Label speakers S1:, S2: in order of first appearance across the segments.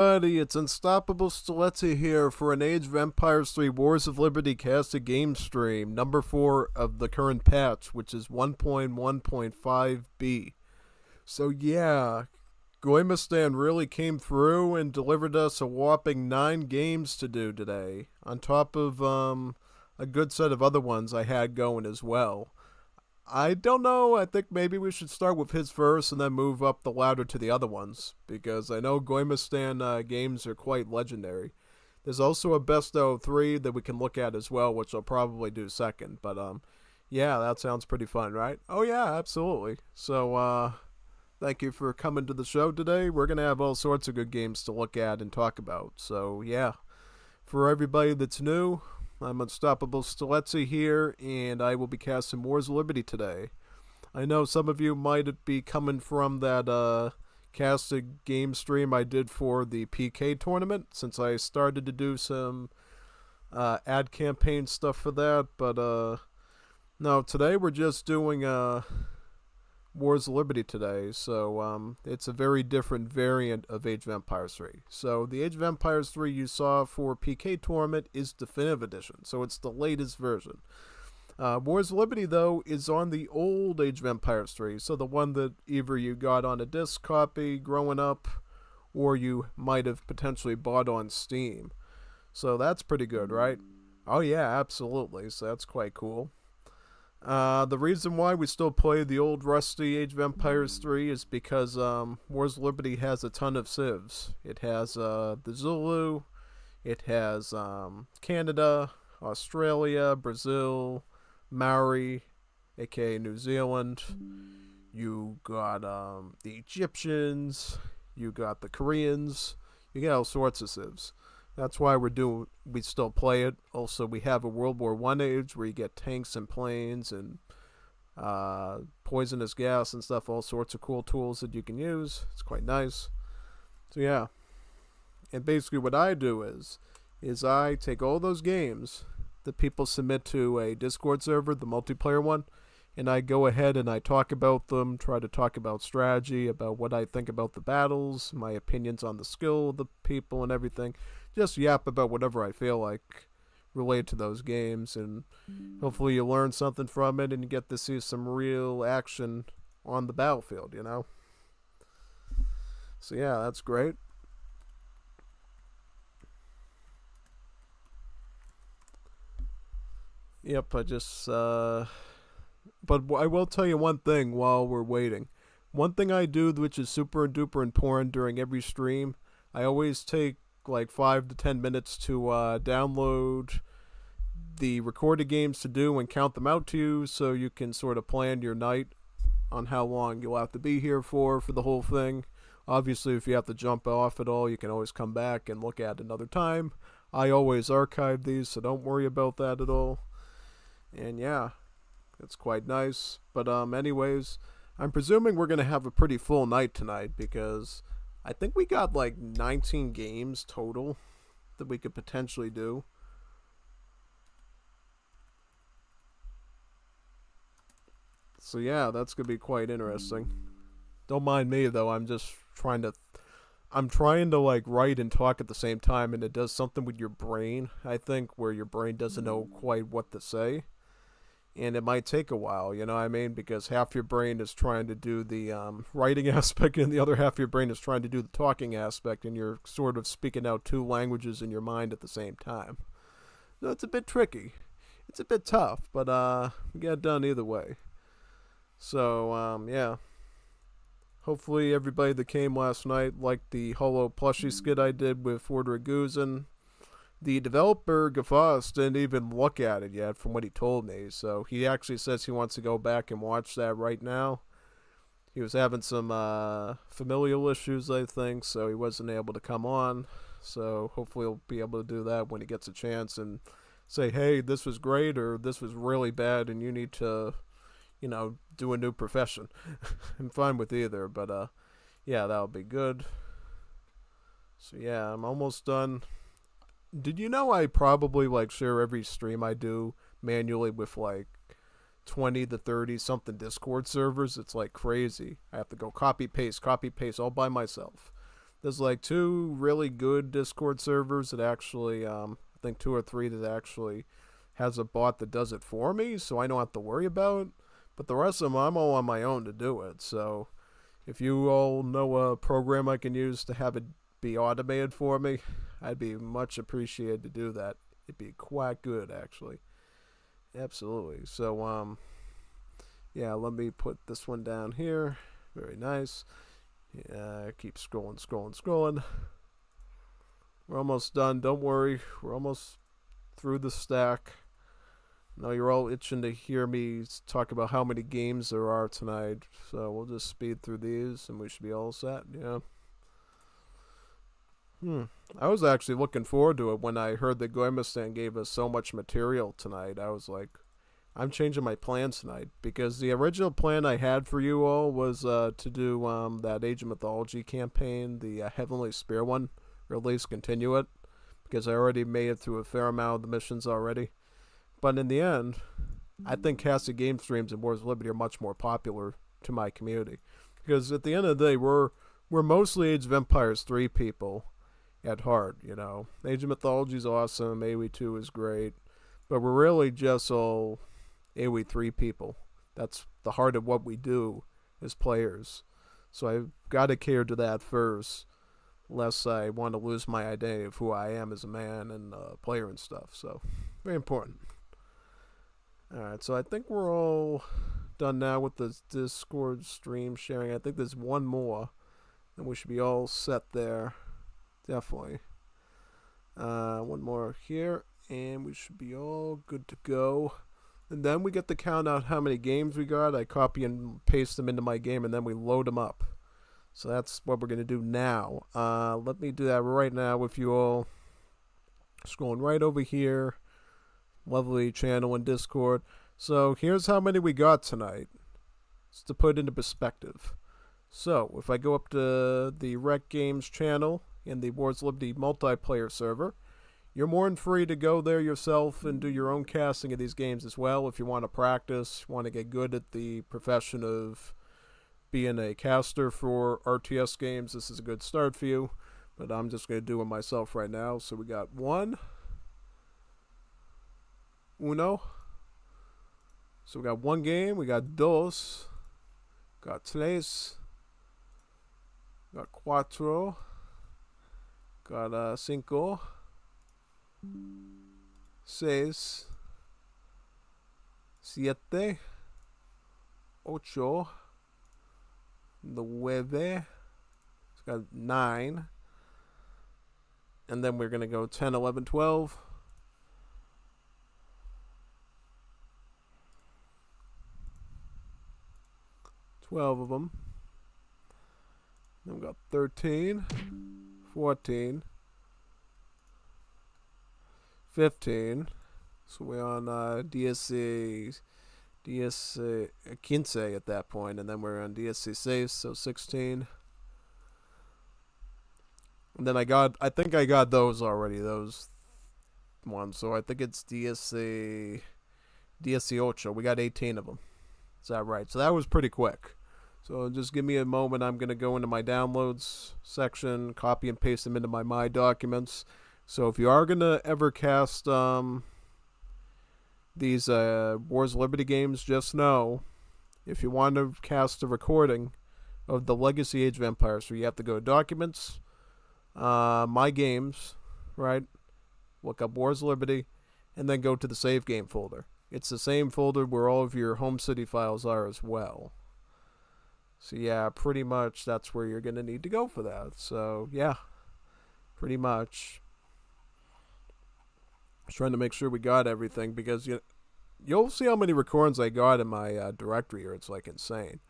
S1: Buddy, it's Unstoppable Stilezzi here for an Age of Empires 3 Wars of Liberty casted game stream, number 4 of the current patch, which is 1.1.5b. So yeah, Gommiustan really came through and delivered us a whopping 9 games to do today, on top of a good set of other ones I had going as well. I don't know. I think maybe we should start with his first and then move up the ladder to the other ones, because I know Gommiustan games are quite legendary. There's also a best of 3 that we can look at as well, which I'll probably do second. But yeah, that sounds pretty fun, right? Oh yeah, absolutely. So thank you for coming to the show today. We're gonna have all sorts of good games to look at and talk about. So yeah, for everybody that's new, I'm Unstoppable Stilezzi here, and I will be casting Wars of Liberty today. I know some of you might be coming from that casted game stream I did for the PK tournament, since I started to do some ad campaign stuff for that, but no, today we're just doing Wars of Liberty today, so it's a very different variant of Age of Empires 3. So the Age of Empires 3 you saw for PK Tournament is Definitive Edition, so it's the latest version. Wars of Liberty, though, is on the old Age of Empires 3, so the one that either you got on a disc copy growing up, or you might have potentially bought on Steam. So that's pretty good, right? Oh yeah, absolutely, so that's quite cool. The reason why we still play the old rusty Age of Empires 3 is because Wars of Liberty has a ton of civs. It has the Zulu, it has Canada, Australia, Brazil, Maori, aka New Zealand. You got the Egyptians, you got the Koreans, you got all sorts of civs. That's why we still play it. Also, we have a World War I age where you get tanks and planes and poisonous gas and stuff, all sorts of cool tools that you can use. It's quite nice. So yeah. And basically what I do is I take all those games that people submit to a Discord server, the multiplayer one, and I go ahead and I talk about them, try to talk about strategy, about what I think about the battles, my opinions on the skill of the people and everything. Just yap about whatever I feel like related to those games, and hopefully you learn something from it and you get to see some real action on the battlefield, you know? So yeah, that's great. Yep, but I will tell you one thing while we're waiting. One thing I do, which is super duper important during every stream, I always take like 5 to 10 minutes to download the recorded games to do and count them out to you, so you can sort of plan your night on how long you'll have to be here for the whole thing. Obviously, if you have to jump off at all, you can always come back and look at it another time. I always archive these, so don't worry about that at all. And yeah, it's quite nice. But anyways, I'm presuming we're gonna have a pretty full night tonight, because I think we got like 19 games total that we could potentially do. So yeah, that's gonna be quite interesting. Don't mind me though. I'm trying to like write and talk at the same time, and it does something with your brain, I think, where your brain doesn't know quite what to say. And it might take a while, you know what I mean? Because half your brain is trying to do the writing aspect, and the other half of your brain is trying to do the talking aspect, and you're sort of speaking out 2 languages in your mind at the same time. So it's a bit tricky. It's a bit tough, but we get it done either way. So, yeah. Hopefully everybody that came last night liked the Holo plushie skit I did with Fordra Guzin. The developer, Gafas, didn't even look at it yet from what he told me, so he actually says he wants to go back and watch that right now. He was having some familial issues, I think, so he wasn't able to come on. So hopefully he'll be able to do that when he gets a chance and say, hey, this was great, or this was really bad and you need to, you know, do a new profession. I'm fine with either, but yeah, that'll be good. So yeah, I'm almost done. Did you know I probably like share every stream I do manually with like 20 to 30 something Discord servers? It's like crazy. I have to go copy paste all by myself. There's like two really good Discord servers that actually, I think two or three that actually has a bot that does it for me, so I don't have to worry about. But the rest of them, I'm all on my own to do it. So if you all know a program I can use to have it be automated for me, I'd be much appreciated to do that. It'd be quite good, actually. Absolutely. So, yeah, let me put this one down here. Very nice. Yeah, keep scrolling, scrolling, scrolling. We're almost done. Don't worry. We're almost through the stack. Now you're all itching to hear me talk about how many games there are tonight. So we'll just speed through these and we should be all set. Yeah. I was actually looking forward to it when I heard that Gommiustan gave us so much material tonight. I was like, I'm changing my plans tonight because the original plan I had for you all was to do that Age of Mythology campaign, the Heavenly Spear one, or at least continue it because I already made it through a fair amount of the missions already. But in the end, I think casted game streams and Wars of Liberty are much more popular to my community because at the end of the day, we're mostly Age of Empires 3 people at heart, you know. Age of Mythology is awesome, AoE 2 is great, but we're really just all AoE 3 people. That's the heart of what we do as players. So I've got to cater to that first, lest I want to lose my identity of who I am as a man and player and stuff. So, very important. Alright, so I think we're all done now with the Discord stream sharing. I think there's one more, and we should be all set there. Definitely. One more here, and we should be all good to go. And then we get to count out how many games we got. I copy and paste them into my game, and then we load them up. So that's what we're going to do now. Let me do that right now with you all. Scrolling right over here. Lovely channel in Discord. So here's how many we got tonight. Just to put it into perspective. So if I go up to the Rec Games channel in the Wars of Liberty multiplayer server, you're more than free to go there yourself and do your own casting of these games as well if you want to practice, want to get good at the profession of being a caster for RTS games. This is a good start for you, but I'm just going to do it myself right now. So we got uno. So we got one game, we got dos, got tres, got cuatro, got cinco, seis, siete, ocho, nueve, it's got 9, and then we're going to go 10, 11, 12, 12 of them. Then we got 13, 14, 15. So we're on DSC 15 at that point, and then we're on DSC 6, so 16. And then I think I got those already, those ones. So I think it's DSC 8. We got 18 of them. Is that right? So that was pretty quick. So just give me a moment. I'm going to go into my downloads section, copy and paste them into my documents. So if you are going to ever cast these Wars of Liberty games, just know, if you want to cast a recording of the Legacy Age of Empires, so you have to go to Documents, My Games, right? Look up Wars of Liberty, and then go to the Save Game folder. It's the same folder where all of your home city files are as well. So yeah, pretty much that's where you're going to need to go for that. So yeah, pretty much. I was trying to make sure we got everything because you'll see how many recordings I got in my directory here. It's like insane.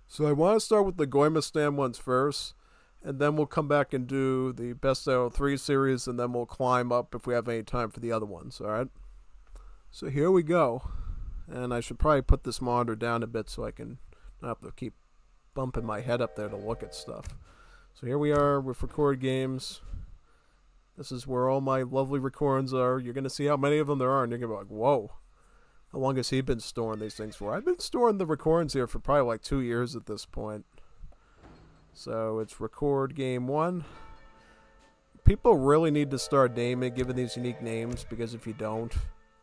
S1: So I want to start with the Gommiustan ones first, and then we'll come back and do the Best Out of 3 series, and then we'll climb up if we have any time for the other ones, alright? So here we go. And I should probably put this monitor down a bit so I can not have to keep bumping my head up there to look at stuff. So here we are with record games. This is where all my lovely recordings are. You're going to see how many of them there are, and you're going to be like, whoa. How long has he been storing these things for? I've been storing the recordings here for probably like 2 years at this point. So it's record game 1. People really need to start naming, giving these unique names, because if you don't,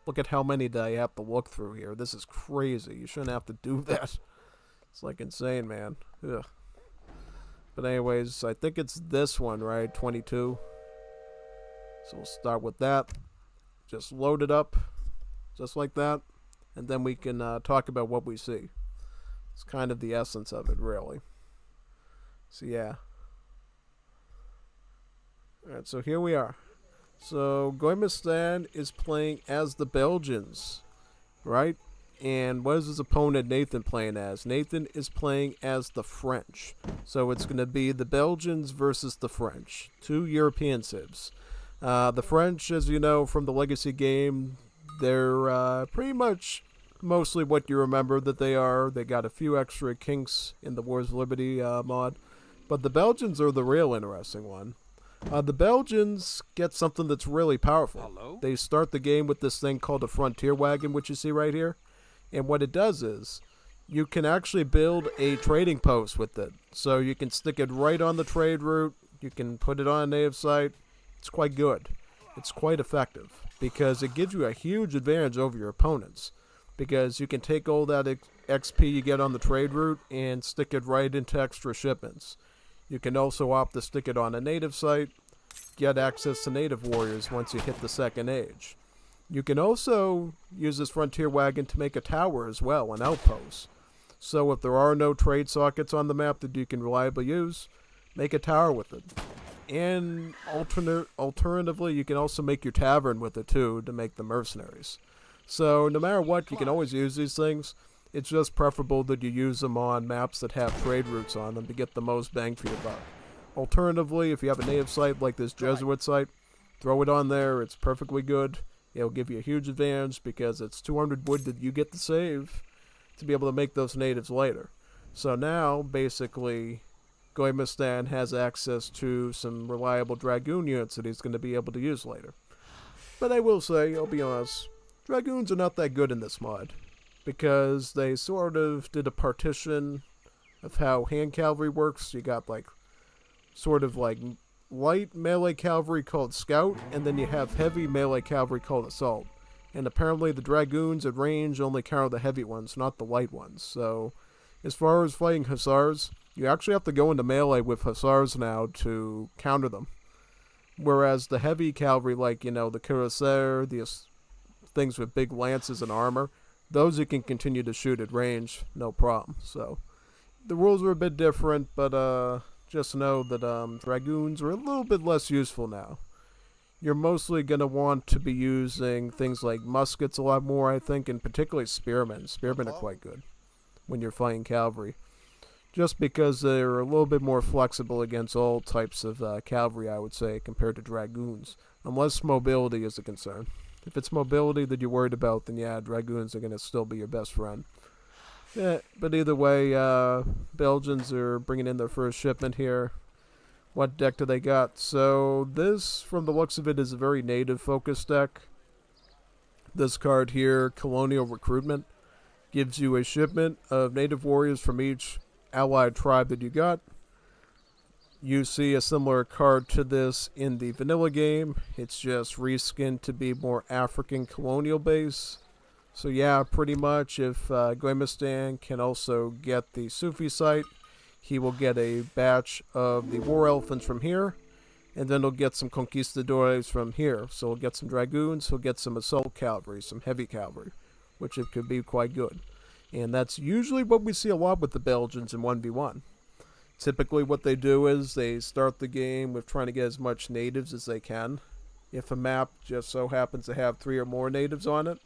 S1: look at how many that I have to look through here. This is crazy. You shouldn't have to do that. It's like insane, man. Ugh. But anyways, I think it's this one, right? 22. So we'll start with that. Just load it up, just like that. And then we can talk about what we see. It's kind of the essence of it, really. So yeah. Alright, so here we are. So Gommiustan is playing as the Belgians, right? And what is his opponent Nathan playing as? Nathan is playing as the French. So it's going to be the Belgians versus the French. 2 European civs. The French, as you know from the Legacy game, they're pretty much mostly what you remember that they are. They got a few extra kinks in the Wars of Liberty mod. But the Belgians are the real interesting one. The Belgians get something that's really powerful.
S2: Hello?
S1: They start the game with this thing called a frontier wagon, which you see right here. And what it does is, you can actually build a trading post with it. So you can stick it right on the trade route. You can put it on a native site. It's quite good. It's quite effective. Because it gives you a huge advantage over your opponents. Because you can take all that XP you get on the trade route and stick it right into extra shipments. You can also opt to stick it on a native site, get access to native warriors once you hit the 2nd age. You can also use this frontier wagon to make a tower as well, an outpost. So if there are no trade sockets on the map that you can reliably use, make a tower with it. And alternatively, you can also make your tavern with it too to make the mercenaries. So no matter what, you can always use these things. It's just preferable that you use them on maps that have trade routes on them to get the most bang for your buck. Alternatively, if you have a native site like this Jesuit site, throw it on there. It's perfectly good. It'll give you a huge advantage because it's 200 wood that you get to save to be able to make those natives later. So now, basically, Gommiustan has access to some reliable Dragoon units that he's going to be able to use later. But I will say, I'll be honest, Dragoons are not that good in this mod, because they sort of did a partition of how hand cavalry works. You got like sort of like light melee cavalry called Scout, and then you have heavy melee cavalry called Assault. And apparently the Dragoons at range only counter the heavy ones, not the light ones. So as far as fighting Hussars, you actually have to go into melee with Hussars now to counter them. Whereas the heavy cavalry, like, you know, the Cuirassier, the things with big lances and armor, those you can continue to shoot at range, no problem. So the rules are a bit different, but just know that Dragoons are a little bit less useful now. You're mostly going to want to be using things like muskets a lot more, I think, and particularly spearmen. Spearmen are quite good when you're fighting cavalry, just because they're a little bit more flexible against all types of cavalry, I would say, compared to Dragoons, unless mobility is a concern. If it's mobility that you're worried about, then yeah, Dragoons are going to still be your best friend. Yeah, but either way, Belgians are bringing in their first shipment here. What deck do they got? So this, from the looks of it, is a very native-focused deck. This card here, Colonial Recruitment, gives you a shipment of native warriors from each allied tribe that you got. You see a similar card to this in the vanilla game. It's just reskinned to be more African colonial base. So yeah, pretty much if Gommiustan can also get the Sufi site, he will get a batch of the War Elephants from here, and then he'll get some Conquistadores from here. So he'll get some Dragoons, he'll get some Assault Cavalry, some Heavy Cavalry, which it could be quite good. And that's usually what we see a lot with the Belgians in 1v1. Typically what they do is they start the game with trying to get as much natives as they can. If a map just so happens to have 3 or more natives on it,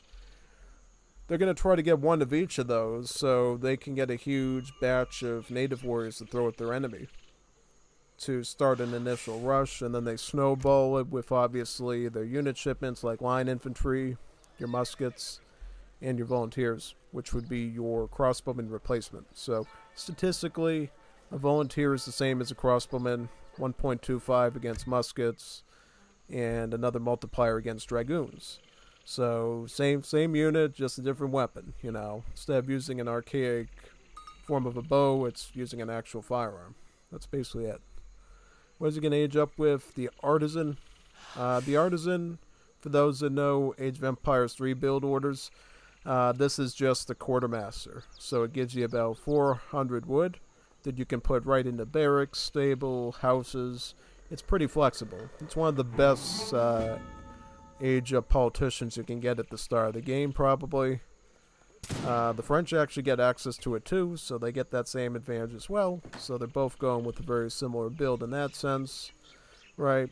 S1: they're going to try to get one of each of those so they can get a huge batch of native warriors to throw at their enemy to start an initial rush, and then they snowball it with obviously their unit shipments like line infantry, your muskets, and your volunteers, which would be your crossbowman replacement. So statistically, a volunteer is the same as a crossbowman, 1.25 against muskets, and another multiplier against dragoons. So same unit, just a different weapon, you know. Instead of using an archaic form of a bow, it's using an actual firearm. That's basically it. What is he going to age up with? The Artisan. The Artisan, for those that know Age of Empires 3 build orders, this is just the Quartermaster. So it gives you about 400 wood that you can put right into barracks, stable, houses. It's pretty flexible. It's one of the best age up politicians you can get at the start of the game, probably. The French actually get access to it too, so they get that same advantage as well. So they're both going with a very similar build in that sense. Right.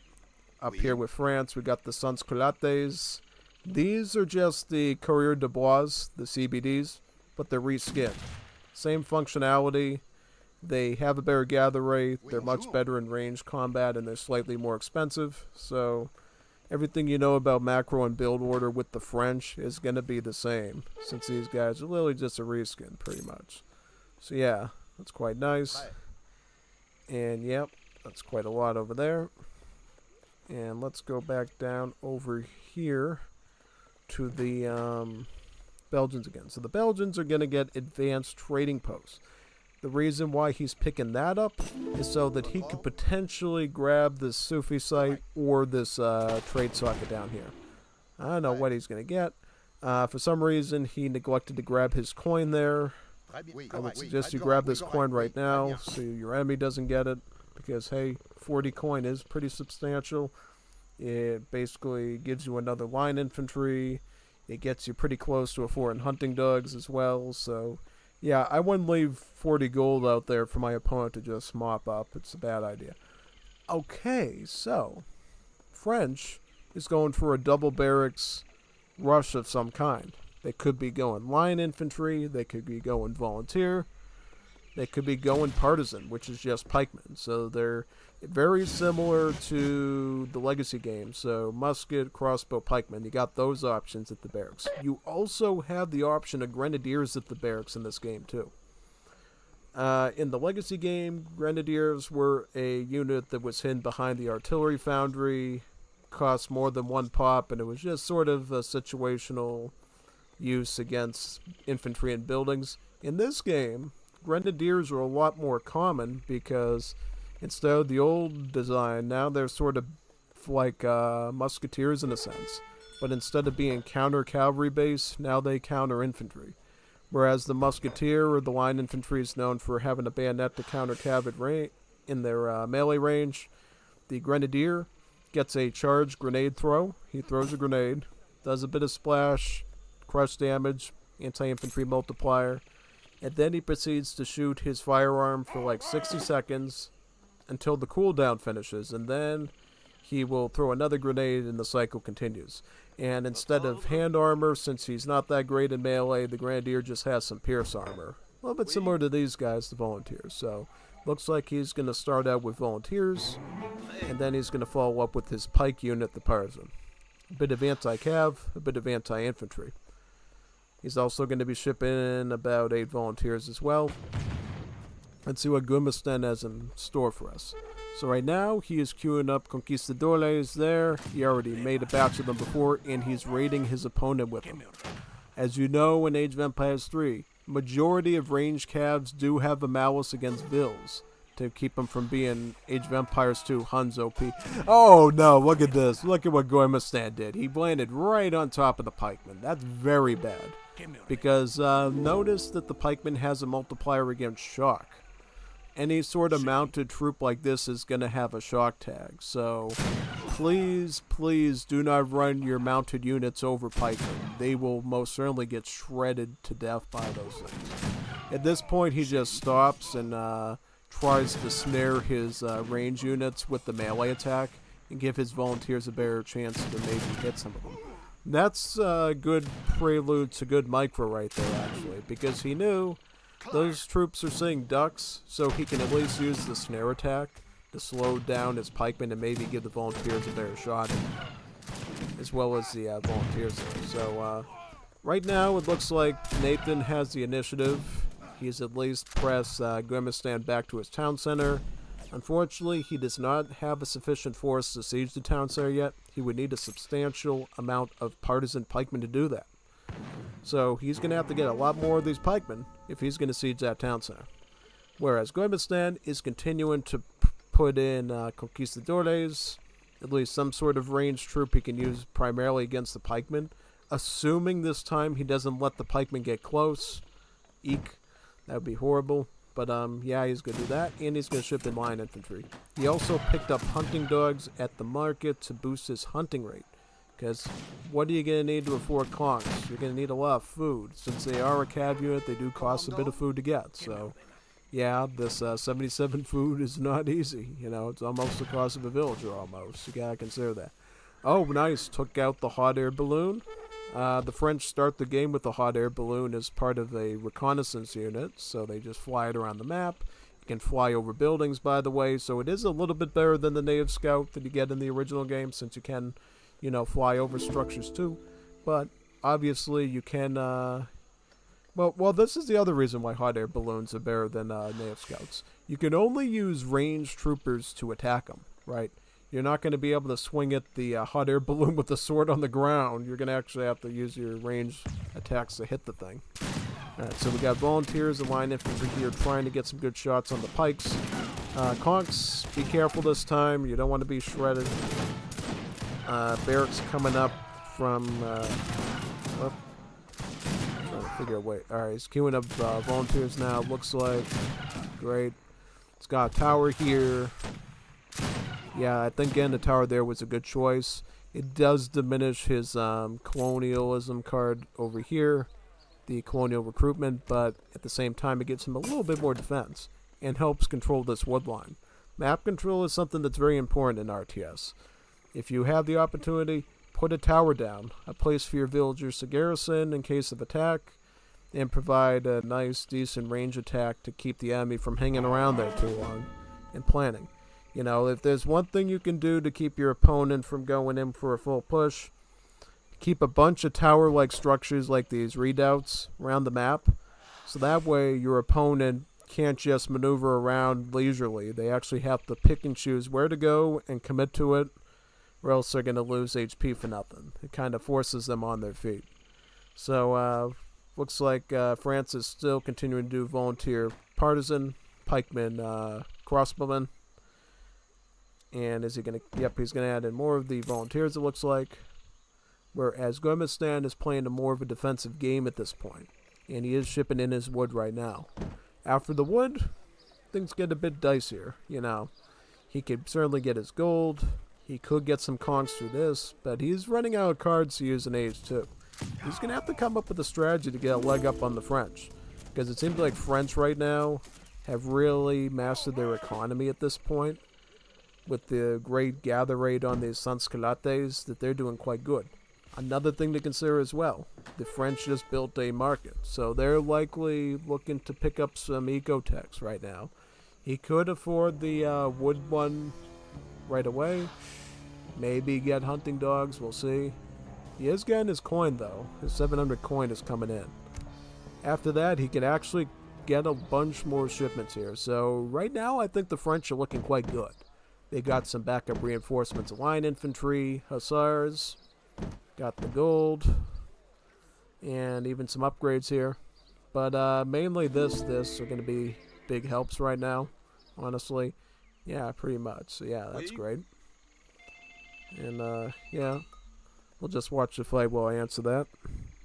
S1: Up here with France, we got the Sans-Culottes. These are just the Courrier de Bois, the CBDs, but they're reskinned. Same functionality. They have a better gather rate. They're much better in range combat, and they're slightly more expensive. So everything you know about macro and build order with the French is going to be the same, since these guys are literally just a reskin, pretty much. So yeah, that's quite nice. And yep, that's quite a lot over there. And let's go back down over here to the Belgians again. So the Belgians are going to get advanced trading posts. The reason why he's picking that up is so that he could potentially grab this Sufi site or this trade socket down here. I don't know what he's going to get. For some reason, he neglected to grab his coin there. I would suggest you grab this coin right now so your enemy doesn't get it. Because, hey, 40 coin is pretty substantial. It basically gives you another line infantry. It gets you pretty close to a fort and hunting dogs as well. So, yeah, I wouldn't leave 40 gold out there for my opponent to just mop up. It's a bad idea. Okay, so French is going for a double barracks rush of some kind. They could be going line infantry. They could be going volunteer. They could be going partisan, which is just pikemen. So they're very similar to the legacy game. So musket, crossbow, pikemen. You got those options at the barracks. You also have the option of grenadiers at the barracks in this game too. In the legacy game, grenadiers were a unit that was hidden behind the artillery foundry, cost more than one pop, and it was just sort of a situational use against infantry and buildings. In this game, grenadiers are a lot more common because instead of the old design, now they're sort of like musketeers in a sense. But instead of being counter cavalry base, now they counter infantry. Whereas the musketeer or the line infantry is known for having a bayonet to counter cavalry in their melee range, the grenadier gets a charged grenade throw. He throws a grenade, does a bit of splash, crush damage, anti-infantry multiplier, and then he proceeds to shoot his firearm for like 60 seconds until the cooldown finishes, and then he will throw another grenade and the cycle continues. And instead of hand armor, since he's not that great in melee, the grenadier just has some pierce armor. A little bit similar to these guys, the volunteers. So looks like he's going to start out with volunteers, and then he's going to follow up with his pike unit, the partisan. A bit of anti-cav, a bit of anti-infantry. He's also going to be shipping about 8 volunteers as well. Let's see what Gommiustan has in store for us. So right now, he is queuing up Conquistadores there. He already made a batch of them before, and he's raiding his opponent with them. As you know, in Age of Empires 3, majority of ranged cavs do have a malice against Vils to keep them from being Age of Empires 2 Huns OP. Oh no, look at this. Look at what Gommiustan did. He landed right on top of the pikeman. That's very bad. Because notice that the pikeman has a multiplier against shock. Any sort of mounted troop like this is going to have a shock tag. So please, please do not run your mounted units over pikemen. They will most certainly get shredded to death by those things. At this point, he just stops and tries to snare his range units with the melee attack and give his volunteers a better chance to maybe hit some of them. That's a good prelude to good micro right there, actually, because he knew those troops are seeing ducks, so he can at least use the snare attack to slow down his pikemen and maybe give the volunteers a better shot, as well as the volunteers there. So right now it looks like Nathan has the initiative. He's at least pressed Gommiustan back to his town center. Unfortunately, he does not have a sufficient force to siege the town center yet. He would need a substantial amount of partisan pikemen to do that. So he's going to have to get a lot more of these pikemen if he's going to siege that town center. Whereas Gommiustan is continuing to put in conquistadores, at least some sort of ranged troop he can use primarily against the pikemen. Assuming this time he doesn't let the pikemen get close. Eek. That would be horrible. But yeah, he's going to do that, and he's going to ship in line infantry. He also picked up hunting dogs at the market to boost his hunting rate. Because what are you going to need to afford conks? You're going to need a lot of food. Since they are a cav unit, they do cost a bit of food to get. So, yeah, this 77 food is not easy. You know, it's almost the cost of a villager almost. You got to consider that. Oh, nice. Took out the hot air balloon. The French start the game with the hot air balloon as part of a reconnaissance unit, so they just fly it around the map. You can fly over buildings, by the way, so it is a little bit better than the native scout that you get in the original game, since you can, you know, fly over structures too. But obviously you can, well, this is the other reason why hot air balloons are better than native scouts. You can only use ranged troopers to attack them, right? You're not going to be able to swing at the hot air balloon with the sword on the ground. You're going to actually have to use your ranged attacks to hit the thing. Alright, so we got volunteers and line infantry here trying to get some good shots on the pikes. Conks, be careful this time. You don't want to be shredded. Barracks coming up from... trying to figure a way. Alright, he's queuing up volunteers now. Looks like... Great. It's got a tower here. Yeah, I think getting the tower there was a good choice. It does diminish his colonialism card over here, the colonial recruitment, but at the same time it gives him a little bit more defense and helps control this wood line. Map control is something that's very important in RTS. If you have the opportunity, put a tower down, a place for your villagers to garrison in case of attack, and provide a nice, decent range attack to keep the enemy from hanging around there too long and planning. You know, if there's one thing you can do to keep your opponent from going in for a full push, keep a bunch of tower-like structures like these redoubts around the map. So that way your opponent can't just maneuver around leisurely. They actually have to pick and choose where to go and commit to it, or else they're going to lose HP for nothing. It kind of forces them on their feet. So, looks like France is still continuing to do volunteer partisan, pikemen, crossbowmen. And is he going to... Yep, he's going to add in more of the volunteers, it looks like. Whereas Gommiustan is playing a more of a defensive game at this point. And he is shipping in his wood right now. After the wood, things get a bit dicier, you know. He could certainly get his gold. He could get some conks through this. But he's running out of cards to use in Age 2. He's going to have to come up with a strategy to get a leg up on the French. Because it seems like French right now have really mastered their economy at this point. With the great gather rate on these Sanscalates, that they're doing quite good. Another thing to consider as well, the French just built a market, so they're likely looking to pick up some ecotechs right now. He could afford the wood one right away, maybe get hunting dogs, we'll see. He is getting his coin though, his 700 coin is coming in. After that, he can actually get a bunch more shipments here, so right now I think the French are looking quite good. They got some backup reinforcements of line infantry, hussars, got the gold, and even some upgrades here. But mainly this are going to be big helps right now, honestly. Yeah, pretty much. So yeah, that's great. And yeah, we'll just watch the flag while I answer that.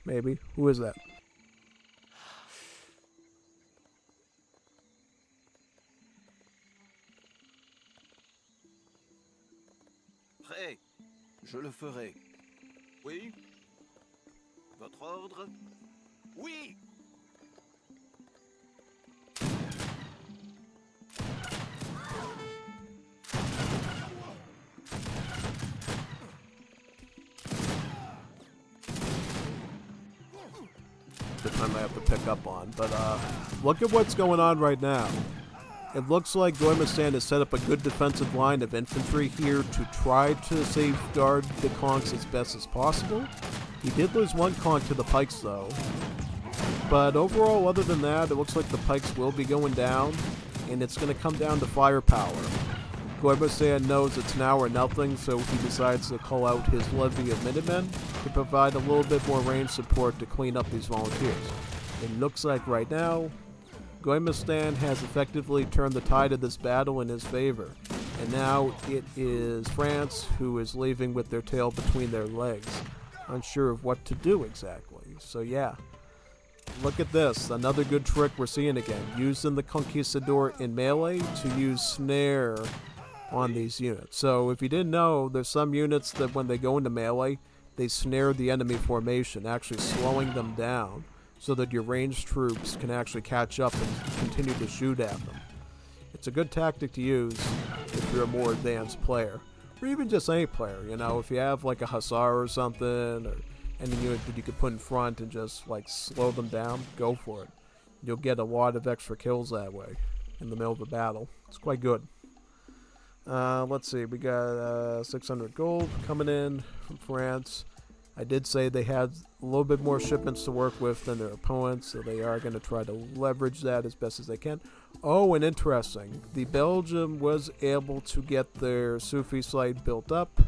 S1: Maybe. Who is that?
S2: Prêt. Je le ferai. Oui. Votre ordre? Oui.
S1: The time I have to pick up on, but look at what's going on right now. It looks like Gommiustan has set up a good defensive line of infantry here to try to safeguard the conks as best as possible. He did lose one conk to the pikes though. But overall, other than that, it looks like the pikes will be going down, and it's going to come down to firepower. Gommiustan knows it's now or nothing, so he decides to call out his levy of Minutemen to provide a little bit more range support to clean up these volunteers. It looks like right now, Gommiustan has effectively turned the tide of this battle in his favor, and now it is France who is leaving with their tail between their legs, unsure of what to do exactly. So yeah, look at this, another good trick we're seeing again, using the Conquistador in melee to use snare on these units. So if you didn't know, there's some units that when they go into melee, they snare the enemy formation, actually slowing them down so that your ranged troops can actually catch up and continue to shoot at them. It's a good tactic to use if you're a more advanced player, or even just any player. You know, if you have like a hussar or something, or any unit that you could put in front and just like slow them down, go for it. You'll get a lot of extra kills that way in the middle of a battle. It's quite good. Let's see, we got 600 gold coming in from France. I did say they had a little bit more shipments to work with than their opponents, so they are going to try to leverage that as best as they can. Oh, and interesting, the Belgium was able to get their Sufi site built up,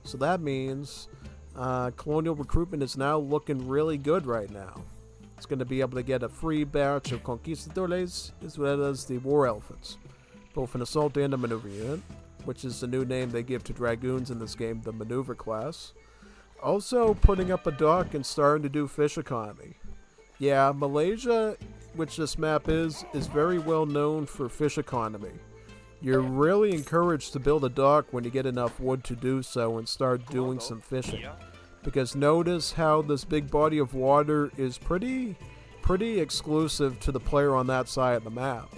S1: so that means colonial recruitment is now looking really good right now. It's going to be able to get a free batch of conquistadores as well as the war elephants, both an assault and a maneuver unit, which is the new name they give to dragoons in this game, the maneuver class. Also putting up a dock and starting to do fish economy. Yeah, Malaysia, which this map is very well known for fish economy. You're really encouraged to build a dock when you get enough wood to do so and start doing some fishing. Because notice how this big body of water is pretty exclusive to the player on that side of the map.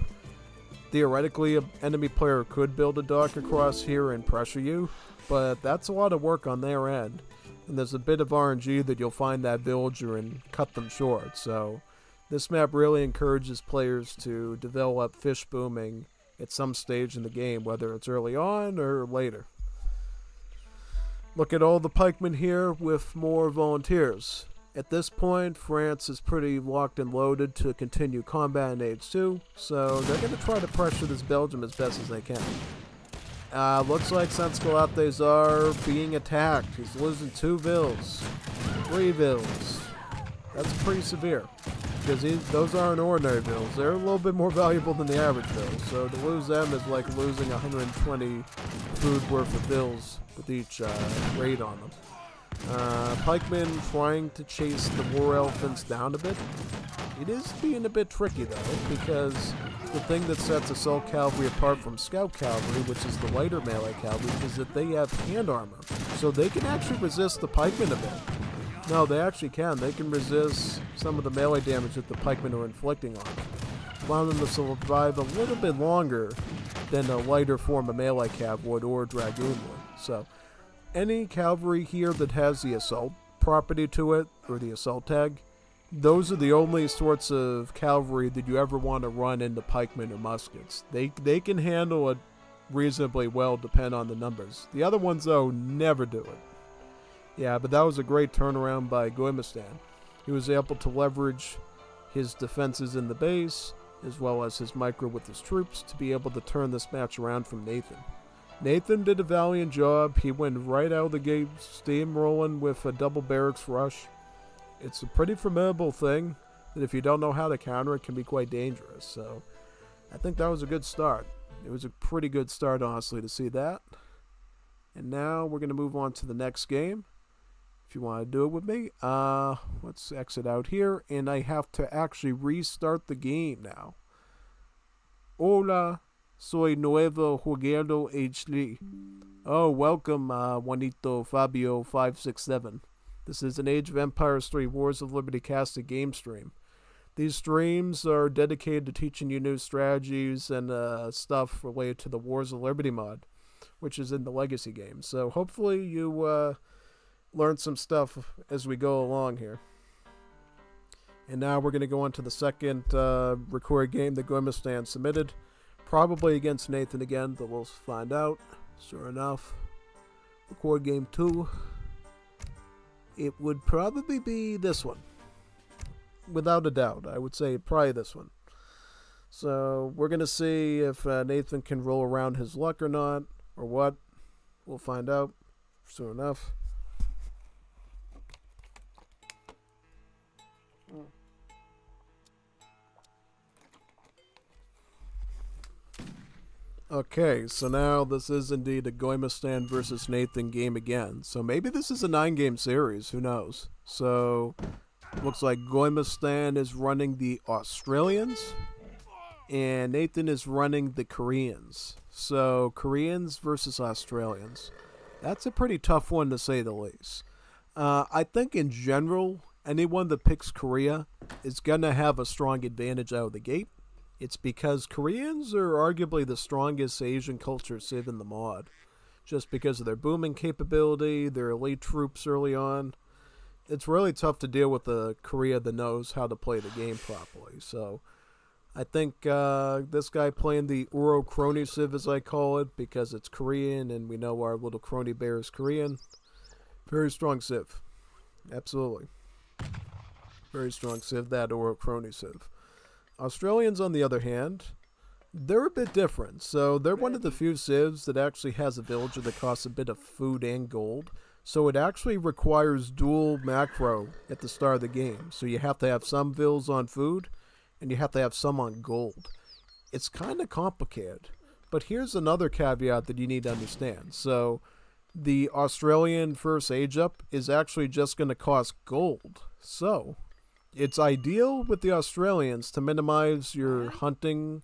S1: Theoretically, an enemy player could build a dock across here and pressure you, but that's a lot of work on their end. And there's a bit of RNG that you'll find that villager and cut them short. So this map really encourages players to develop fish booming at some stage in the game, whether it's early on or later. Look at all the pikemen here with more volunteers. At this point, France is pretty locked and loaded to continue combat in Age 2, so they're going to try to pressure this Belgium as best as they can. Looks like Sanscalates are being attacked. He's losing 2 vills, 3 vills. That's pretty severe, because those aren't ordinary vills. They're a little bit more valuable than the average vill, so to lose them is like losing 120 food worth of vills with each raid on them. Pikemen trying to chase the war elephants down a bit. It is being a bit tricky though, because the thing that sets assault cavalry apart from scout cavalry, which is the lighter melee cavalry, is that they have hand armor. So they can actually resist the pikemen a bit. No, they actually can. They can resist some of the melee damage that the pikemen are inflicting on them, allowing them to survive a little bit longer than a lighter form of melee cav would or dragoon would. So any cavalry here that has the assault property to it, or the assault tag, those are the only sorts of cavalry that you ever want to run into pikemen or muskets. They can handle it reasonably well, depending on the numbers. The other ones, though, never do it. Yeah, but that was a great turnaround by Gommiustan. He was able to leverage his defenses in the base, as well as his micro with his troops, to be able to turn this match around from Nathan. Nathan did a valiant job. He went right out of the gate, steamrolling with a double barracks rush. It's a pretty formidable thing that if you don't know how to counter it, can be quite dangerous. So I think that was a good start. It was a pretty good start, honestly, to see that. And now we're going to move on to the next game. If you want to do it with me, let's exit out here. And I have to actually restart the game now. Hola, soy nuevo jugando HD. Oh, welcome, Juanito Fabio 567. This is an Age of Empires 3 Wars of Liberty casted game stream. These streams are dedicated to teaching you new strategies and stuff related to the Wars of Liberty mod, which is in the Legacy game. So hopefully you learn some stuff as we go along here. And now we're going to go on to the second recorded game that Gommiustan submitted. Probably against Nathan again, but we'll find out. Sure enough. Record game 2. It would probably be this one. Without a doubt, I would say probably this one. So we're going to see if Nathan can roll around his luck or not, or what. We'll find out soon enough. Okay, so now this is indeed a Gommiustan versus Nathan game again. So maybe this is a 9 game series, who knows? So looks like Gommiustan is running the Australians and Nathan is running the Koreans. So Koreans versus Australians. That's a pretty tough one to say the least. I think in general, anyone that picks Korea is going to have a strong advantage out of the gate. It's because Koreans are arguably the strongest Asian culture civ in the mod, just because of their booming capability, their elite troops early on. It's really tough to deal with a Korea that knows how to play the game properly. So I think this guy playing the Uro Crony civ, as I call it, because it's Korean and we know our little crony bear is Korean. Very strong civ. Absolutely. Very strong civ, that Uro Crony civ. Australians, on the other hand, they're a bit different. So they're one of the few civs that actually has a villager that costs a bit of food and gold. So it actually requires dual macro at the start of the game. So you have to have some vills on food, and you have to have some on gold. It's kind of complicated. But here's another caveat that you need to understand. So the Australian first age up is actually just going to cost gold. So it's ideal with the Australians to minimize your hunting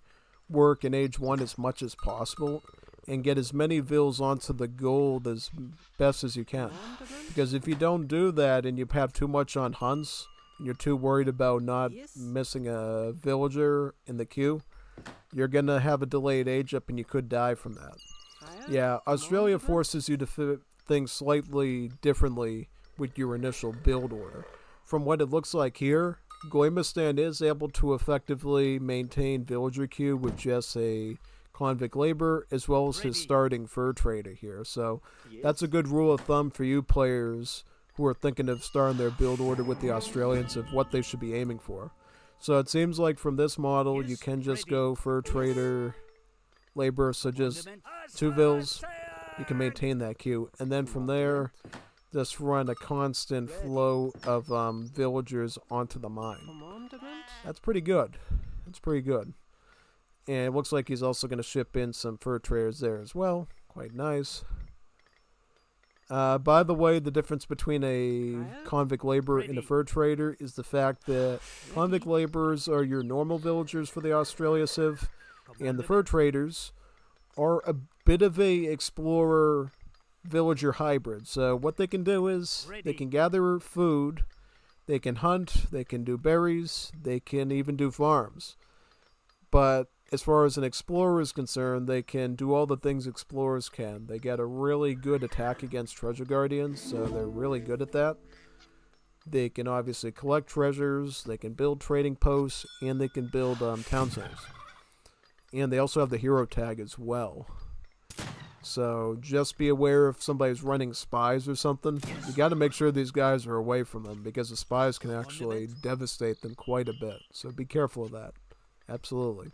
S1: work in age 1 as much as possible and get as many vills onto the gold as best as you can. Because if you don't do that and you have too much on hunts and you're too worried about not missing a villager in the queue, you're going to have a delayed age up and you could die from that. Yeah, Australia forces you to fit things slightly differently with your initial build order. From what it looks like here, Gommiustan is able to effectively maintain villager queue with just a convict labor as well as his starting fur trader here. So that's a good rule of thumb for you players who are thinking of starting their build order with the Australians of what they should be aiming for. So it seems like from this model you can just go fur trader, labor, so just 2 vills, you can maintain that queue. And then from there, just run a constant flow of villagers onto the mine. That's pretty good. That's pretty good. And it looks like he's also going to ship in some fur traders there as well. Quite nice. By the way, the difference between a convict laborer and a fur trader is the fact that convict laborers are your normal villagers for the Australia civ, and the fur traders are a bit of a explorer villager hybrid. So what they can do is they can gather food, they can hunt, they can do berries, they can even do farms. But as far as an explorer is concerned, they can do all the things explorers can. They get a really good attack against treasure guardians, so they're really good at that. They can obviously collect treasures, they can build trading posts, and they can build town centers. And they also have the hero tag as well. So just be aware if somebody's running spies or something. You got to make sure these guys are away from them because the spies can actually devastate them quite a bit. So be careful of that. Absolutely.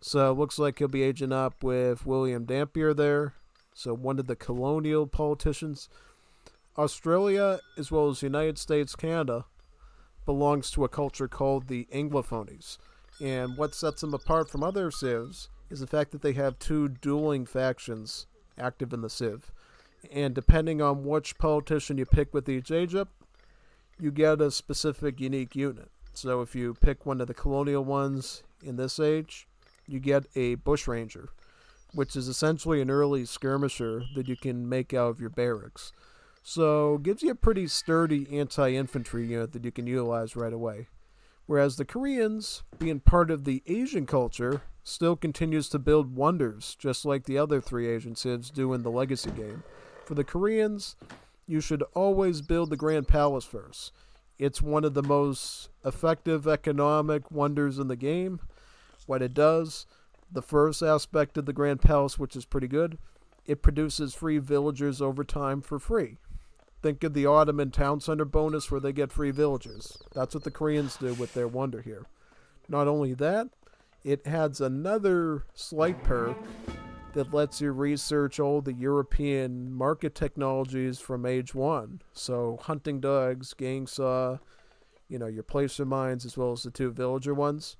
S1: So it looks like he'll be aging up with William Dampier there. So one of the colonial politicians. Australia, as well as the United States, Canada, belongs to a culture called the Anglophonies. And what sets them apart from other civs is the fact that they have 2 dueling factions active in the civ. And depending on which politician you pick with each age up, you get a specific unique unit. So if you pick one of the colonial ones in this age, you get a bushranger, which is essentially an early skirmisher that you can make out of your barracks. So it gives you a pretty sturdy anti-infantry unit that you can utilize right away. Whereas the Koreans, being part of the Asian culture, still continues to build wonders, just like the other 3 Asian civs do in the Legacy game. For the Koreans, you should always build the Grand Palace first. It's one of the most effective economic wonders in the game. What it does, the first aspect of the Grand Palace, which is pretty good, it produces free villagers over time for free. Think of the Ottoman Town Center bonus where they get free villagers. That's what the Koreans do with their wonder here. Not only that, it adds another slight perk that lets you research all the European market technologies from age 1. So hunting dogs, gang saw, your placer mines, as well as the 2 villager ones,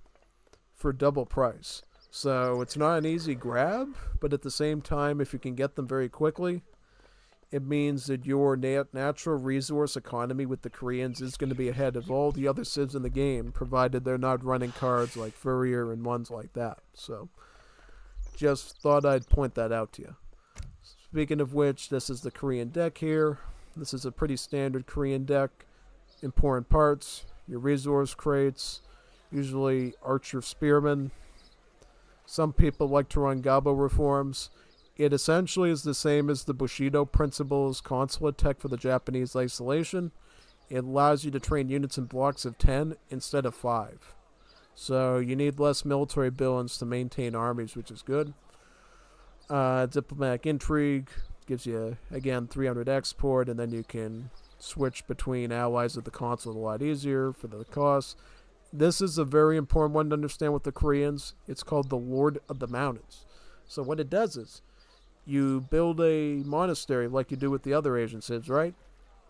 S1: for double price. So it's not an easy grab, but at the same time, if you can get them very quickly, it means that your natural resource economy with the Koreans is going to be ahead of all the other civs in the game, provided they're not running cards like Furrier and ones like that. So just thought I'd point that out to you. Speaking of which, this is the Korean deck here. This is a pretty standard Korean deck. Important parts, your resource crates, usually Archer Spearmen. Some people like to run Gabo Reforms. It essentially is the same as the Bushido Principles consulate tech for the Japanese isolation. It allows you to train units in blocks of 10 instead of 5. So you need less military billions to maintain armies, which is good. Diplomatic Intrigue gives you, again, 300 export, and then you can switch between allies of the consulate a lot easier for the cost. This is a very important one to understand with the Koreans. It's called the Lord of the Mountains. So what it does is, you build a monastery like you do with the other Asian civs, right?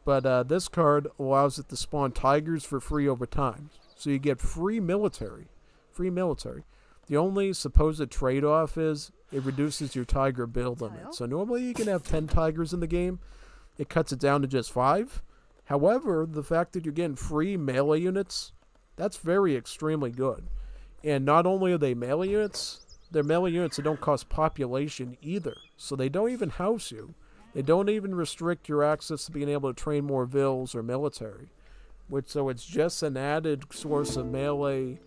S1: But this card allows it to spawn tigers for free over time. So you get free military. Free military. The only supposed trade-off is it reduces your tiger build limit. So normally you can have 10 tigers in the game. It cuts it down to just 5. However, the fact that you're getting free melee units, that's very extremely good. And not only are they melee units, they're melee units that don't cost population either. So they don't even house you. They don't even restrict your access to being able to train more vills or military. So it's just an added source of melee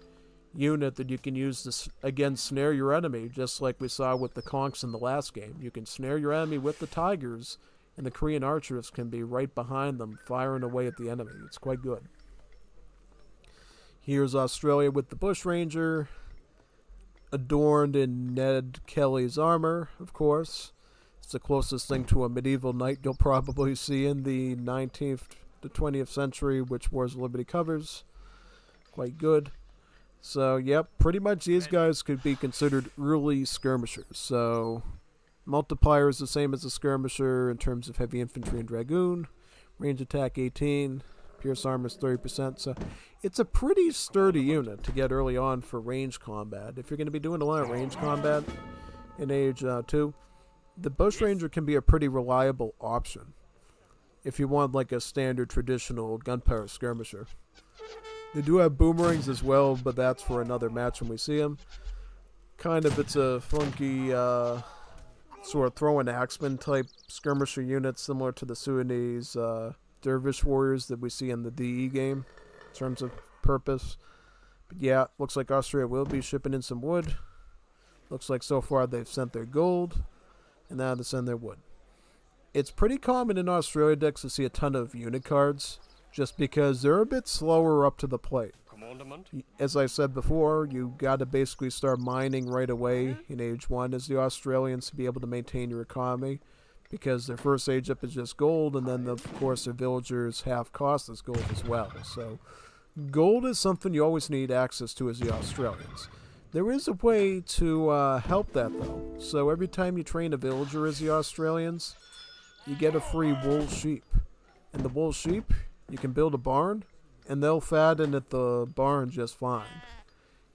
S1: unit that you can use to, again, snare your enemy, just like we saw with the conks in the last game. You can snare your enemy with the tigers, and the Korean archers can be right behind them, firing away at the enemy. It's quite good. Here's Australia with the Bushranger, adorned in Ned Kelly's armor, of course. It's the closest thing to a medieval knight you'll probably see in the 19th to 20th century, which Wars of Liberty covers. Quite good. So, yep, pretty much these guys could be considered early skirmishers. So, multiplier is the same as a skirmisher in terms of heavy infantry and dragoon. Range attack 18. Pierce armor is 30%. So, it's a pretty sturdy unit to get early on for range combat. If you're going to be doing a lot of range combat in Age 2, the Bushranger can be a pretty reliable option if you want like a standard traditional gunpowder skirmisher. They do have boomerangs as well, but that's for another match when we see them. Kind of, it's a funky sort of throw an axeman type skirmisher unit, similar to the Sudanese dervish warriors that we see in the DE game in terms of purpose. But yeah, looks like Australia will be shipping in some wood. Looks like so far they've sent their gold, and now they send their wood. It's pretty common in Australia decks to see a ton of unit cards, just because they're a bit slower up to the plate. As I said before, you got to basically start mining right away in Age 1 as the Australians to be able to maintain your economy, because their first age up is just gold, and then of course their villagers half cost as gold as well. So gold is something you always need access to as the Australians. There is a way to help that though. So every time you train a villager as the Australians, you get a free wool sheep. And the wool sheep, you can build a barn, and they'll fatten at the barn just fine.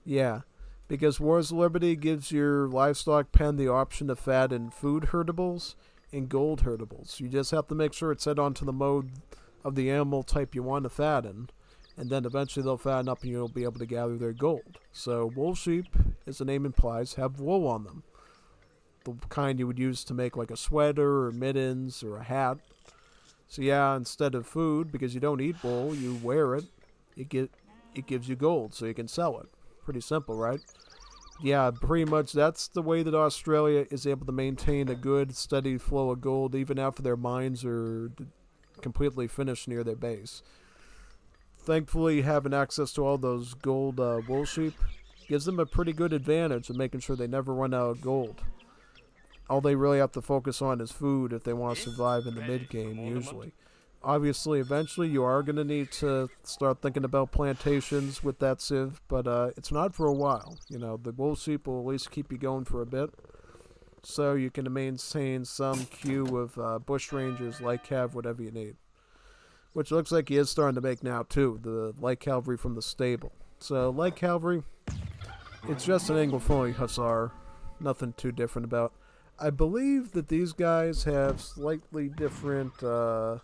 S1: Yeah, because Wars of Liberty gives your livestock pen the option to fatten food herdables and gold herdables. You just have to make sure it's set onto the mode of the animal type you want to fatten, and then eventually they'll fatten up and you'll be able to gather their gold. So wool sheep, as the name implies, have wool on them. The kind you would use to make like a sweater or mittens or a hat. So yeah, instead of food, because you don't eat wool, you wear it, it gives you gold so you can sell it. Pretty simple, right? Yeah, pretty much that's the way that Australia is able to maintain a good, steady flow of gold even after their mines are completely finished near their base. Thankfully, having access to all those gold wool sheep gives them a pretty good advantage of making sure they never run out of gold. All they really have to focus on is food if they want to survive in the mid-game, usually. Obviously, eventually, you are going to need to start thinking about plantations with that civ, but it's not for a while. You know, the wool sheep will at least keep you going for a bit, so you can maintain some queue of bushrangers, light cav, whatever you need. Which looks like he is starting to make now, too, the light cavalry from the stable. So, light cavalry, It's just an Anglophone Hussar. Nothing too different about. I believe that these guys have slightly different overall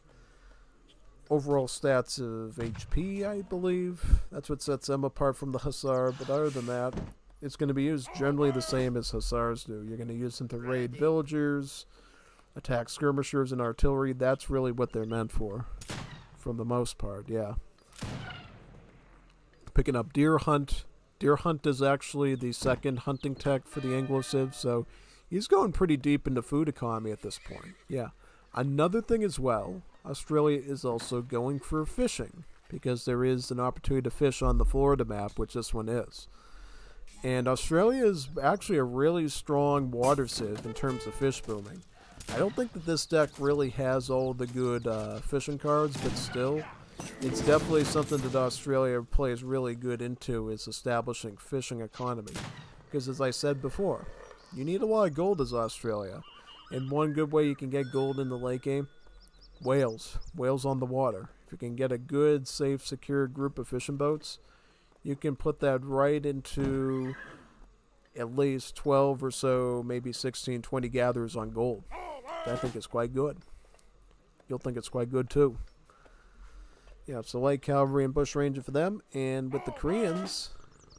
S1: stats of HP, I believe. That's what sets them apart from the Hussar. But other than that, it's going to be used generally the same as Hussars do. You're going to use them to raid villagers, attack skirmishers and artillery. That's really what they're meant for the most part, yeah. Picking up Deer Hunt. Deer Hunt is actually the second hunting tech for the Anglo-Civ, so he's going pretty deep into food economy at this point, yeah. Another thing as well, Australia is also going for fishing, because there is an opportunity to fish on the Florida map, which this one is. And Australia is actually a really strong water civ in terms of fish booming. I don't think that this deck really has all the good fishing cards, but still, it's definitely something that Australia plays really good into, is establishing fishing economy. Because as I said before, you need a lot of gold as Australia. And one good way you can get gold in the late game, whales. Whales on the water. If you can get a good, safe, secure group of fishing boats, you can put that right into at least 12 or so, maybe 16, 20 gatherers on gold. I think it's quite good. You'll think it's quite good too. Yeah, so light cavalry and bush ranger for them. And with the Koreans,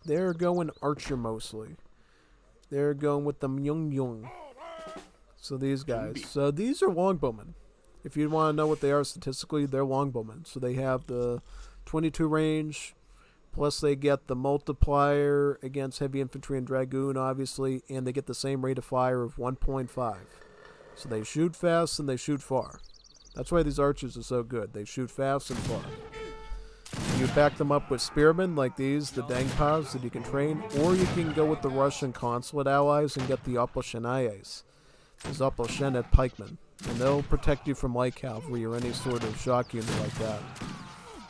S1: they're going archer mostly. They're going with the Myung. So these guys. So these are longbowmen. If you want to know what they are statistically, they're longbowmen. So they have the 22 range, plus they get the multiplier against heavy infantry and dragoon, obviously, and they get the same rate of fire of 1.5. So they shoot fast and they shoot far. That's why these archers are so good. They shoot fast and far. You back them up with spearmen like these, the Dangpas that you can train, or you can go with the Russian consulate allies and get the Opolshenayes. These Opolshenet pikemen. And they'll protect you from light cavalry or any sort of shock unit like that.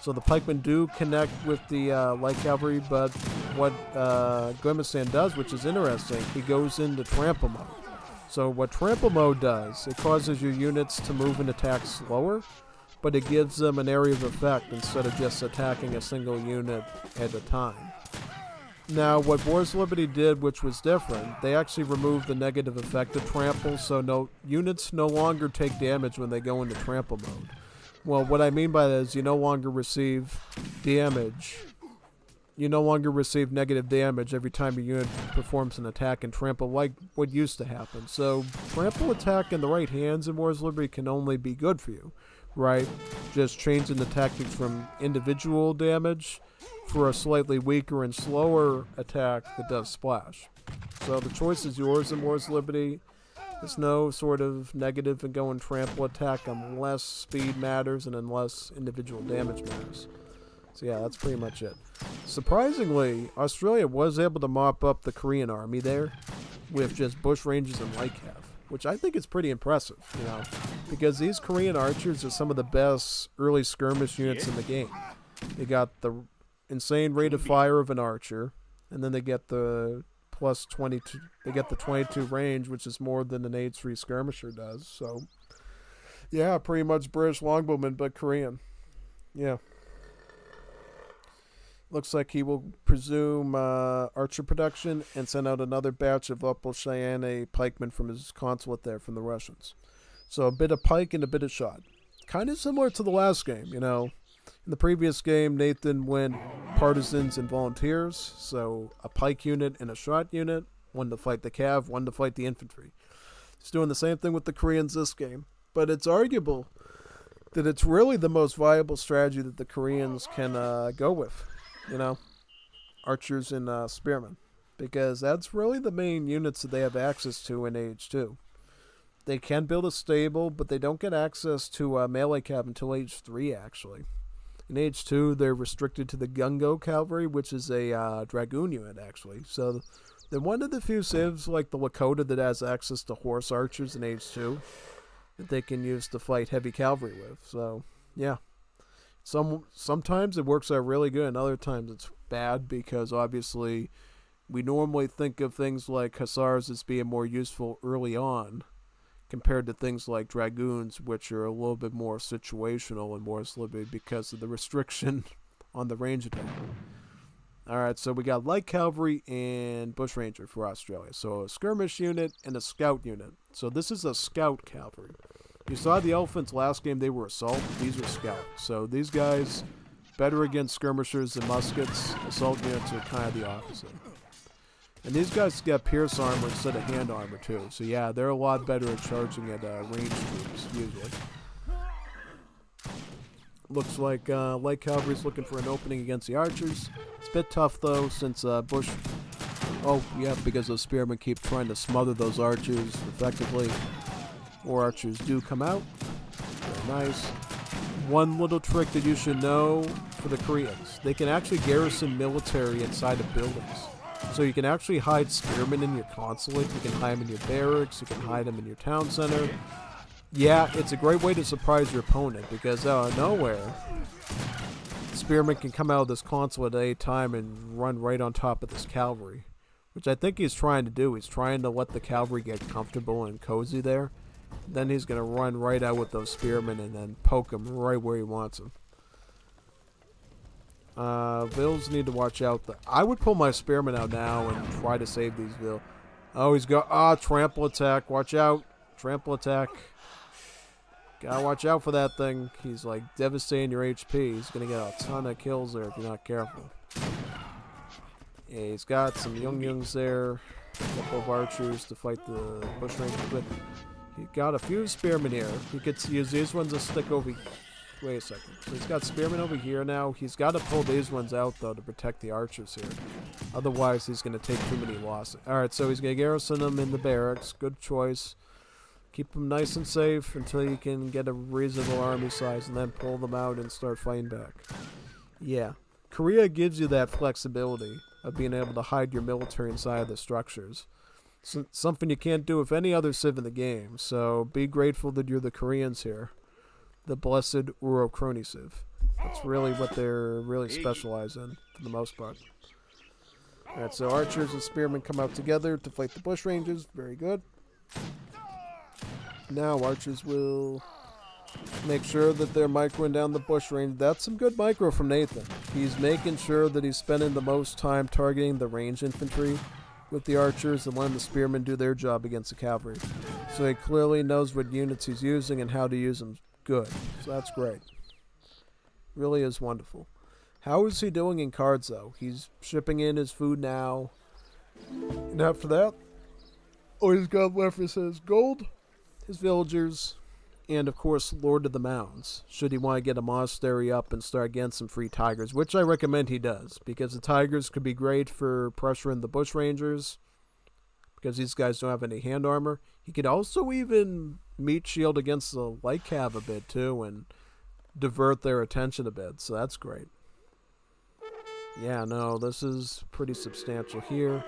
S1: So the pikemen do connect with the light cavalry, but what Gommiustan does, which is interesting, he goes into trample mode. So what trample mode does, it causes your units to move and attack slower, but it gives them an area of effect instead of just attacking a single unit at a time. Now, what Wars of Liberty did, which was different, they actually removed the negative effect of trample, so units no longer take damage when they go into trample mode. Well, what I mean by that is you no longer receive damage. You no longer receive negative damage every time your unit performs an attack in trample, like what used to happen. So, trample attack in the right hands in Wars of Liberty can only be good for you, right? Just changing the tactics from individual damage for a slightly weaker and slower attack that does splash. So the choice is yours in Wars of Liberty. There's no sort of negative in going trample attack unless speed matters and unless individual damage matters. So yeah, that's pretty much it. Surprisingly, Australia was able to mop up the Korean army there with just bush rangers and light cav, which I think is pretty impressive, you know, because these Korean archers are some of the best early skirmish units in the game. They got the insane rate of fire of an archer, and then they get the plus 22. They get the 22 range, which is more than an age 3 skirmisher does. So, yeah, pretty much British longbowmen, but Korean. Yeah. Looks like he will presume archer production and send out another batch of Opolshenay pikemen from his consulate there from the Russians. So a bit of pike and a bit of shot. Kind of similar to the last game, you know. In the previous game, Nathan went partisans and volunteers, so a pike unit and a shot unit, one to fight the cav, one to fight the infantry. He's doing the same thing with the Koreans this game, but it's arguable that it's really the most viable strategy that the Koreans can go with, you know, archers and spearmen, because that's really the main units that they have access to in Age 2. They can build a stable, but they don't get access to melee cav until Age 3, actually. In Age 2, they're restricted to the Gungo Cavalry, which is a Dragoon unit, actually. So they're one of the few civs, like the Lakota, that has access to horse archers in Age 2 that they can use to fight heavy cavalry with. So, yeah. Sometimes it works out really good, and other times it's bad, because obviously we normally think of things like Hussars as being more useful early on, compared to things like Dragoons, which are a little bit more situational and more limited because of the restriction on the range attack. Alright, so we got light cavalry and bush ranger for Australia. So a skirmish unit and a scout unit. So this is a scout cavalry. You saw the elephants last game, they were assault. These are scout. So these guys, better against skirmishers and muskets. Assault units are kind of the opposite. And these guys got pierce armor instead of hand armor too. So yeah, they're a lot better at charging at ranged groups, usually. Looks like light cavalry's looking for an opening against the archers. It's a bit tough though, since bush... Oh, yeah, because those spearmen keep trying to smother those archers effectively. More archers do come out. Very nice. One little trick that you should know for the Koreans. They can actually garrison military inside of buildings. So you can actually hide spearmen in your consulate. You can hide them in your barracks. You can hide them in your town center. Yeah, it's a great way to surprise your opponent because out of nowhere, spearmen can come out of this consulate at any time and run right on top of this cavalry. Which I think he's trying to do. He's trying to let the cavalry get comfortable and cozy there. Then he's going to run right out with those spearmen and then poke them right where he wants them. Vills need to watch out. I would pull my spearmen out now and try to save these Vill. Oh, he's got... trample attack. Watch out. Trample attack. Gotta watch out for that thing. He's like devastating your HP. He's going to get a ton of kills there if you're not careful. Yeah, he's got some youngs there. A couple of archers to fight the bushrangers with. He got a few spearmen here. He could use these ones to stick over... Wait a second. So he's got spearmen over here now. He's got to pull these ones out, though, to protect the archers here. Otherwise, he's going to take too many losses. Alright, so he's going to garrison them in the barracks. Good choice. Keep them nice and safe until you can get a reasonable army size and then pull them out and start fighting back. Yeah. Korea gives you that flexibility of being able to hide your military inside of the structures. Something you can't do with any other civ in the game, so be grateful that you're the Koreans here. The blessed Urochrony civ. That's really what they're really specialized in, for the most part. Alright, so archers and spearmen come out together to fight the bushrangers. Very good. Now archers will make sure that they're microing down the bushrange. That's some good micro from Nathan. He's making sure that he's spending the most time targeting the range infantry with the archers and letting the spearmen do their job against the cavalry. So he clearly knows what units he's using and how to use them good. So that's great. Really is wonderful. How is he doing in cards though? He's shipping in his food now. And after that, all he's got left is his gold, his villagers, and of course Lord of the Mounds. Should he want to get a monastery up and start getting some free tigers, which I recommend he does, because the tigers could be great for pressuring the bushrangers, because these guys don't have any hand armor. He could also even meat shield against the light cav a bit too and divert their attention a bit, so that's great. Yeah, no, this is pretty substantial here.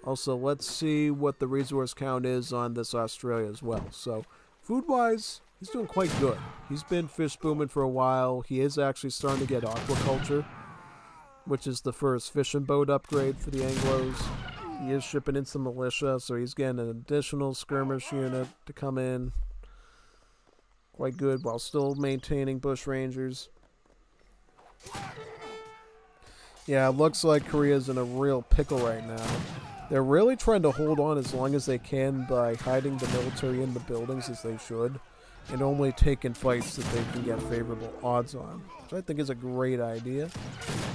S1: Also, let's see what the resource count is on this Australia as well. So, food-wise, he's doing quite good. He's been fish booming for a while. He is actually starting to get aquaculture, which is the first fishing boat upgrade for the Anglos. He is shipping in some militia, so he's getting an additional skirmish unit to come in. Quite good, while still maintaining bush rangers. Yeah, it looks like Korea's in a real pickle right now. They're really trying to hold on as long as they can by hiding the military in the buildings as they should, and only taking fights that they can get favorable odds on, which I think is a great idea.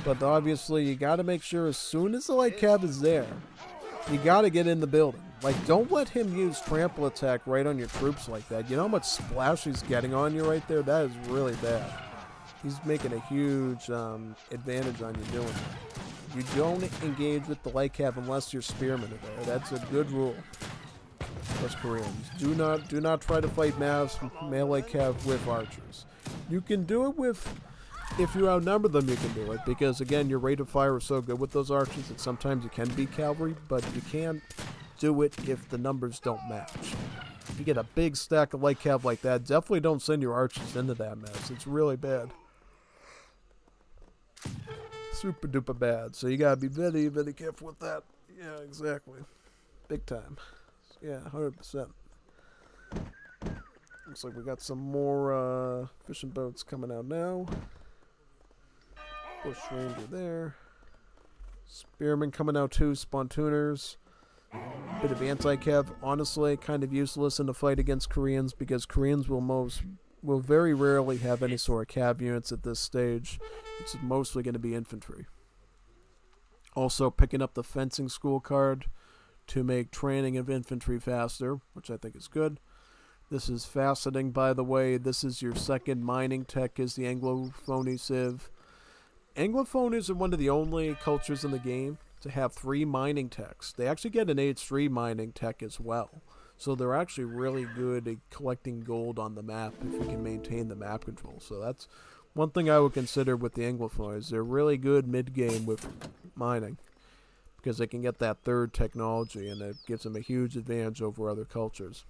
S1: But obviously, you got to make sure as soon as the light cav is there, you got to get in the building. Like, don't let him use trample attack right on your troops like that. You know how much splash he's getting on you right there? That is really bad. He's making a huge advantage on you doing that. You don't engage with the light cav unless your spearmen are there. That's a good rule. Us Koreans. Do not try to fight melee cav with archers. You can do it with... If you outnumber them, you can do it, because again, your rate of fire is so good with those archers that sometimes you can beat cavalry, but you can't do it if the numbers don't match. If you get a big stack of light cav like that, definitely don't send your archers into that mess. It's really bad. Super duper bad. So you gotta be very, very careful with that. Yeah, exactly. Big time. Yeah, 100%. Looks like we got some more fishing boats coming out now. Bush ranger there. Spearmen coming out too, Spontooners. Bit of anti-cav. Honestly, kind of useless in the fight against Koreans because Koreans will very rarely have any sort of cav units at this stage. It's mostly going to be infantry. Also picking up the fencing school card to make training of infantry faster, which I think is good. This is faceting, by the way. This is your second mining tech, is the Anglophony Civ. Anglophonies are one of the only cultures in the game to have 3 mining techs. They actually get an H3 mining tech as well. So they're actually really good at collecting gold on the map if you can maintain the map control. So that's one thing I would consider with the Anglophonies. They're really good mid-game with mining because they can get that third technology and it gives them a huge advantage over other cultures.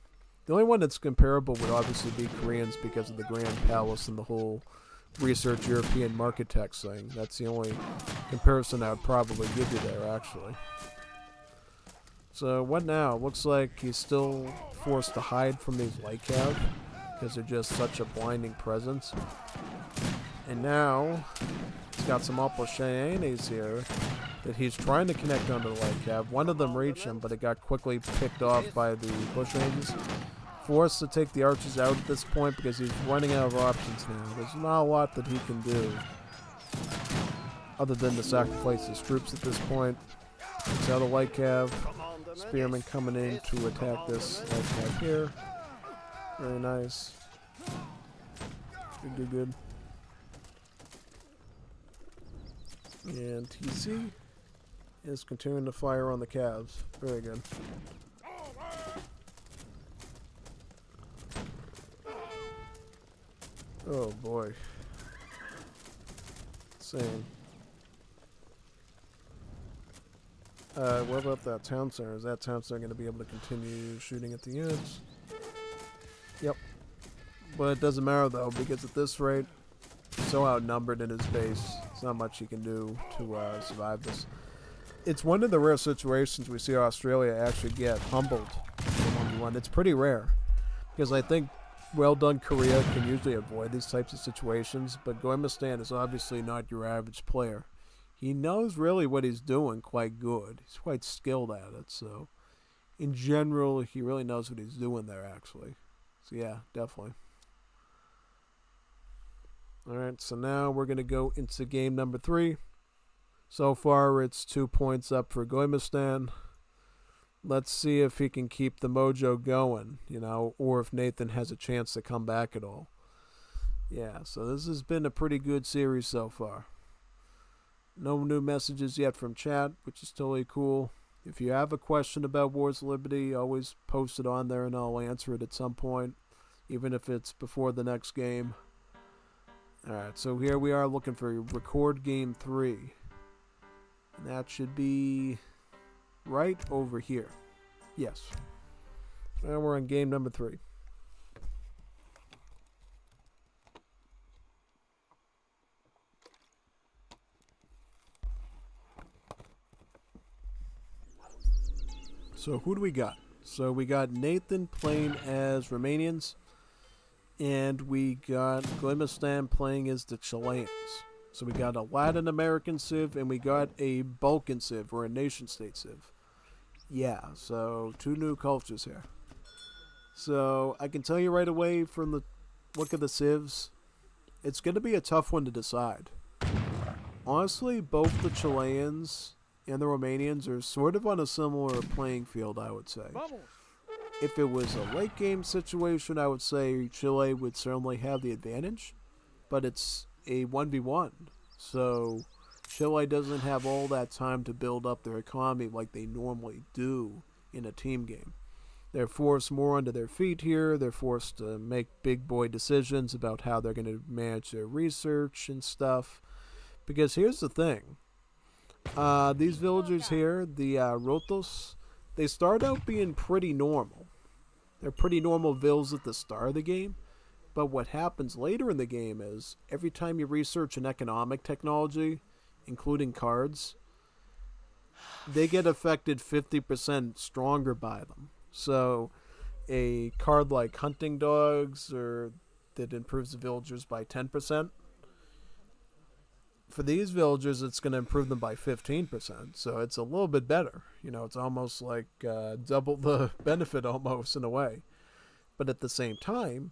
S1: The only one that's comparable would obviously be Koreans because of the Grand Palace and the whole research European market text thing. That's the only comparison I would probably give you there, actually. So what now? Looks like he's still forced to hide from these light cav because they're just such a blinding presence. And now he's got some Opposhenes here that he's trying to connect onto the light cav. One of them reached him, but it got quickly picked off by the Bushings. Forced to take the archers out at this point because he's running out of options now. There's not a lot that he can do other than to sacrifice his troops at this point. It's out of light cav. Spearmen coming in to attack this light cav here. Very nice. Good. And TC is continuing to fire on the calves. Very good. Oh boy. Same. What about that town center? Is that town center going to be able to continue shooting at the units? Yep. But it doesn't matter though, because at this rate, he's so outnumbered in his base, there's not much he can do to survive this. It's one of the rare situations we see Australia actually get humbled in 1v1. It's pretty rare, because I think well done Korea can usually avoid these types of situations, but Gommiustan is obviously not your average player. He knows really what he's doing quite good. He's quite skilled at it, so in general, he really knows what he's doing there, actually. So yeah, definitely. Alright, so now we're going to go into game number 3. So far, it's 2 points up for Gommiustan. Let's see if he can keep the mojo going, or if Nathan has a chance to come back at all. Yeah, so this has been a pretty good series so far. No new messages yet from chat, which is totally cool. If you have a question about Wars of Liberty, always post it on there and I'll answer it at some point, even if it's before the next game. Alright, so here we are looking for record game 3. And that should be right over here. Yes. And we're on game number 3. So who do we got? So we got Nathan playing as Romanians, and we got Gommiustan playing as the Chileans. So we got a Latin American Civ, and we got a Balkan Civ, or a nation-state Civ. Yeah, so 2 new cultures here. So I can tell you right away from the look of the Civs, it's going to be a tough one to decide. Honestly, both the Chileans and the Romanians are sort of on a similar playing field, I would say. If it was a late game situation, I would say Chile would certainly have the advantage, but it's a 1v1, so Chile doesn't have all that time to build up their economy like they normally do in a team game. They're forced more onto their feet here. They're forced to make big boy decisions about how they're going to manage their research and stuff. Because here's the thing. These villagers here, the Rotos, they start out being pretty normal. They're pretty normal vills at the start of the game. But what happens later in the game is, every time you research an economic technology, including cards, they get affected 50% stronger by them. So a card like Hunting Dogs, or that improves the villagers by 10%, for these villagers, it's going to improve them by 15%. So it's a little bit better. You know, it's almost like double the benefit almost in a way. But at the same time,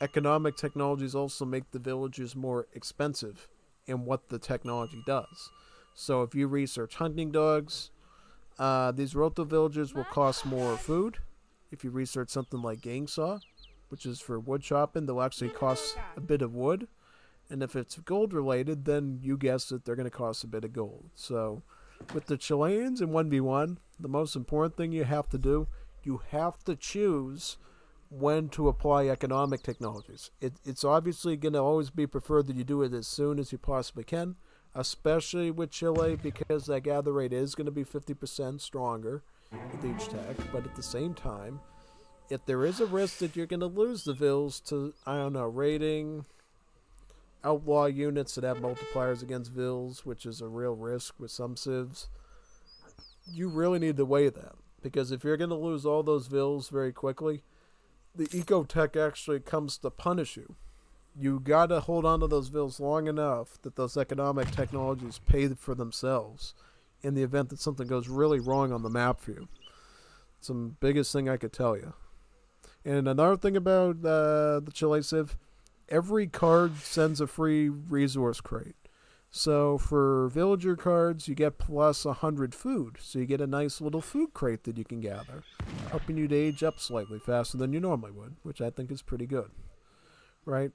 S1: economic technologies also make the villagers more expensive in what the technology does. So if you research hunting dogs, these roto villagers will cost more food. If you research something like gang saw, which is for wood chopping, they'll actually cost a bit of wood. And if it's gold related, then you guessed it, they're going to cost a bit of gold. So with the Chileans in 1v1, the most important thing you have to do, you have to choose when to apply economic technologies. It's obviously going to always be preferred that you do it as soon as you possibly can, especially with Chile, because that gather rate is going to be 50% stronger with each tech. But at the same time, if there is a risk that you're going to lose the vills to, I don't know, raiding, outlaw units that have multipliers against vills, which is a real risk with some civs, you really need to weigh that. Because if you're going to lose all those vills very quickly, the eco-tech actually comes to punish you. You got to hold on to those vills long enough that those economic technologies pay for themselves in the event that something goes really wrong on the map for you. It's the biggest thing I could tell you. And another thing about the Chile Civ, every card sends a free resource crate. So for villager cards, you get plus 100 food. So you get a nice little food crate that you can gather, helping you to age up slightly faster than you normally would, which I think is pretty good, right?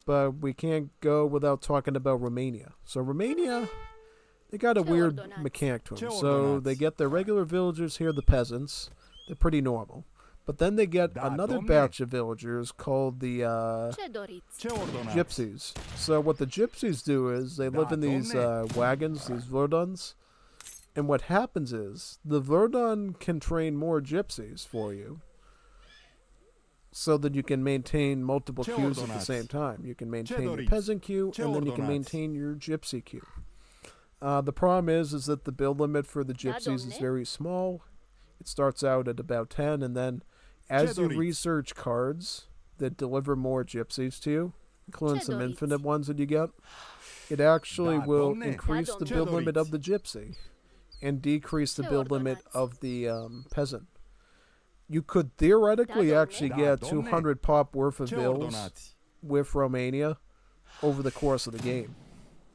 S1: But we can't go without talking about Romania. So Romania, they got a weird mechanic to them. So they get their regular villagers here, the peasants. They're pretty normal. But then they get another batch of villagers called the gypsies. So what the gypsies do is they live in these wagons, these verdons. And what happens is the verdon can train more gypsies for you so that you can maintain multiple queues at the same time. You can maintain your peasant queue and then you can maintain your gypsy queue. The problem is that the build limit for the gypsies is very small. It starts out at about 10, and then as you research cards that deliver more gypsies to you, including some infinite ones that you get, it actually will increase the build limit of the gypsy and decrease the build limit of the peasant. You could theoretically actually get 200 pop worth of bills with Romania over the course of the game,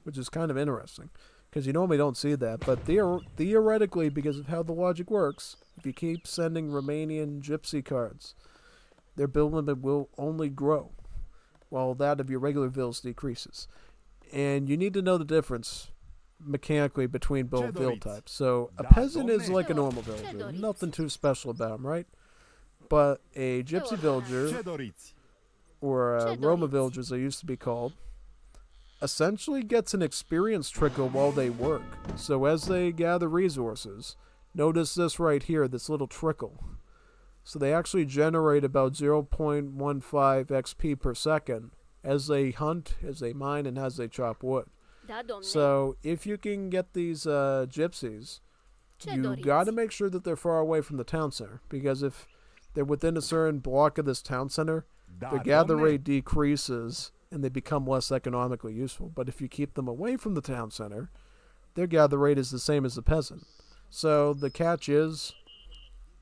S1: which is kind of interesting. Because you normally don't see that, but theoretically, because of how the logic works, if you keep sending Romanian gypsy cards, their build limit will only grow, while that of your regular vills decreases. And you need to know the difference mechanically between both vill types. So a peasant is like a normal villager, nothing too special about him, right? But a gypsy villager, or Roma villager as they used to be called, essentially gets an experience trickle while they work. So as they gather resources, notice this right here, this little trickle. So they actually generate about 0.15 XP per second as they hunt, as they mine, and as they chop wood. So if you can get these gypsies, you got to make sure that they're far away from the town center. Because if they're within a certain block of this town center, their gather rate decreases and they become less economically useful. But if you keep them away from the town center, their gather rate is the same as the peasant. So the catch is,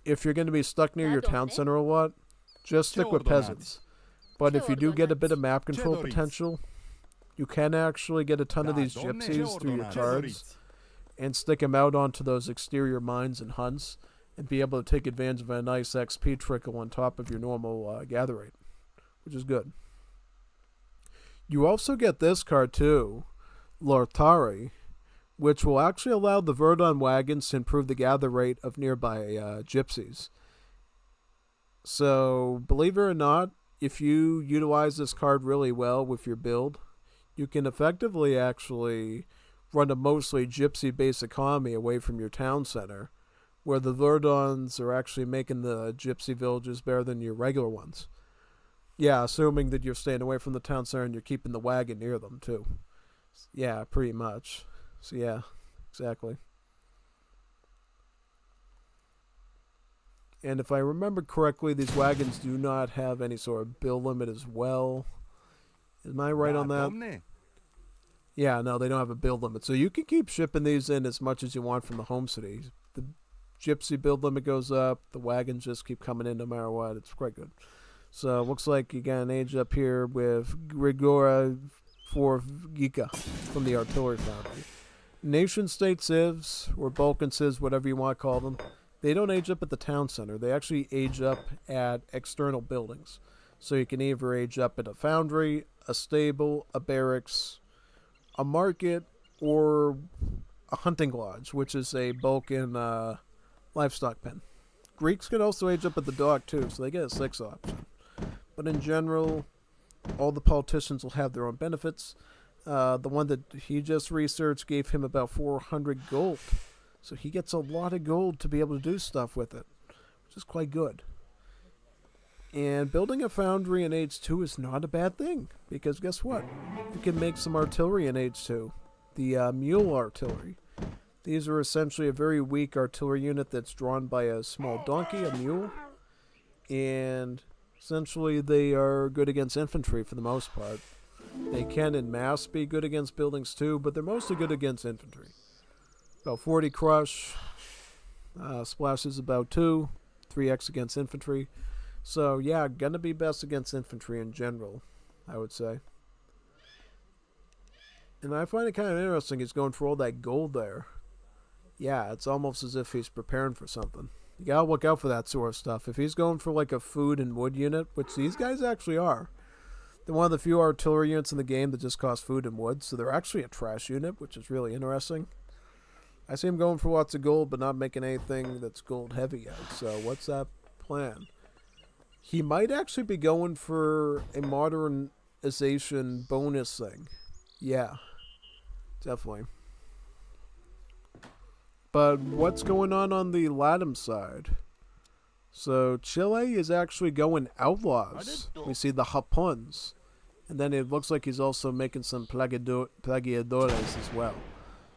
S1: if you're going to be stuck near your town center a lot, just stick with peasants. But if you do get a bit of map control potential, you can actually get a ton of these gypsies through your cards and stick them out onto those exterior mines and hunts and be able to take advantage of a nice XP trickle on top of your normal gather rate, which is good. You also get this card too, Lortari, which will actually allow the Verdun wagons to improve the gather rate of nearby gypsies. So, believe it or not, if you utilize this card really well with your build, you can effectively actually run a mostly gypsy-based economy away from your town center, where the Verduns are actually making the gypsy villages better than your regular ones. Yeah, assuming that you're staying away from the town center and you're keeping the wagon near them, too. Yeah, pretty much. So, yeah, exactly. And if I remember correctly, these wagons do not have any sort of bill limit as well. Am I right on that? Yeah, no, they don't have a build limit. So you can keep shipping these in as much as you want from the home city. The gypsy build limit goes up. The wagons just keep coming in no matter what. It's quite good. So looks like you got an age up here with Grigora for Giga from the artillery foundry. Nation state civs, or Balkan civs, whatever you want to call them, they don't age up at the town center. They actually age up at external buildings. So you can either age up at a foundry, a stable, a barracks, a market, or a hunting lodge, which is a Balkan livestock pen. Greeks can also age up at the dock too, so they get a 6 option. But in general, all the politicians will have their own benefits. The one that he just researched gave him about 400 gold. So he gets a lot of gold to be able to do stuff with it, which is quite good. And building a foundry in Age 2 is not a bad thing, because guess what? You can make some artillery in Age 2. The mule artillery. These are essentially a very weak artillery unit that's drawn by a small donkey, a mule. And essentially they are good against infantry for the most part. They can in mass be good against buildings too, but they're mostly good against infantry. About 40 crush. Splash is about 2. 3x against infantry. So yeah, gonna be best against infantry in general, I would say. And I find it kind of interesting he's going for all that gold there. Yeah, it's almost as if he's preparing for something. You gotta look out for that sort of stuff. If he's going for like a food and wood unit, which these guys actually are, they're one of the few artillery units in the game that just cost food and wood, so they're actually a trash unit, which is really interesting. I see him going for lots of gold, but not making anything that's gold heavy yet. So what's that plan? He might actually be going for a modernization bonus thing. Yeah, definitely. But what's going on the Latin side? So Chile is actually going outlaws. We see the Hapuns. And then it looks like he's also making some plagiadores as well.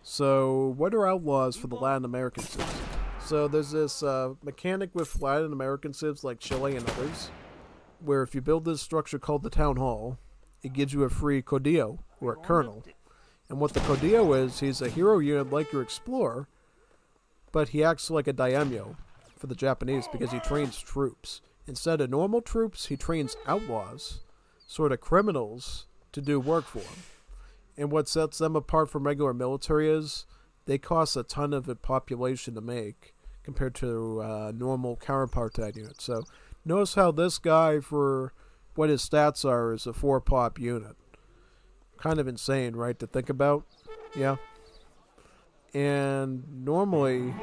S1: So what are outlaws for the Latin American civs? So there's this mechanic with Latin American civs like Chile and others, where if you build this structure called the Town Hall, it gives you a free Codillo, or a colonel. And what the Codillo is, he's a hero unit like your Explorer, but he acts like a daimyo for the Japanese because he trains troops. Instead of normal troops, he trains outlaws, sort of criminals, to do work for him. And what sets them apart from regular military is they cost a ton of population to make compared to normal counterpart units. So notice how this guy, for what his stats are, is a 4-pop unit. Kind of insane, right, to think about? Yeah. And normally,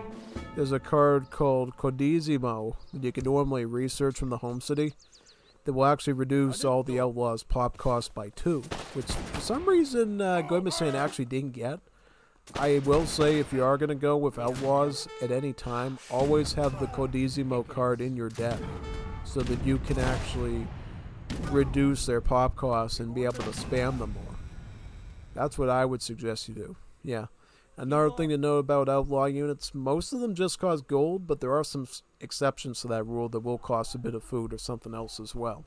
S1: there's a card called Codizimo that you can normally research from the home city that will actually reduce all the outlaws' pop cost by 2, which for some reason Gommiustan actually didn't get. I will say, if you are going to go with outlaws at any time, always have the Codizimo card in your deck so that you can actually reduce their pop costs and be able to spam them more. That's what I would suggest you do. Yeah. Another thing to know about outlaw units, most of them just cost gold, but there are some exceptions to that rule that will cost a bit of food or something else as well.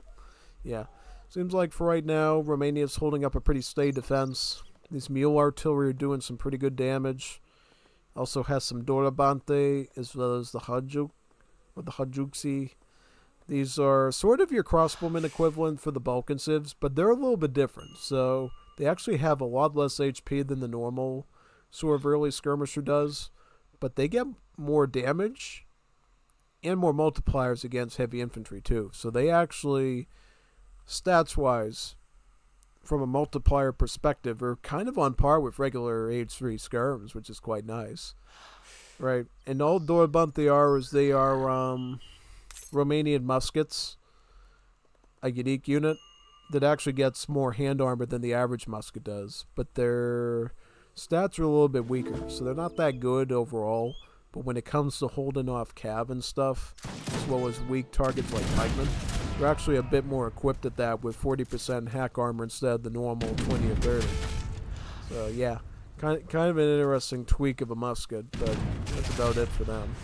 S1: Yeah. Seems like for right now, Romania's holding up a pretty steady defense. These mule artillery are doing some pretty good damage. Also has some Dorabante as well as the Hajduk, or the Hajduksi. These are sort of your crossbowmen equivalent for the Balkan civs, but they're a little bit different. So they actually have a lot less HP than the normal sort of early skirmisher does, but they get more damage and more multipliers against heavy infantry too. So they actually, stats-wise, from a multiplier perspective, are kind of on par with regular Age 3 skirms, which is quite nice. Right, and all Dorabant they are Romanian muskets, a unique unit that actually gets more hand armor than the average musket does, but their stats are a little bit weaker, so they're not that good overall. But when it comes to holding off cav and stuff, as well as weak targets like pikemen, they're actually a bit more equipped at that with 40% hack armor instead of the normal 20 or 30. So yeah, kind of an interesting tweak of a musket, but that's about it for them.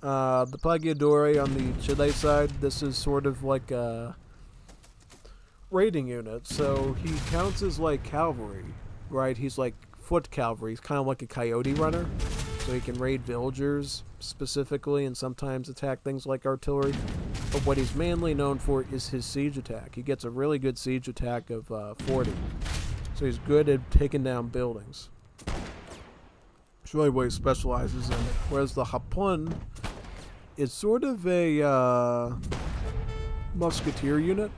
S1: The Plagiadore on the Chile side, this is sort of like a raiding unit, so he counts as like cavalry, right? He's like foot cavalry. He's kind of like a coyote runner, so he can raid villagers specifically and sometimes attack things like artillery. But what he's mainly known for is his siege attack. He gets a really good siege attack of 40, so he's good at taking down buildings. It's really what he specializes in. Whereas the Hapun is sort of a musketeer unit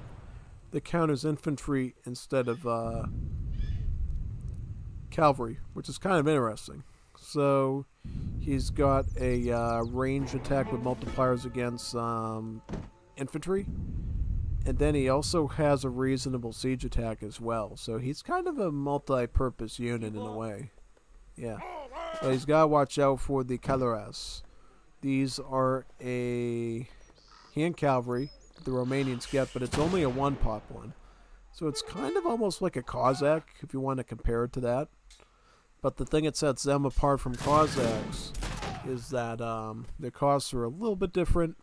S1: that counters infantry instead of cavalry, which is kind of interesting. So he's got a range attack with multipliers against infantry, and then he also has a reasonable siege attack as well. So he's kind of a multi-purpose unit in a way. Yeah. But he's got to watch out for the caleras. These are a hand cavalry the Romanians get, but it's only a one-pop one. So it's kind of almost like a Cossack, if you want to compare it to that. But the thing that sets them apart from Cossacks is that their costs are a little bit different,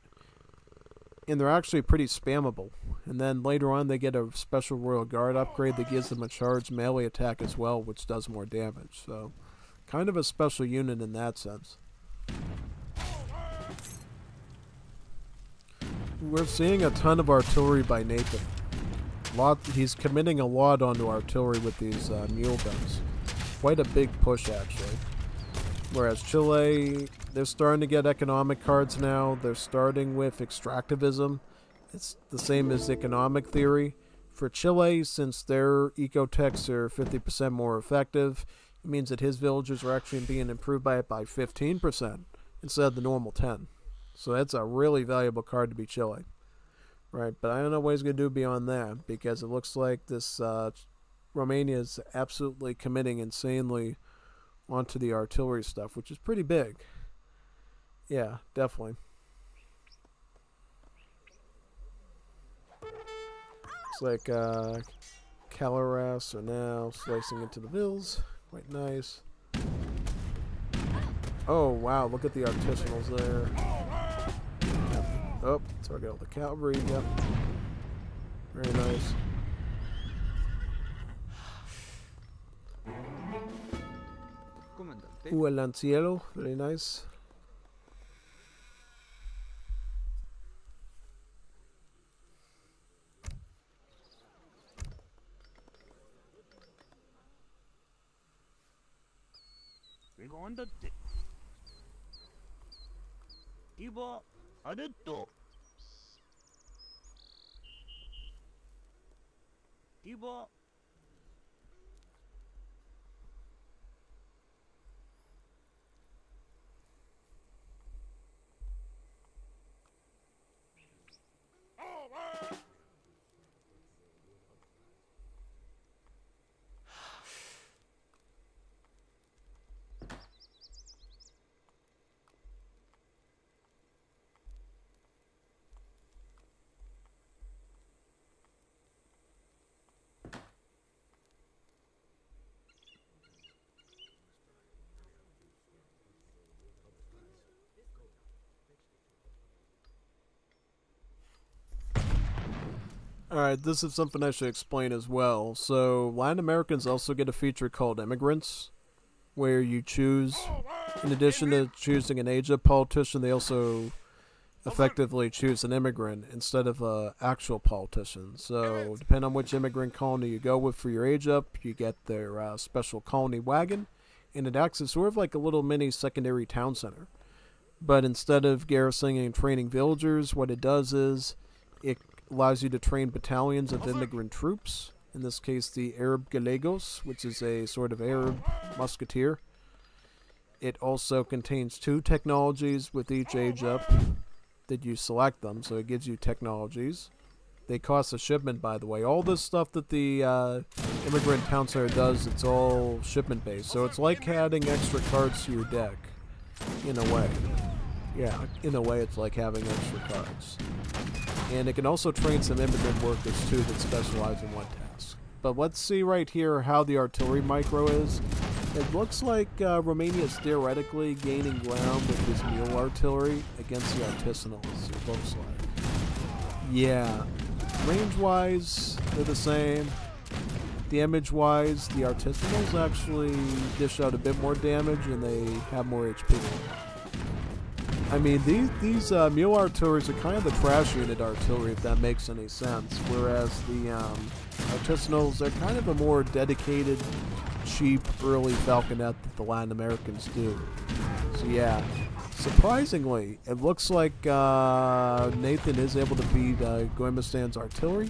S1: and they're actually pretty spammable. And then later on they get a special Royal Guard upgrade that gives them a charged melee attack as well, which does more damage. So kind of a special unit in that sense. We're seeing a ton of artillery by Nathan. He's committing a lot onto artillery with these mule guns. Quite a big push, actually. Whereas Chile, they're starting to get economic cards now. They're starting with extractivism. It's the same as economic theory. For Chile, since their ecotechs are 50% more effective, it means that his villagers are actually being improved by 15% instead of the normal 10. So that's a really valuable card to be Chile. Right, but I don't know what he's going to do beyond that, because it looks like this Romania is absolutely committing insanely onto the artillery stuff, which is pretty big. Yeah, definitely. Looks like Caleras are now slicing into the vills. Quite nice. Oh, wow, look at the artisanals there. Oh, target all the cavalry, yep. Very nice. Ooh, el lanciero, very nice. Alright, this is something I should explain as well. So, Latin Americans also get a feature called immigrants, where you choose, in addition to choosing an age-up politician, they also effectively choose an immigrant instead of an actual politician. So, depending on which immigrant colony you go with for your age-up, you get their special colony wagon, and it acts as sort of like a little mini secondary town center. But instead of garrisoning and training villagers, what it does is it allows you to train battalions of immigrant troops, in this case the Arab Gallegos, which is a sort of Arab musketeer. It also contains 2 technologies with each age up that you select them, so it gives you technologies. They cost a shipment, by the way. All this stuff that the immigrant town center does, it's all shipment based, so it's like adding extra cards to your deck, in a way. Yeah, in a way it's like having extra cards. And it can also train some immigrant workers too that specialize in one task. But let's see right here how the artillery micro is. It looks like Romania is theoretically gaining ground with his mule artillery against the artisanals, it looks like. Yeah, range-wise, they're the same. Damage-wise, the artisanals actually dish out a bit more damage and they have more HP. I mean, these mule artilleries are kind of the trash unit artillery, if that makes any sense. Whereas the artisanals are kind of a more dedicated, cheap, early falconet that the Latin Americans do. So yeah, surprisingly, it looks like Nathan is able to beat Gommiustan's artillery,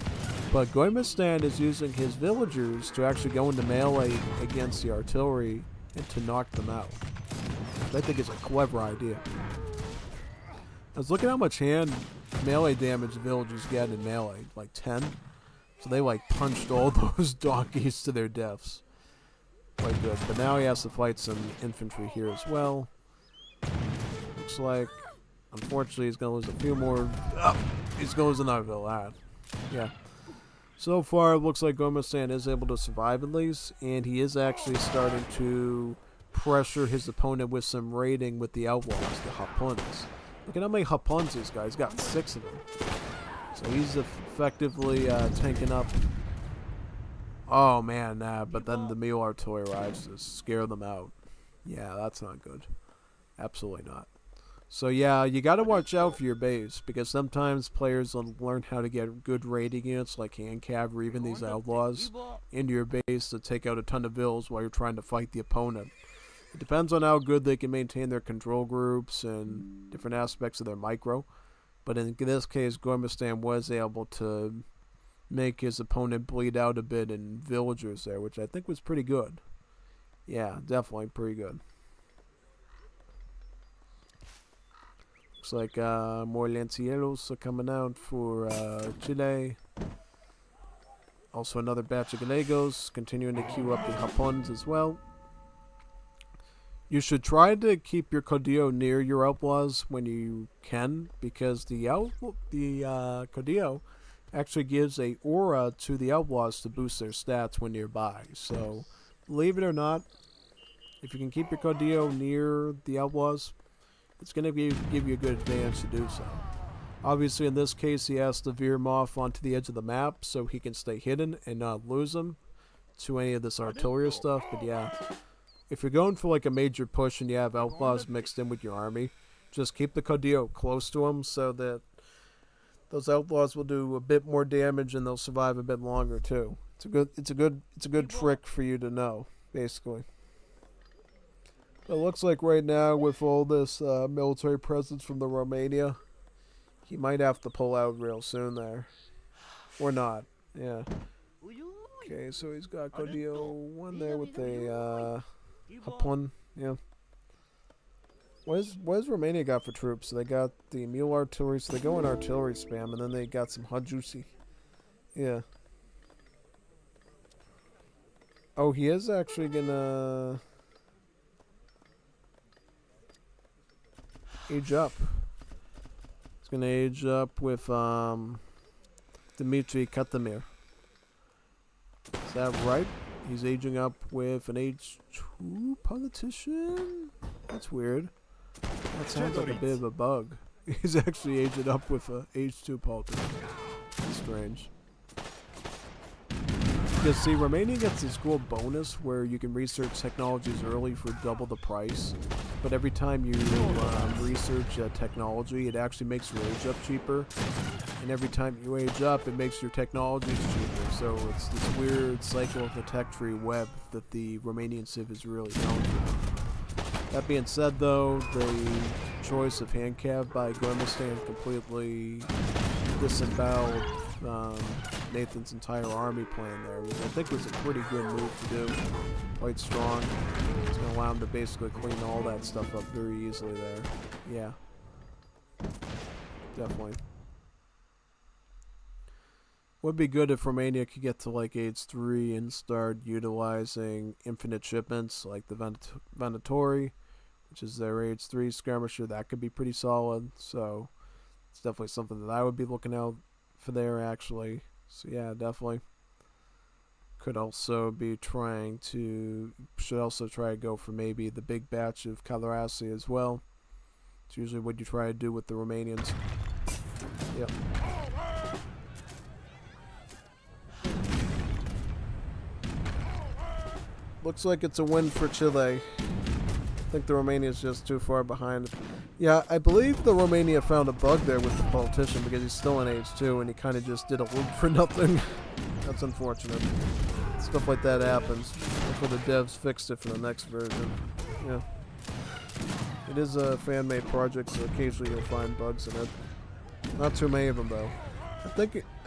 S1: but Gommiustan is using his villagers to actually go into melee against the artillery and to knock them out. Which I think is a clever idea. I was looking at how much hand melee damage the villagers get in melee, like 10. So they like punched all those donkeys to their deaths. Quite good. But now he has to fight some infantry here as well. Looks like, unfortunately, he's going to lose a few more. He's going to lose another lad. Yeah. So far, it looks like Gommiustan is able to survive at least, and he is actually starting to pressure his opponent with some raiding with the outlaws, the Hapuns. Look at how many Hapuns these guys got, 6 of them. So he's effectively tanking up. Oh man, but then the mule artillery arrives to scare them out. Yeah, that's not good. Absolutely not. So yeah, you gotta watch out for your base, because sometimes players will learn how to get good raiding units like hand cav or even these outlaws into your base to take out a ton of vills while you're trying to fight the opponent. It depends on how good they can maintain their control groups and different aspects of their micro. But in this case, Gommiustan was able to make his opponent bleed out a bit in villagers there, which I think was pretty good. Yeah, definitely pretty good. Looks like more Lancieros are coming out for Chile. Also another batch of Gallegos continuing to queue up the Hapuns as well. You should try to keep your Caudillo near your outlaws when you can, because the Caudillo actually gives a aura to the outlaws to boost their stats when nearby. So, believe it or not, if you can keep your Caudillo near the outlaws, it's going to give you a good advantage to do so. Obviously, in this case, he has to veer him off onto the edge of the map so he can stay hidden and not lose him to any of this artillery stuff. But yeah, if you're going for like a major push and you have outlaws mixed in with your army, just keep the Caudillo close to him so that those outlaws will do a bit more damage and they'll survive a bit longer too. It's a good trick for you to know, basically. It looks like right now, with all this military presence from the Romania, he might have to pull out real soon there, or not. Yeah. Okay, so he's got Caudillo 1 there with a Hapun. Yeah. What has Romania got for troops? So they got the mule artillery, so they go in artillery spam, and then they got some Hajusi. Yeah. Oh, he is actually gonna age up. He's gonna age up with Dmitry Katamir. Is that right? He's aging up with an age 2 politician? That's weird. That sounds like a bit of a bug. He's actually aged up with a age 2 politician. That's strange. Because see, Romania gets this cool bonus where you can research technologies early for double the price. But every time you research a technology, it actually makes your age up cheaper. And every time you age up, it makes your technologies cheaper. So it's this weird cycle of the tech tree web that the Romanian Civ is really known for. That being said, though, the choice of hand cav by Gommiustan completely disemboweled Nathan's entire army plan there, which I think was a pretty good move to do. Quite strong. It's going to allow him to basically clean all that stuff up very easily there. Yeah. Definitely. Would be good if Romania could get to like age 3 and start utilizing infinite shipments like the Venatori, which is their age 3 skirmisher. That could be pretty solid. So it's definitely something that I would be looking out for there actually. So yeah, definitely. Should also try to go for maybe the big batch of Calarasi as well. It's usually what you try to do with the Romanians. Yep. looks like it's a win for Chile. I think the Romania is just too far behind. Yeah, I believe the Romania found a bug there with the politician because he's still in age 2 and he kind of just did a loop for nothing. That's unfortunate. Stuff like that happens. Hopefully the devs fixed it for the next version. Yeah. It is a fan-made project, so occasionally you'll find bugs in it. Not too many of them, though. I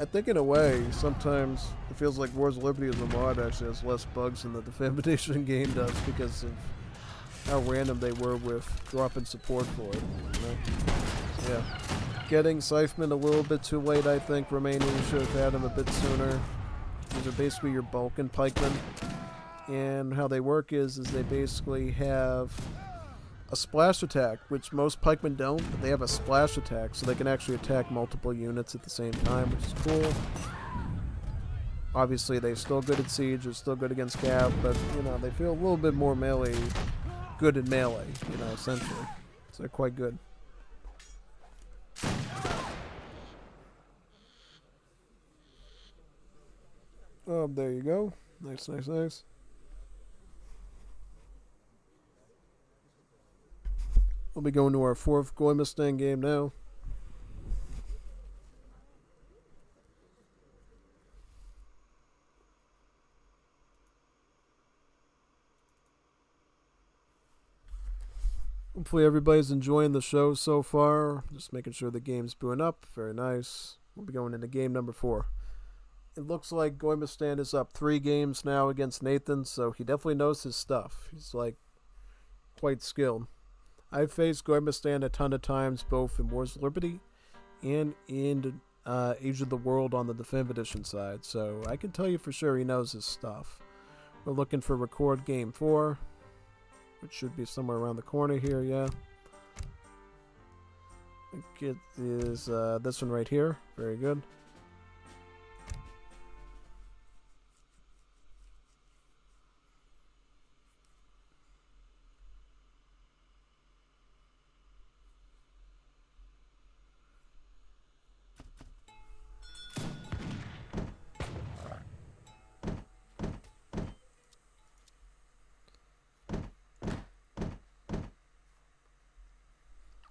S1: think in a way, sometimes it feels like Wars of Liberty as a mod actually has less bugs than the Definition game does because of how random they were with dropping support for it. You know? So, yeah. Getting Seifman a little bit too late, I think. Romania should have had him a bit sooner. These are basically your Balkan pikemen. And how they work is they basically have a splash attack, which most pikemen don't, but they have a splash attack, so they can actually attack multiple units at the same time, which is cool. Obviously, they're still good at siege, they're still good against cav, but, you know, they feel a little bit more melee, good in melee, you know, essentially. So they're quite good. Oh, there you go. Nice, nice, nice. We'll be going to our 4th Gommiustan game now. Hopefully everybody's enjoying the show so far. Just making sure the game's booting up. Very nice. We'll be going into game number 4. It looks like Gommiustan is up 3 games now against Nathan, so he definitely knows his stuff. He's, like, quite skilled. I've faced Gommiustan a ton of times, both in Wars of Liberty and in Age of the World on the Definitive Edition side, so I can tell you for sure he knows his stuff. We're looking for record game 4, which should be somewhere around the corner here, yeah. I think it is this one right here. Very good.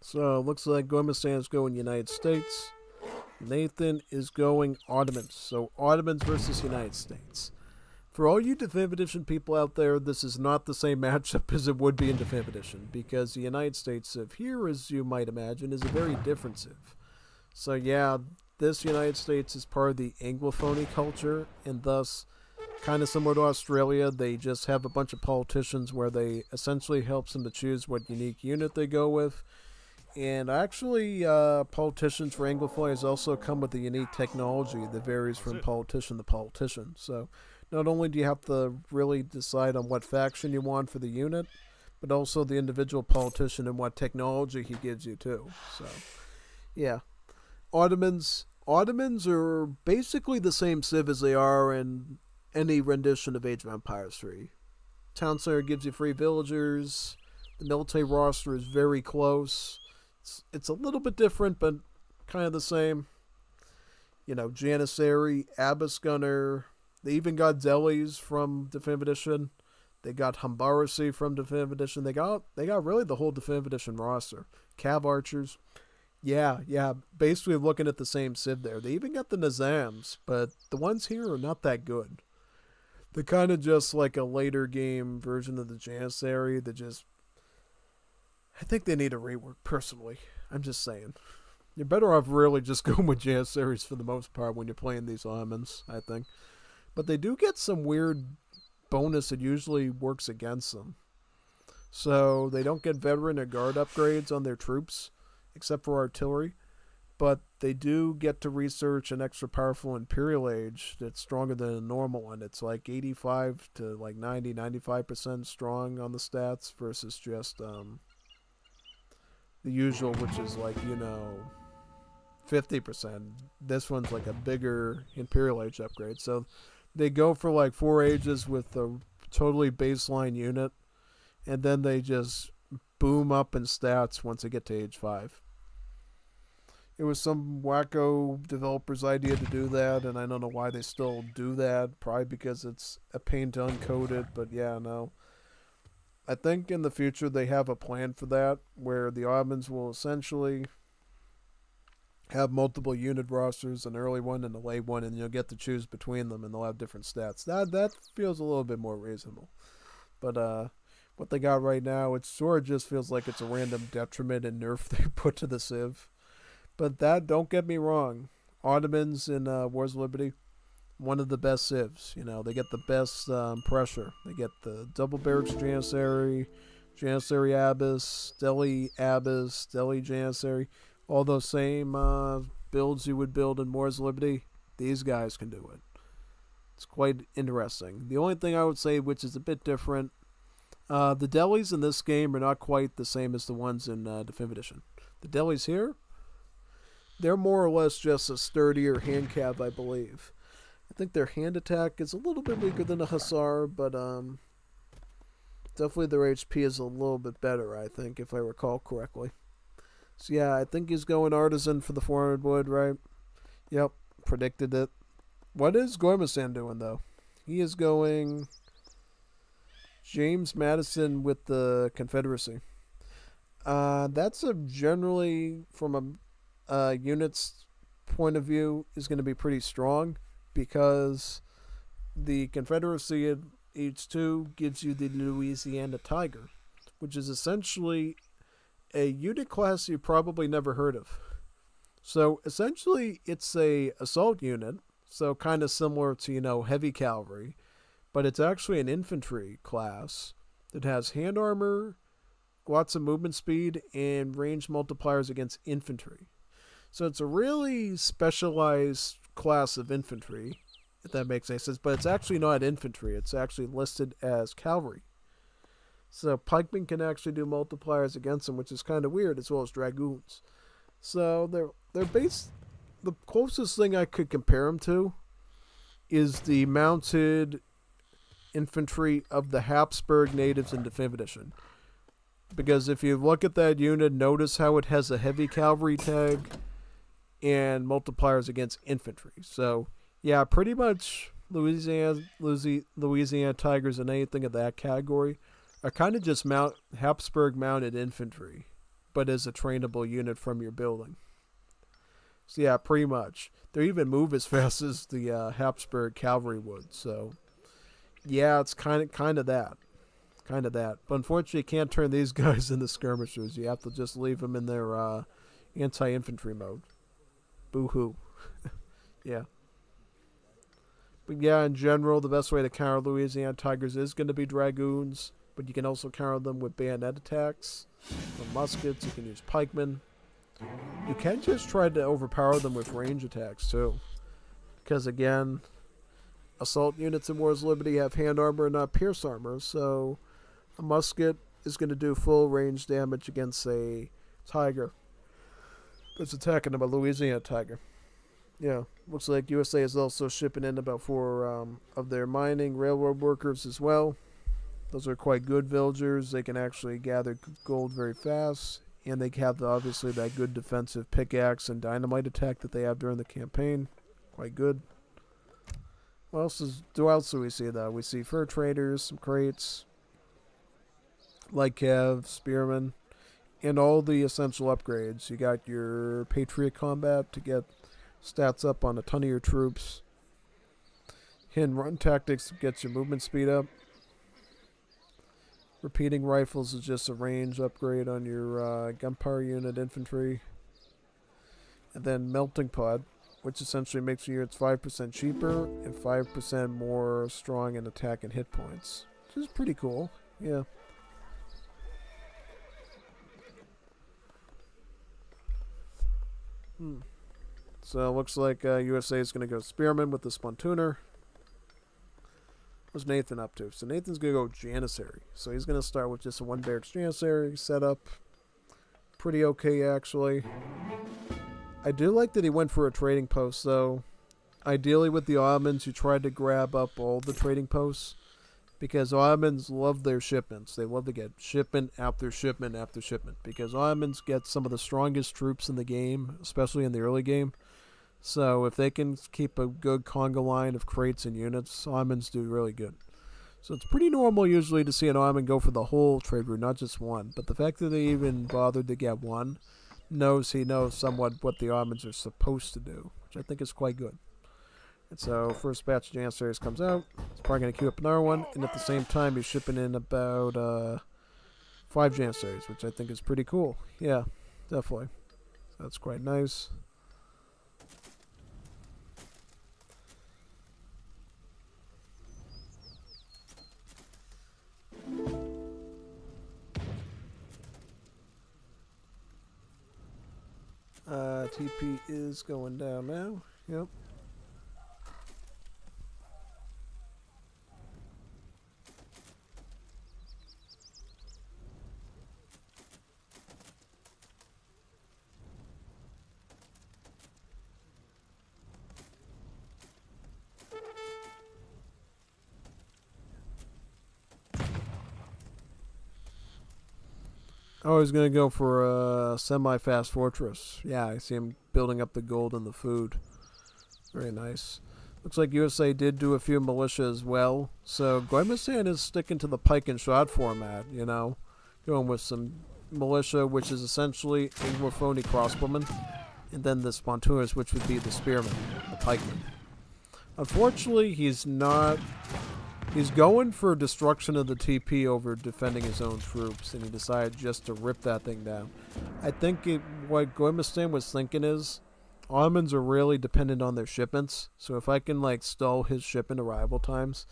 S1: So, looks like Gommiustan is going United States. Nathan is going Ottomans. So, Ottomans versus United States. For all you Definitive Edition people out there, this is not the same matchup as it would be in Definitive Edition, because the United States of here, as you might imagine, is a very different civ. So, yeah, this United States is part of the Anglophony culture, and thus, kind of similar to Australia, they just have a bunch of politicians where they essentially helps them to choose what unique unit they go with. And actually, politicians for Anglophonies also come with a unique technology that varies from politician to politician. So, not only do you have to really decide on what faction you want for the unit, but also the individual politician and what technology he gives you too. So, yeah. Ottomans are basically the same civ as they are in any rendition of Age of Empires 3. Town Center gives you free villagers. The military roster is very close. It's a little bit different, but kind of the same. You know, Janissary, Abbas Gunner. They even got Zelis from Definitive Edition. They got Humbarasi from Definitive Edition. They got really the whole Definitive Edition roster. Cav Archers. Yeah. Basically looking at the same civ there. They even got the Nizams, but the ones here are not that good. They're kind of just like a later game version of the Janissary that just... I think they need a rework, personally. I'm just saying. You're better off really just going with Janissaries for the most part when you're playing these Ottomans, I think. But they do get some weird bonus that usually works against them. So they don't get veteran or guard upgrades on their troops, except for artillery. But they do get to research an extra powerful Imperial Age that's stronger than a normal one. It's like 85 to like 90, 95% strong on the stats versus just... the usual, which is like, 50%. This one's like a bigger Imperial Age upgrade. So they go for like 4 ages with a totally baseline unit, and then they just boom up in stats once they get to age 5. It was some wacko developer's idea to do that, and I don't know why they still do that. Probably because it's a pain to uncode it, but yeah, no. I think in the future they have a plan for that, where the Ottomans will essentially have multiple unit rosters, an early one and a late one, and you'll get to choose between them, and they'll have different stats. That feels a little bit more reasonable. But what they got right now, it sort of just feels like it's a random detriment and nerf they put to the Civ. But that, don't get me wrong, Ottomans in Wars of Liberty, one of the best civs. You know, they get the best pressure. They get the double barracks Janissary, Janissary Abyss, Abyss, Janissary, all those same builds you would build in Wars of Liberty. These guys can do it. It's quite interesting. The only thing I would say, which is a bit different, the delis in this game are not quite the same as the ones in Definitive Edition. The delis here, they're more or less just a sturdier hand cav, I believe. I think their hand attack is a little bit weaker than a Hussar, but definitely their HP is a little bit better, I think, if I recall correctly. So yeah, I think he's going Artisan for the 400 wood, right? Yep, predicted it. What is Gommiustan doing, though? He is going James Madison with the Confederacy. That's a generally, from a unit's point of view, is going to be pretty strong, because the Confederacy at H2 gives you the Louisiana Tiger, which is essentially a unit class you probably never heard of. So essentially it's a assault unit, so kind of similar to, you know, heavy cavalry, but it's actually an infantry class that has hand armor, lots of movement speed, and range multipliers against infantry. So it's a really specialized class of infantry, if that makes any sense, but it's actually not infantry. It's actually listed as cavalry. So pikemen can actually do multipliers against them, which is kind of weird, as well as dragoons. So they're based. The closest thing I could compare them to is the mounted infantry of the Habsburg natives in Definitive Edition. Because if you look at that unit, notice how it has a heavy cavalry tag and multipliers against infantry. So yeah, pretty much Louisiana Tigers and anything of that category are kind of just Habsburg mounted infantry, but as a trainable unit from your building. So yeah, pretty much. They even move as fast as the Habsburg cavalry would. So yeah, it's kind of that. But unfortunately, you can't turn these guys into skirmishers. You have to just leave them in their anti-infantry mode. Boo-hoo. Yeah. But yeah, in general, the best way to counter Louisiana Tigers is going to be dragoons, but you can also counter them with bayonet attacks. From muskets, you can use pikemen. You can just try to overpower them with range attacks, too. Because, again, assault units in Wars of Liberty have hand armor and not pierce armor, so a musket is going to do full range damage against a tiger that's attacking a Louisiana Tiger. Yeah, looks like USA is also shipping in about 4 of their mining railroad workers as well. Those are quite good villagers. They can actually gather gold very fast, and they have obviously that good defensive pickaxe and dynamite attack that they have during the campaign. Quite good. What else do we see though? We see fur traders, some crates, light cav, spearmen, and all the essential upgrades. You got your Patriot Combat to get stats up on a ton of your troops. Hidden run tactics gets your movement speed up. Repeating rifles is just a range upgrade on your gunpowder unit infantry. And then melting pod, which essentially makes your units 5% cheaper and 5% more strong in attack and hit points. Which is pretty cool. Yeah. So it looks like USA is going to go Spearman with the Spontuner. What's Nathan up to? So Nathan's going to go Janissary. So he's going to start with just a 1 barracks Janissary setup. Pretty okay, actually. I do like that he went for a trading post, though. Ideally with the Ottomans, you tried to grab up all the trading posts. because Ottomans love their shipments. They love to get shipment after shipment after shipment because Ottomans get some of the strongest troops in the game, especially in the early game. So if they can keep a good conga line of crates and units, Ottomans do really good. So it's pretty normal usually to see an Ottoman go for the whole trade route, not just one. But the fact that they even bothered to get one he knows somewhat what the Ottomans are supposed to do, which I think is quite good. And so first batch of Janissaries comes out. He's probably going to queue up another one, and at the same time he's shipping in about 5 Janissaries, which I think is pretty cool. Yeah, definitely. So that's quite nice. TP is going down now. Yep. Oh, he's going to go for a semi-fast fortress. Yeah, I see him building up the gold and the food. Very nice. Looks like USA did do a few militia as well. So Gommiustan is sticking to the pike and shot format, you know. Going with some militia, which is essentially Anglophony crossbowmen. And then the Spontooners, which would be the spearmen, the pikemen. Unfortunately, he's not... He's going for destruction of the TP over defending his own troops, and he decided just to rip that thing down. I think what Gommiustan was thinking is, Ottomans are really dependent on their shipments, so if I can stall his shipment arrival times,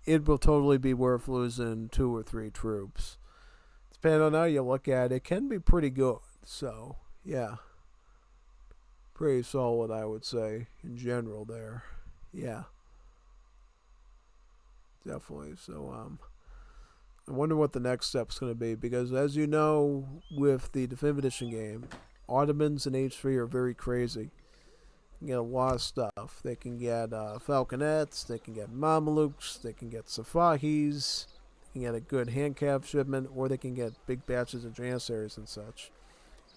S1: it will totally be worth losing 2 or 3 troops. Depending on how you look at it, it can be pretty good. So, yeah. Pretty solid, I would say, in general there. Yeah. Definitely. So, I wonder what the next step's going to be, because as you know, with the Definitive Edition game, Ottomans in H3 are very crazy. They can get a lot of stuff. They can get falconets, they can get Mamelukes, they can get Safahis, they can get a good handcap shipment, or they can get big batches of Janissaries and such.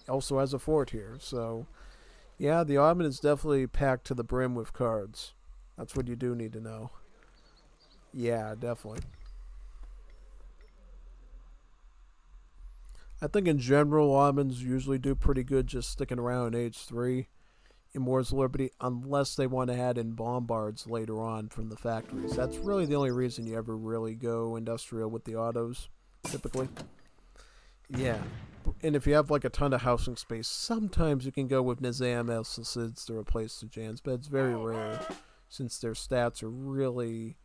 S1: Also has a fort here, so yeah, the Ottoman is definitely packed to the brim with cards. That's what you do need to know. Yeah, definitely. I think in general, Ottomans usually do pretty good just sticking around in H3 in Wars of Liberty, unless they want to add in bombards later on from the factories. That's really the only reason you ever really go industrial with the autos, typically. Yeah. And if you have a ton of housing space, sometimes you can go with Nizam Al-Sassids to replace the Jans, but it's very rare since their stats are really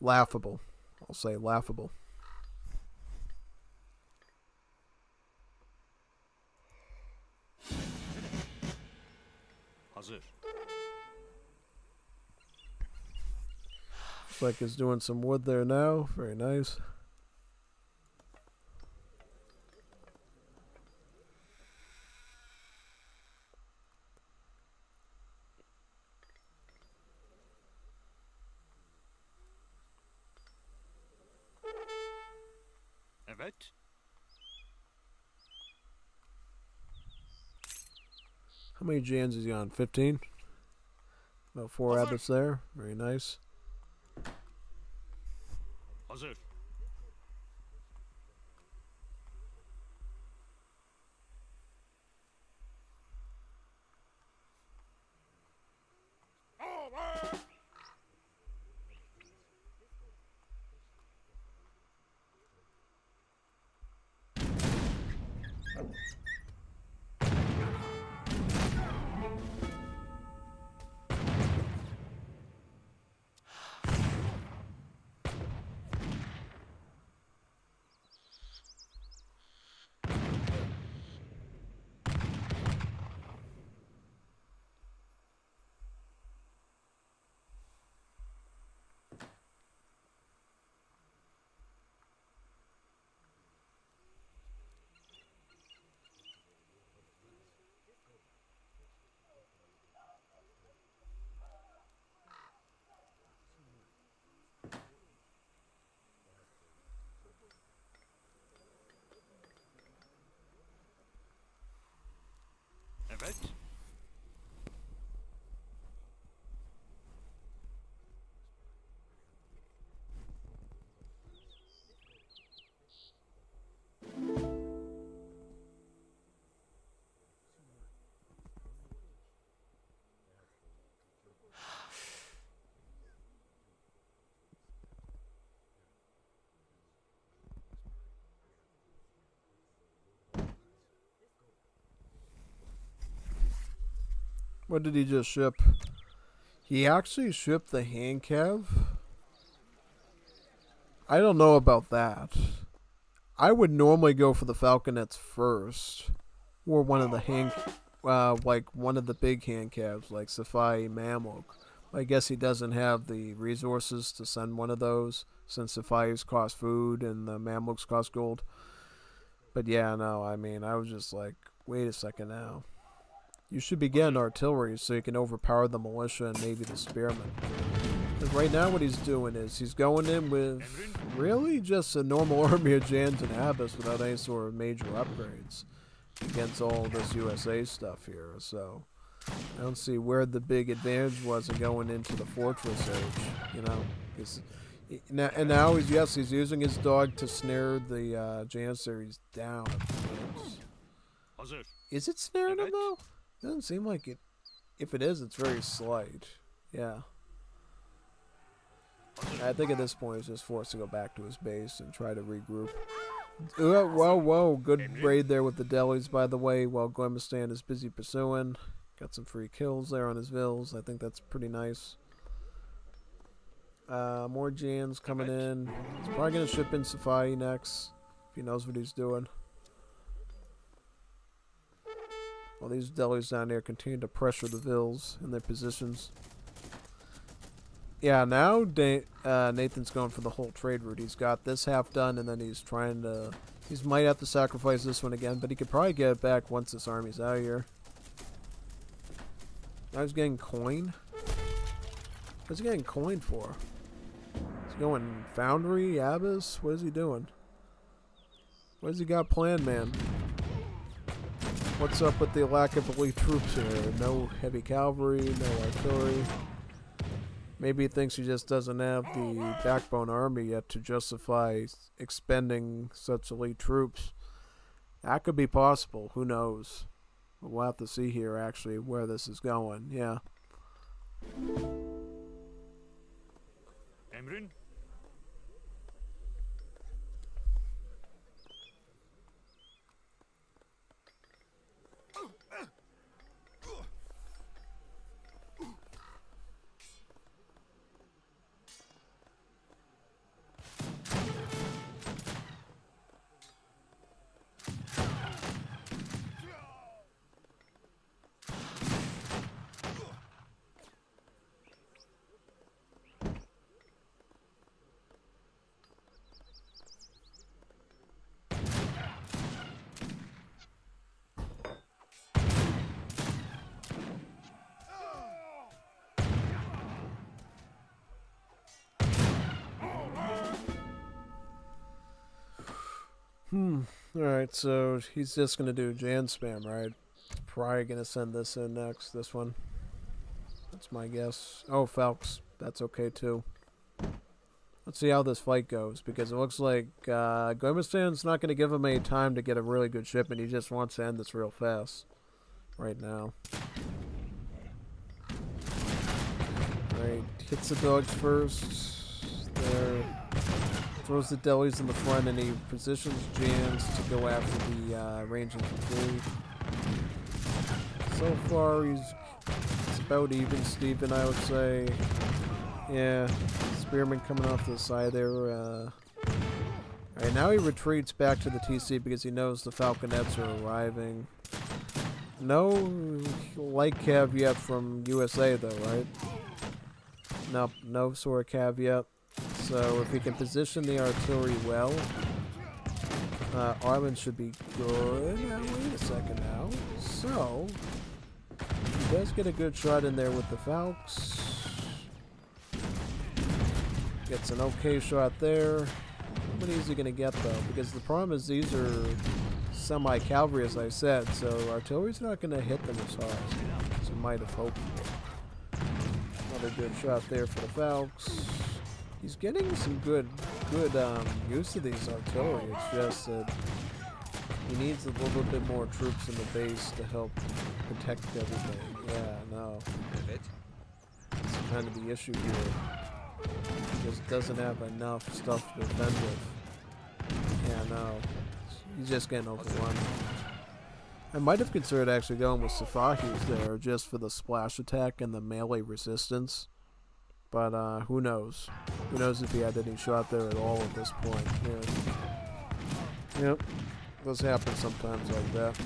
S1: laughable. I'll say laughable.
S2: Hazır.
S1: Looks like he's doing some wood there now. Very nice.
S2: Evet.
S1: How many Jans is he on? 15? About 4 abbots there. Very nice.
S2: Hazır. Evet.
S1: What did he just ship? He actually shipped the hand cav? I don't know about that. I would normally go for the falconets first. Or one of the hand... like one of the big hand calves, like Safai Mamluk. I guess he doesn't have the resources to send one of those, since Safai's cost food and the Mamluks cost gold. But yeah, no, I mean, I was just like, wait a second now. You should be getting artillery so you can overpower the militia and maybe the spearmen. Because right now what he's doing is he's going in with really just a normal army of Jans and Abyss without any sort of major upgrades against all this USA stuff here. So I don't see where the big advantage was in going into the fortress age, you know. And now he's using his dog to snare the Janissaries down. Is it snaring him though? Doesn't seem like it. If it is, it's very slight. Yeah. I think at this point he's just forced to go back to his base and try to regroup. Whoa. Good raid there with the delis, by the way, while Gommiustan is busy pursuing. Got some free kills there on his vills. I think that's pretty nice. More Jans coming in. He's probably going to ship in Safai next, if he knows what he's doing. While these delis down there continue to pressure the vills in their positions. Yeah, now Nathan's going for the whole trade route. He's got this half done, and then he's trying to... He might have to sacrifice this one again, but he could probably get it back once this army's out of here. Now he's getting coin. What's he getting coin for? Is he going Foundry, Abyss? What is he doing? What has he got planned, man? What's up with the lack of elite troops here? No heavy cavalry, no artillery. Maybe he thinks he just doesn't have the backbone army yet to justify expending such elite troops. That could be possible. Who knows? We'll have to see here, actually, where this is going. Yeah.
S2: Emrin?
S1: Alright, so he's just gonna do Jan spam, right? Probably gonna send this in next, this one. That's my guess. Oh, Falks. That's okay too. Let's see how this fight goes, because it looks like Gommiustan's not gonna give him any time to get a really good shipment. He just wants to end this real fast. Right now. Alright, hits the dogs first. There. Throws the delis in the front, and he positions Jans to go after the range infantry. So far, it's about even, Steven, I would say. Yeah, Spearman coming off to the side there. Alright, now he retreats back to the TC because he knows the Falconets are arriving. No light cav yet from USA, though, right? Nope, no sort of cav yet. So if he can position the artillery well, Arlen should be good. Now, wait a second now. So, he does get a good shot in there with the Falcons. Gets an okay shot there. How many is he going to get, though? Because the problem is these are semi-cavalry, as I said, so artillery's not going to hit them as hard as you might have hoped for. Another good shot there for the Falcons. He's getting some good use of these artillery. It's just that he needs a little bit more troops in the base to help protect everything. Yeah, no. That's kind of the issue here. He just doesn't have enough stuff to defend with. Yeah, no. He's just getting overrun. I might have considered actually going with Safahis there just for the splash attack and the melee resistance. But who knows? Who knows if he had any shot there at all at this point. Yeah. Yep. Does happen sometimes like that.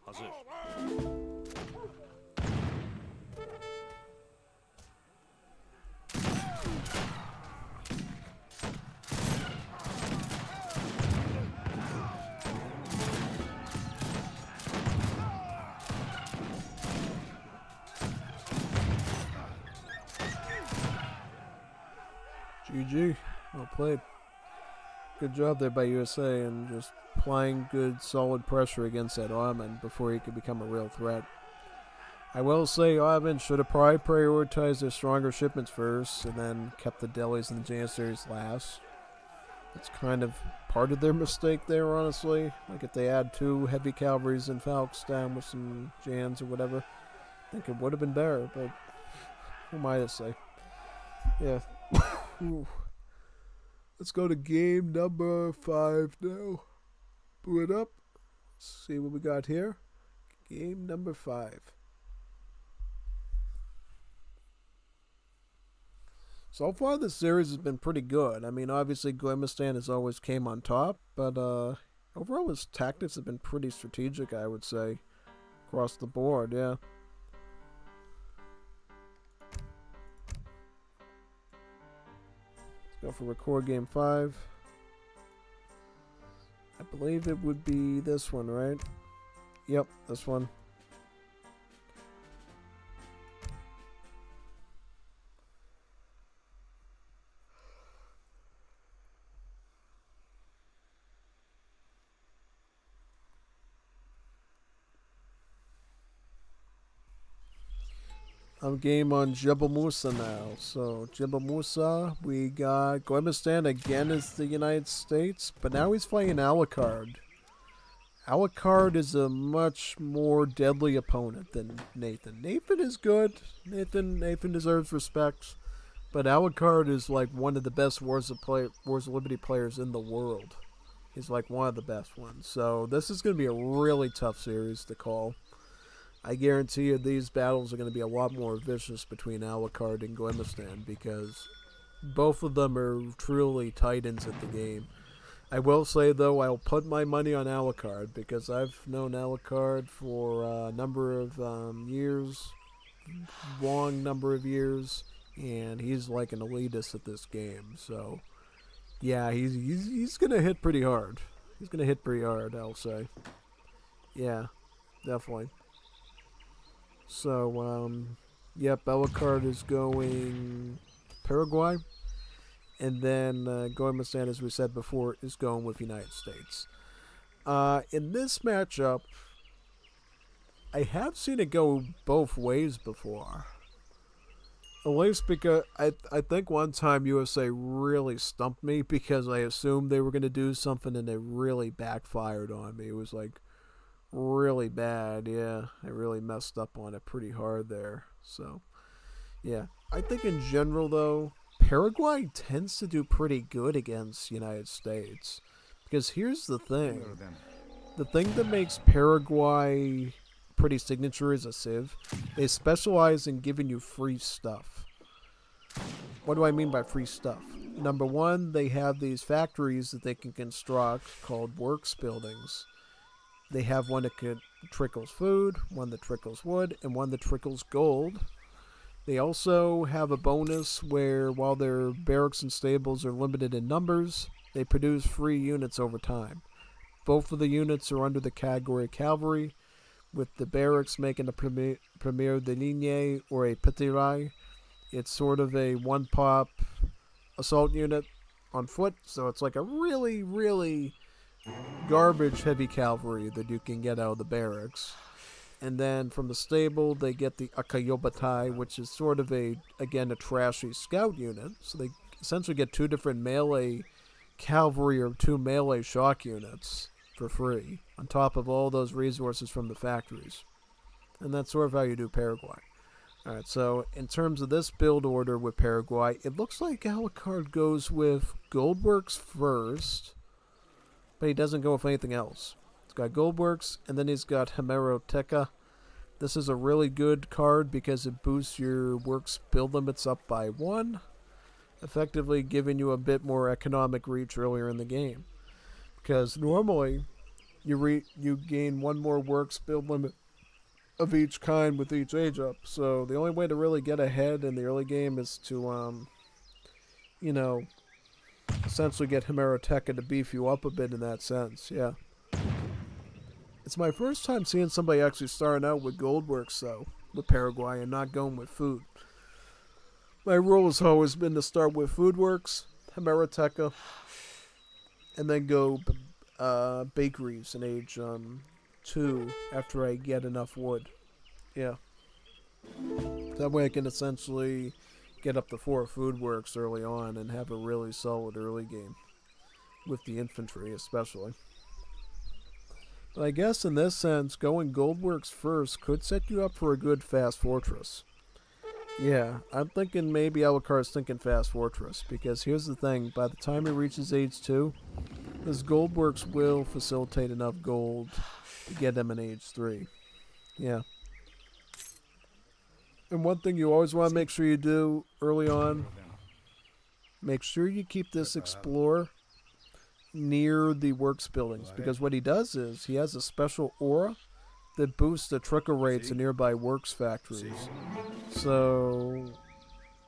S2: Hazır.
S1: GG. Well played. Good job there by USA and just applying good solid pressure against that Ottoman before he could become a real threat. I will say Ottoman should have probably prioritized their stronger shipments first and then kept the delis and the Janissaries last. That's kind of part of their mistake there, honestly. Like if they had 2 heavy cavalries and Falcons down with some Jans or whatever, I think it would have been better, but who am I to say? Yeah. Let's go to game number 5 now. Boot it up. Let's see what we got here. Game number 5. So far, this series has been pretty good. I mean, obviously, Gommiustan has always came on top, but overall, his tactics have been pretty strategic, I would say, across the board, yeah. Let's go for record game 5. I believe it would be this one, right? Yep, this one. I'm game on Jebel Musa now. So Jebel Musa, we got Gommiustan again as the United States, but now he's fighting Alucard. Alucard is a much more deadly opponent than Nathan. Nathan is good. Nathan deserves respect, but Alucard is like one of the best Wars of Liberty players in the world. He's like one of the best ones. So this is going to be a really tough series to call. I guarantee you these battles are going to be a lot more vicious between Alucard and Gommiustan because both of them are truly titans at the game. I will say, though, I'll put my money on Alucard because I've known Alucard for a number of years, long number of years, and he's like an elitist at this game. So, yeah, he's going to hit pretty hard. He's going to hit pretty hard, I'll say. Yeah, definitely. So, yep, Alucard is going Paraguay. And then Gommiustan, as we said before, is going with the United States. In this matchup, I have seen it go both ways before. At least because I think one time USA really stumped me because I assumed they were going to do something and they really backfired on me. It was like really bad, yeah. I really messed up on it pretty hard there. So, yeah. I think in general, though, Paraguay tends to do pretty good against United States. Because here's the thing. The thing that makes Paraguay pretty signature is a civ. They specialize in giving you free stuff. What do I mean by free stuff? Number one, they have these factories that they can construct called works buildings. They have one that trickles food, one that trickles wood, and one that trickles gold. They also have a bonus where while their barracks and stables are limited in numbers, they produce free units over time. Both of the units are under the category cavalry, with the barracks making a premier de ligne or a petit rai. It's sort of a one-pop assault unit on foot, so it's like a really, really garbage-heavy cavalry that you can get out of the barracks. And then from the stable, they get the Akayobatai, which is sort of a trashy scout unit. So they essentially get two different melee cavalry or two melee shock units for free, on top of all those resources from the factories. And that's sort of how you do Paraguay. Alright, so in terms of this build order with Paraguay, it looks like Alucard goes with Goldworks first, but he doesn't go with anything else. He's got Goldworks, and then he's got Hemeroteca. This is a really good card because it boosts your works build limits up by 1, effectively giving you a bit more economic reach earlier in the game. Because normally, you gain 1 more works build limit of each kind with each age up. So the only way to really get ahead in the early game is to, essentially get Hemeroteca to beef you up a bit in that sense, yeah. It's my first time seeing somebody actually starting out with Goldworks, though, with Paraguay, and not going with food. My rule has always been to start with Foodworks, Hemeroteca, and then go bakeries in age 2 after I get enough wood. Yeah. That way I can essentially get up to 4 Foodworks early on and have a really solid early game. With the infantry, especially. But I guess in this sense, going Goldworks first could set you up for a good fast fortress. Yeah, I'm thinking maybe Alucard's thinking fast fortress, because here's the thing, by the time he reaches age 2, this Goldworks will facilitate enough gold to get him in age 3. Yeah. And one thing you always want to make sure you do early on, make sure you keep this explorer near the works buildings, because what he does is he has a special aura that boosts the trickle rates in nearby works factories. So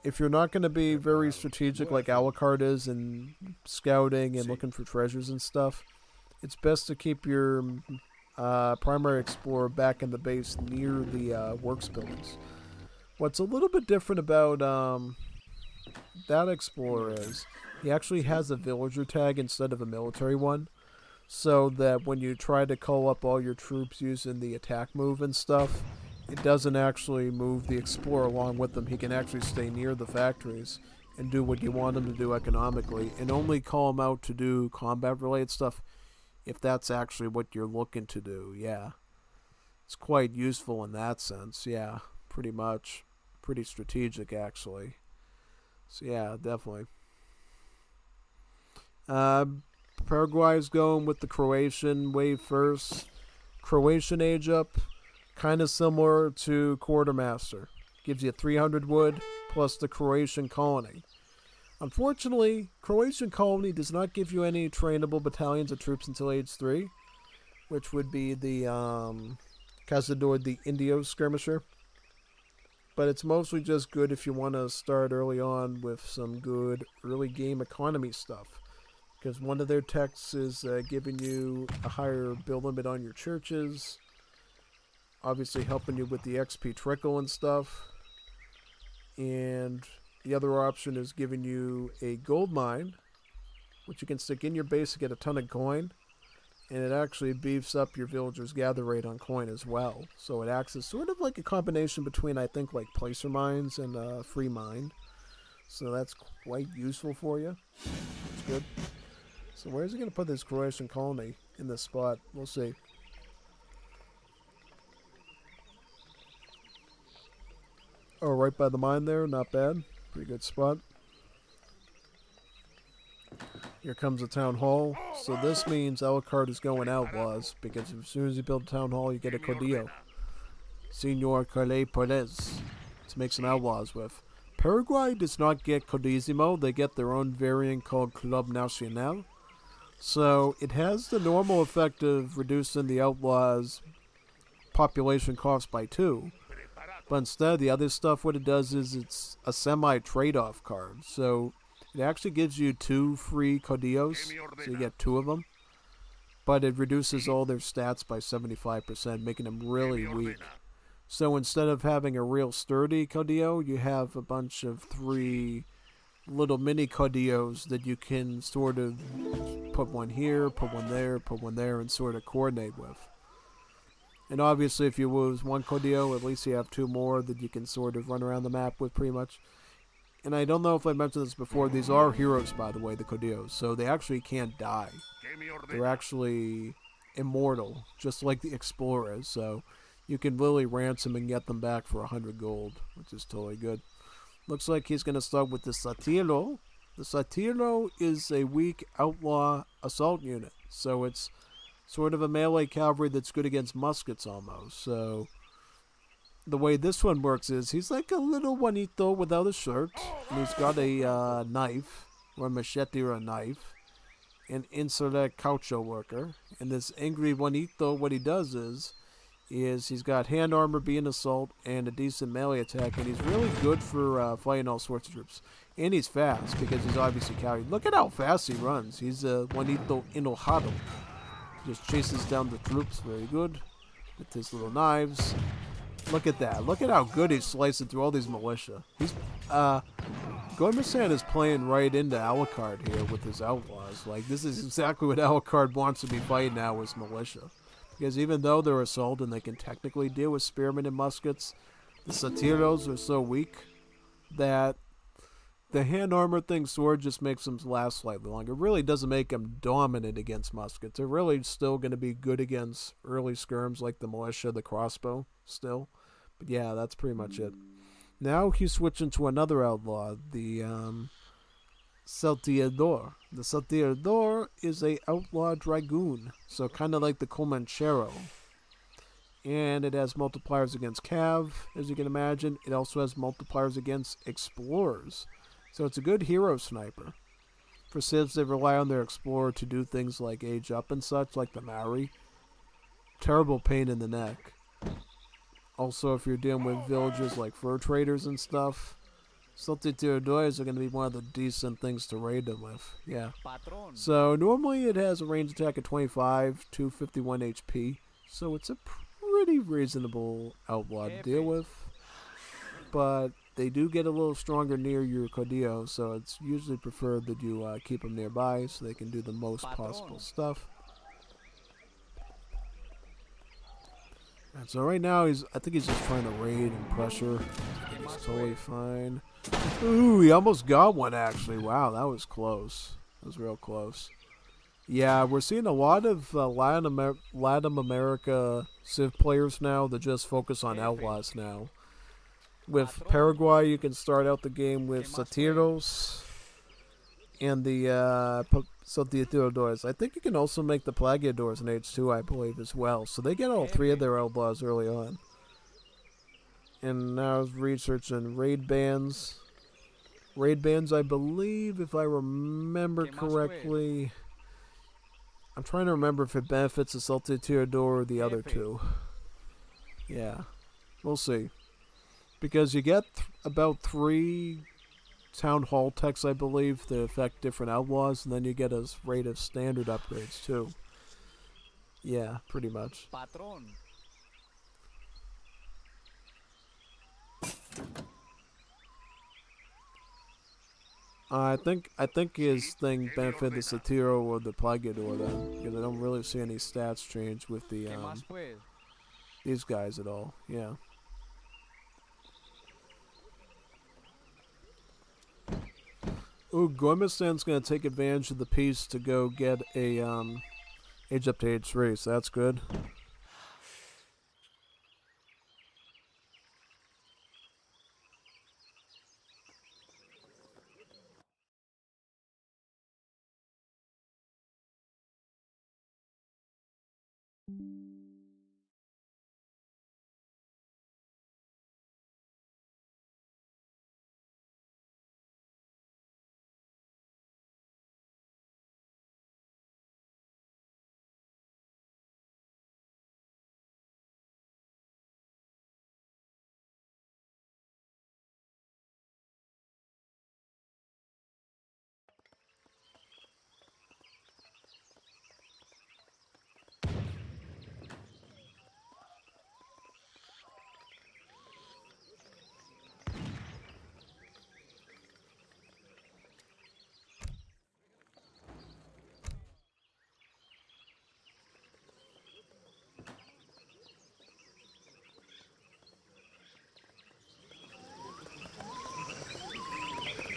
S1: if you're not going to be very strategic like Alucard is in scouting and looking for treasures and stuff, it's best to keep your primary explorer back in the base near the works buildings. What's a little bit different about that explorer is he actually has a villager tag instead of a military one, so that when you try to call up all your troops using the attack move and stuff, it doesn't actually move the explorer along with them. He can actually stay near the factories and do what you want him to do economically, and only call him out to do combat-related stuff if that's actually what you're looking to do, yeah. It's quite useful in that sense, yeah, pretty much. Pretty strategic, actually. So, yeah, definitely. Paraguay's going with the Croatian wave first. Croatian age up, kind of similar to Quartermaster. Gives you 300 wood plus the Croatian colony. Unfortunately, Croatian colony does not give you any trainable battalions of troops until age 3, which would be the Cazador de Indio skirmisher. But it's mostly just good if you want to start early on with some good early game economy stuff. Because one of their texts is giving you a higher build limit on your churches. Obviously helping you with the XP trickle and stuff. And the other option is giving you a gold mine, which you can stick in your base to get a ton of coin. And it actually beefs up your villagers' gather rate on coin as well. So it acts as sort of like a combination between, I think, like placer mines and free mine. So that's quite useful for you. It's good. So where's he going to put this Croatian colony in this spot? We'll see. Oh, right by the mine there. Not bad. Pretty good spot. Here comes a town hall. So this means Alucard is going outlaws, because as soon as you build a town hall, you get a Codillo. Senor Carle Perez, to make some outlaws with. Paraguay does not get Codizimo, they get their own variant called Club Nacional. So it has the normal effect of reducing the outlaws' population cost by 2. But instead, the other stuff, what it does is it's a semi trade off card. So it actually gives you 2 free Codillos, so you get 2 of them. But it reduces all their stats by 75%, making them really weak. So instead of having a real sturdy Codillo, you have a bunch of 3 little mini Codillos that you can sort of put one here, put one there, and sort of coordinate with. And obviously, if you lose one Codillo, at least you have 2 more that you can sort of run around the map with pretty much. And I don't know if I mentioned this before, these are heroes, by the way, the Codillos, so they actually can't die. They're actually immortal, just like the Explorers, so you can literally ransom and get them back for 100 gold, which is totally good. Looks like he's going to start with the Satiro. The Satiro is a weak outlaw assault unit, so it's sort of a melee cavalry that's good against muskets almost. So the way this one works is he's like a little Juanito without a shirt, and he's got a knife, or a machete or a knife, an insolent caucho worker. And this angry Juanito, what he does is he's got hand armor, being assault, and a decent melee attack, and he's really good for fighting all sorts of troops. And he's fast, because he's obviously carried. Look at how fast he runs. He's a Juanito enojado. He just chases down the troops very good with his little knives. Look at that. Look at how good he's slicing through all these militia. He's, Gommiustan is playing right into Alucard here with his outlaws. Like, this is exactly what Alucard wants to be fighting now is militia. Because even though they're assault and they can technically deal with spearmen and muskets, the Satiros are so weak that the hand armor thing sword just makes them last slightly longer. It really doesn't make them dominant against muskets. They're really still going to be good against early skirms like the militia, the crossbow, still. But yeah, that's pretty much it. Now he's switching to another outlaw, the Salteador. The Salteador is a outlaw dragoon, so kind of like the Comanchero. And it has multipliers against Cav, as you can imagine. It also has multipliers against explorers. So it's a good hero sniper. For civs, they rely on their explorer to do things like age up and such, like the Maori. Terrible pain in the neck. Also, if you're dealing with villages like fur traders and stuff, Salteadores are going to be one of the decent things to raid them with. Yeah. So normally it has a range attack of 25, 251 HP. So it's a pretty reasonable outlaw to deal with. But they do get a little stronger near your Codillo, so it's usually preferred that you keep them nearby so they can do the most possible stuff. And so right now I think he's just trying to raid and pressure. He's totally fine. Ooh, he almost got one actually. Wow, that was close. That was real close. Yeah, we're seeing a lot of Latin America Civ players now that just focus on outlaws now. With Paraguay, you can start out the game with Satiros and the Salteadores. I think you can also make the Plagiadores in H2, I believe, as well. So they get all 3 of their outlaws early on. And now I was researching raid bans. Raid bans, I believe, if I remember correctly. I'm trying to remember if it benefits the Salteador or the other 2. Yeah, we'll see. Because you get about 3 town hall techs, I believe, that affect different outlaws, and then you get a rate of standard upgrades too. Yeah, pretty much. I think his thing benefited the Satiro or the Plagiador then, because I don't really see any stats change with the these guys at all. Yeah. Ooh, Gommiustan's gonna take advantage of the peace to go get a age up to age 3, so that's good.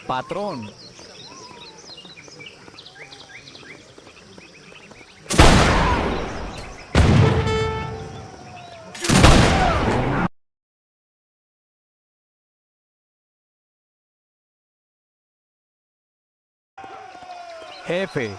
S3: Patrón. Jefe.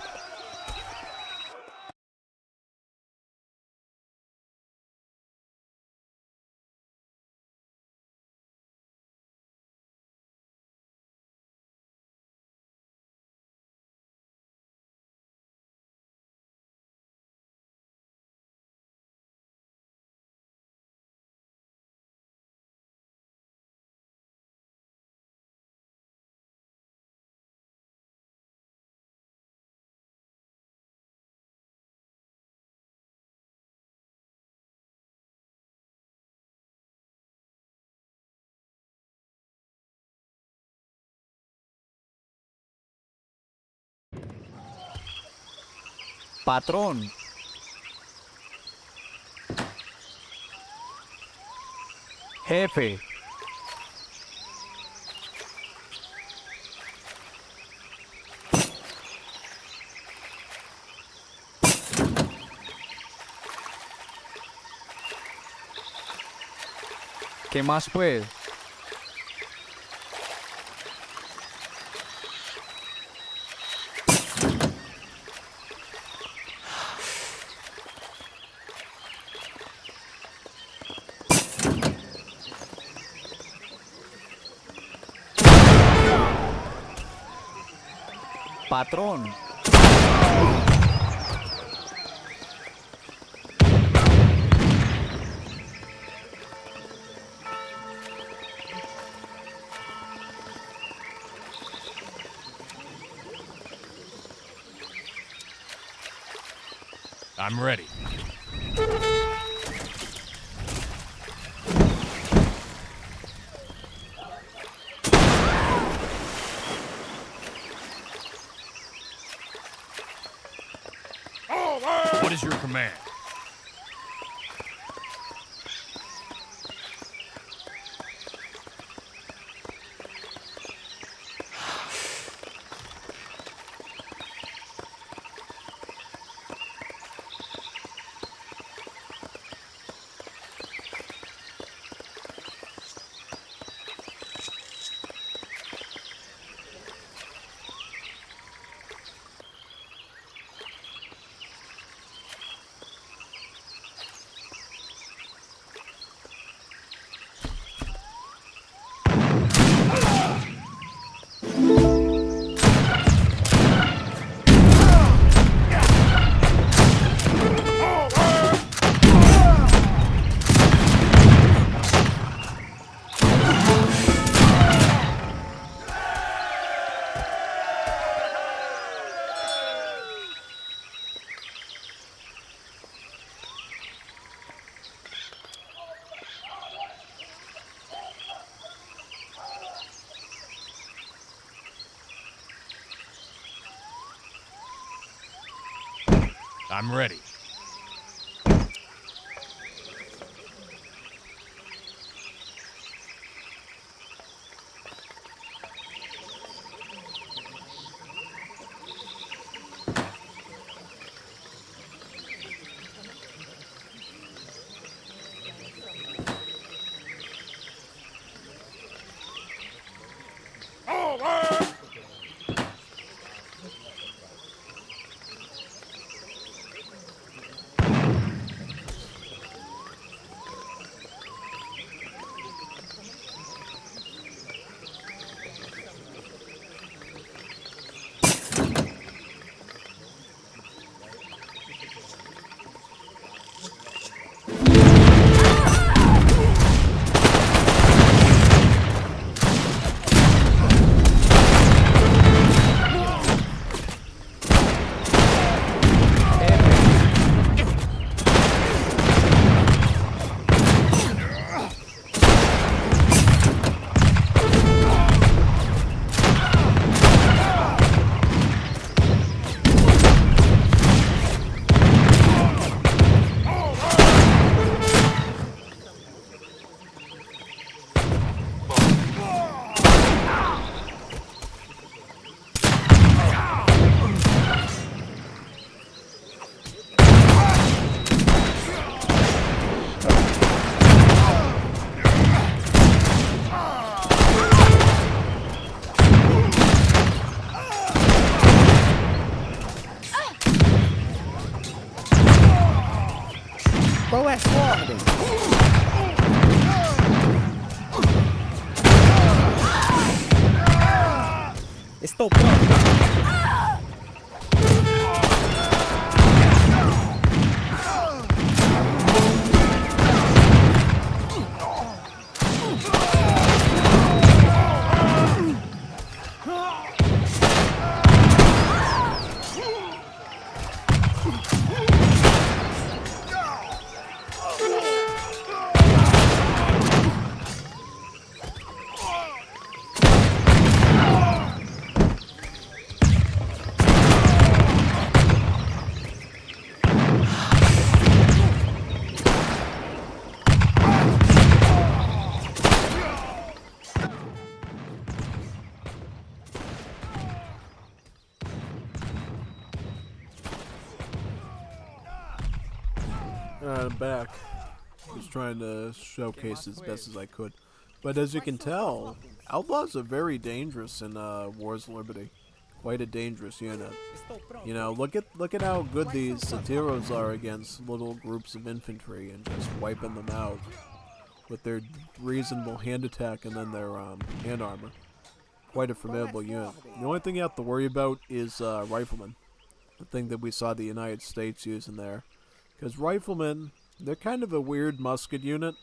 S3: Patrón. Jefe. ¿Qué más pues? Patrón.
S2: I'm ready. What is your command? I'm ready.
S3: orden. Estou pronto.
S1: I'm back. Just trying to showcase as best as I could. But as you can tell, outlaws are very dangerous in Wars of Liberty. Quite a dangerous unit. You know, look at how good these Satiros are against little groups of infantry and just wiping them out with their reasonable hand attack and then their hand armor. Quite a formidable unit. The only thing you have to worry about is riflemen. The thing that we saw the United States using there. Because riflemen, they're kind of a weird musket unit.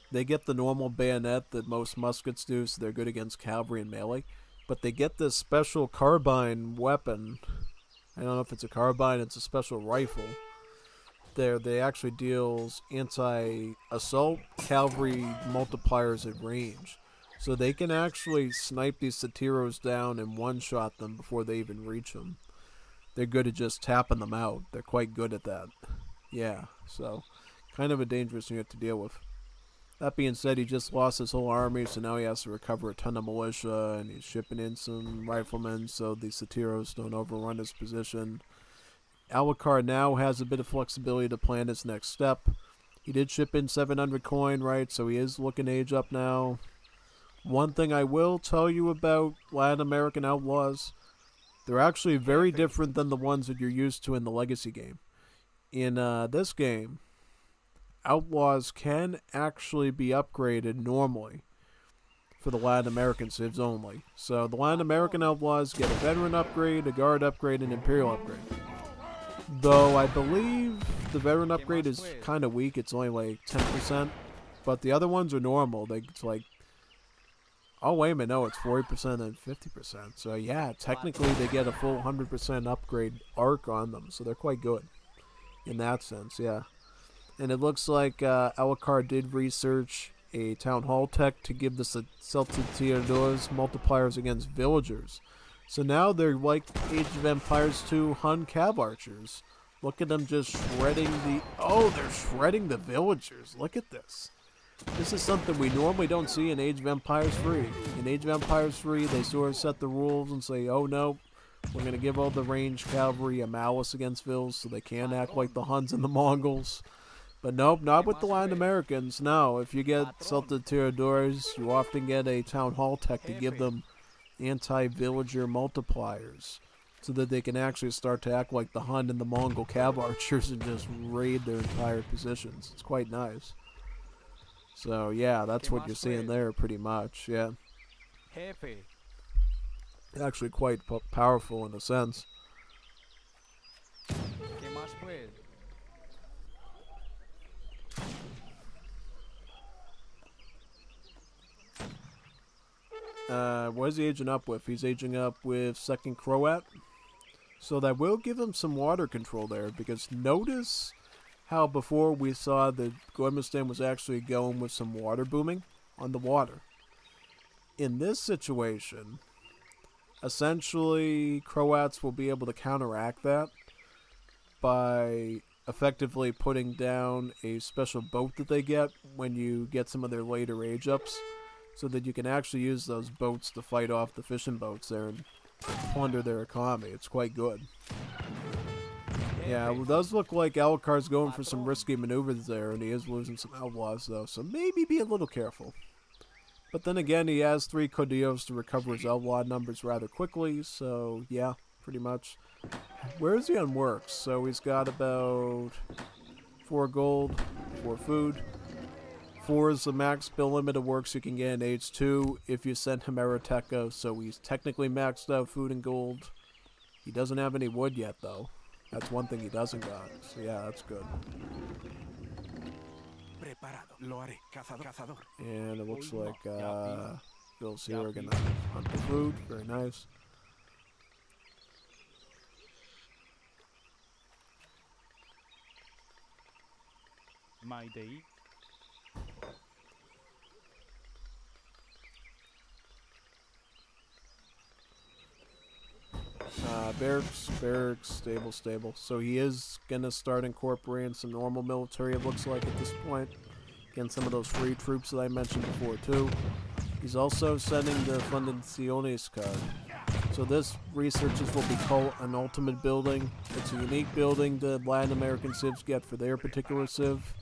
S1: They get the normal bayonet that most muskets do, so they're good against cavalry and melee. But they get this special carbine weapon. I don't know if it's a carbine, it's a special rifle. They actually deals anti-assault cavalry multipliers at range. So they can actually snipe these Satiros down and one-shot them before they even reach them. They're good at just tapping them out. They're quite good at that. Yeah, so kind of a dangerous unit to deal with. That being said, he just lost his whole army, so now he has to recover a ton of militia, and he's shipping in some riflemen so the Satiros don't overrun his position. Alucard now has a bit of flexibility to plan his next step. He did ship in 700 coin, right, so he is looking to age up now. One thing I will tell you about Latin American outlaws, they're actually very different than the ones that you're used to in the Legacy game. In this game, outlaws can actually be upgraded normally for the Latin American civs only. So the Latin American outlaws get a veteran upgrade, a guard upgrade, and an imperial upgrade. Though I believe the veteran upgrade is kind of weak, it's only like 10%, but the other ones are normal. It's like, oh wait a minute, no, it's 40% and 50%. So yeah, technically they get a full 100% upgrade arc on them, so they're quite good. In that sense, yeah. And it looks like Alucard did research a town hall tech to give the Celtiadores multipliers against villagers. So now they're like Age of Empires 2 Hun Cav Archers. Look at them just shredding they're shredding the villagers. Look at this. This is something we normally don't see in Age of Empires 3. In Age of Empires 3, they sort of set the rules and say, oh no, we're going to give all the ranged cavalry a malice against Vils so they can't act like the Huns and the Mongols. But nope, not with the Latin Americans. No, if you get Celtiadores, you often get a town hall tech to give them anti-villager multipliers so that they can actually start to act like the Hun and the Mongol cav archers and just raid their entire positions. It's quite nice. So yeah, that's what you're seeing there pretty much, yeah. Actually quite powerful in a sense. What is he aging up with? He's aging up with 2nd Croat. So that will give him some water control there, because notice how before we saw that Gommiustan was actually going with some water booming on the water. In this situation, essentially Croats will be able to counteract that by effectively putting down a special boat that they get when you get some of their later age ups, so that you can actually use those boats to fight off the fishing boats there and plunder their economy. It's quite good. Yeah, it does look like Alucard's going for some risky maneuvers there, and he is losing some outlaws though, so maybe be a little careful. But then again, he has 3 Codillos to recover his outlaw numbers rather quickly, so yeah, pretty much. Where is he on works? So he's got about 4 gold. for food. 4 is the max bill limit of works you can get in age 2 if you send him Eroteca, so he's technically maxed out food and gold. He doesn't have any wood yet, though. That's one thing he doesn't got, so yeah, that's good. And it looks like Bill's here are gonna hunt the food. Very nice.
S3: My day.
S1: Barracks, stable. So he is gonna start incorporating some normal military, it looks like, at this point. Again, some of those free troops that I mentioned before, too. He's also sending the Fundaciones card. So this researches what we call an ultimate building. It's a unique building that Latin American civs get for their particular civ,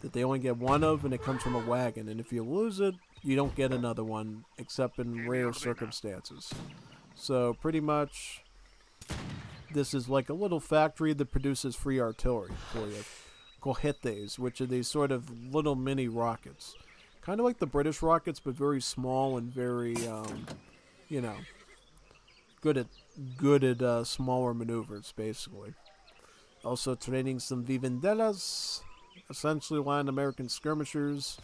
S1: that they only get one of, and it comes from a wagon. And if you lose it, you don't get another one, except in rare circumstances. So pretty much, this is like a little factory that produces free artillery for you. Cohetes, which are these sort of little mini rockets. Kind of like the British rockets, but very small and very, you know, good at smaller maneuvers, basically. Also training some vivendelas, essentially Latin American skirmishers.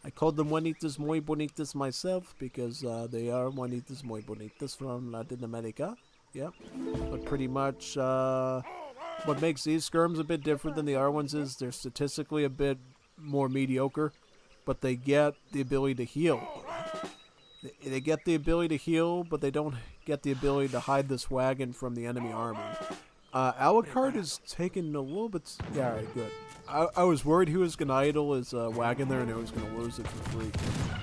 S1: I called them Juanitas Muy Bonitas myself because they are Juanitas Muy Bonitas from Latin America. Yep. But pretty much what makes these skirms a bit different than the other ones is they're statistically a bit more mediocre, but they get the ability to heal. They get the ability to heal, but they don't get the ability to hide this wagon from the enemy army. Alucard is taking a little bit... Yeah, alright, good. I was worried he was going to idle his wagon there and he was going to lose it for free.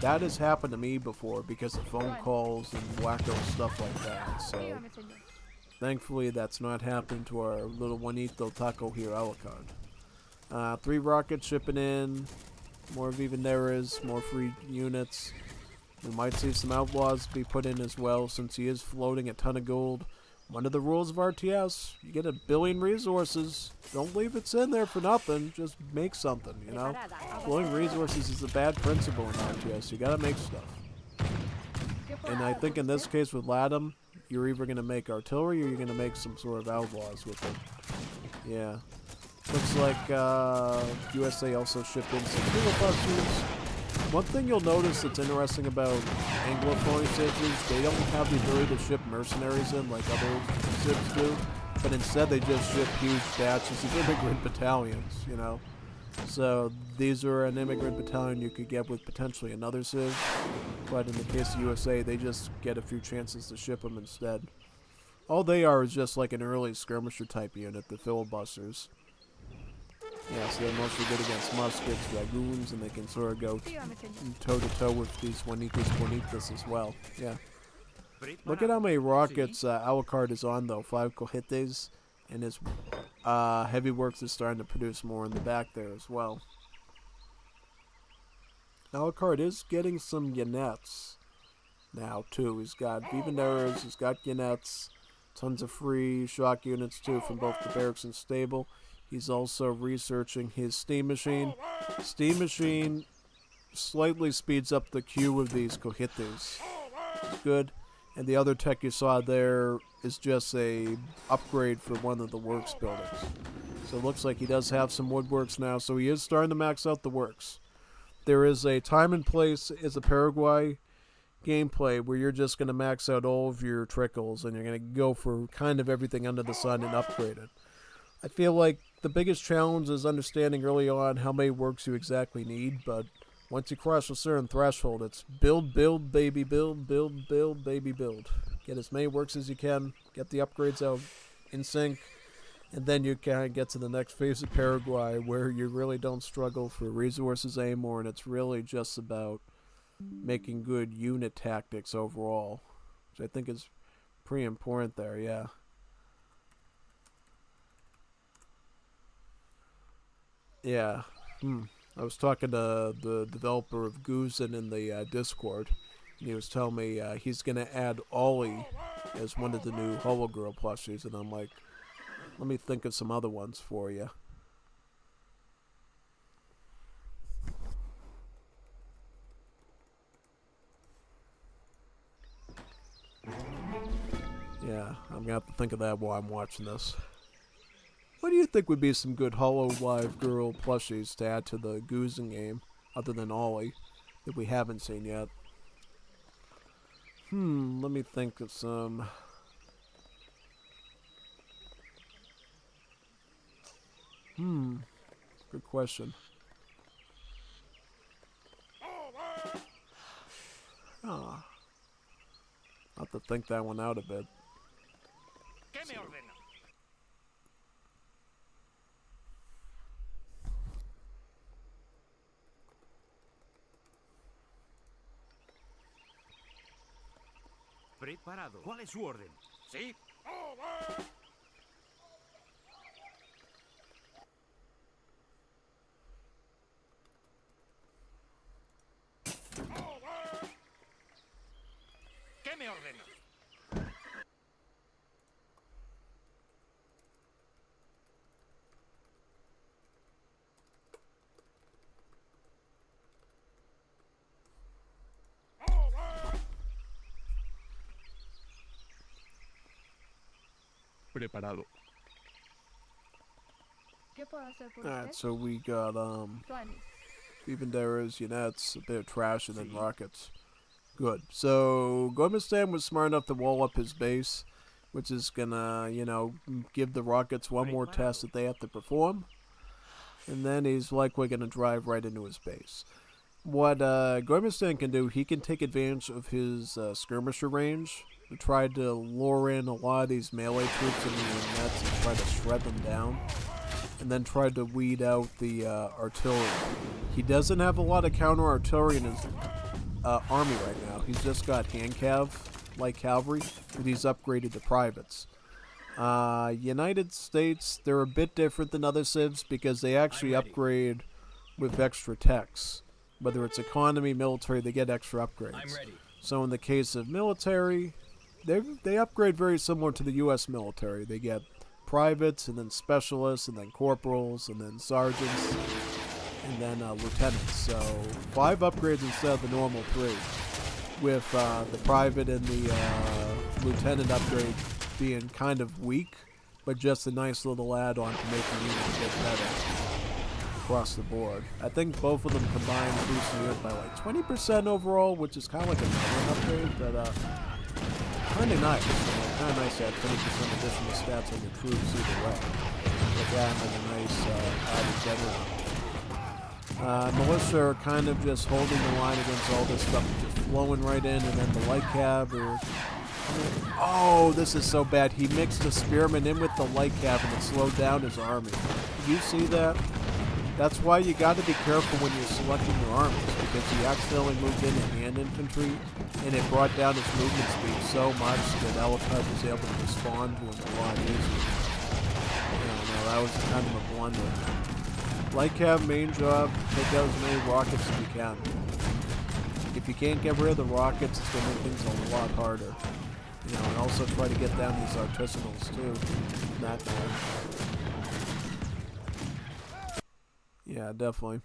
S1: That has happened to me before because of phone calls and wacko stuff like that. So, thankfully, that's not happened to our little Juanito Taco here, Alucard. 3 rockets shipping in. More Vivenderas, more free units. We might see some outlaws be put in as well since he is floating a ton of gold. One of the rules of RTS, you get 1 billion resources. Don't leave it in there for nothing. Just make something, you know? Floating resources is a bad principle in RTS. You gotta make stuff. And I think in this case with Latam, you're either gonna make artillery or you're gonna make some sort of outlaws with it. Yeah. Looks like USA also shipped in some filibusters. One thing you'll notice that's interesting about Anglophone civs is they don't have the ability to ship mercenaries in like other civs do, but instead they just ship huge batches of immigrant battalions, you know? So these are an immigrant battalion you could get with potentially another civ, but in the case of USA, they just get a few chances to ship them instead. All they are is just like an early skirmisher type unit, the filibusters. Yeah, so they're mostly good against muskets, dragoons, and they can sort of go toe-to-toe with these Juanitas Bonitas as well. Yeah. Look at how many rockets Alucard is on, though. 5 cohetes, and his heavy works is starting to produce more in the back there as well. Alucard is getting some Yanets now, too. He's got Vivenderas, he's got Yanets, tons of free shock units, too, from both the barracks and stable. He's also researching his steam machine. Steam machine slightly speeds up the queue of these cohetes. It's good. And the other tech you saw there is just a upgrade for one of the works buildings. So it looks like he does have some woodworks now, so he is starting to max out the works. There is a time and place as a Paraguay gameplay where you're just going to max out all of your trickles and you're going to go for kind of everything under the sun and upgrade it. I feel like the biggest challenge is understanding early on how many works you exactly need, but once you cross a certain threshold, it's build, baby, build, baby, build. Get as many works as you can, get the upgrades out in sync, and then you kind of get to the next phase of Paraguay where you really don't struggle for resources anymore, and it's really just about making good unit tactics overall, which I think is pretty important there, yeah. Yeah. I was talking to the developer of Guzin in the Discord, and he was telling me he's going to add Ollie as one of the new Hologirl plushies, and I'm like, let me think of some other ones for you. Yeah, I'm gonna have to think of that while I'm watching this. What do you think would be some good Hollow Live Girl plushies to add to the Goozing game, other than Ollie, that we haven't seen yet? Let me think of some. Good question. Ah, I'll have to think that one out a bit.
S2: ¿Qué me ordena?
S4: Preparado. ¿Cuál es su orden?
S2: ¿Sí? ¿Qué me ordena?
S4: Preparado.
S5: ¿Qué puedo hacer por
S1: Alright,
S5: usted?
S1: so we got,
S5: 20.
S1: Vivenderas, Yanettes, a bit of trash, and then rockets. Good. So, Gommiustan was smart enough to wall up his base, which is gonna, give the rockets one more test that they have to perform. And then he's likely gonna drive right into his base. What Gommiustan can do, he can take advantage of his skirmisher range to try to lure in a lot of these melee troops in the nets and try to shred them down. And then try to weed out the artillery. He doesn't have a lot of counter artillery in his army right now. He's just got hand cav, light cavalry, that he's upgraded to privates. United States, they're a bit different than other civs because they actually upgrade with extra techs. Whether it's economy, military, they get extra upgrades. So in the case of military, they upgrade very similar to the U.S. military. They get privates, and then specialists, and then corporals, and then sergeants, and then lieutenants. So 5 upgrades instead of the normal 3, with the private and the lieutenant upgrade being kind of weak, but just a nice little add-on to make the unit a bit better across the board. I think both of them combined boost the unit by like 20% overall, which is kind of like a normal upgrade, but kind of nice. Kind of nice to have 20% additional stats on your troops either way. But that and a nice added general. Militia are kind of just holding the line against all this stuff, just flowing right in, and then the light cab are... Oh, this is so bad. He mixed the spearmen in with the light cab and it slowed down his army. Did you see that? That's why you got to be careful when you're selecting your armies, because he accidentally moved into hand infantry, and it brought down his movement speed so much that Ellicott was able to respond to him a lot easier. No, that was kind of a blunder. Light cab, main job, take out as many rockets as you can. If you can't get rid of the rockets, it's going to make things a lot harder. And also try to get down these artisanals too. That time. Yeah, definitely.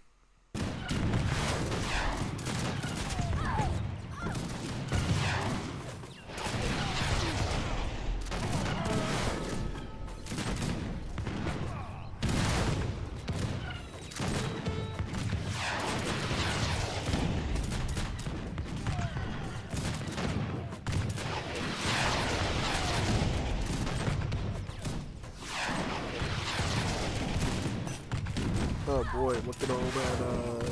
S1: Oh boy, look at all that,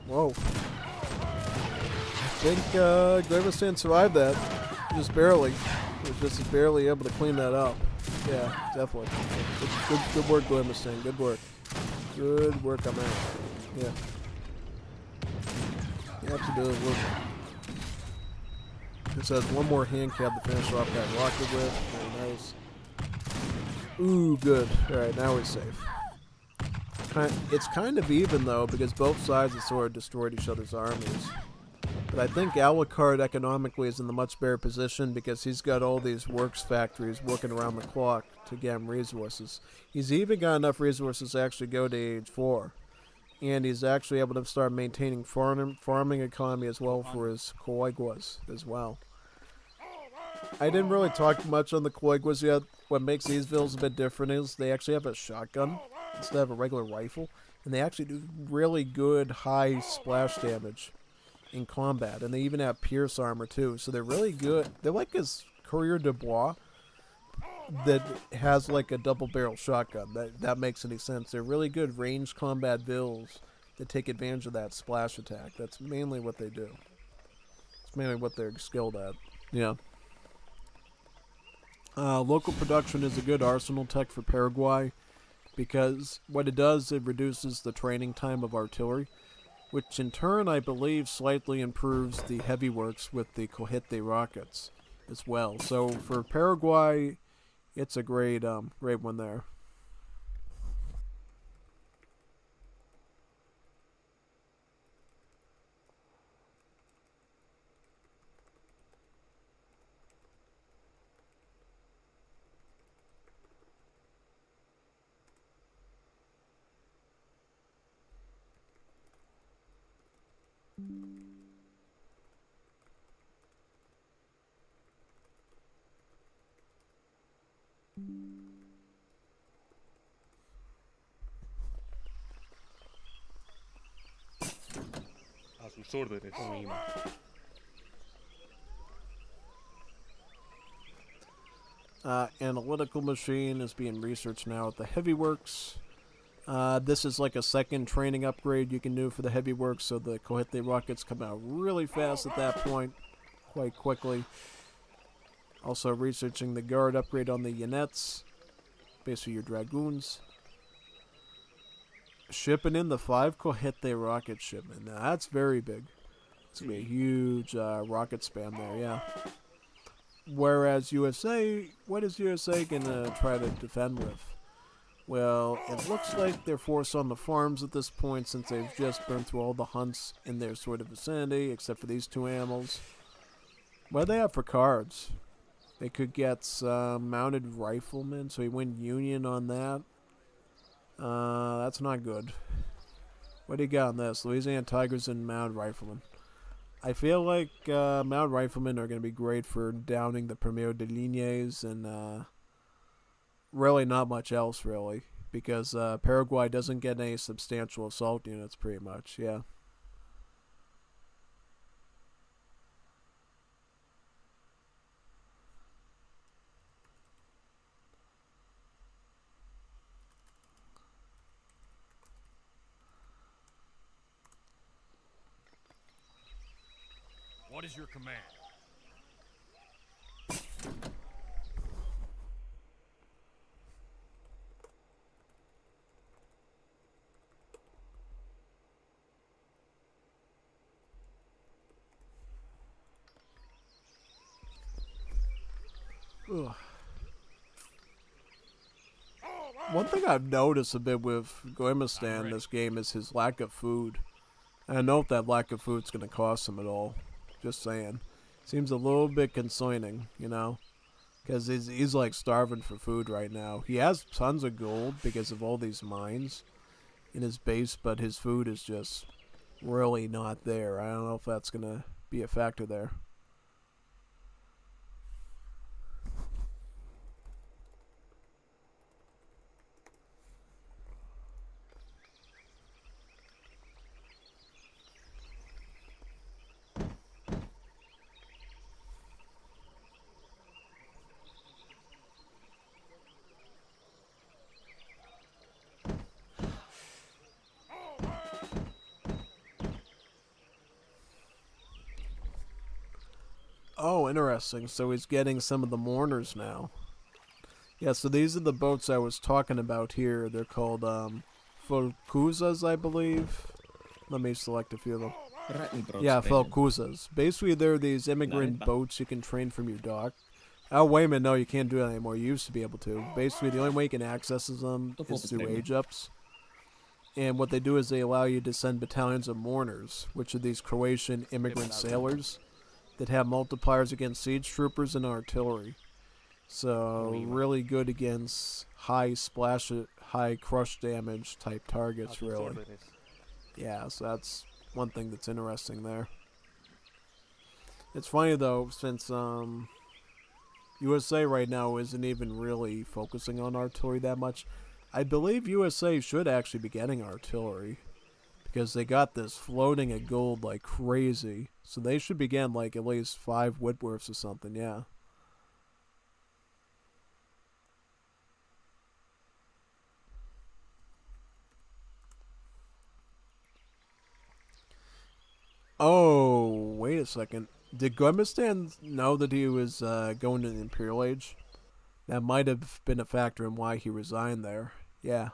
S1: whoa. I think, Gommiustan survived that. Just barely. He was just barely able to clean that up. Yeah, definitely. Good work, Gommiustan. Good work. Good work on that. Yeah. You absolutely work. Just has one more hand cab to finish off that rocket with. Very nice. Ooh, good. Alright, now we're safe. It's kind of even, though, because both sides have sort of destroyed each other's armies. But I think Alucard economically is in the much better position because he's got all these works factories working around the clock to get him resources. He's even got enough resources to actually go to age 4. And he's actually able to start maintaining farming economy as well for his coiguas as well. I didn't really talk much on the Koiguas yet. What makes these vills a bit different is they actually have a shotgun instead of a regular rifle, and they actually do really good high splash damage in combat, and they even have pierce armor too, so they're really good. They're like this Courier de Bois that has like a double barrel shotgun. That makes any sense. They're really good ranged combat vills that take advantage of that splash attack. That's mainly what they do. It's mainly what they're skilled at. Yeah. Local production is a good arsenal tech for Paraguay because what it does, it reduces the training time of artillery, which in turn I believe slightly improves the heavy works with the Cojete rockets as well. So for Paraguay, it's a great one there.
S4: A sus órdenes.
S1: Analytical machine is being researched now at the Heavy Works. This is like a second training upgrade you can do for the Heavy Works, so the Cojete rockets come out really fast at that point, quite quickly. Also researching the guard upgrade on the Yanets, basically your Dragoons. Shipping in the 5 Cojete rocket shipment. Now that's very big. It's going to be a huge rocket spam there, yeah. Whereas USA, what is USA going to try to defend with? Well, it looks like they're forced on the farms at this point since they've just burned through all the hunts in their sort of vicinity, except for these 2 animals. What do they have for cards? They could get mounted riflemen, so he win Union on that. That's not good. What do you got on this? Louisiana Tigers and mounted riflemen. I feel like mounted riflemen are going to be great for downing the Primero de Líneas and really not much else, really. Because Paraguay doesn't get any substantial assault units, pretty much, yeah.
S2: What is your command?
S1: Ugh. One thing I've noticed a bit with Gommiustan this game is his lack of food. And I know if that lack of food's going to cost him at all. Just saying. Seems a little bit concerning, you know? Because he's like starving for food right now. He has tons of gold because of all these mines in his base, but his food is just really not there. I don't know if that's going to be a factor there. Oh, interesting. So he's getting some of the mourners now. Yeah, so these are the boats I was talking about here. They're called Falcuzas, I believe. Let me select a few of them. Yeah, Falcuzas. Basically, they're these immigrant boats you can train from your dock. Oh, wait a minute. No, you can't do that anymore. You used to be able to. Basically, the only way you can access them is through age-ups. And what they do is they allow you to send battalions of mourners, which are these Croatian immigrant sailors that have multipliers against siege troopers and artillery. So really good against high splash, high crush damage type targets, really. Yeah, so that's one thing that's interesting there. It's funny though, since USA right now isn't even really focusing on artillery that much. I believe USA should actually be getting artillery because they got this floating at gold like crazy. So they should be getting like at least 5 Whitworths or something, yeah. Oh, wait a second. Did Gommiustan know that he was going to the Imperial Age? That might have been a factor in why he resigned there. Yeah.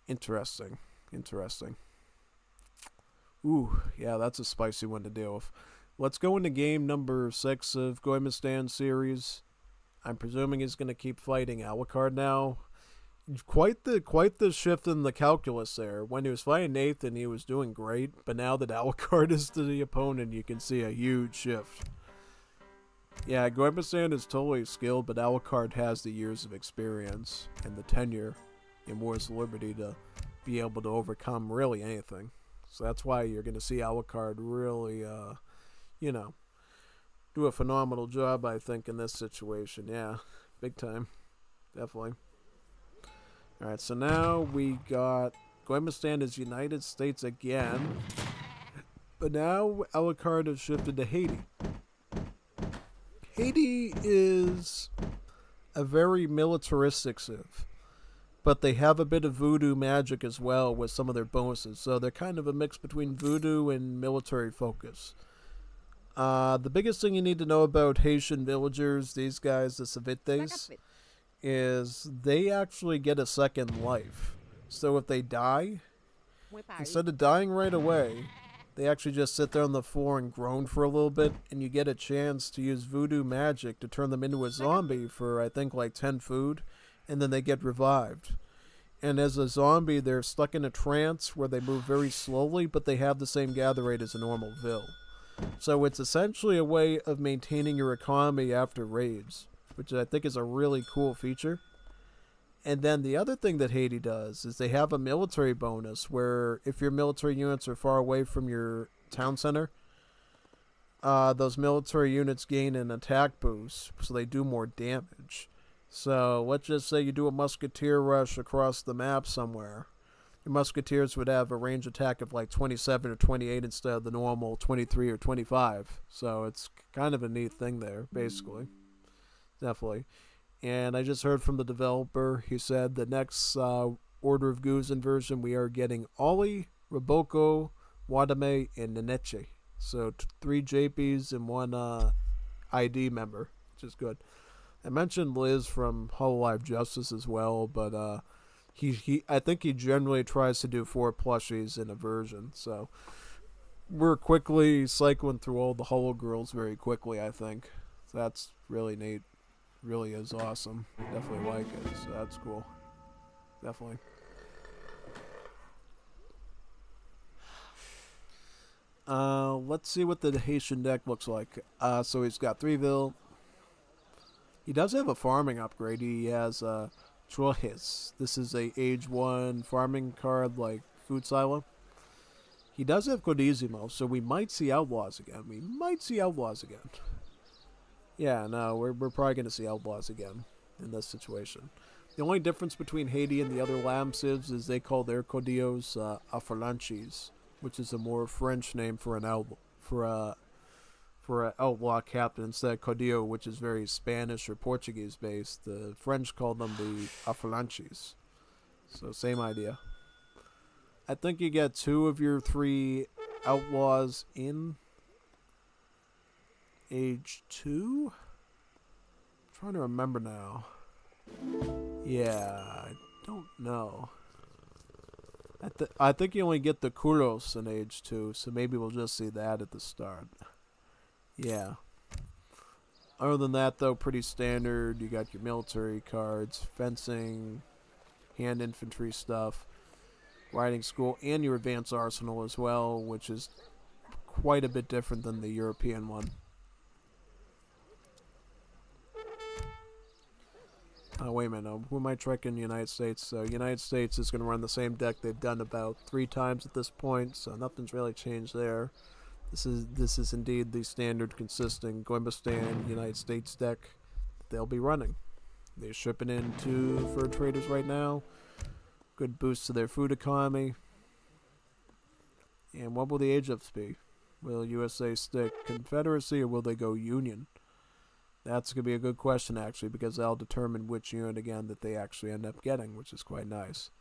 S1: Interesting. Interesting. Ooh, yeah, that's a spicy one to deal with. Let's go into game number 6 of Gommiustan series. I'm presuming he's going to keep fighting Alucard now. Quite the shift in the calculus there. When he was fighting Nathan, he was doing great, but now that Alucard is the opponent, you can see a huge shift. Yeah, Gommiustan is totally skilled, but Alucard has the years of experience and the tenure in Wars of Liberty to be able to overcome really anything. So that's why you're going to see Alucard really, do a phenomenal job, I think, in this situation. Yeah, big time. Definitely. Alright, so now we got Gommiustan is United States again. But now Alucard has shifted to Haiti. Haiti is a very militaristic civ, but they have a bit of voodoo magic as well with some of their bonuses. So they're kind of a mix between voodoo and military focus. The biggest thing you need to know about Haitian villagers, these guys, the Civites, is they actually get a second life. So if they die, instead of dying right away, they actually just sit there on the floor and groan for a little bit, and you get a chance to use voodoo magic to turn them into a zombie for, I think, like 10 food, and then they get revived. And as a zombie, they're stuck in a trance where they move very slowly, but they have the same gather rate as a normal vill. So it's essentially a way of maintaining your economy after raids, which I think is a really cool feature. And then the other thing that Haiti does is they have a military bonus where if your military units are far away from your town center, those military units gain an attack boost, so they do more damage. So let's just say you do a musketeer rush across the map somewhere. Your musketeers would have a range attack of like 27 or 28 instead of the normal 23 or 25. So it's kind of a neat thing there, basically. Definitely. And I just heard from the developer. He said the next Order of Guzan version, we are getting Ollie, Raboko, Wadame, and Neneche. So 3 JPs and 1 ID member, which is good. I mentioned Liz from Hololive Justice as well, but I think he generally tries to do 4 plushies in a version. So we're quickly cycling through all the Holo girls very quickly, I think. So that's really neat. Really is awesome. Definitely like it, so that's cool. Definitely. Let's see what the Haitian deck looks like. So he's got 3 Vill. He does have a farming upgrade. He has Trojes. This is a age 1 farming card like Food Silo. He does have Codissimo, so we might see Outlaws again. Yeah, no, we're probably going to see Outlaws again in this situation. The only difference between Haiti and the other Lamb civs is they call their Codillos Afalanches, which is a more French name for an outlaw captain instead of Codillo, which is very Spanish or Portuguese based. The French call them the Afalanches. So same idea. I think you get 2 of your 3 outlaws in age 2? I'm trying to remember now. Yeah, I don't know. I think you only get the Kuros in age 2, so maybe we'll just see that at the start. Yeah. Other than that, though, pretty standard. You got your military cards, fencing, hand infantry stuff, riding school, and your advanced arsenal as well, which is quite a bit different than the European one. Wait a minute, who am I trekking United States? So United States is going to run the same deck they've done about 3 times at this point, so nothing's really changed there. This is indeed the standard consistent Gommiustan United States deck they'll be running. They're shipping in to fur traders right now. Good boost to their food economy. And what will the age ups be? Will USA stick Confederacy or will they go Union? That's going to be a good question, actually, because that'll determine which unit, again, that they actually end up getting, which is quite nice.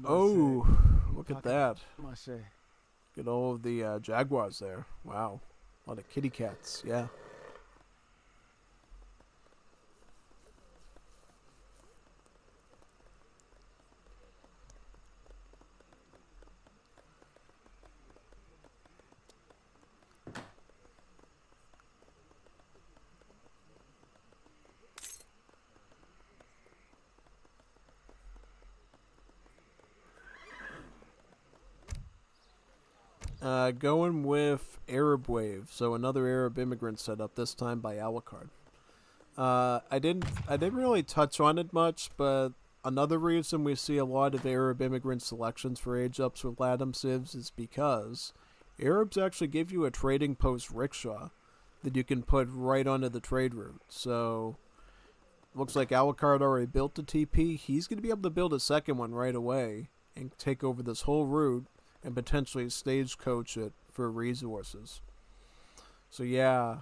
S1: Oh, look at that. Look at all of the jaguars there. Wow. A lot of kitty cats, yeah. Going with Arab Wave, so another Arab immigrant setup, this time by Alucard. I didn't really touch on it much, but another reason we see a lot of Arab immigrant selections for age ups with Latham Civs is because Arabs actually give you a trading post rickshaw that you can put right onto the trade route. So looks like Alucard already built the TP. He's going to be able to build a second one right away and take over this whole route and potentially stagecoach it for resources. So yeah,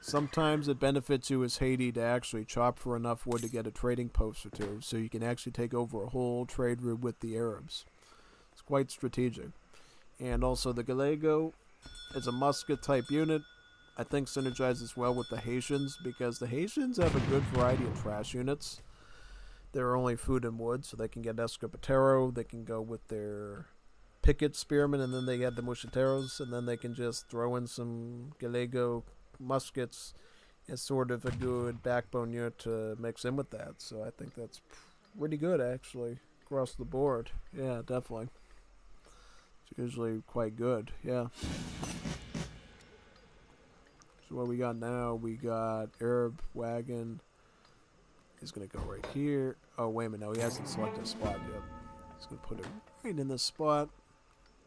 S1: sometimes it benefits you as Haiti to actually chop for enough wood to get a trading post or two, so you can actually take over a whole trade route with the Arabs. It's quite strategic. And also the Gallego is a musket type unit. I think synergizes well with the Haitians because the Haitians have a good variety of trash units. They're only food and wood, so they can get Escopetero, they can go with their picket spearmen, and then they get the Mosquiteros, and then they can just throw in some Gallego muskets as sort of a good backbone unit to mix in with that. So I think that's pretty good, actually, across the board. Yeah, definitely. It's usually quite good, yeah. So what we got now, we got Arab Wagon. He's going to go right here. Oh, wait a minute, no, he hasn't selected a spot yet. He's going to put it right in this spot.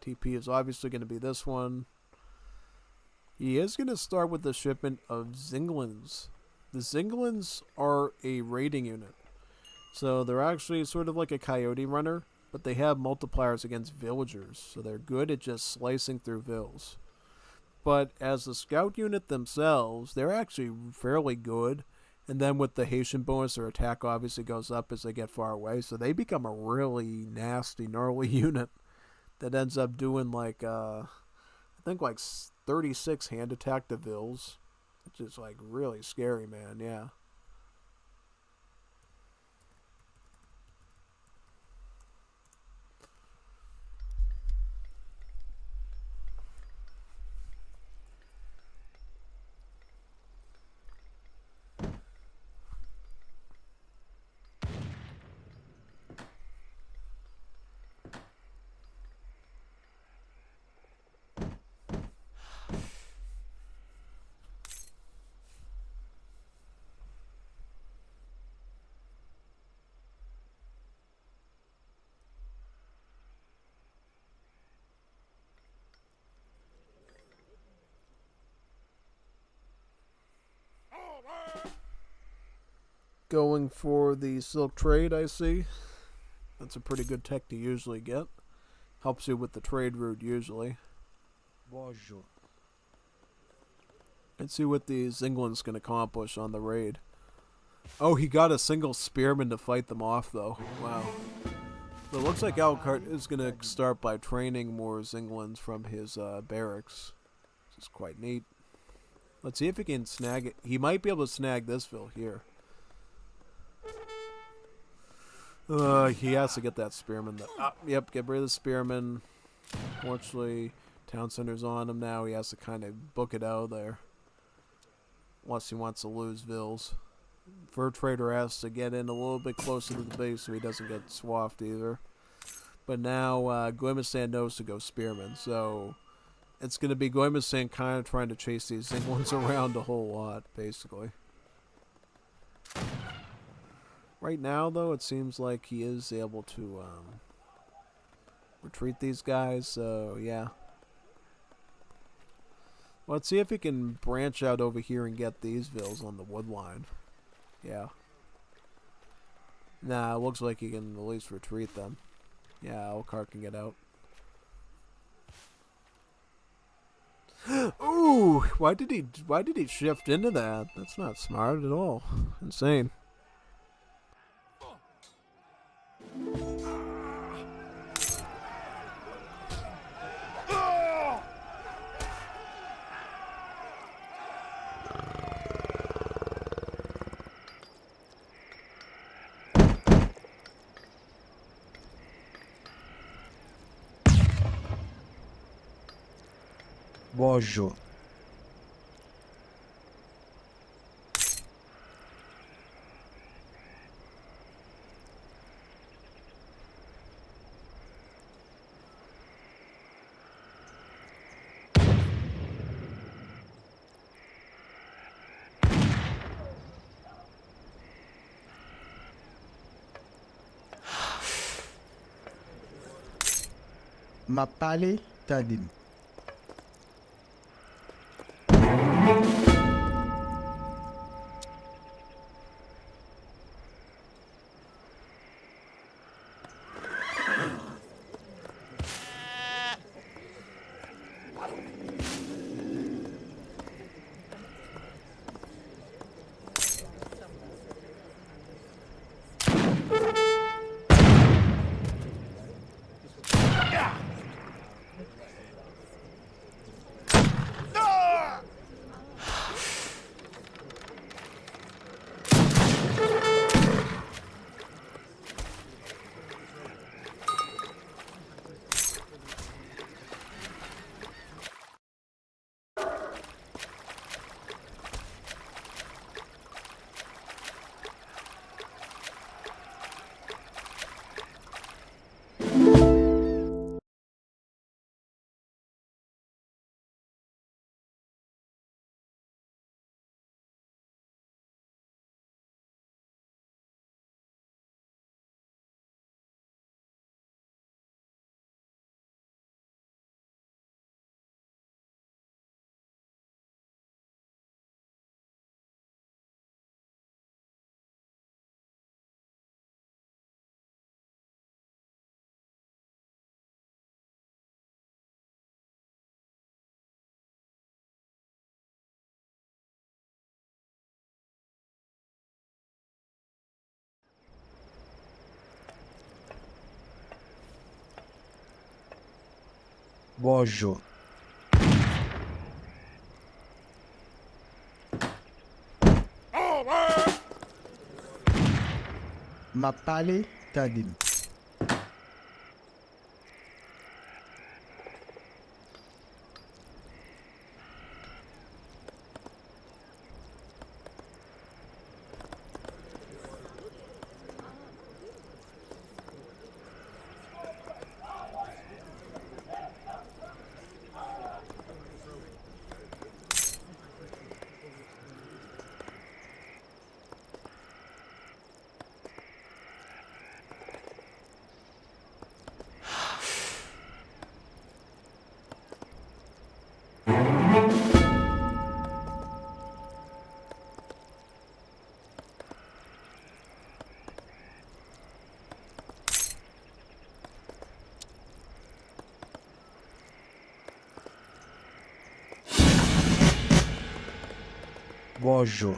S1: TP is obviously going to be this one. He is going to start with the shipment of Zinglins. The Zinglins are a raiding unit. So they're actually sort of like a coyote runner, but they have multipliers against villagers. So they're good at just slicing through vills. But as a scout unit themselves, they're actually fairly good. And then with the Haitian bonus, their attack obviously goes up as they get far away. So they become a really nasty, gnarly unit that ends up doing like, I think like 36 hand attack to vills. Which is like really scary, man, yeah. Going for the silk trade, I see. That's a pretty good tech to usually get. Helps you with the trade route usually.
S4: Bonjour.
S1: Let's see what the Zingland's can accomplish on the raid. Oh, he got a single spearman to fight them off, though. Wow. So it looks like Alucard is going to start by training more Zinglands from his barracks. Which is quite neat. Let's see if he can snag it. He might be able to snag this ville here. He has to get that spearman. Yep, get rid of the spearman. Fortunately, town center's on him now. He has to kind of book it out there. Unless he wants to lose vills. Fur trader has to get in a little bit closer to the base so he doesn't get swaffed either. But now Gommiustan knows to go spearman. So it's going to be Gommiustan kind of trying to chase these ones around a whole lot, basically. Right now, though, it seems like he is able to retreat these guys, so yeah. Well, let's see if he can branch out over here and get these vills on the wood line. Yeah. Nah, it looks like he can at least retreat them. Yeah, Elkhart can get out. Ooh, why did he shift into that? That's not smart at all. Insane.
S4: Bojo. Ma pale tadim. Bojo. Ma pale tadim. Bojo.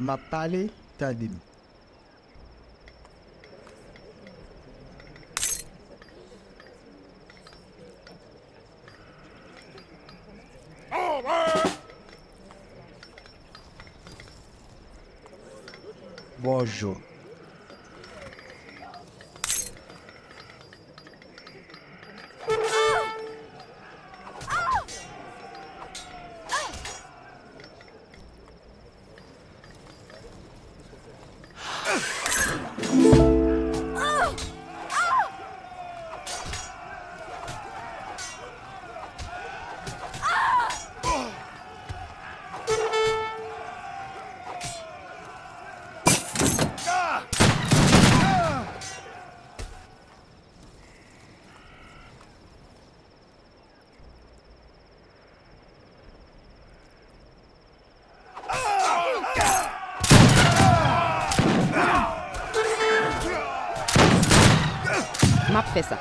S4: Mapale tadim. Bojo.
S6: Map fait ça.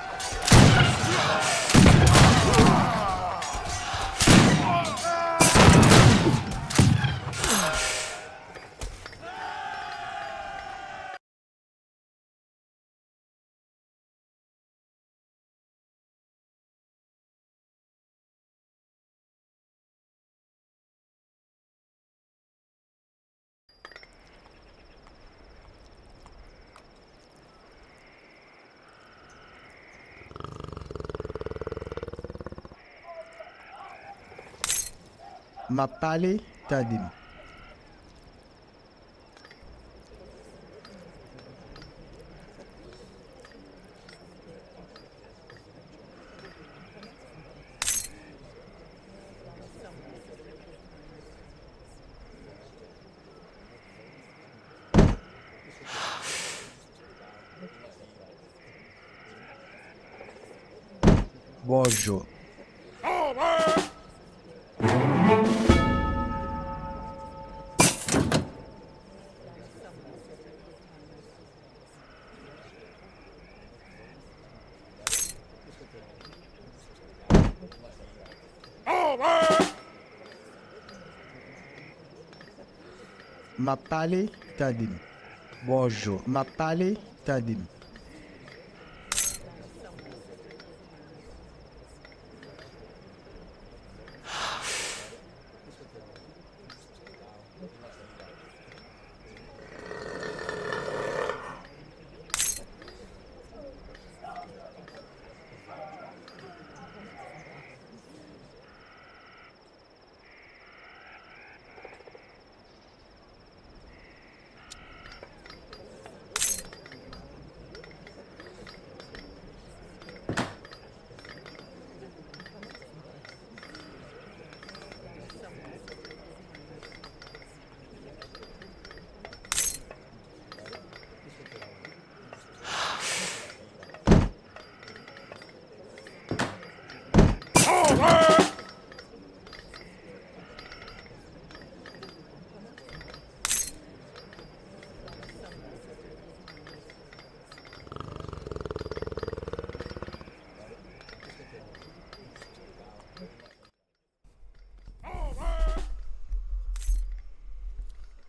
S4: Mapale tadim. Bojo. Mapale tadim. Bojo. Mapale tadim.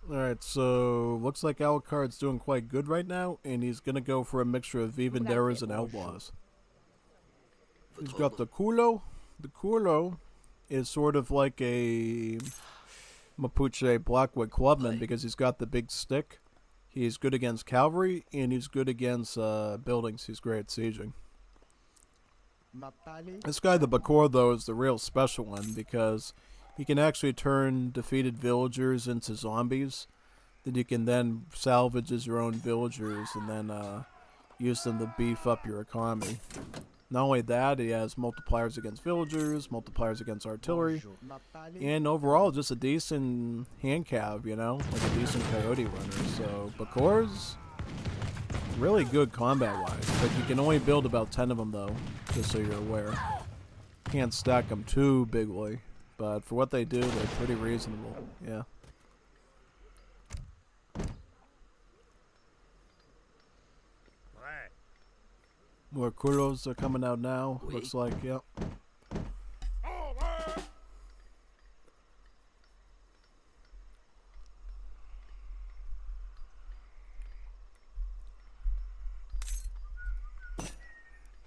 S1: Alright, so looks like Alucard's doing quite good right now, and he's gonna go for a mixture of Vivanderas and Outlaws. He's got the Culo. The Culo is sort of like a Mapuche Blackwood clubman because he's got the big stick. He's good against cavalry, and he's good against buildings. He's great at sieging.
S4: Mapale.
S1: This guy, the Bakor, though, is the real special one because he can actually turn defeated villagers into zombies that you can then salvage as your own villagers and then use them to beef up your economy. Not only that, he has multipliers against villagers, multipliers against artillery,
S4: Bonjour. Ma palais
S1: and overall just a decent hand cab, you know, like a decent coyote runner. So Bakor's really good combat-wise, but you can only build about 10 of them though, just so you're aware. Can't stack them too bigly, but for what they do, they're pretty reasonable. Yeah.
S2: Ouais.
S1: More kudos are coming out now. Looks like, yep.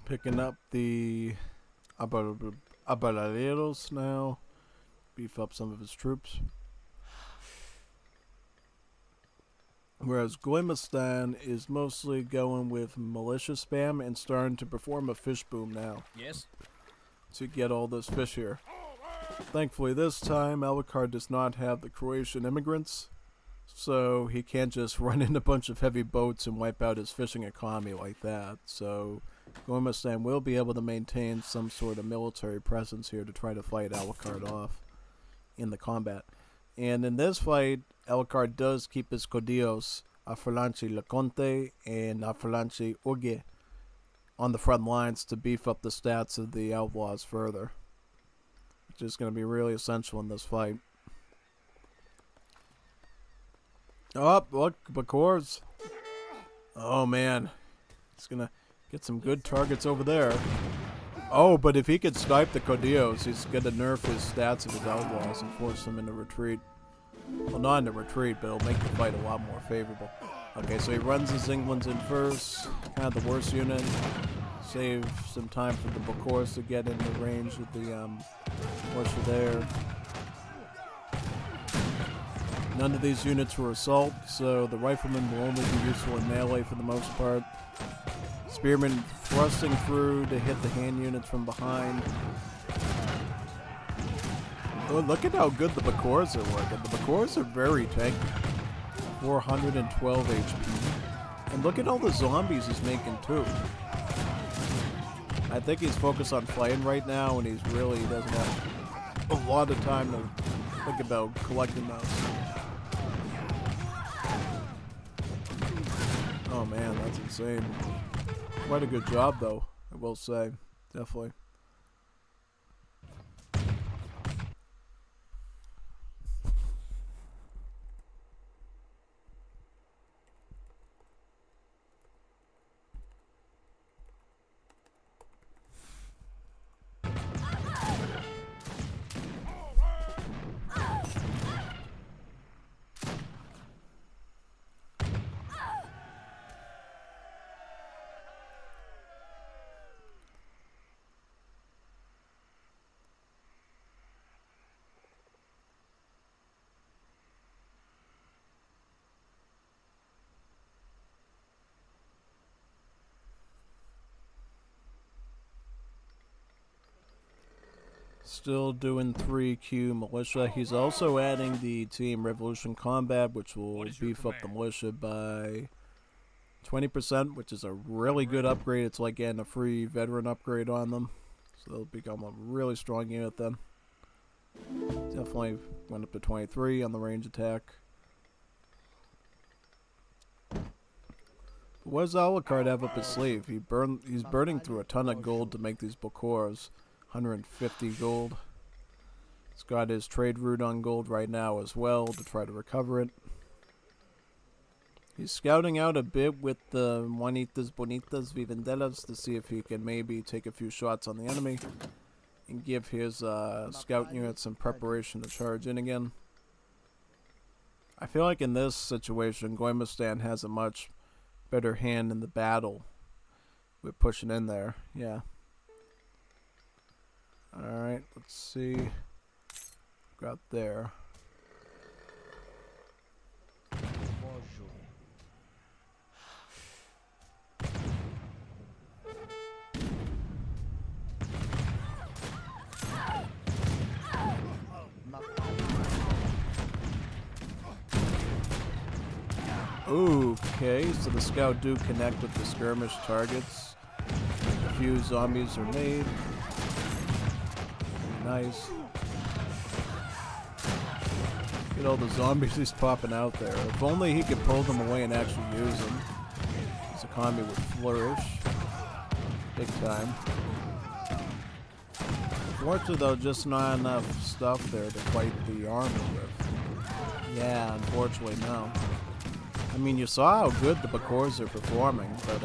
S1: Picking up the Abaladeros now. Beef up some of his troops. Whereas Gommiustan is mostly going with militia spam and starting to perform a fish boom now.
S2: Yes.
S1: To get all this fish here. Thankfully this time Alucard does not have the Croatian immigrants, so he can't just run in a bunch of heavy boats and wipe out his fishing economy like that. So Gommiustan will be able to maintain some sort of military presence here to try to fight Alucard off in the combat. And in this fight, Alucard does keep his Codillos, Afalanchi Leconte and Afalanchi Uge, on the front lines to beef up the stats of the outlaws further, which is going to be really essential in this fight. Oh, look, Bakor's. Oh, man. He's going to get some good targets over there. Oh, but if he could snipe the Codillos, he's going to nerf his stats of his outlaws and force them into retreat. Well, not into retreat, but it'll make the fight a lot more favorable. Okay, so he runs his Englands in first. Kind of the worst unit. Save some time for the Bokors to get into range with the militia there. None of these units were assault, so the riflemen will only be useful in melee for the most part. Spearmen thrusting through to hit the hand units from behind. Oh, look at how good the Bokors are working. The Bokors are very tanky. 412 HP. And look at all the zombies he's making too. I think he's focused on fighting right now, and he doesn't have a lot of time to think about collecting those. Oh man, that's insane. Quite a good job though, I will say. Definitely. Still doing 3Q militia. He's also adding the Team Revolution Combat, which will beef up the militia by 20%, which is a really good upgrade. It's like getting a free veteran upgrade on them. So they'll become a really strong unit then. Definitely went up to 23 on the range attack. What does Alucard have up his sleeve? He's burning through a ton of gold to make these Bokors. 150 gold. He's got his trade route on gold right now as well to try to recover it. He's scouting out a bit with the Juanitas Bonitas Vivendelas to see if he can maybe take a few shots on the enemy and give his scout units some preparation to charge in again. I feel like in this situation, Gommiustan has a much better hand in the battle with pushing in there. Yeah. Alright, let's see. Got there.
S4: Bonjour. Ma
S1: Okay, so the scout do connect with the skirmish targets. A few zombies are made. Nice. Look at all the zombies he's popping out there. If only he could pull them away and actually use them. His economy would flourish. Big time. Unfortunately though, just not enough stuff there to fight the army with. Yeah, unfortunately no. I mean, you saw how good the Bakors are performing, but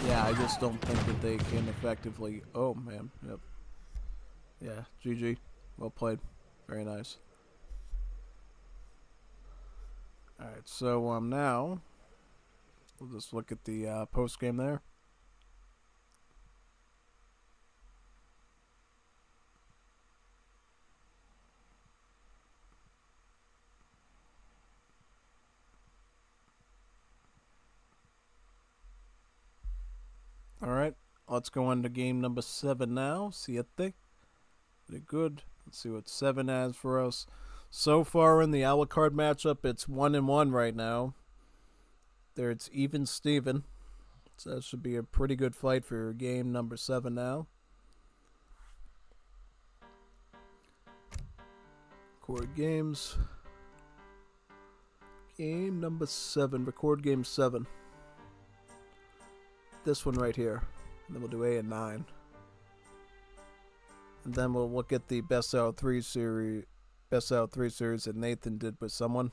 S1: yeah, I just don't think that they can effectively... Oh, man. Yep. Yeah, GG. Well played. Very nice. Alright, so now we'll just look at the post game there. Alright, let's go on to game number 7 now. Siete. Pretty good. Let's see what 7 has for us. So far in the Alucard matchup, it's 1-1 right now. There it's even Steven. So that should be a pretty good fight for game number 7 now. Record games. Game number 7. Record game 7. This one right here. And then we'll do 8 and 9. And then we'll look at the best out of 3 series that Nathan did with someone.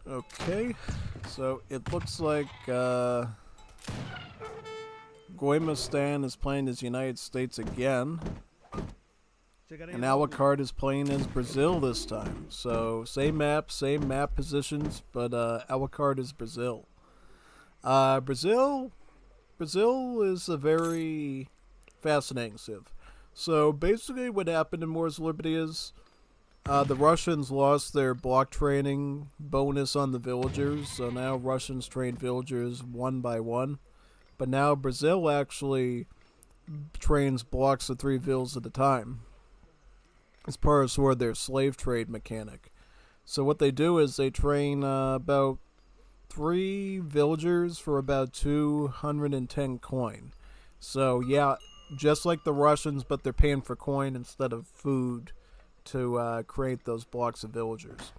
S1: Okay, so it looks like Gommiustan is playing as United States again. And Alucard is playing as Brazil this time. So same map positions, but Alucard is Brazil. Brazil is a very fascinating civ. So basically what happened in Moore's Liberty is the Russians lost their block training bonus on the villagers. So now Russians train villagers 1 by 1. But now Brazil actually trains blocks of 3 villas at a time, as part of sort of their slave trade mechanic. So what they do is they train about 3 villagers for about 210 coin. So yeah, just like the Russians, but they're paying for coin instead of food to create those blocks of villagers.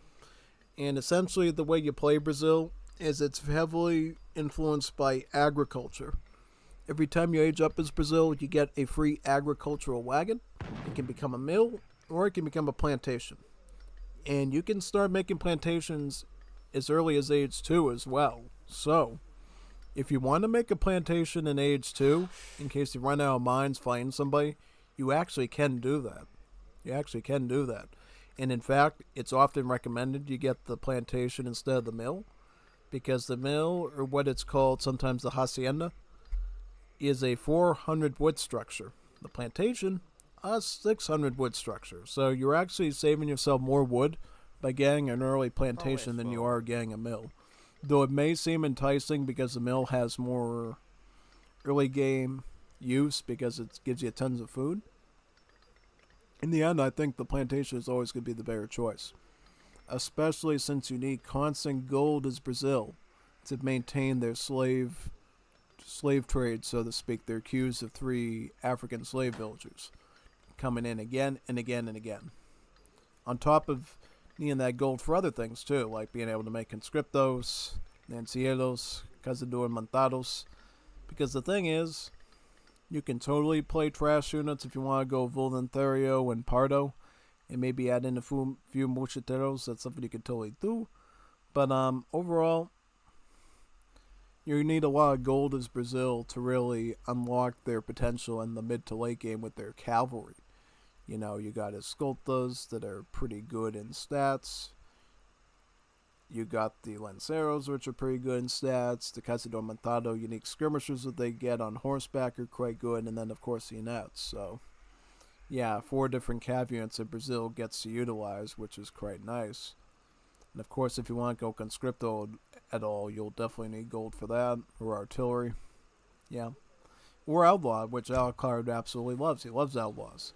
S1: And essentially the way you play Brazil is it's heavily influenced by agriculture. Every time you age up as Brazil, you get a free agricultural wagon. It can become a mill, or it can become a plantation. And you can start making plantations as early as age 2 as well. So, if you want to make a plantation in age 2, in case you run out of mines fighting somebody, you actually can do that. And in fact, it's often recommended you get the plantation instead of the mill, because the mill, or what it's called sometimes the hacienda, is a 400 wood structure. The plantation, a 600 wood structure. So you're actually saving yourself more wood by getting an early plantation than you are getting a mill. Though it may seem enticing because the mill has more early game use because it gives you tons of food. In the end, I think the plantation is always going to be the better choice, especially since you need constant gold as Brazil to maintain their slave trade, so to speak, their queues of 3 African slave villagers coming in again and again and again. On top of needing that gold for other things too, like being able to make conscriptos, lancieros, cazador montados. Because the thing is, you can totally play trash units if you want to go voluntario and pardo, and maybe add in a few mochateros. That's something you can totally do. But overall, you need a lot of gold as Brazil to really unlock their potential in the mid to late game with their cavalry. You know, you got escoltas that are pretty good in stats. You got the lanceros, which are pretty good in stats. The cazador montado unique skirmishers that they get on horseback are quite good. And then, of course, the units. So, yeah, 4 different cav units that Brazil gets to utilize, which is quite nice. And, of course, if you want to go conscripto at all, you'll definitely need gold for that. Or artillery. Yeah. Or outlaw, which Alucard absolutely loves. He loves outlaws.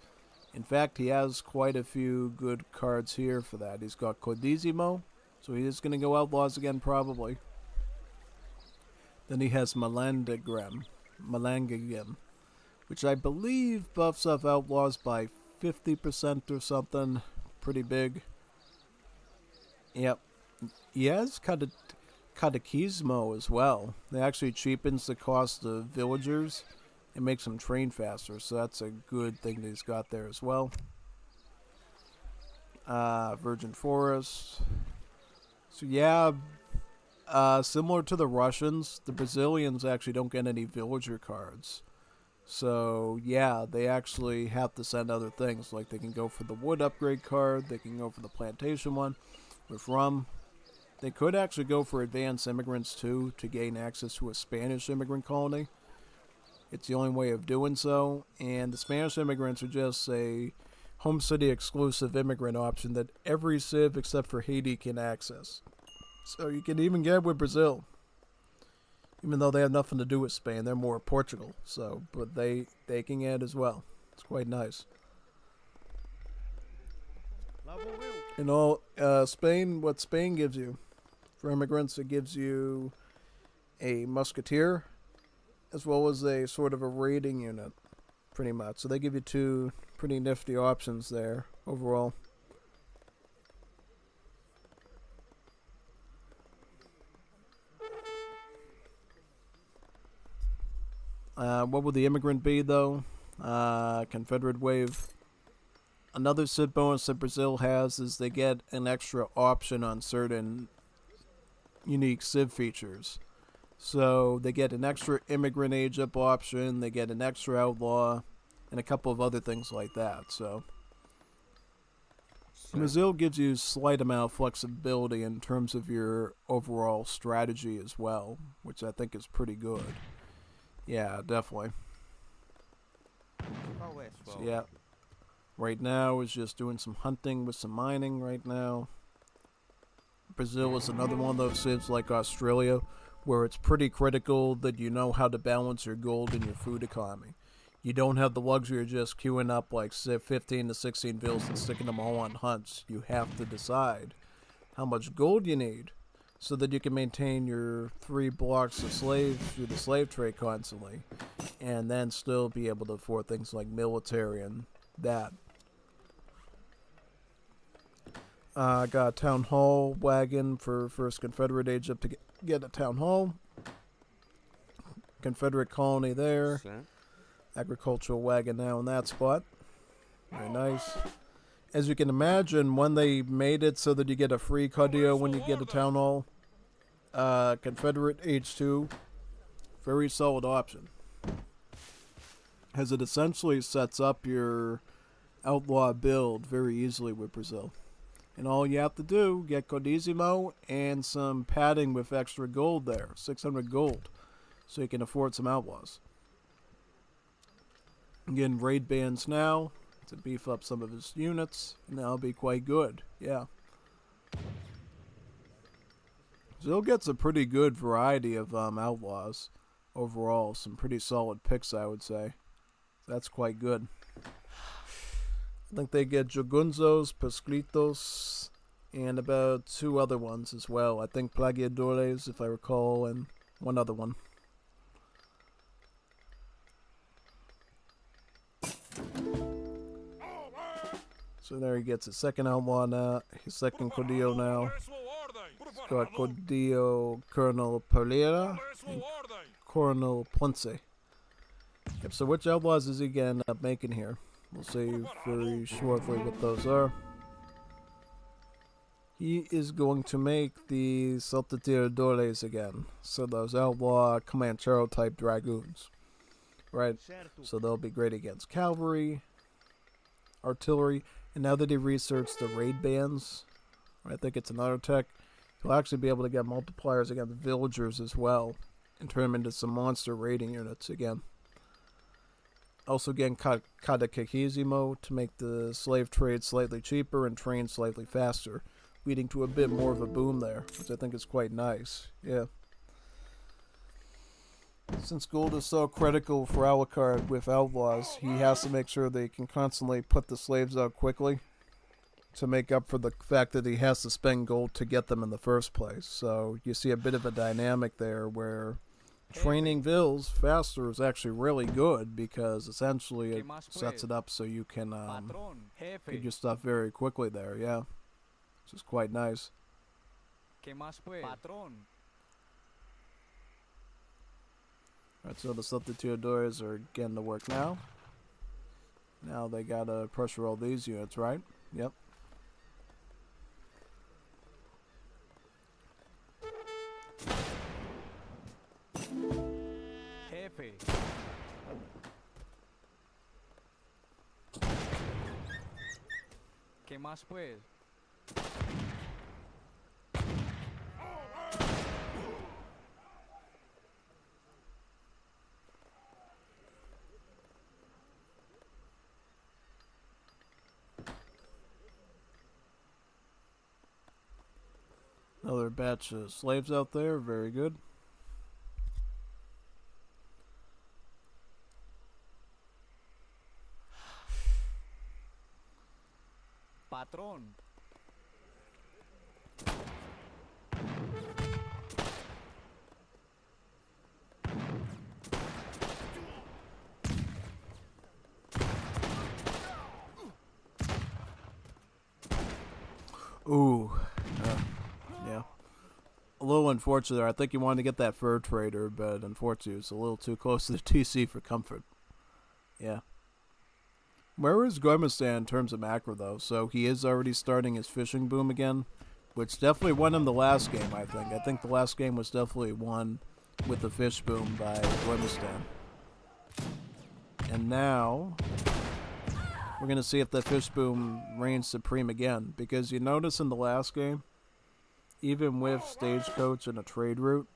S1: In fact, he has quite a few good cards here for that. He's got Codissimo, so he is going to go Outlaws again probably. Then he has Malangagem, which I believe buffs up Outlaws by 50% or something. Pretty big. Yep. He has Catechismo as well. It actually cheapens the cost of villagers and makes them train faster, so that's a good thing that he's got there as well. Virgin Forest. So yeah, similar to the Russians, the Brazilians actually don't get any villager cards. So yeah, they actually have to send other things, like they can go for the wood upgrade card, they can go for the plantation one with rum. They could actually go for advanced immigrants too to gain access to a Spanish immigrant colony. It's the only way of doing so, and the Spanish immigrants are just a home city exclusive immigrant option that every civ except for Haiti can access. So you can even get with Brazil, even though they have nothing to do with Spain. They're more Portugal, so but they can get as well. It's quite nice. You know, Spain, what Spain gives you for immigrants, it gives you a musketeer as well as a sort of a raiding unit, pretty much. So they give you two pretty nifty options there overall. What would the immigrant be, though? Confederate wave. Another civ bonus that Brazil has is they get an extra option on certain unique civ features. So they get an extra immigrant age up option, they get an extra outlaw, and a couple of other things like that. So Brazil gives you a slight amount of flexibility in terms of your overall strategy as well, which I think is pretty good. Yeah, definitely. So, yeah. Right now is just doing some hunting with some mining right now. Brazil is another one of those civs like Australia, where it's pretty critical that you know how to balance your gold and your food economy. You don't have the luxury of just queuing up like 15 to 16 vills and sticking them all on hunts. You have to decide how much gold you need so that you can maintain your 3 blocks of slaves through the slave trade constantly, and then still be able to afford things like military and that. I got a town hall wagon for first Confederate age up to get a town hall. Confederate colony there. Agricultural wagon now in that spot. Very nice. As you can imagine, when they made it so that you get a free Caudillo when you get a town hall, Confederate H2, very solid option. As it essentially sets up your outlaw build very easily with Brazil. And all you have to do, get Codissimo and some padding with extra gold there, 600 gold, so you can afford some outlaws. Again, raid bands now to beef up some of his units, and that'll be quite good, yeah. Brazil gets a pretty good variety of outlaws overall, some pretty solid picks, I would say. That's quite good. I think they get Jagunzos, Pascritos, and about 2 other ones as well. I think Plagiadores, if I recall, and one other one. So there he gets his second outlaw now, his second Caudillo now. He's got Caudillo Colonel Pereira and Colonel Ponce. Yep, so which outlaws is he going to end up making here? We'll see very shortly what those are. He is going to make the Saltatiradores again. So those outlaw Comanchero type dragoons. Right? So they'll be great against cavalry, artillery, and now that he researched the raid bands, I think it's another tech, he'll actually be able to get multipliers against villagers as well and turn them into some monster raiding units again. Also getting Catechismo to make the slave trade slightly cheaper and train slightly faster, leading to a bit more of a boom there, which I think is quite nice. Yeah. Since gold is so critical for Alucard with outlaws, he has to make sure they can constantly put the slaves out quickly to make up for the fact that he has to spend gold to get them in the first place. So you see a bit of a dynamic there where training vills faster is actually really good because essentially it sets it up so you can get your stuff very quickly there, yeah. Which is quite nice. Alright, so the substitutores are getting to work now. Now they gotta pressure all these units, right? Yep.
S3: ¿Qué más pues?
S1: Another batch of slaves out there, very good.
S3: Patrón.
S1: Ooh. Yeah. A little unfortunate there. I think you wanted to get that fur trader, but unfortunately it's a little too close to the TC for comfort. Yeah. Where is Gommiustan in terms of macro, though? So he is already starting his fishing boom again, which definitely won him the last game, I think. I think the last game was definitely won with the fish boom by Gommiustan. And now we're going to see if the fish boom reigns supreme again, because you notice in the last game, even with Stagecoach and a trade route,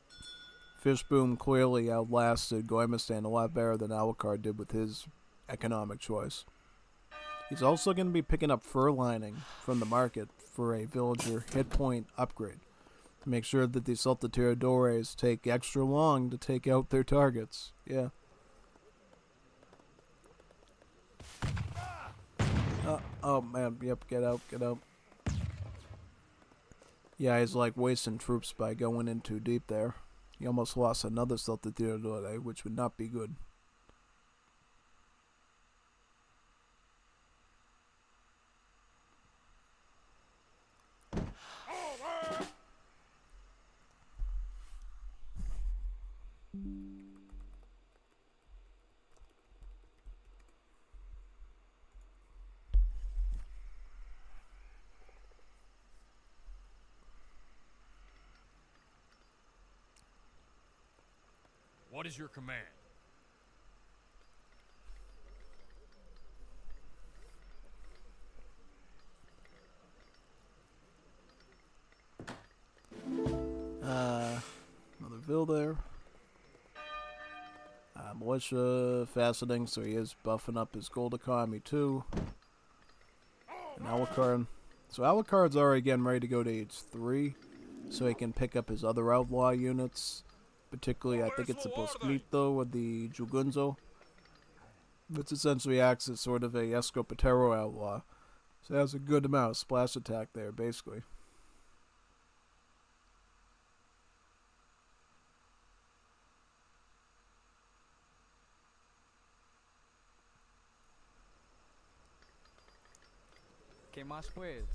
S1: fish boom clearly outlasted Gommiustan a lot better than Alucard did with his economic choice. He's also going to be picking up fur lining from the market for a villager hit point upgrade to make sure that the Saltatiradores take extra long to take out their targets. Yeah. Oh man, yep, get out, get out. Yeah, he's like wasting troops by going in too deep there. He almost lost another Saltatiradore, which would not be good.
S2: What is your command?
S1: Another Ville there. Militia faceting, so he is buffing up his gold economy too. And Alucard. So Alucard's already getting ready to go to age 3, so he can pick up his other outlaw units. Particularly, I think it's the Bosquito or the Jugunzo, which essentially acts as sort of a Escopetero outlaw. So it has a good amount of splash attack there, basically.
S3: ¿Qué más pues?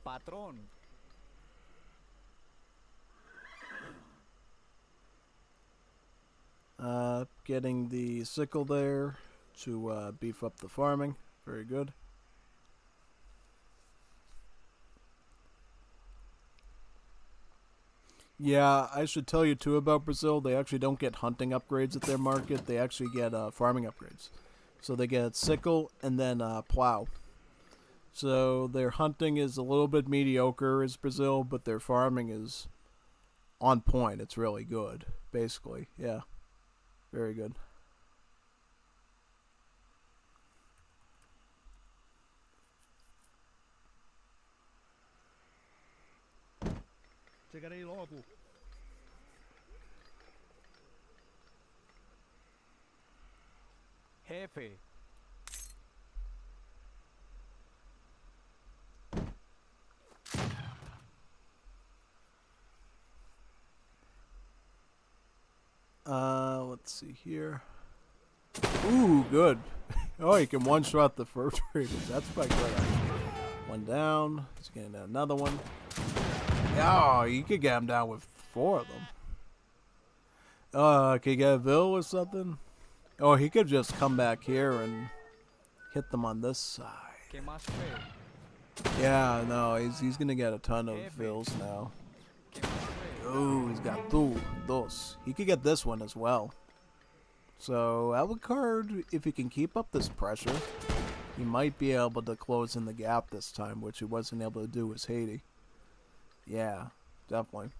S3: Patrón.
S1: Getting the sickle there to beef up the farming. Very good. Yeah, I should tell you too about Brazil. They actually don't get hunting upgrades at their market. They actually get farming upgrades. So they get sickle and then plow. So their hunting is a little bit mediocre as Brazil, but their farming is on point. It's really good, basically. Yeah, very good.
S4: Chegarei logo.
S3: Jefe.
S1: Let's see here. Ooh, good. Oh, you can one-shot the first raiders. That's quite good, actually. One down. He's getting another one. Oh, you could get him down with 4 of them. Can you get a Vil or something? Oh, he could just come back here and hit them on this side.
S3: ¿Qué más fue?
S1: Yeah, no, he's gonna get a ton of Vils now.
S3: ¿Qué más fue?
S1: Oh, he's got dos. He could get this one as well. So, Alucard, if he can keep up this pressure, he might be able to close in the gap this time, which he wasn't able to do with Haiti. Yeah, definitely.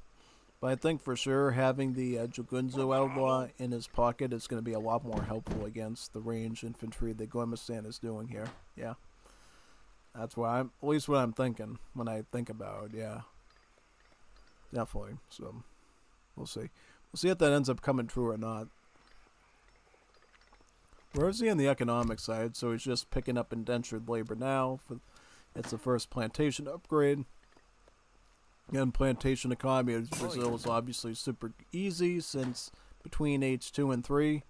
S1: But I think for sure having the Jagunzo Outlaw in his pocket is going to be a lot more helpful against the range infantry that Gommiustan is doing here. Yeah. That's why at least what I'm thinking when I think about it, yeah. Definitely. So, we'll see. We'll see if that ends up coming true or not. Where is he on the economic side? So he's just picking up indentured labor now. It's the first plantation upgrade. And plantation economy of Brazil is obviously super easy since between age 2 and 3,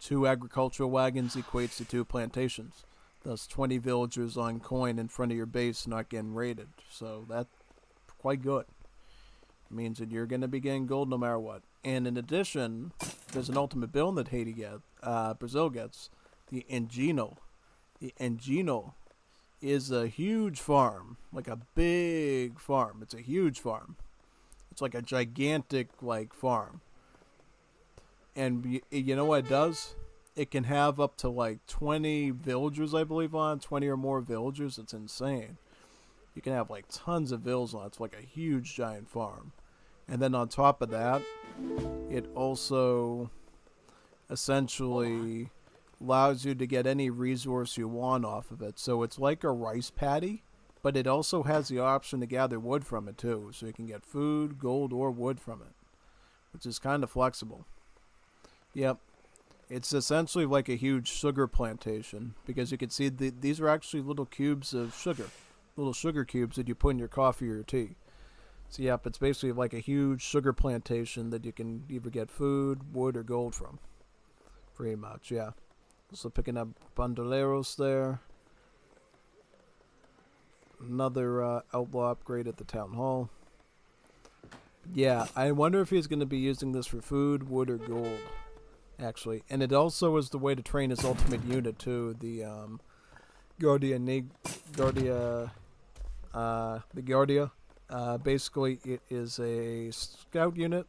S1: 2 agricultural wagons equates to 2 plantations. Thus 20 villagers on coin in front of your base not getting raided. So that's quite good. It means that you're going to be getting gold no matter what. And in addition, there's an ultimate bill that Brazil gets, the Engino. The Engino is a huge farm, like a big farm. It's a huge farm. It's like a gigantic, farm. And you know what it does? It can have up to 20 villagers, I believe, on 20 or more villagers. It's insane. You can have tons of villas on it. It's like a huge giant farm. And then on top of that, it also essentially allows you to get any resource you want off of it. So it's like a rice paddy, but it also has the option to gather wood from it too. So you can get food, gold, or wood from it, which is kind of flexible. Yep. It's essentially like a huge sugar plantation because you can see these are actually little cubes of sugar, little sugar cubes that you put in your coffee or your tea. So yep, it's basically like a huge sugar plantation that you can either get food, wood, or gold from. Pretty much, yeah. Also picking up bandoleros there. Another outlaw upgrade at the town hall. Yeah, I wonder if he's going to be using this for food, wood, or gold. Actually, and it also is the way to train his ultimate unit too. The Guardia. Basically, it is a scout unit,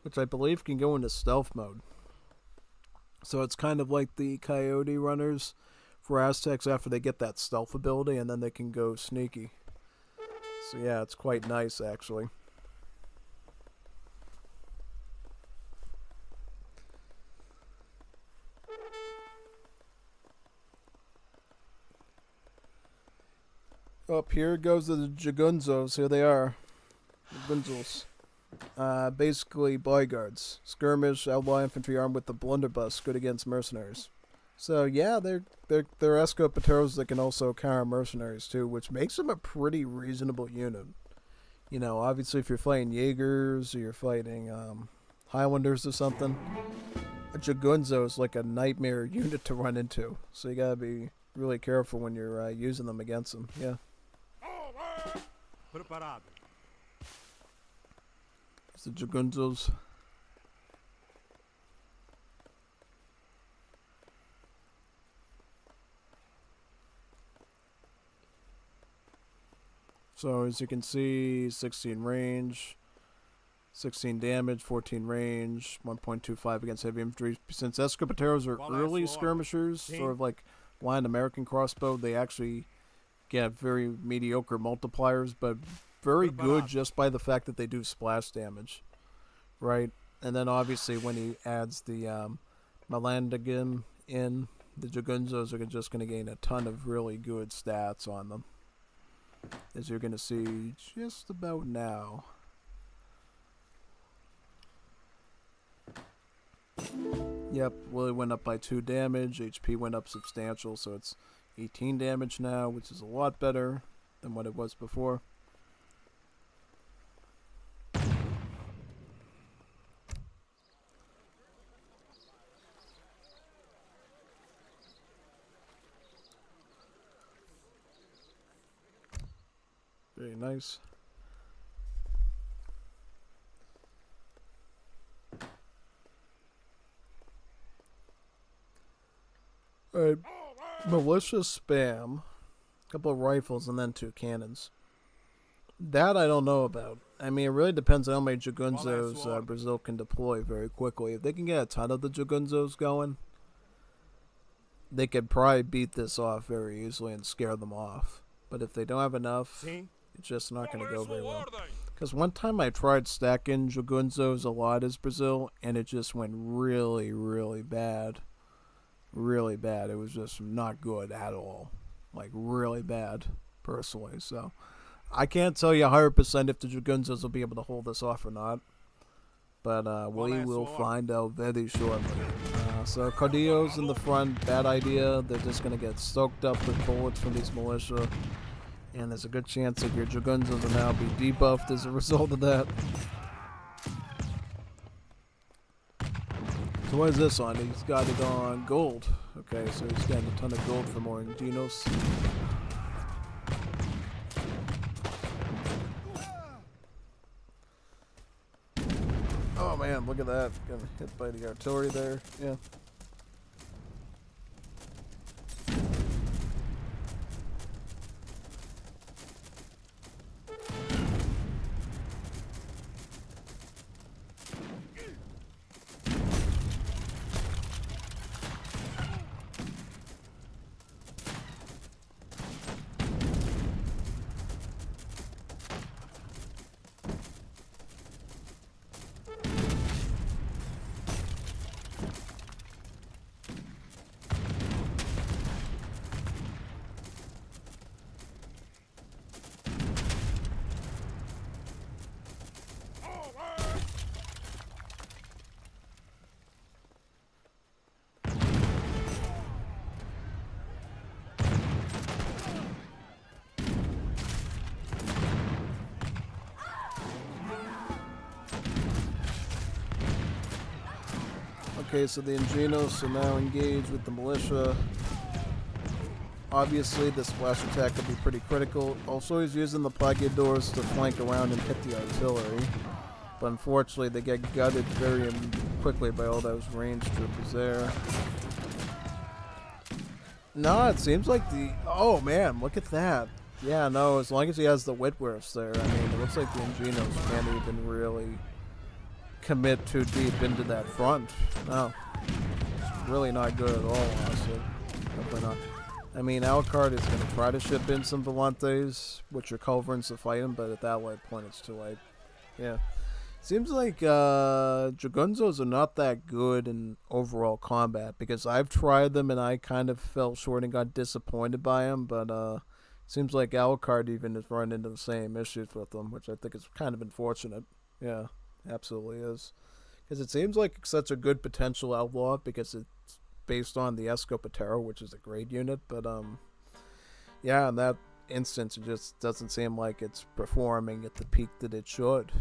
S1: which I believe can go into stealth mode. So it's kind of like the Coyote Runners for Aztecs after they get that stealth ability, and then they can go sneaky. So yeah, it's quite nice, actually. Up here goes the Jagunzos. Here they are. Jagunzos. Basically bodyguards. Skirmish, outlaw infantry armed with the blunderbuss, good against mercenaries. So yeah, they're escopeteros that can also counter mercenaries too, which makes them a pretty reasonable unit. You know, obviously if you're fighting Jaegers or you're fighting Highlanders or something, a Jagunzo is like a nightmare unit to run into. So you gotta be really careful when you're using them against them. Yeah.
S2: Preparado.
S1: It's the Jagunzos. So as you can see, 16 range, 16 damage, 14 range, 1.25 against heavy infantry. Since escopeteros are early skirmishers, sort of like Lion American crossbow, they actually get very mediocre multipliers, but very good just by the fact that they do splash damage. right? And then obviously when he adds the Malandagan in, the Jagunzos are just going to gain a ton of really good stats on them, as you're going to see just about now. Yep, Willie went up by 2 damage, HP went up substantial, so it's 18 damage now, which is a lot better than what it was before. Very nice. Alright, militia spam. A couple of rifles and then 2 cannons. That I don't know about. I mean, it really depends on how many Jagunzos Brazil can deploy very quickly. If they can get a ton of the Jagunzos going, they could probably beat this off very easily and scare them off. But if they don't have enough, it's just not going to go very well. Because one time I tried stacking Jagunzos a lot as Brazil, and it just went really, really bad. Really bad. It was just not good at all. Like, really bad, personally. So, I can't tell you 100% if the Dragunzos will be able to hold this off or not. But we will find out very shortly. So Caudillo's in the front, bad idea. They're just going to get soaked up with bullets from these militia. And there's a good chance that your Dragunzos will now be debuffed as a result of that. So what is this on? He's got it on gold. Okay, so he's getting a ton of gold from Oranginos. Oh man, look at that. Getting hit by the artillery there. Yeah. Okay, so the Ingenos are now engaged with the militia. Obviously, the splash attack will be pretty critical. Also, he's using the Plagiadors to flank around and hit the artillery. But unfortunately, they get gutted very quickly by all those ranged troopers there. No, it seems like the... Oh, man, look at that. Yeah, no, as long as he has the Whitworths there, I mean, it looks like the Ingenos can't even really commit too deep into that front. No. It's really not good at all, honestly. Definitely not. I mean, Alucard is going to try to ship in some Volantes, which are culverins to fight him, but at that point it's too late. Yeah. Seems like Dragunzos are not that good in overall combat, because I've tried them and I kind of fell short and got disappointed by them, but seems like Alucard even has run into the same issues with them, which I think is kind of unfortunate. Yeah. Absolutely is. Because it seems like it's such a good potential outlaw because it's based on the Escopatero, which is a great unit. But, yeah, in that instance, it just doesn't seem like it's performing at the peak that it should,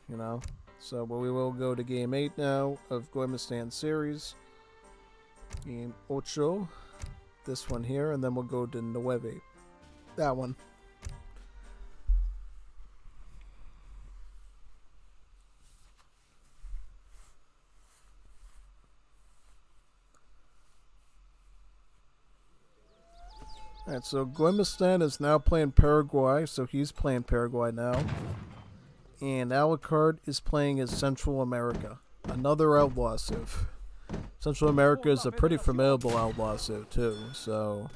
S1: you know? So, we will go to Game 8 now of Gommiustan series. Game 8. This one here, and then we'll go to 9. That one. Alright, so Gommiustan is now playing Paraguay, so he's playing Paraguay now. And Alucard is playing as Central America. Another outlaw civ. Central America is a pretty formidable outlaw civ too, so...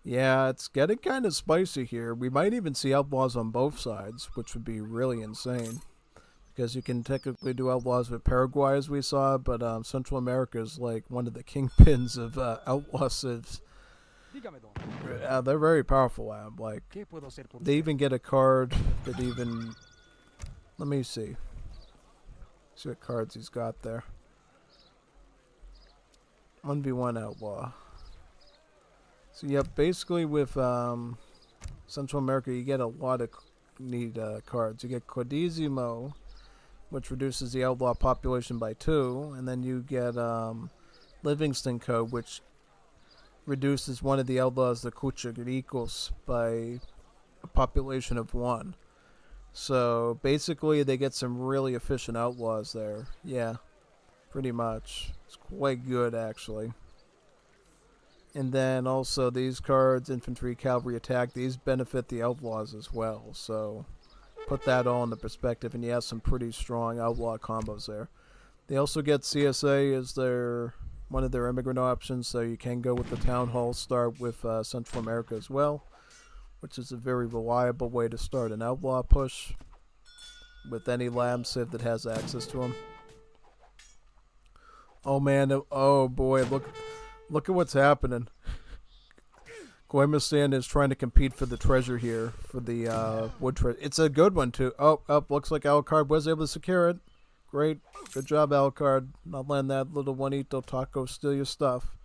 S1: Yeah, it's getting kind of spicy here. We might even see outlaws on both sides, which would be really insane. because you can technically do outlaws with Paraguay as we saw, but Central America is like one of the kingpins of outlaw civs.
S3: Dígame, don.
S1: They're very powerful, Ab. Like,
S3: ¿Qué puedo hacer por
S1: they
S3: usted?
S1: even get a card that even... Let me see. See what cards he's got there. 1v1 outlaw. So, yep, basically with Central America, you get a lot of neat cards. You get Cordizimo, which reduces the outlaw population by 2, and then you get Livingston Code, which reduces one of the outlaws, the Cuchuricos, by a population of 1. So basically, they get some really efficient outlaws there. Yeah, pretty much. It's quite good, actually. And then also these cards, Infantry, Cavalry, Attack, these benefit the outlaws as well. So put that all into perspective, and you have some pretty strong outlaw combos there. They also get CSA as one of their immigrant options, so you can go with the Town Hall, start with Central America as well, which is a very reliable way to start an outlaw push with any lab civ that has access to them. Oh man, oh boy, look at what's happening. Gommiustan is trying to compete for the treasure here, for the wood treasure. It's a good one too. Oh, looks like Alucard was able to secure it. Great, good job, Alucard. Not letting that little Juanito Taco steal your stuff.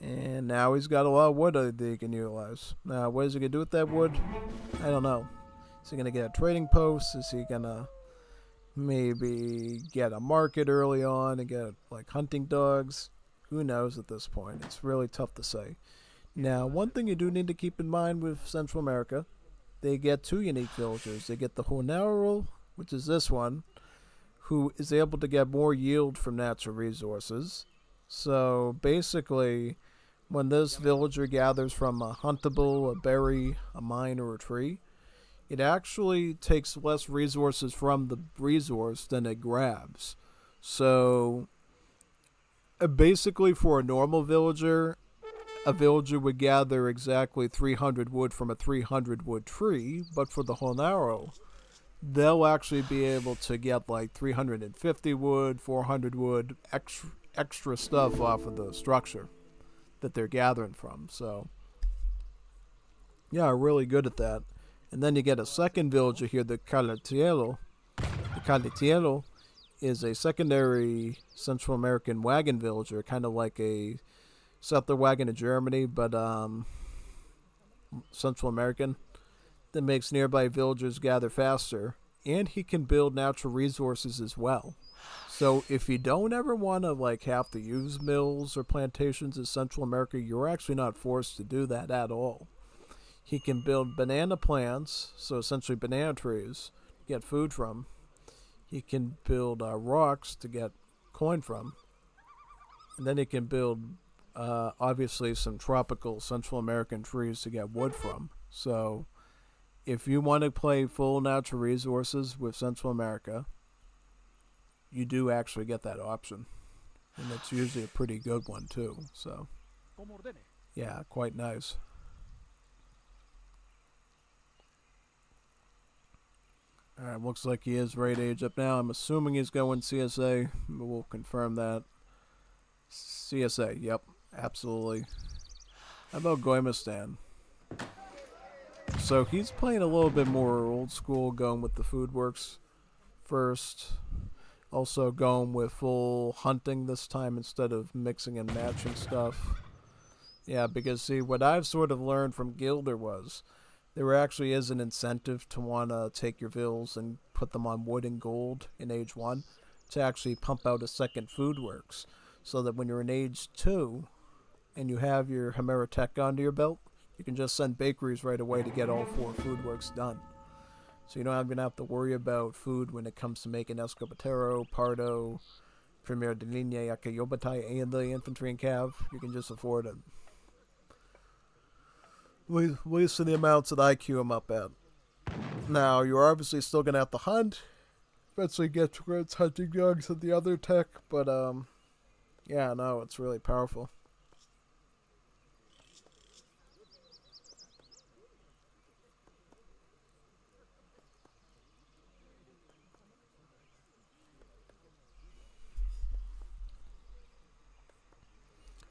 S1: And now he's got a lot of wood that he can utilize. Now, what is he going to do with that wood? I don't know. Is he going to get a trading post? Is he going to maybe get a market early on and get, like, hunting dogs? Who knows at this point? It's really tough to say. Now, one thing you do need to keep in mind with Central America, they get 2 unique villagers. They get the Honaro, which is this one, who is able to get more yield from natural resources. So, basically, when this villager gathers from a huntable, a berry, a mine, or a tree, it actually takes less resources from the resource than it grabs. So, basically for a normal villager, a villager would gather exactly 300 wood from a 300 wood tree, but for the Honaro, they'll actually be able to get like 350 wood, 400 wood, extra stuff off of the structure that they're gathering from. So yeah, really good at that. And then you get a second villager here, the Caletielo. The Caletielo is a secondary Central American wagon villager, kind of like a settler wagon in Germany, but Central American, that makes nearby villagers gather faster, and he can build natural resources as well. So if you don't ever want to like have to use mills or plantations in Central America, you're actually not forced to do that at all. He can build banana plants, so essentially banana trees, to get food from. He can build rocks to get coin from. And then he can build, obviously, some tropical Central American trees to get wood from. So if you want to play full natural resources with Central America, you do actually get that option. And it's usually a pretty good one, too. So, yeah, quite nice. Alright, looks like he is right age up now. I'm assuming he's going CSA, but we'll confirm that. CSA, yep, absolutely. How about Gommiustan? So he's playing a little bit more old school, going with the food works first. Also going with full hunting this time instead of mixing and matching stuff. Yeah, because see, what I've sort of learned from Gilder was there actually is an incentive to want to take your vills and put them on wood and gold in age 1 to actually pump out a second food works. So that when you're in age 2 and you have your Chimera Tech under your belt, you can just send bakeries right away to get all 4 food works done. So you don't even have to worry about food when it comes to making Escopetero, Pardo, Premier de Linea, Yakayobatai, and the infantry and cav. You can just afford it. At least in the amounts that I queue them up at. Now, you're obviously still going to have to hunt. Eventually get towards hunting dogs and the other tech, but yeah, no, it's really powerful.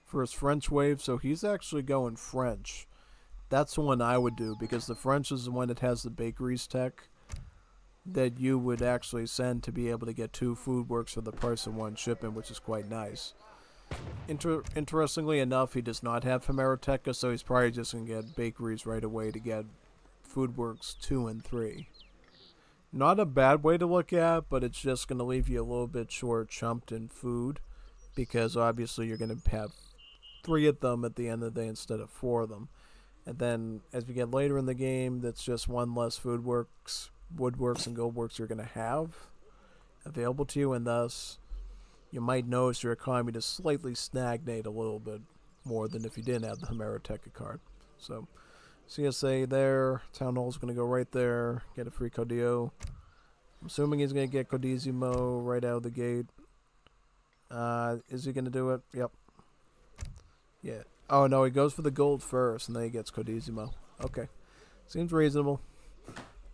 S1: for his French wave, so he's actually going French. That's the one I would do, because the French is the one that has the bakeries tech that you would actually send to be able to get 2 food works for the price of 1 shipping, which is quite nice. Interestingly enough, he does not have Hemeroteca, so he's probably just going to get bakeries right away to get food works 2 and 3. Not a bad way to look at, but it's just going to leave you a little bit short chumped in food, because obviously you're going to have 3 of them at the end of the day instead of 4 of them. And then as we get later in the game, that's just 1 less food works, woodworks, and goldworks you're going to have available to you, and thus you might notice your economy to slightly stagnate a little bit more than if you didn't have the Hemeroteca card. So CSA there, Town Hall's going to go right there, get a free Codillo. I'm assuming he's going to get Codizimo right out of the gate. Is he going to do it? Yep. Yeah. Oh no, he goes for the gold first, and then he gets Codizimo. Okay. Seems reasonable.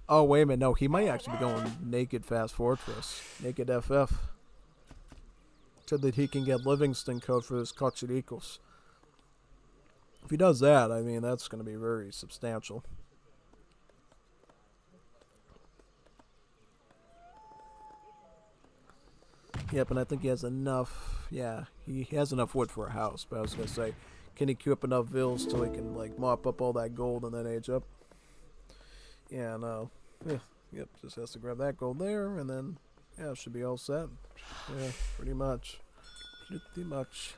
S1: Oh, wait a minute. No, he might actually be going Naked Fast Fortress. Naked FF. So that he can get Livingston code for his Cochiricos. If he does that, I mean, that's going to be very substantial. Yep, and I think he has enough. Yeah, he has enough wood for a house. But I was going to say, can he queue up enough vills till he can, like, mop up all that gold and then age up? Yeah, no. Yeah, yep, just has to grab that gold there, and then, yeah, it should be all set. Yeah, pretty much. Pretty much.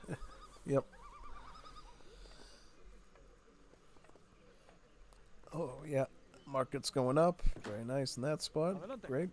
S1: Yep. Oh, yeah. Market's going up. Very nice in that spot. Great.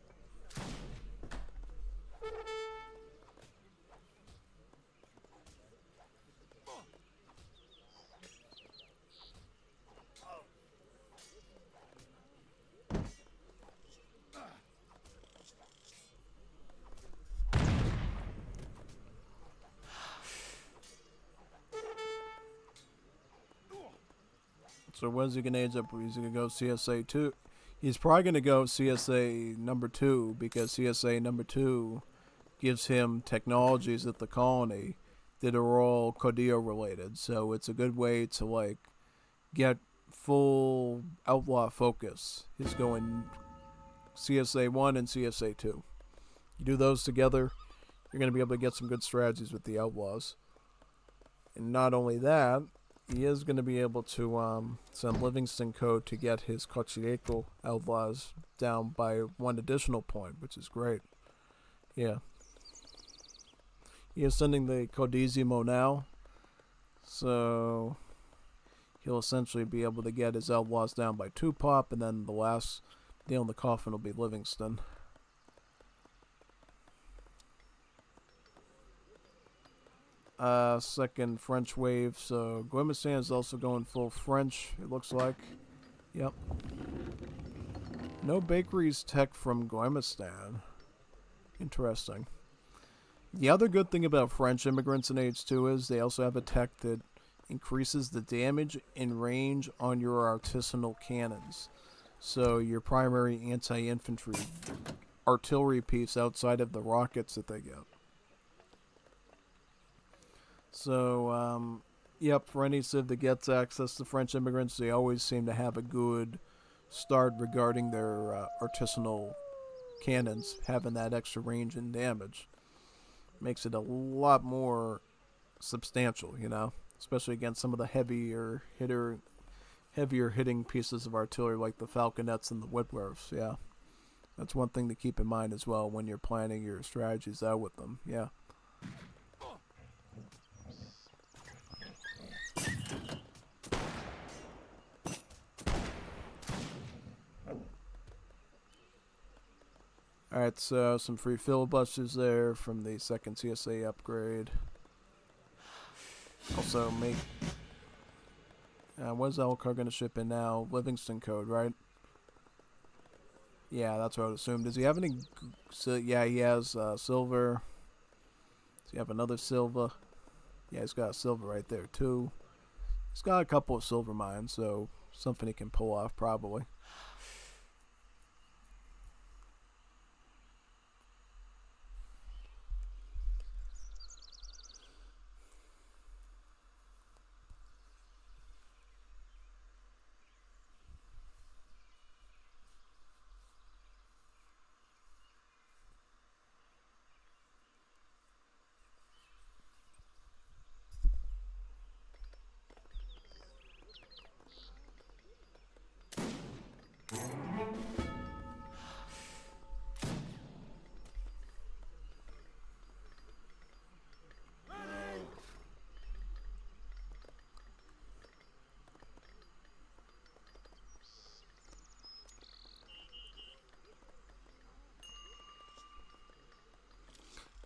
S1: So when's he going to age up? He's going to go CSA 2. He's probably going to go CSA number 2, because CSA number 2 gives him technologies at the colony that are all Codillo related. So it's a good way to, like, get full outlaw focus. He's going CSA 1 and CSA 2. You do those together, you're going to be able to get some good strategies with the outlaws. And not only that, he is going to be able to send Livingston code to get his Cochirico outlaws down by 1 additional point, which is great. Yeah. He is sending the Codizimo now, so he'll essentially be able to get his outlaws down by 2 pop, and then the last nail in the coffin will be Livingston. Second French wave, so Gommiustan is also going full French, it looks like. Yep. No bakeries tech from Gommiustan. Interesting. The other good thing about French immigrants in Age 2 is they also have a tech that increases the damage and range on your artisanal cannons. So your primary anti-infantry artillery piece outside of the rockets that they get. So, yep, for any civ that gets access to French immigrants, they always seem to have a good start regarding their artisanal cannons, having that extra range and damage. Makes it a lot more substantial, you know, especially against some of the heavier hitting pieces of artillery like the falconets and the woodwerfs. Yeah, that's one thing to keep in mind as well when you're planning your strategies out with them. Yeah. Alright, so some free filibusters there from the second CSA upgrade. Also, make... what is Elcar going to ship in now? Livingston code, right? Yeah, that's what I would assume. Does he have any... yeah, he has silver. Does he have another silver? Yeah, he's got a silver right there, too. He's got a couple of silver mines, so something he can pull off, probably.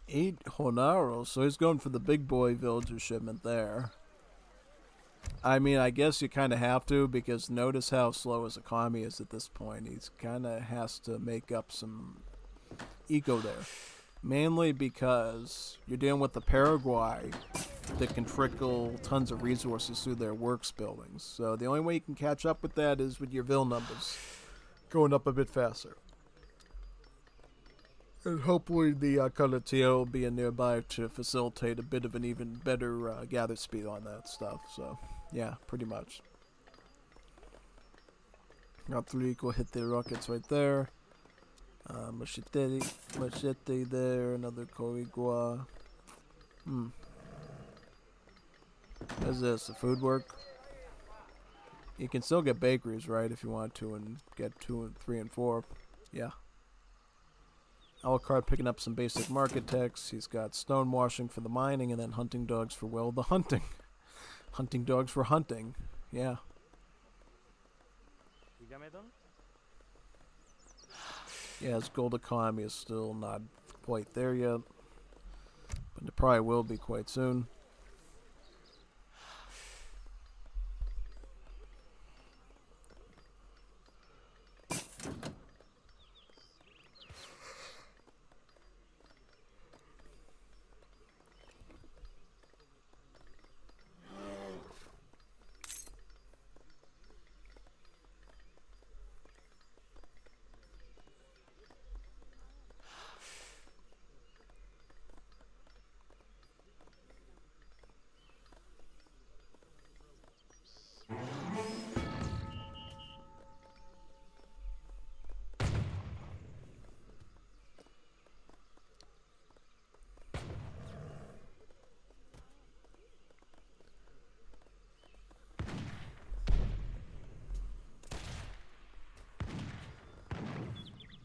S1: 8 Honaros, so he's going for the big boy villager shipment there. I mean, I guess you kind of have to, because notice how slow his economy is at this point. He's kind of has to make up some eco there. Mainly because you're dealing with the Paraguay that can trickle tons of resources through their works buildings. So the only way you can catch up with that is with your vil numbers going up a bit faster. And hopefully the Carretilla will be nearby to facilitate a bit of an even better gather speed on that stuff. So, yeah, pretty much. Got 3 equal hit their rockets right there. Machete there, another Corigua. How's this? The food work? You can still get bakeries, right, if you want to, and get 2 and 3 and 4. Yeah. Alucard picking up some basic market techs. He's got stone washing for the mining, and then hunting dogs for, well, the hunting. Hunting dogs for hunting. Yeah.
S2: Dígame, don.
S1: Yeah, his gold economy is still not quite there yet, but it probably will be quite soon.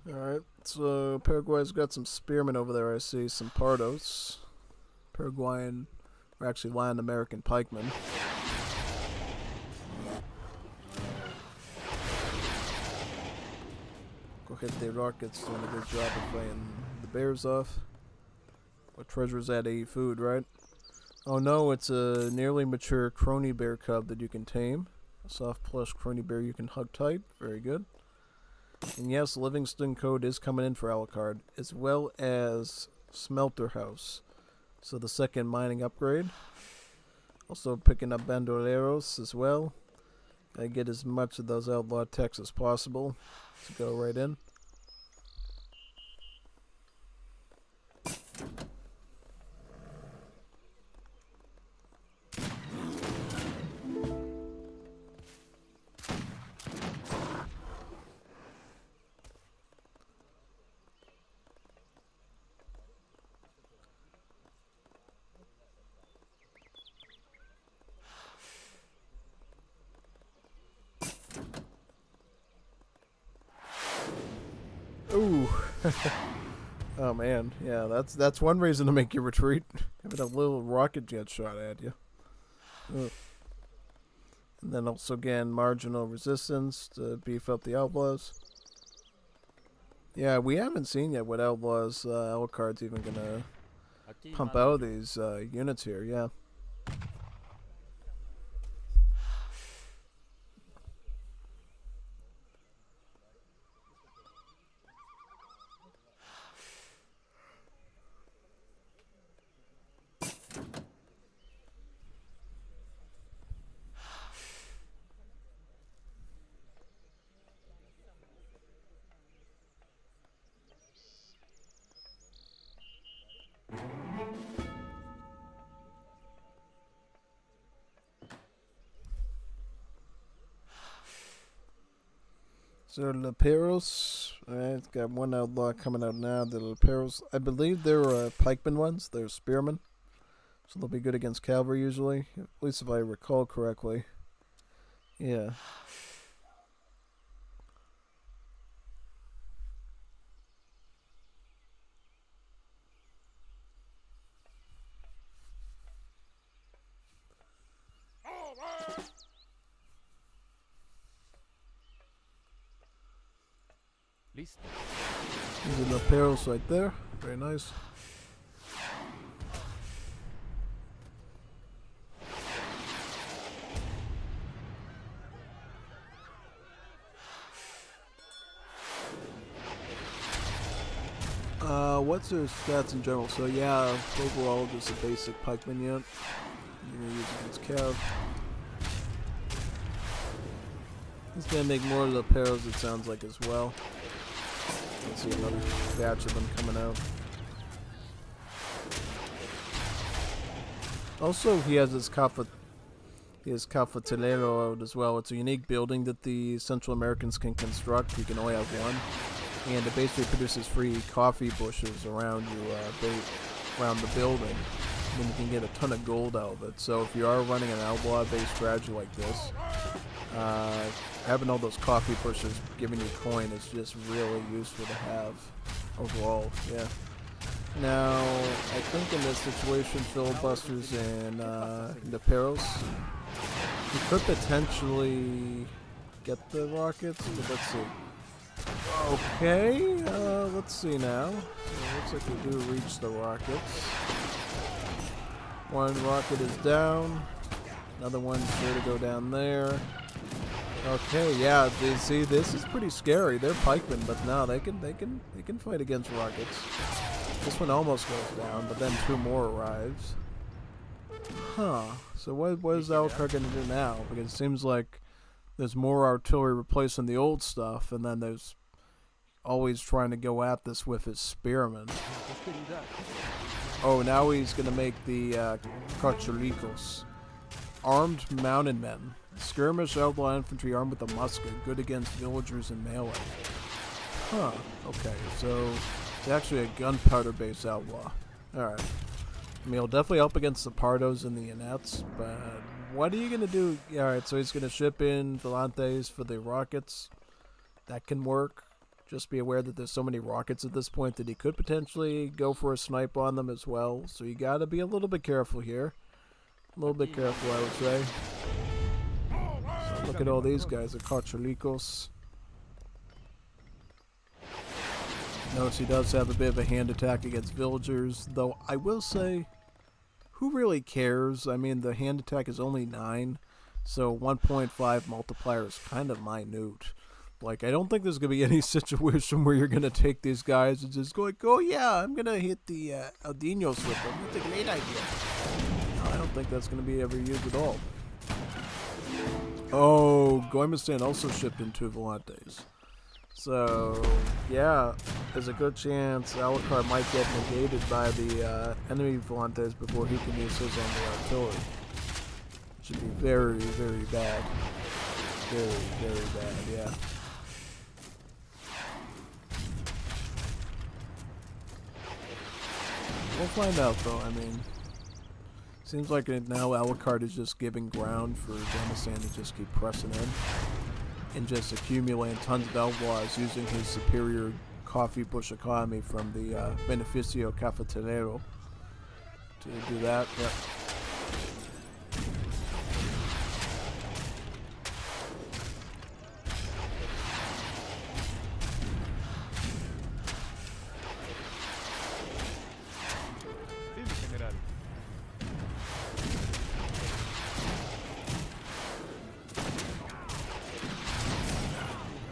S1: Alright, so Paraguay's got some spearmen over there, I see. Some Pardos. Paraguayan, or actually Latin American pikemen. Go hit the rockets, doing a good job of playing the bears off. What treasure's at 80 food, right? Oh no, it's a nearly mature crony bear cub that you can tame. A soft plush crony bear you can hug tight. Very good. And yes, Livingston Code is coming in for Alucard, as well as Smelter House. So the second mining upgrade. Also picking up Bandoleros as well. I get as much of those outlaw techs as possible to go right in. Ooh. Oh man, yeah, that's one reason to make you retreat. Having a little rocket jet shot at you. Ugh. And then also again, marginal resistance to beef up the outlaws. Yeah, we haven't seen yet what outlaws Alucard's even gonna pump out of these units here, yeah. So Leperos, alright, got one outlaw coming out now. The Leperos, I believe they're pikemen ones. They're spearmen, so they'll be good against cavalry usually. At least if I recall correctly. Yeah.
S2: Listo.
S1: These are Leperos right there. Very nice. What's their stats in general? So yeah, overall just a basic pikeman unit. You're gonna use against Cav. He's gonna make more of the paros, it sounds like, as well. Let's see another batch of them coming out. Also, he has his cafetelero out as well. It's a unique building that the Central Americans can construct. You can only have one, and it basically produces free coffee bushes around you, around the building. And you can get a ton of gold out of it. So if you are running an outlaw-based strategy like this, having all those coffee bushes giving you coin is just really useful to have overall. Yeah. Now, I think in this situation, filibusters and the Peros, you could potentially get the rockets, but let's see. Okay, let's see now. So it looks like we do reach the rockets. One rocket is down. Another one's sure to go down there. Okay, yeah, you see, this is pretty scary. They're pikemen, but no, they can fight against rockets. This one almost goes down, but then two more arrives. Huh. So what is Alucard going to do now? Because it seems like there's more artillery replacing the old stuff, and then there's always trying to go at this with his spearmen. Oh, now he's going to make the Cochulicos. Armed mounted men. Skirmish outlaw infantry armed with a musket. Good against villagers and melee. Huh. Okay, so it's actually a gunpowder-based outlaw. Alright. I mean, he'll definitely help against the Pardos and the Inettes, but what are you going to do? Alright, so he's going to ship in Volantes for the rockets. That can work. Just be aware that there's so many rockets at this point that he could potentially go for a snipe on them as well. So you got to be a little bit careful here. A little bit careful, I would say. So look at all these guys, the Cochulicos. Notice he does have a bit of a hand attack against villagers, though I will say, who really cares? I mean, the hand attack is only 9, so 1.5 multiplier is kind of minute. Like, I don't think there's going to be any situation where you're going to take these guys and just go like, oh yeah, I'm going to hit the Aldinos with them. That's a great idea. No, I don't think that's going to be ever used at all. Oh, Gommiustan also shipped in 2 Volantes. So, yeah, there's a good chance Alucard might get negated by the enemy Volantes before he can use his on the artillery. It should be very, very bad. Very, very bad, yeah. We'll find out, though. I mean, seems like now Alucard is just giving ground for Gommiustan to just keep pressing in and just accumulating tons of outlaws using his superior coffee bush economy from the Beneficio Cafetelero to do that. Yep.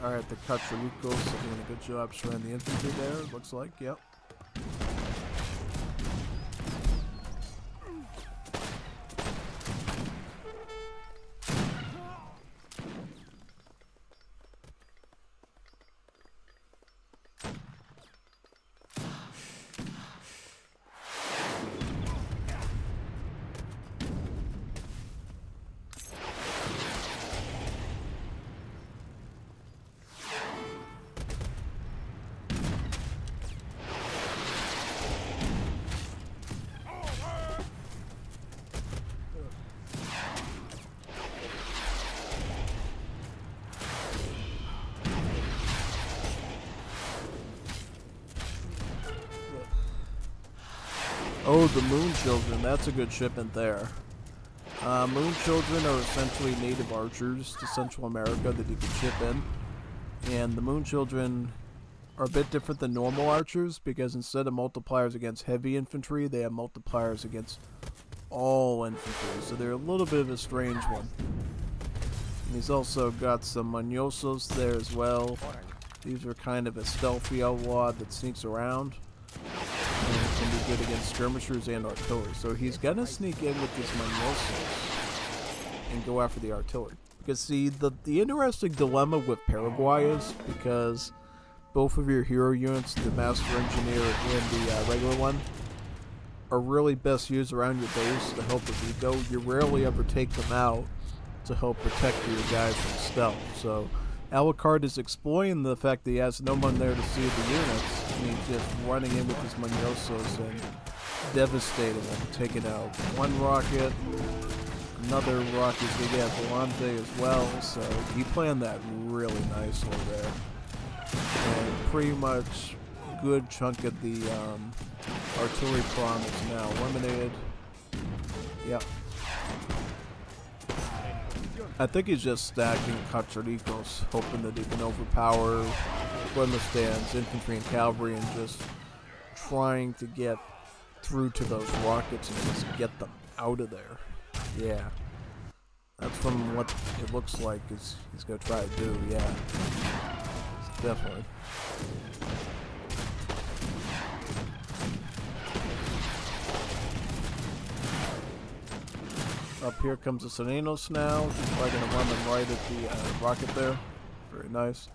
S1: Alright, the Cochulicos are doing a good job showing the infantry there, it looks like, yep. Oh, the Moon Children, that's a good shipment there. Moon Children are essentially native archers to Central America that you can ship in. And the Moon Children are a bit different than normal archers because instead of multipliers against heavy infantry, they have multipliers against all infantry. So they're a little bit of a strange one. And he's also got some Mañosos there as well. These are kind of a stealthy outlaw that sneaks around. can be good against skirmishers and artillery. So he's gonna sneak in with his Maniosos and go after the artillery. Because see, the interesting dilemma with Paraguay is because both of your hero units, the Master Engineer and the regular one, are really best used around your base to help with eco. You rarely ever take them out to help protect your guys from stealth. So Alucard is exploiting the fact that he has no one there to see the units, and he's just running in with his Maniosos and devastating them, taking out one rocket, another rocket big at Volante as well, so he planned that really nicely there. And pretty much a good chunk of the artillery prom is now eliminated. Yep. I think he's just stacking Cachoricos, hoping that he can overpower Gommiustan's infantry and cavalry and just trying to get through to those rockets and just get them out of there. Yeah. That's from what it looks like he's going to try to do, yeah. Definitely. Up here comes the Serenos now. He's probably going to run them right at the rocket there. Very nice.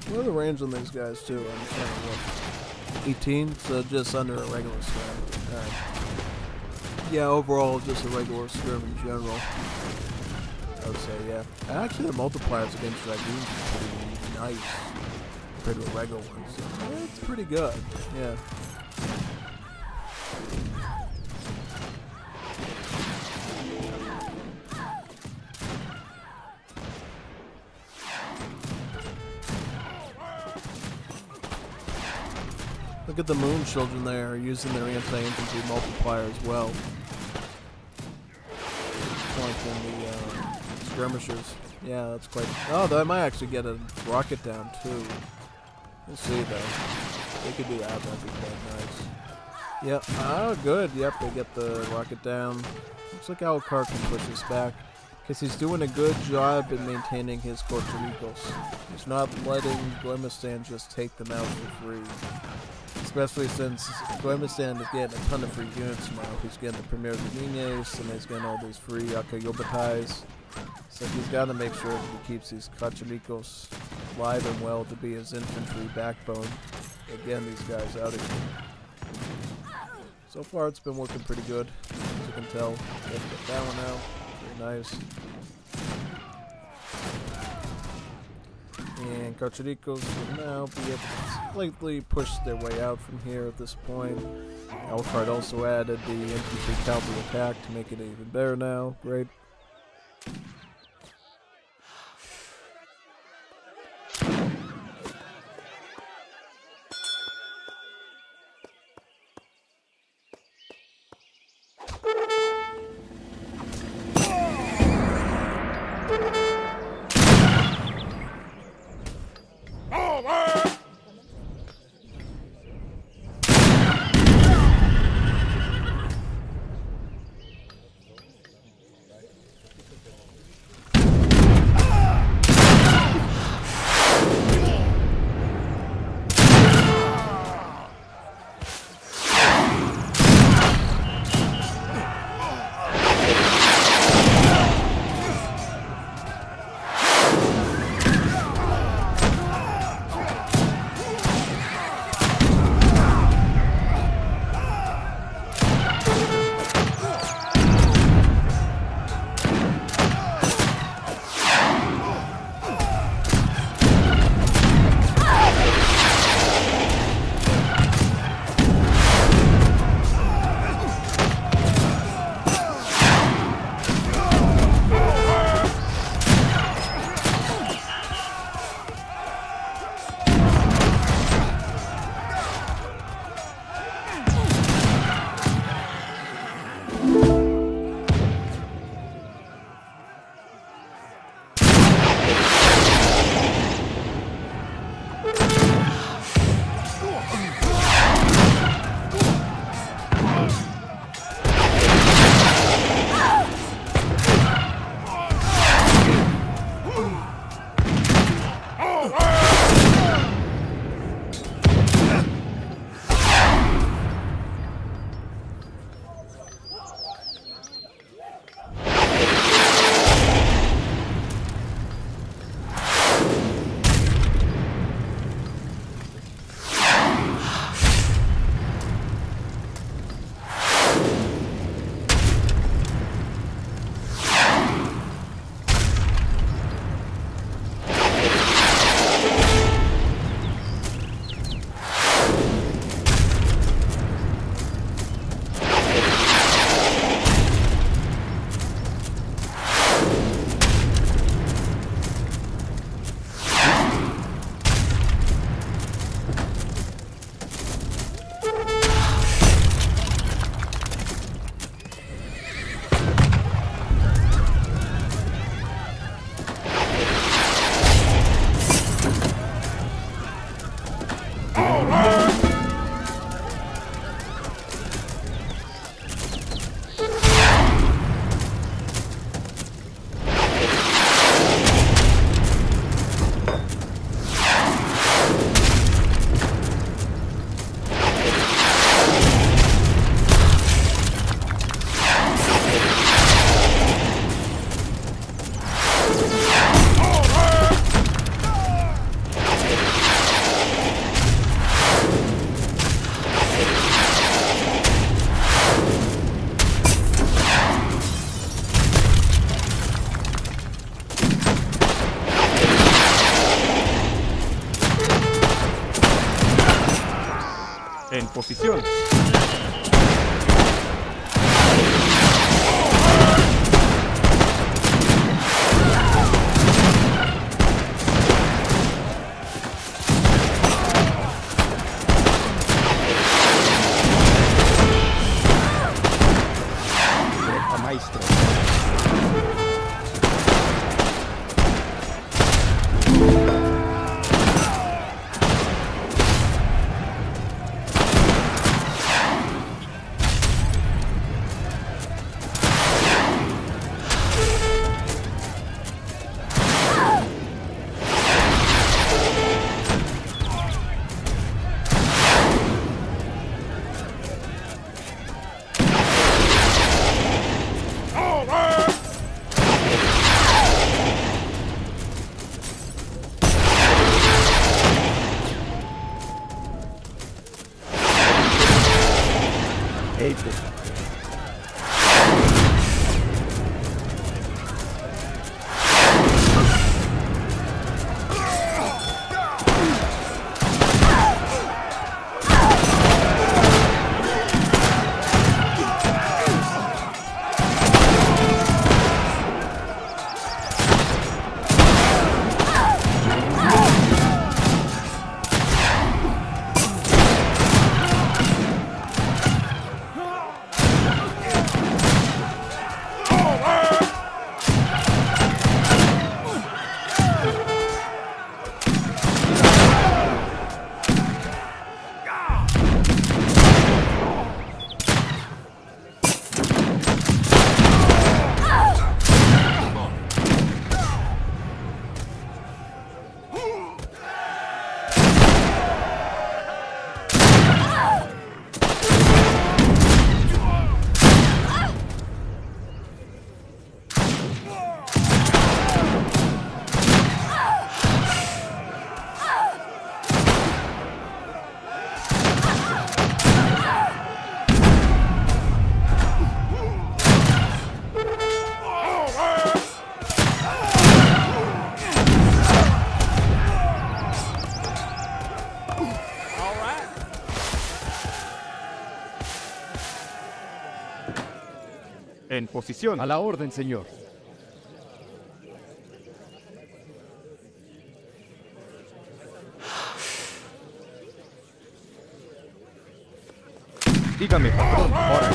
S1: What are the range on these guys too? I'm trying to look. 18, so just under a regular skirm. Alright. Yeah, overall, just a regular skirm in general. I would say, yeah. Actually, the multipliers against Dragoons are pretty nice compared to a regular one, so yeah, it's pretty good. Yeah. Look at the Moon Children there, using their anti-infantry multiplier as well. Flanking the skirmishers. Yeah, that's quite... Oh, they might actually get a rocket down, too. We'll see, though. They could do that, that'd be quite nice. Yep. Oh, good. Yep, they get the rocket down. Looks like Alucard can push this back. Because he's doing a good job in maintaining his Corchoricos. He's not letting Gommiustan just take them out for free. Especially since Gommiustan is getting a ton of free units now. He's getting the Premier Dominies, and he's getting all these free Akayobatais. So he's got to make sure that he keeps these Cachoricos alive and well to be his infantry backbone. Again, these guys out of here. So far, it's been working pretty good, as you can tell. Get that one out. Very nice. And Cachoricos will now be able to slightly push their way out from here at this point. Alucard also added the infantry cavalry attack to make it even better now. Great.
S3: posición. Maestro. En posición.
S6: A la orden, señor.
S3: Dígame, patrón. Ahora.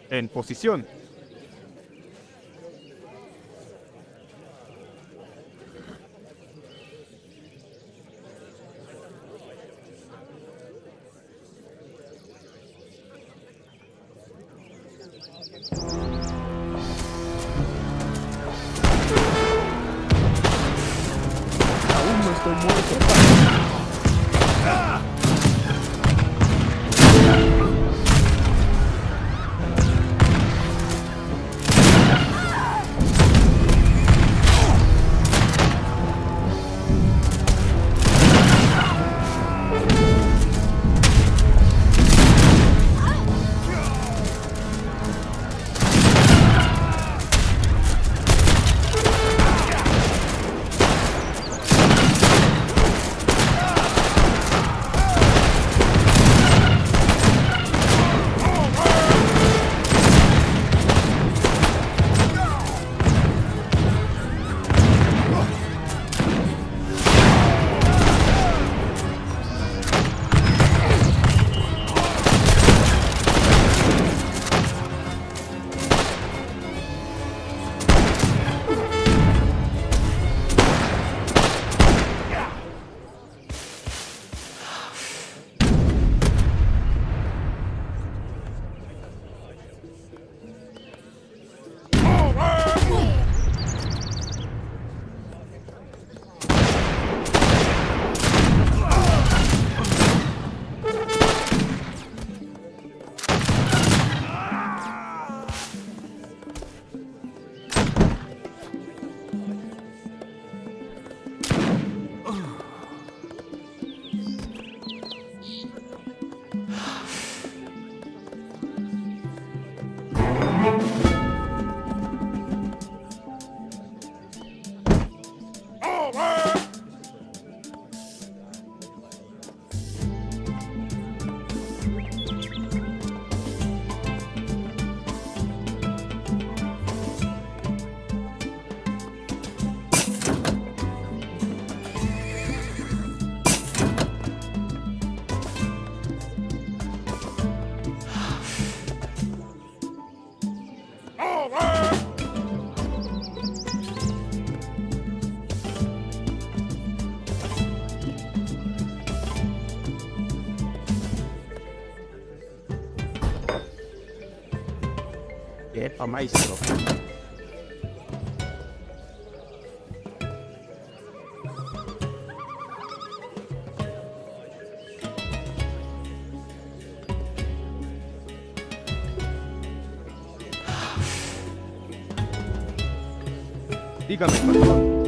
S3: En posición.
S6: Aún no estoy muerto.
S3: Epa, maestro. Dígame, patrón.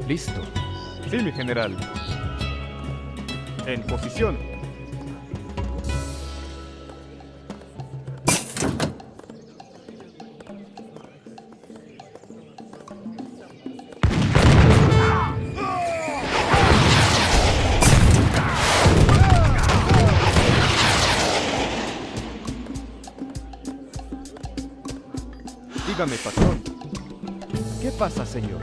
S6: Listo.
S3: Sí, mi general. En posición. Dígame, patrón.
S6: ¿Qué pasa, señor?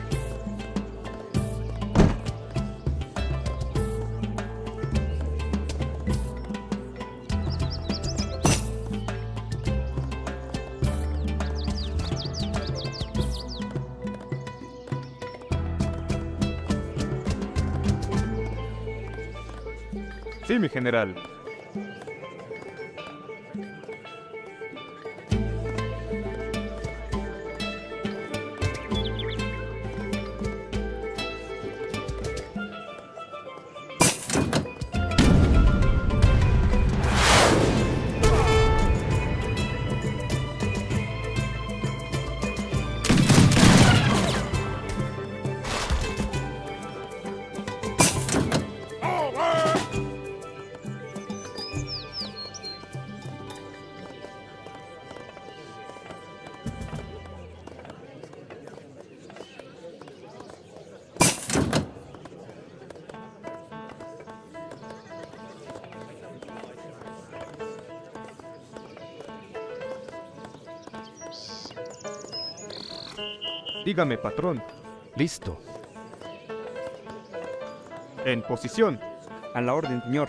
S3: Sí, mi general. Dígame, patrón.
S6: Listo.
S3: En posición.
S6: A la orden, señor.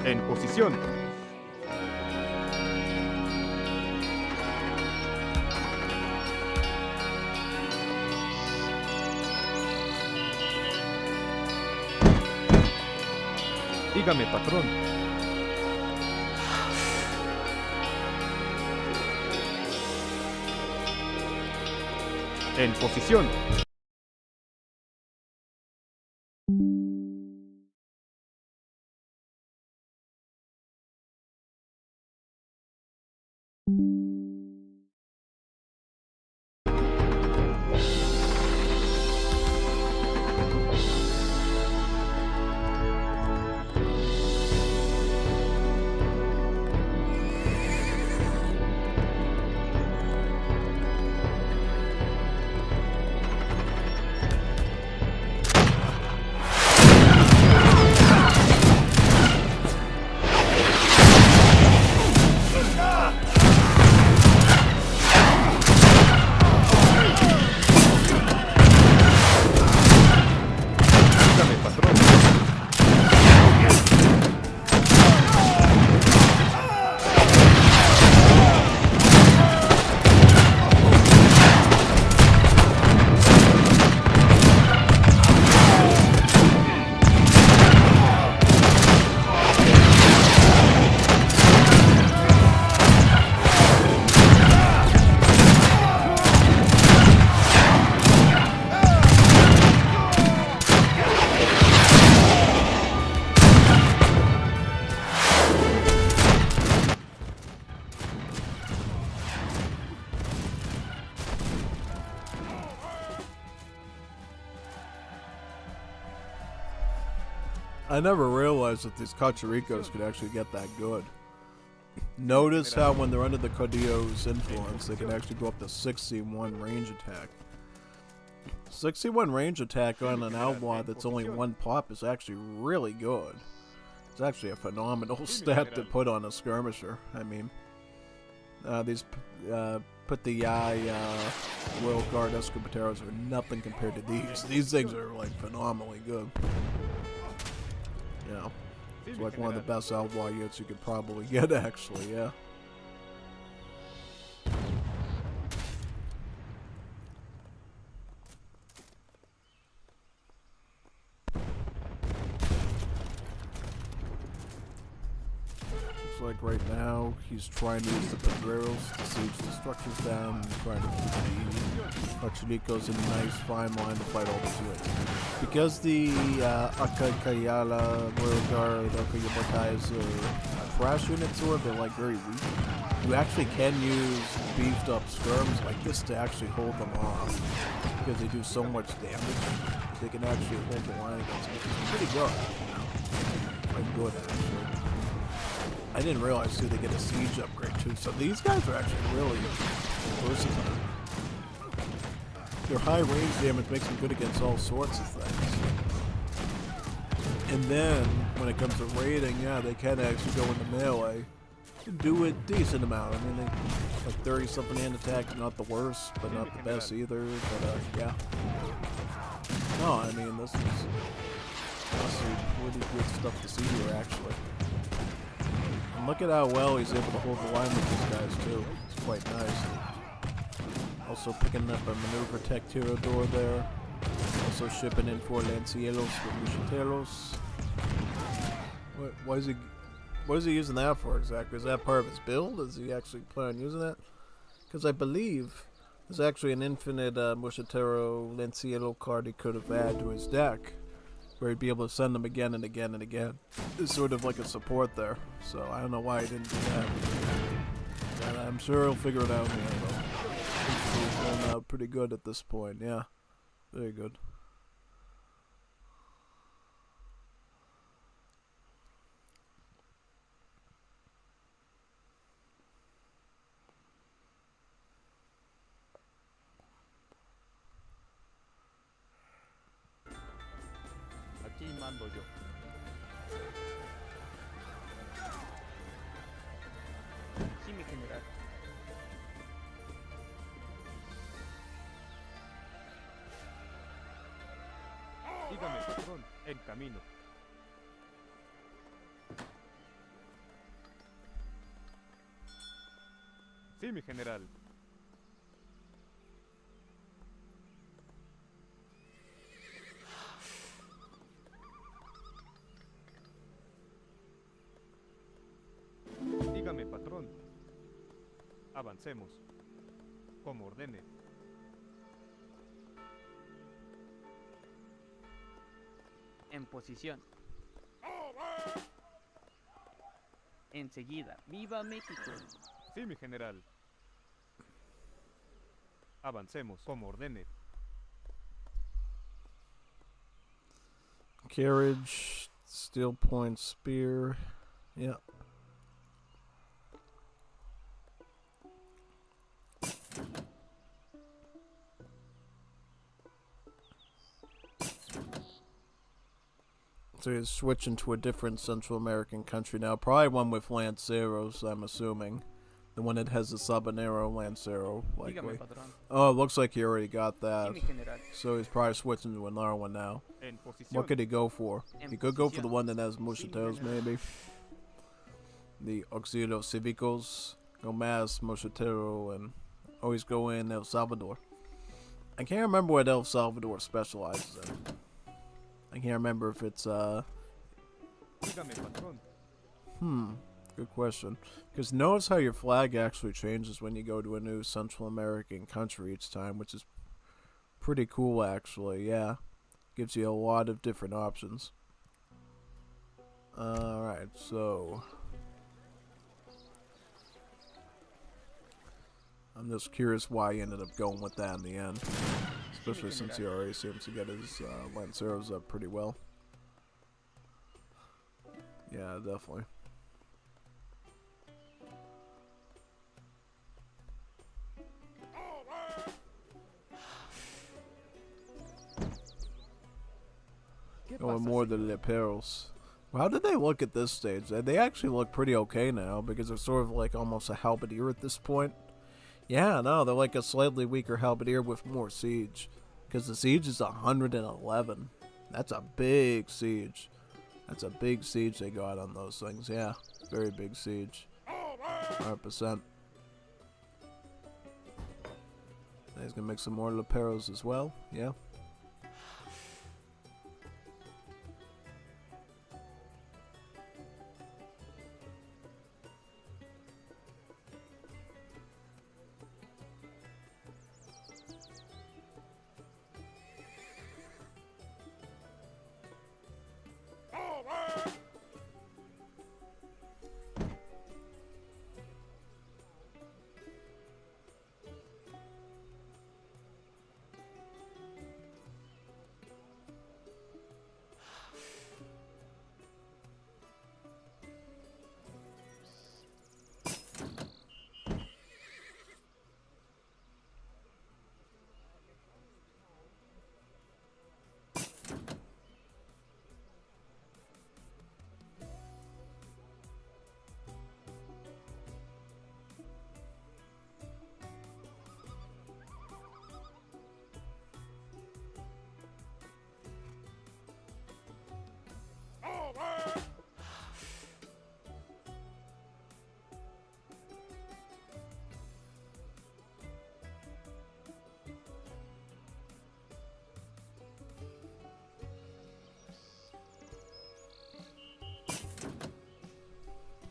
S3: En posición. Dígame, patrón. En posición. Dígame, patrón.
S1: I never realized that these Cacharicos could actually get that good. Notice how when they're under the Caudillo's influence, they can actually go up to 61 range attack. 61 range attack on an outlaw that's only one pop is actually really good. It's actually a phenomenal stat to put on a skirmisher. I mean, put the Royal Guard Escobateros are nothing compared to these. These things are like phenomenally good. Yeah, it's like one of the best outlaw units you could probably get, actually, yeah. Looks like right now he's trying to use the Pedreros to siege the structures down and trying to keep the Pachulicos in a nice fine line to fight all the units. Because the Akakayala, Royal Guard, Akayabatais are trash units, or they're like very weak, you actually can use beefed up skirms like this to actually hold them off. Because they do so much damage, they can actually hold the line against them, which is pretty good. Quite good, actually. I didn't realize too they get a siege upgrade too, so these guys are actually really versatile. Their high range damage makes them good against all sorts of things. And then, when it comes to raiding, yeah, they can actually go into melee and do a decent amount. I mean, they like 30 something hand attack, not the worst, but not the best either, but yeah. No, I mean, this is really good stuff to see here, actually. And look at how well he's able to hold the line with these guys, too. It's quite nice. Also picking up a maneuver tech Tirador there. Also shipping in 4 Lancielos with Muchateros. What is he using that for exactly? Is that part of his build? Is he actually planning on using that? Because I believe there's actually an infinite Muchatero Lancielo card he could have added to his deck, where he'd be able to send them again and again and again. It's sort of like a support there. So I don't know why he didn't do that. And I'm sure he'll figure it out in the end, though. He's going out pretty good at this point, yeah. Very good.
S4: Aquí mando yo.
S2: Sí, mi general.
S3: Dígame, patrón. En camino. Sí, mi general. Dígame, patrón. Avancemos. Como ordene.
S2: En posición. Enseguida. ¡Viva México!
S3: Sí, mi general. Avancemos. Como ordene.
S1: Carriage, steel point spear. Yeah. So he's switching to a different Central American country now. Probably one with Lanceros, I'm assuming. The one that has the Sabanero Lancero,
S2: Dígame,
S1: likely.
S2: patrón.
S1: Oh, it looks like he already got
S2: Sí,
S1: that.
S2: mi general.
S1: So he's probably switching to another one now.
S3: En posición.
S1: What could he go for?
S2: En
S1: He could go for the
S2: posición.
S1: one that has
S2: Sí, mi
S1: Mosquiteros,
S2: general.
S1: maybe. The Auxilio Cívicos. Gomas, Mosquitero, and always go in El Salvador. I can't remember what El Salvador specializes in. I can't remember if it's,
S3: Dígame, patrón.
S1: Good question. Because notice how your flag actually changes when you go to a new Central American country each time, which is pretty cool, actually. Yeah. Gives you a lot of different options. Alright, so... I'm just curious why he ended up going with that in the end. Especially since he already seems to get his Lanceros up pretty well. Yeah, definitely. Going more than the Perils. How did they look at this stage? They actually look pretty okay now because they're sort of like almost a halberdier at this point. Yeah, no, they're like a slightly weaker halberdier with more siege. Because the siege is 111. That's a big siege. That's a big siege they got on those things, yeah. Very big siege. 100%. He's gonna make some more Leperos as well, yeah.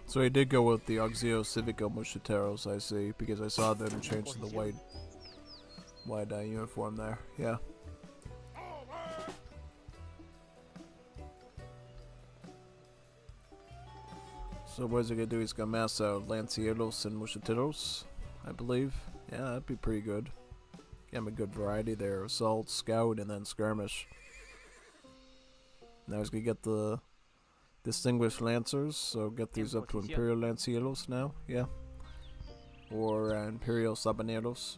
S1: So he did go with the Auxilio Civico Mosquiteros, I see, because I saw them change to the white uniform there. Yeah. So what is he gonna do? He's gonna mass out Lancieros and Mosquiteros, I believe. Yeah, that'd be pretty good. Give him a good variety there: assault, scout, and then skirmish. Now he's gonna get the Distinguished Lancers, so get these up to Imperial Lancieros now, yeah. Or Imperial Sabaneros.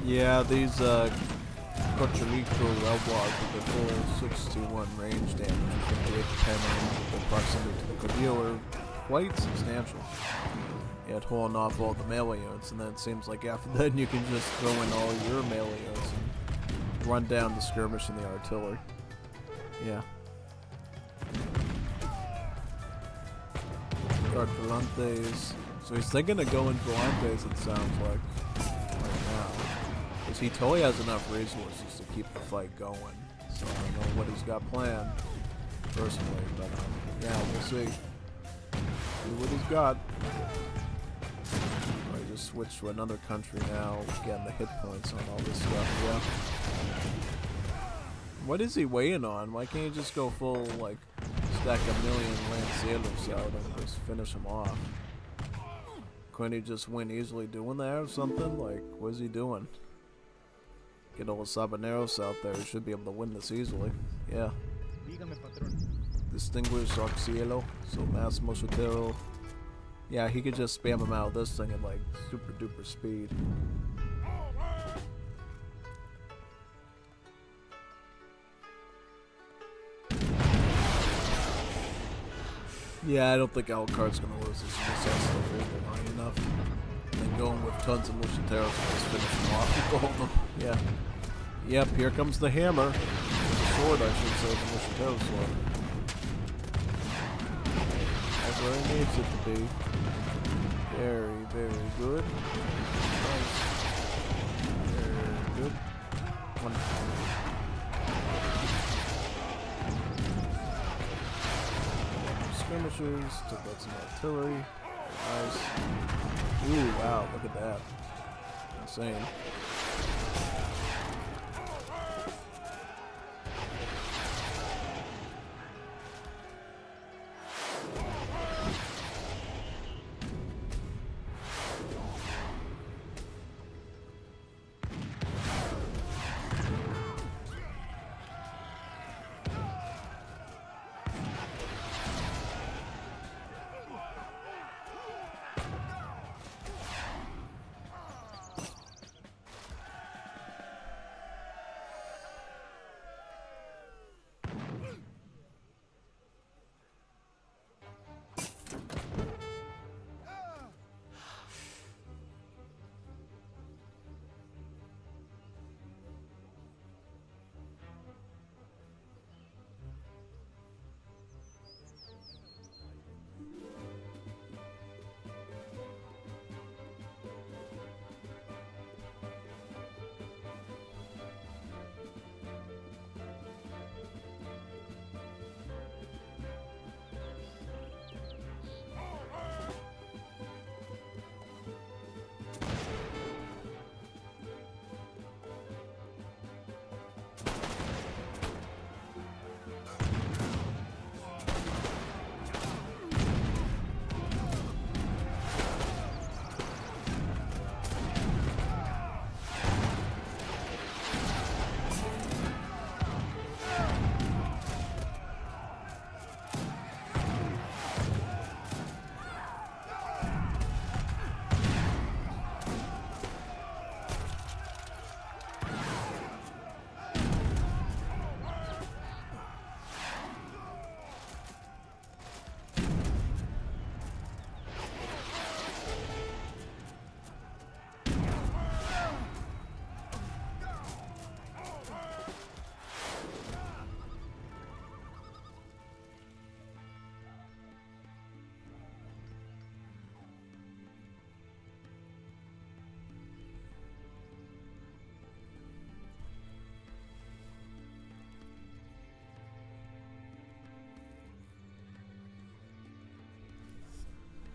S1: Yeah, these Cochilico outlaws with the full 61 range damage, 58 depending the proximity to the Cordille are quite substantial. Yeah, it's holding off all the melee units, and then it seems like after that you can just throw in all your melee units and run down the skirmish and the artillery. Yeah. Guard Volantes. So he's thinking of going Volantes, it sounds like, right now. Because he totally has enough resources to keep the fight going. So I don't know what he's got planned, personally, but yeah, we'll see. See what he's got. I just switched to another country now, getting the hit points on all this stuff, yeah. What is he weighing on? Why can't he just go full, like, stack a million Lancielos out and just finish him off? Couldn't he just win easily doing that or something? Like, what is he doing? Get all the Sabaneros out there, he should be able to win this easily. Yeah.
S4: Dígame, patrón.
S1: Distinguished Auxielo, so Mass Mosquitero. Yeah, he could just spam him out this thing at like super duper speed. Yeah, I don't think Alucard's gonna lose this. He just has to hold the line enough. And then going with tons of Mosquiteros and just finish him off and hold them. Yeah. Yep, here comes the hammer. The sword, I should say, the Mosquitero sword. That's where it needs it to be. Very, very good. Nice. Very good. Wonderful. Skirmishers, took out some artillery. Nice. Ooh, wow, look at that. Insane.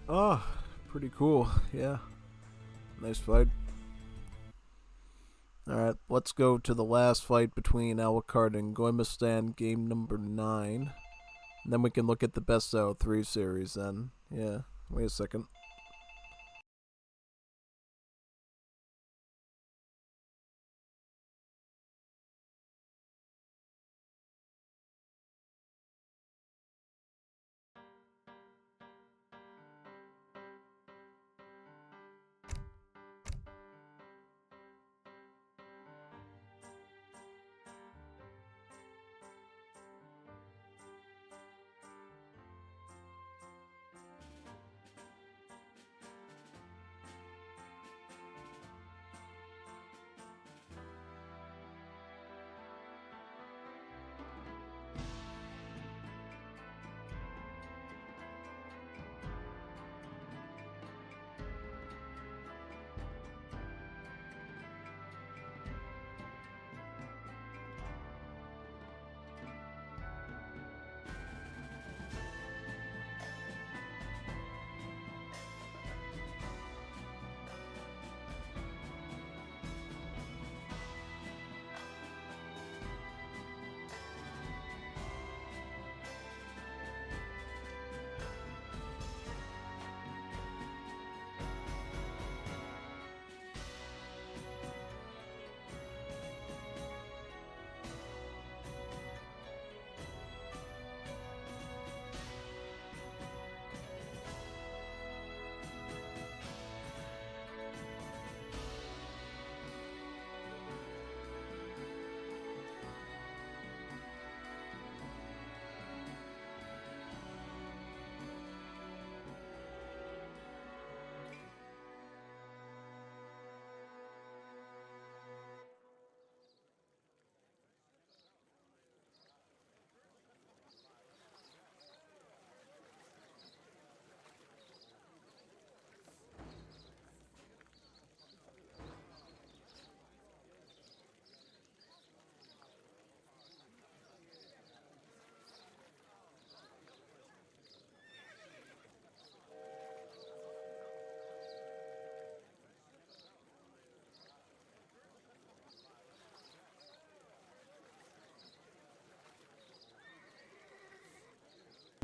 S1: Oh, pretty cool. Yeah. Nice fight. Alright, let's go to the last fight between Alucard and Gommiustan, game number 9. And then we can look at the best out of 3 series then. Yeah. Wait a second.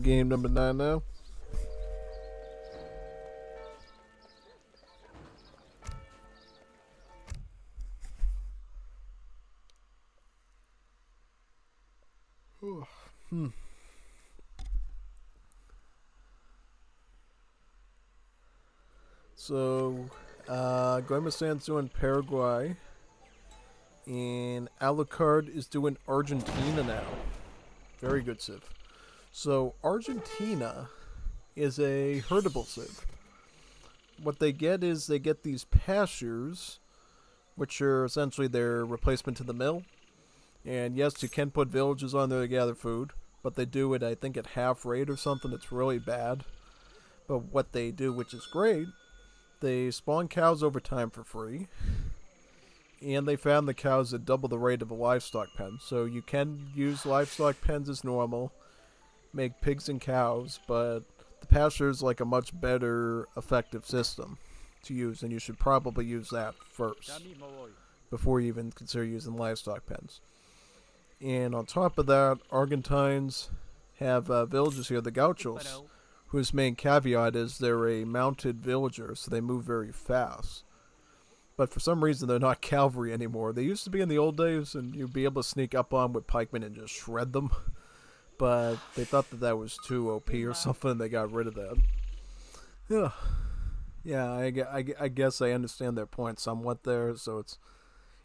S1: Game number 9 now. So, Gommiustan's doing Paraguay, and Alucard is doing Argentina now. Very good civ. So, Argentina is a herdable civ. What they get is they get these pastures, which are essentially their replacement to the mill. And yes, you can put villages on there to gather food, but they do it, I think, at half rate or something. It's really bad. But what they do, which is great, they spawn cows over time for free. And they found the cows at double the rate of a livestock pen. So you can use livestock pens as normal, make pigs and cows, but the pasture is like a much better effective system to use, and you should probably use that first before you even consider using livestock pens. And on top of that, Argentines have villages here, the Gauchos, whose main caveat is they're a mounted villager, so they move very fast. But for some reason, they're not cavalry anymore. They used to be in the old days, and you'd be able to sneak up on with pikemen and just shred them. But they thought that that was too OP or something, and they got rid of that. Yeah, I guess I understand their point somewhat there, so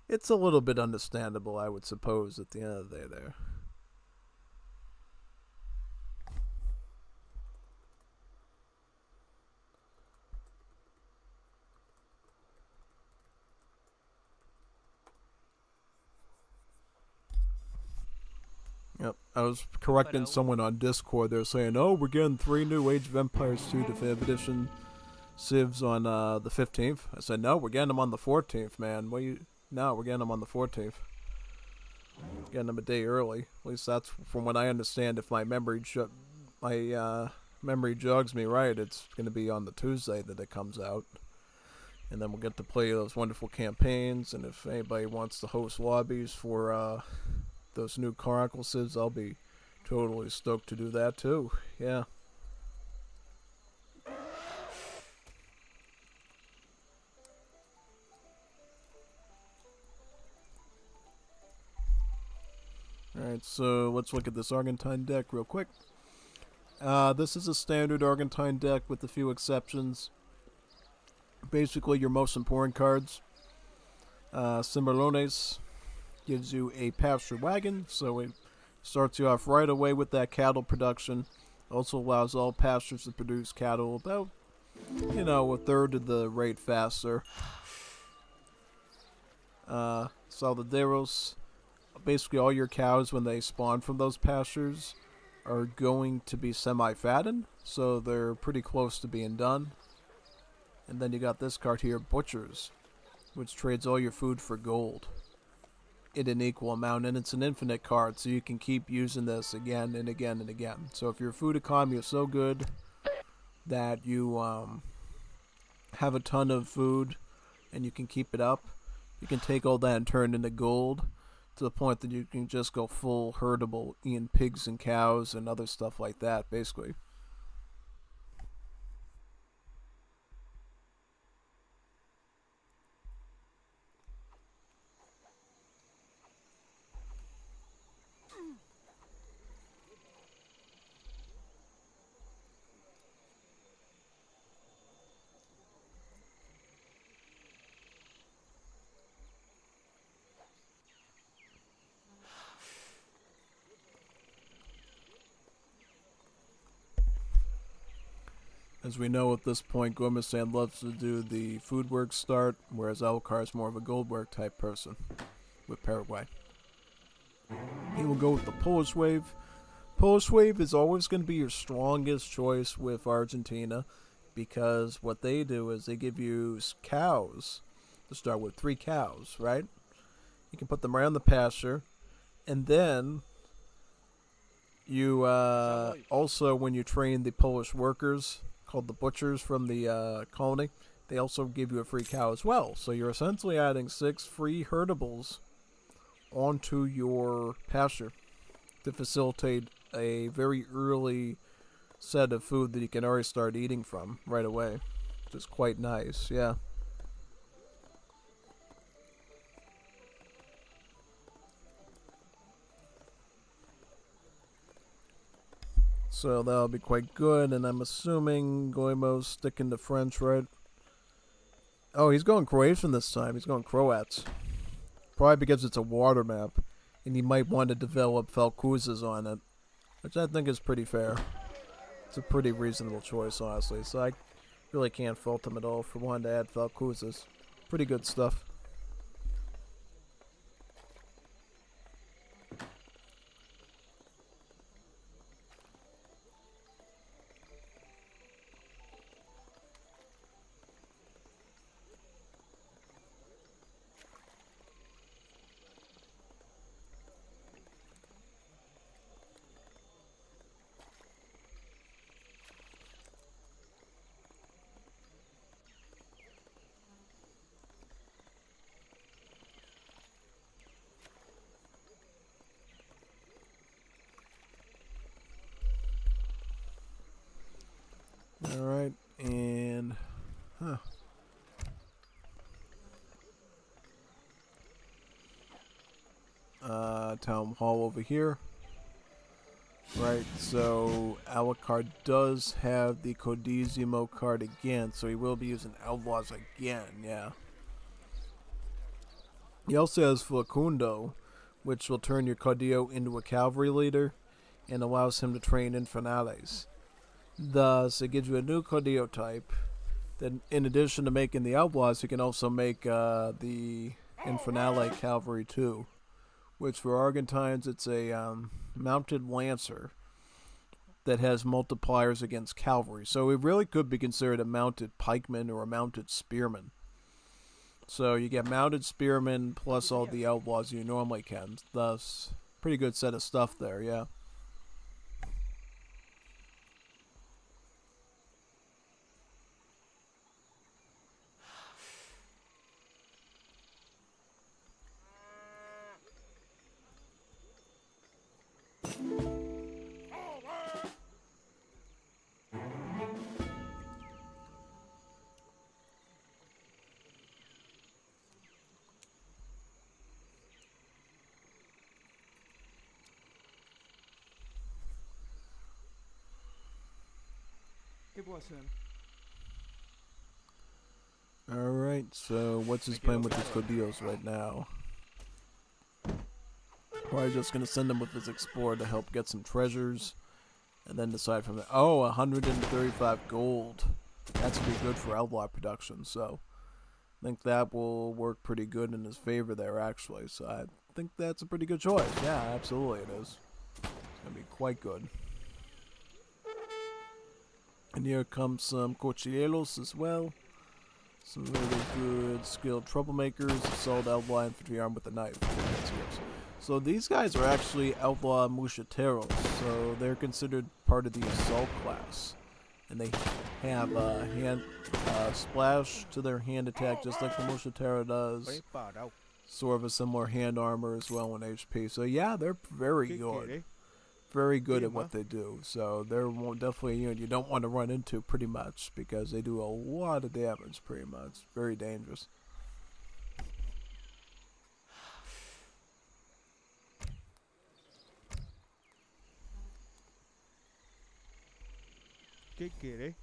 S1: it's a little bit understandable, I would suppose, at the end of the day there. Yep, I was correcting someone on Discord. They're saying, "Oh, we're getting 3 new Age of Empires 2 Definitive Edition civs on the 15th." I said, "No, we're getting them on the 14th, man. No, we're getting them on the 14th. Getting them a day early. At least that's from what I understand. If my memory memory jogs me right, it's going to be on the Tuesday that it comes out, and then we'll get to play those wonderful campaigns. And if anybody wants to host lobbies for those new Chronicle civs, I'll be totally stoked to do that too. Yeah." Alright, so let's look at this Argentine deck real quick. This is a standard Argentine deck with a few exceptions. Basically, your most important cards. Cimarrones gives you a pasture wagon, so it starts you off right away with that cattle production. Also allows all pastures to produce cattle about, a third of the rate faster. Saldaderos. Basically, all your cows, when they spawn from those pastures, are going to be semi-fattened, so they're pretty close to being done. And then you got this card here, Butchers, which trades all your food for gold in an equal amount, and it's an infinite card, so you can keep using this again and again and again. So if your food economy is so good that you have a ton of food and you can keep it up, you can take all that and turn it into gold, to the point that you can just go full herdable, eating pigs and cows and other stuff like that, basically. As we know at this point, Gommiustan loves to do the food work start, whereas Alucard is more of a gold work type person with Paraguay. He will go with the Polish wave. Polish wave is always going to be your strongest choice with Argentina, because what they do is they give you cows to start with, 3 cows, right? You can put them right on the pasture, and then you also, when you train the Polish workers, called the Butchers from the colony, they also give you a free cow as well. So you're essentially adding 6 free herdables onto your pasture to facilitate a very early set of food that you can already start eating from right away, which is quite nice. Yeah. So that'll be quite good, and I'm assuming Goimo's sticking to French, right? Oh, he's going Croatian this time. He's going Croats. Probably because it's a water map, and he might want to develop Falkuzas on it, which I think is pretty fair. It's a pretty reasonable choice, honestly, so I really can't fault him at all for wanting to add Falkuzas. Pretty good stuff. Alright, and... Huh. Town Hall over here. Right, so Alucard does have the Codizimo card again, so he will be using Outlaws again, yeah. He also has Flacundo, which will turn your Caudillo into a cavalry leader and allows him to train Infernales. Thus, it gives you a new Caudillo type. Then, in addition to making the Outlaws, you can also make the Infernale cavalry too. Which for Argentines, it's a mounted lancer that has multipliers against cavalry. So it really could be considered a mounted pikeman or a mounted spearman. So you get mounted spearmen plus all the outlaws you normally can. Thus, pretty good set of stuff there, yeah.
S7: ¿Qué puedo hacer?
S1: Alright, so what's his plan with his Codillos right now? Probably just gonna send him with his explorer to help get some treasures, and then decide from there. Oh, 135 gold. That's gonna be good for outlaw production, so I think that will work pretty good in his favor there, actually. So I think that's a pretty good choice. Yeah, absolutely it is. It's gonna be quite good. And here comes some Cochilleros as well. Some really good skilled troublemakers, assault outlaw infantry armed with a knife. So these guys are actually outlaw mucheteros, so they're considered part of the assault class. And they have hand splash to their hand attack just like the muchetero does. Sort of a similar hand armor as well in HP. So yeah, they're very good. Very good at what they do. So they're definitely a unit you don't want to run into pretty much because they do a lot of damage pretty much. Very dangerous.
S3: ¿Qué quiere?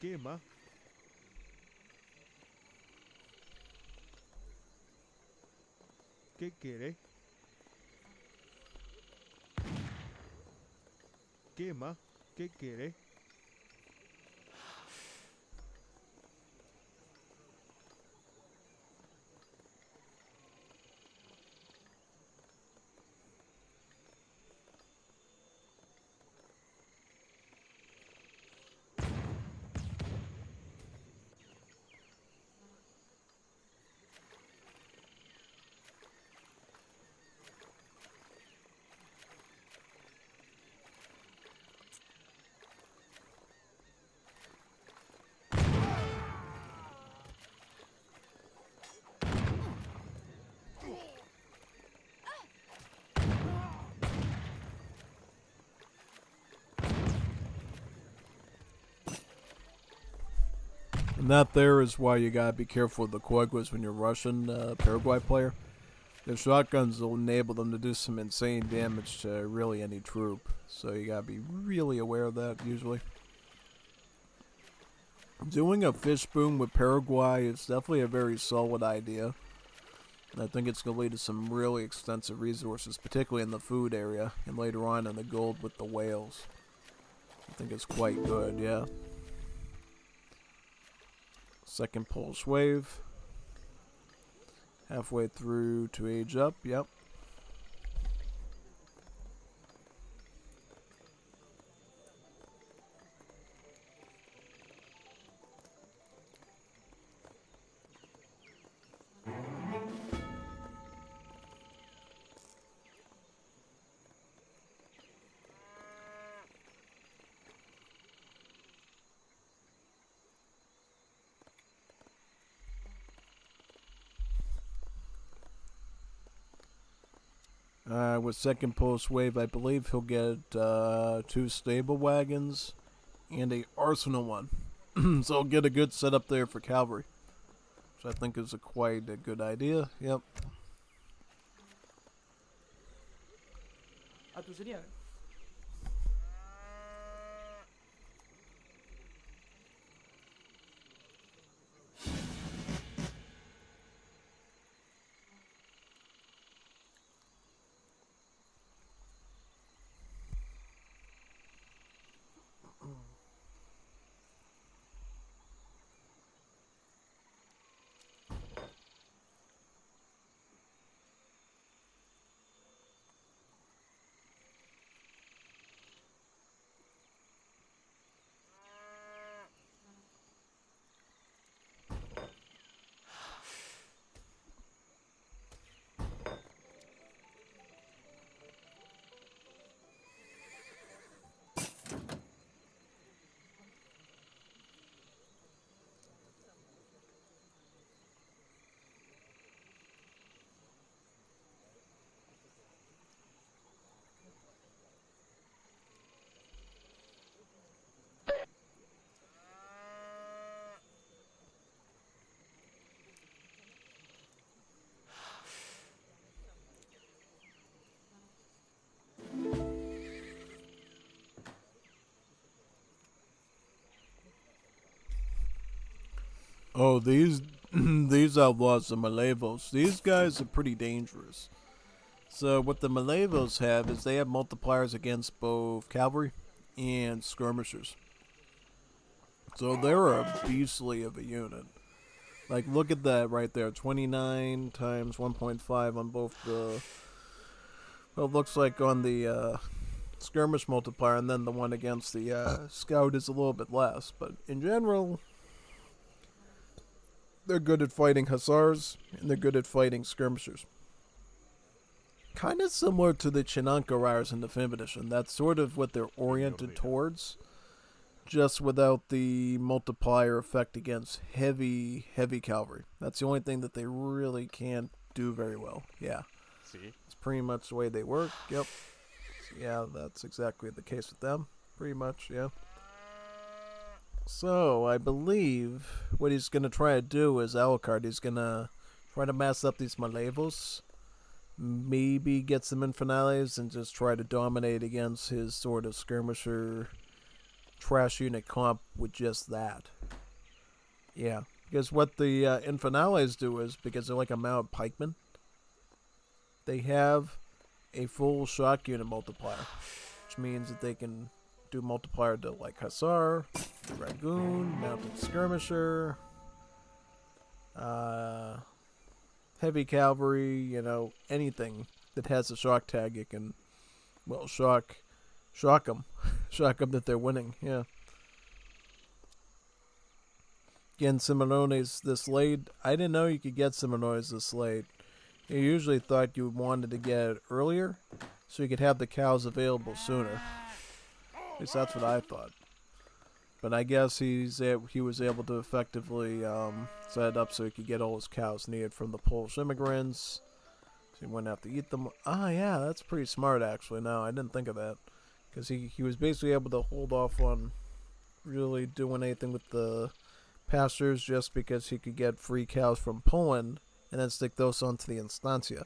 S3: ¿Qué más? ¿Qué quiere? ¿Qué más? ¿Qué quiere?
S1: And that there is why you gotta be careful with the Quaggas when you're Russian Paraguay player. Their shotguns will enable them to do some insane damage to really any troop. So you gotta be really aware of that usually. Doing a fish boom with Paraguay is definitely a very solid idea. And I think it's going to lead to some really extensive resources, particularly in the food area, and later on in the gold with the whales. I think it's quite good, yeah. Second pulse wave. Halfway through to age up, yep. With second pulse wave, I believe he'll get 2 stable wagons and a arsenal one. So he'll get a good setup there for cavalry, which I think is quite a good idea. Yep.
S2: A tu señal.
S1: Oh, these these outlaws, the Malevos, these guys are pretty dangerous. So what the Malevos have is they have multipliers against both cavalry and skirmishers. So they're a beastly of a unit. Like, look at that right there. 29 times 1.5 on both the... Well, it looks like on the skirmish multiplier, and then the one against the scout is a little bit less. But in general, they're good at fighting hussars, and they're good at fighting skirmishers. Kind of similar to the Chinanka riders in the 5th edition. That's sort of what they're oriented towards. Just without the multiplier effect against heavy cavalry. That's the only thing that they really can't do very well. Yeah.
S4: See?
S1: It's pretty much the way they work. Yep. Yeah, that's exactly the case with them. Pretty much, yeah. So, I believe what he's going to try to do is Alucard. He's going to try to mass up these Malevos. Maybe get some Infernales and just try to dominate against his sort of skirmisher trash unit comp with just that. Yeah. Because what the Infernales do is, because they're like a mounted pikemen, they have a full shock unit multiplier. Which means that they can do multiplier to like Hussar, Dragoon, Mounted Skirmisher, Heavy Cavalry, you know, anything that has a shock tag, it can, well, shock them. Shock them that they're winning, yeah. Again, Seminones this late. I didn't know you could get Seminones this late. You usually thought you wanted to get it earlier, so you could have the cows available sooner. At least that's what I thought. But I guess he was able to effectively set it up so he could get all his cows needed from the Polish immigrants. So he wouldn't have to eat them. Ah, yeah, that's pretty smart actually. No, I didn't think of that. Because he was basically able to hold off on really doing anything with the pastures just because he could get free cows from Poland and then stick those onto the estancia.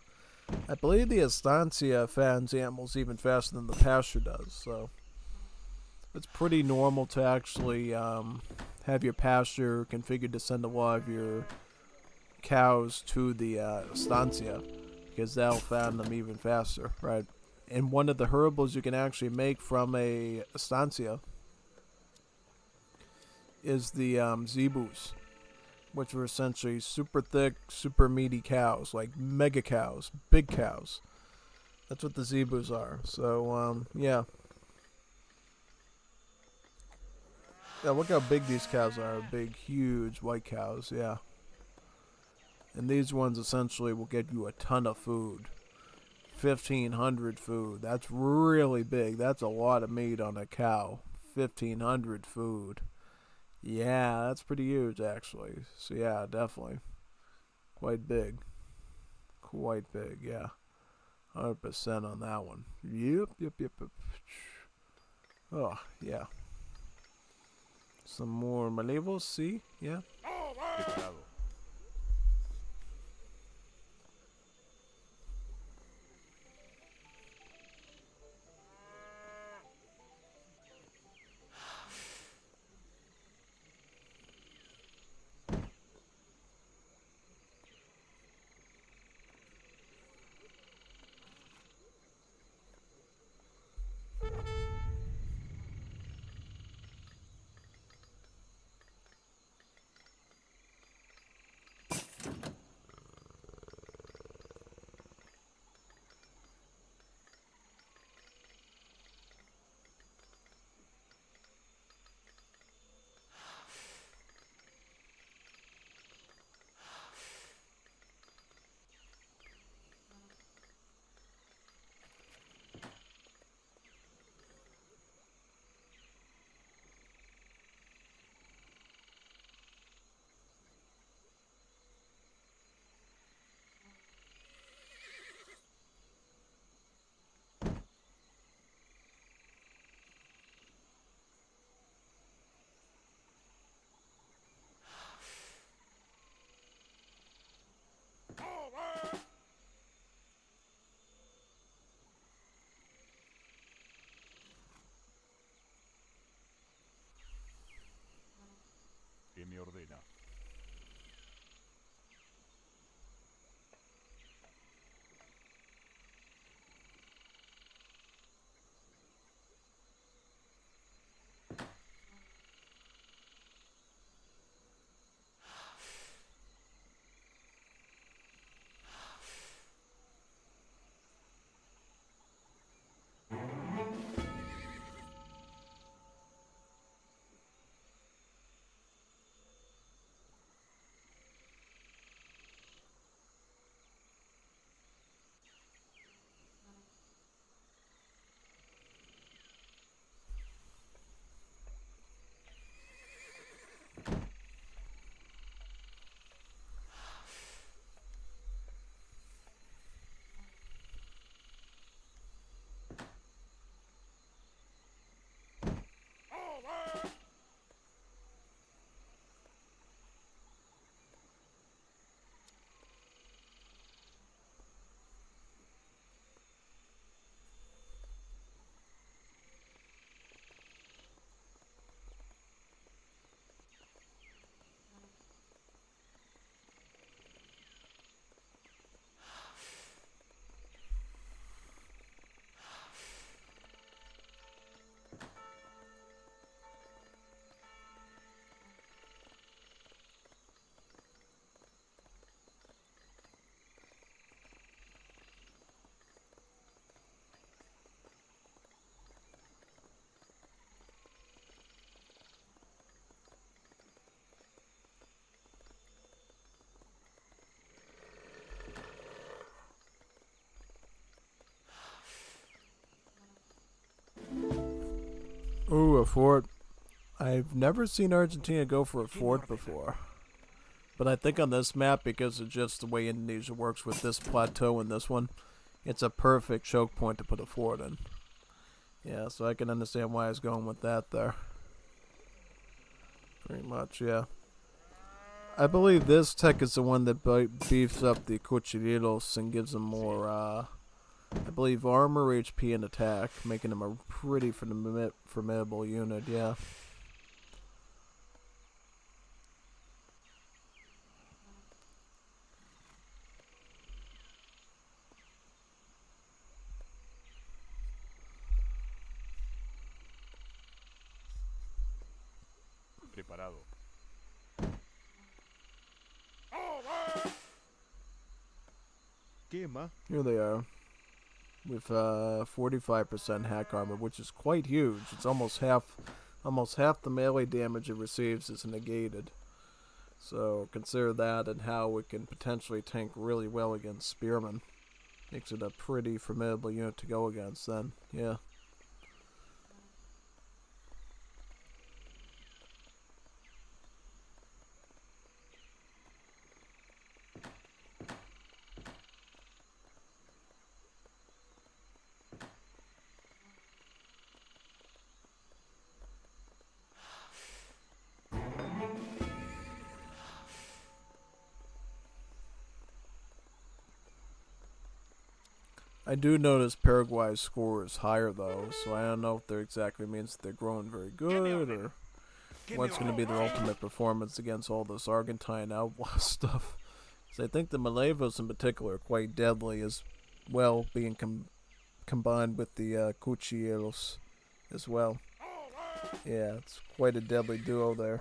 S1: I believe the estancia fattens animals even faster than the pasture does, so it's pretty normal to actually have your pasture configured to send a lot of your cows to the estancia, because that'll fatten them even faster, right? And one of the herbals you can actually make from a estancia is the zebus, which are essentially super thick, super meaty cows, like mega cows, big cows. That's what the zebus are. So, yeah. Yeah, look how big these cows are. Big, huge white cows, yeah. And these ones essentially will get you a ton of food. 1,500 food. That's really big. That's a lot of meat on a cow. 1,500 food. Yeah, that's pretty huge, actually. So, yeah, definitely. Quite big. Quite big, yeah. 100% on that one. Yep. Oh, yeah. Some more malevos, see? Yeah.
S4: Preparado. ¿Qué me ordena?
S1: Ooh, a fort. I've never seen Argentina go for a fort before. But I think on this map, because of just the way Indonesia works with this plateau and this one, it's a perfect choke point to put a fort in. Yeah, so I can understand why I was going with that there. Pretty much, yeah. I believe this tech is the one that beefs up the Cuchilleros and gives them more, I believe, armor, HP, and attack, making them a pretty formidable unit, yeah.
S4: Preparado.
S3: Quema.
S1: Here they are. With 45% hack armor, which is quite huge. It's almost half the melee damage it receives is negated. So consider that and how it can potentially tank really well against spearmen. Makes it a pretty formidable unit to go against then, yeah. I do notice Paraguay's score is higher though, so I don't know if that exactly means that they're growing very good or what's going to be their ultimate performance against all this Argentine outlaw stuff. So I think the Malevos in particular are quite deadly as well, being combined with the Cuchilleros as well. Yeah, it's quite a deadly duo there.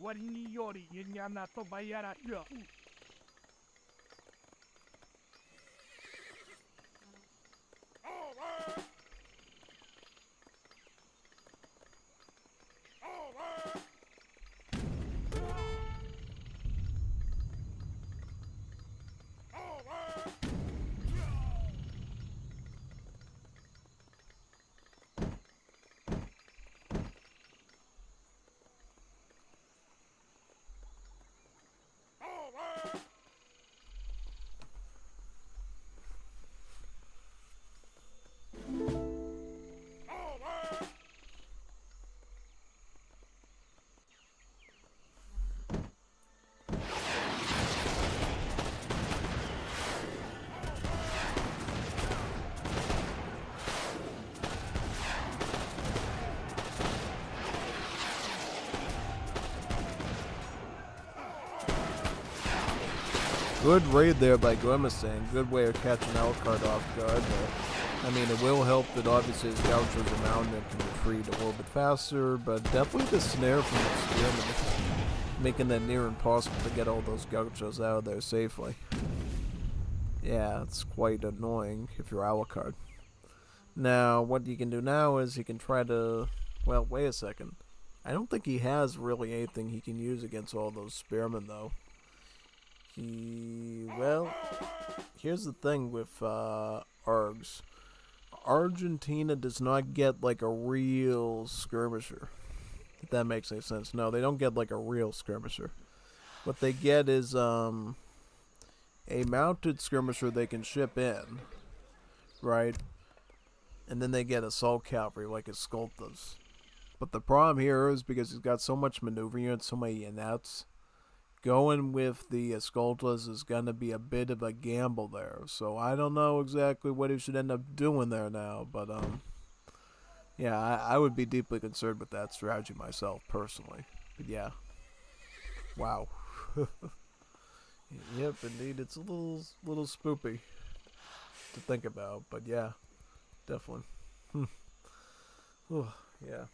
S7: Warini yori yenyana to bayara ya.
S1: Good raid there by Gommiustan. Good way of catching Alucard off guard there. I mean, it will help that obviously his gauchos are mounted and can retreat a little bit faster, but definitely the snare from the spearman is making that near impossible to get all those gauchos out of there safely. Yeah, it's quite annoying if you're Alucard. Now, what you can do now is you can try to... Well, wait a second. I don't think he has really anything he can use against all those spearmen, though. Well, here's the thing with Args. Argentina does not get like a real skirmisher. If that makes any sense. No, they don't get like a real skirmisher. What they get is a mounted skirmisher they can ship in, right? And then they get assault cavalry like escoltas. But the problem here is because he's got so much maneuver units, so many units, going with the escoltas is going to be a bit of a gamble there. So I don't know exactly what he should end up doing there now. But, yeah, I would be deeply concerned with that strategy myself, personally. But, yeah. Wow. Yep, indeed. It's a little spoopy to think about. But, yeah, definitely. Yeah.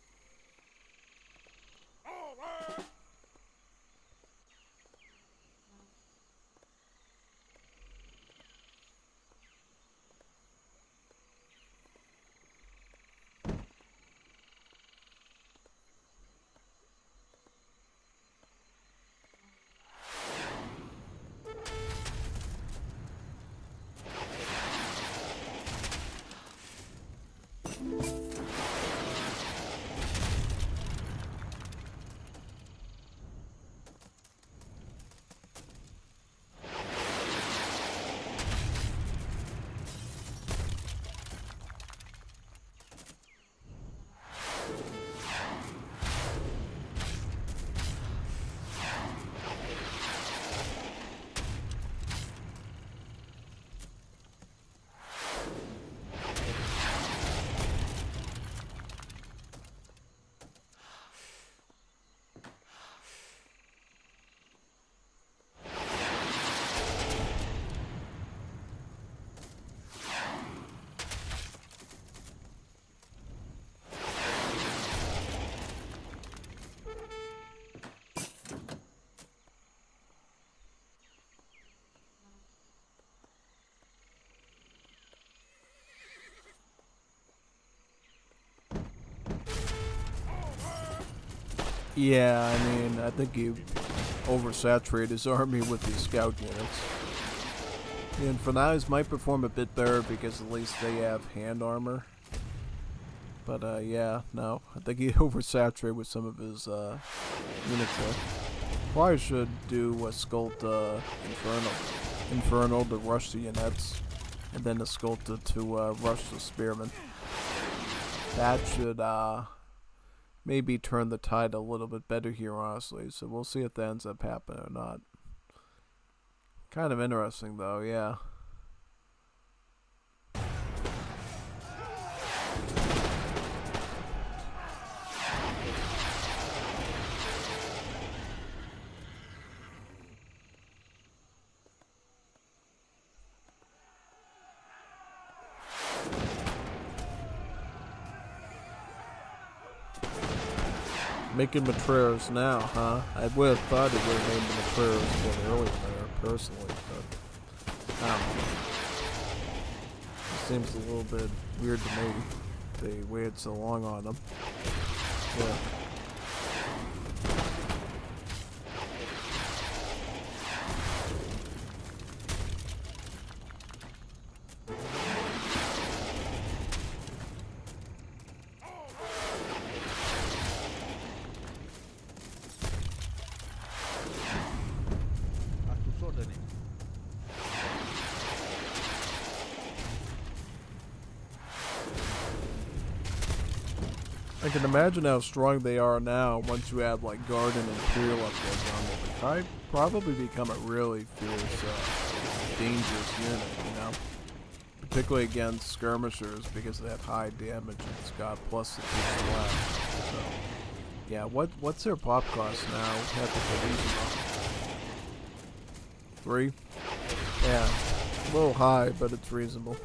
S1: Yeah, I mean, I think he oversaturated his army with these scout units. And for now, he might perform a bit better because at least they have hand armor. But, yeah, no. I think he oversaturated with some of his units there. Probably should do a Sculpt Infernal to rush the units. And then a Sculpta to rush the Spearmen. That should, maybe turn the tide a little bit better here, honestly. So we'll see if that ends up happening or not. Kind of interesting, though, yeah. Making Matreros now, huh? I would have thought it would have made the Matreros a bit earlier there, personally, but I don't know. It seems a little bit weird to me. They waited so long on them. Yeah.
S3: A tus órdenes.
S1: I can imagine how strong they are now once you add like Guard and Imperial upgrades on them. They probably become a really fierce, dangerous unit, you know? Particularly against skirmishers because of that high damage it's got plus the slash. So, yeah, what's their pop cost now? Have to put these on. 3? Yeah, a little high, but it's reasonable.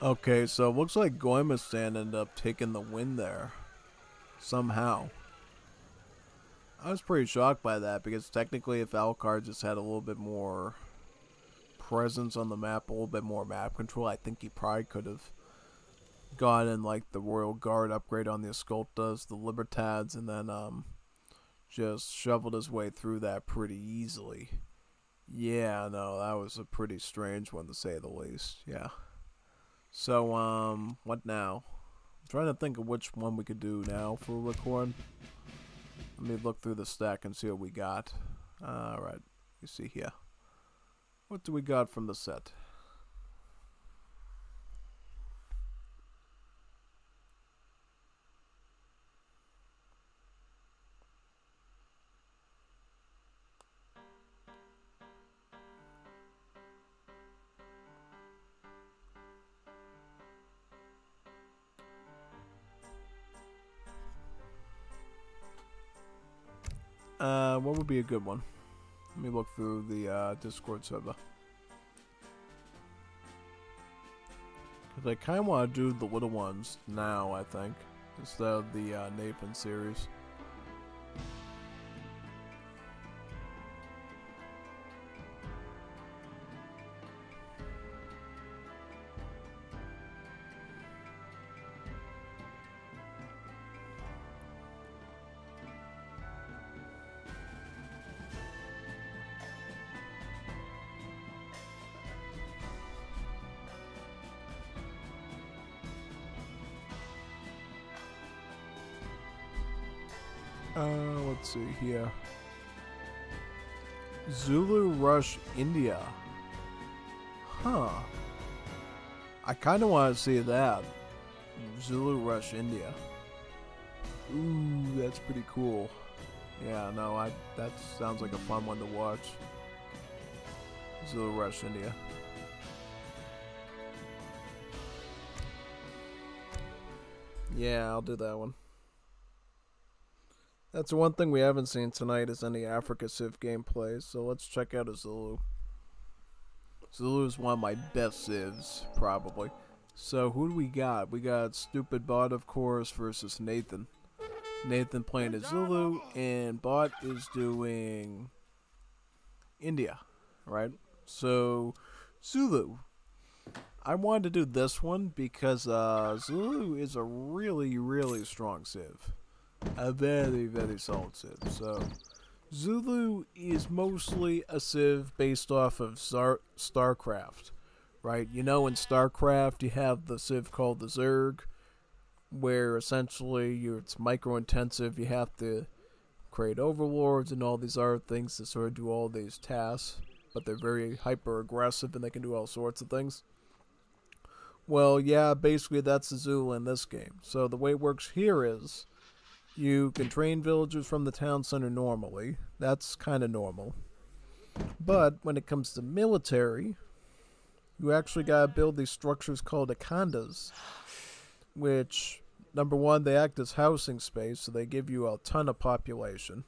S1: Okay, so it looks like Gommiustan ended up taking the win there. Somehow. I was pretty shocked by that because technically if Alucard just had a little bit more presence on the map, a little bit more map control, I think he probably could have gotten like the Royal Guard upgrade on the Escoltas, the Libertads, and then just shoveled his way through that pretty easily. Yeah, no, that was a pretty strange one to say the least. Yeah. So, what now? I'm trying to think of which one we could do now for a record. Let me look through the stack and see what we got. Alright, you see here. What do we got from the set? What would be a good one? Let me look through the Discord server. Because I kind of want to do the little ones now, I think, instead of the Nathan series. Let's see here. Zulu Rush India. Huh. I kind of want to see that. Zulu Rush India. Ooh, that's pretty cool. Yeah, no, that sounds like a fun one to watch. Zulu Rush India. Yeah, I'll do that one. That's the one thing we haven't seen tonight is any Africa Civ gameplay, so let's check out a Zulu. Zulu is one of my best Civs, probably. So who do we got? We got Stupid Bot, of course, versus Nathan. Nathan playing as Zulu, and Bot is doing India, right? So, Zulu. I wanted to do this one because Zulu is a really, really strong Civ. A very, very solid Civ. So, Zulu is mostly a Civ based off of StarCraft, right? You know, in StarCraft, you have the Civ called the Zerg, where essentially it's micro-intensive. You have to create overlords and all these other things to sort of do all these tasks, but they're very hyper-aggressive and they can do all sorts of things. Well, yeah, basically that's the Zulu in this game. So the way it works here is you can train villagers from the town center normally. That's kind of normal. But when it comes to military, you actually gotta build these structures called akandas, which, number one, they act as housing space, so they give you a ton of population.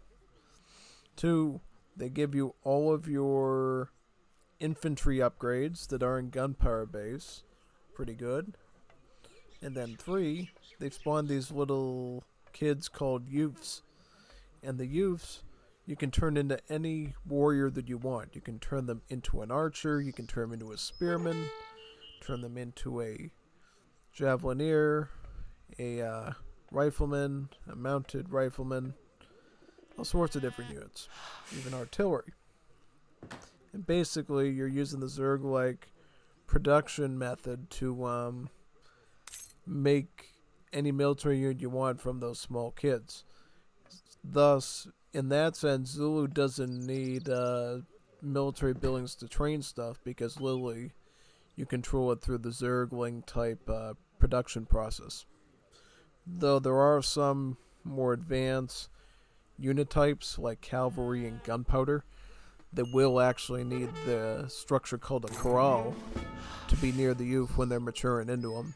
S1: Two, they give you all of your infantry upgrades that are in gunpowder base. Pretty good. And then three, they spawn these little kids called youths. And the youths, you can turn into any warrior that you want. You can turn them into an archer, you can turn them into a spearman, turn them into a javelineer, a rifleman, a mounted rifleman, all sorts of different units, even artillery. And basically, you're using the Zerg-like production method to make any military unit you want from those small kids. Thus, in that sense, Zulu doesn't need military buildings to train stuff because literally you control it through the Zergling type production process. Though there are some more advanced unit types like cavalry and gunpowder that will actually need the structure called a corral to be near the youth when they're maturing into them.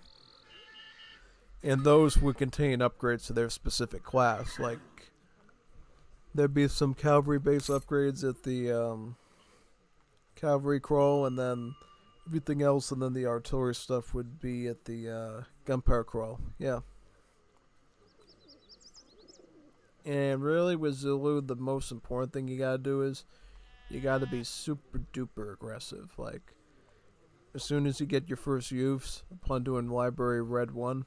S1: And those would contain upgrades to their specific class. Like, there'd be some cavalry base upgrades at the cavalry crawl, and then Everything else and then the artillery stuff would be at the gunpowder crawl. Yeah. And really with Zulu, the most important thing you gotta do is you gotta be super duper aggressive. Like, as soon as you get your first youths upon doing Library Red 1,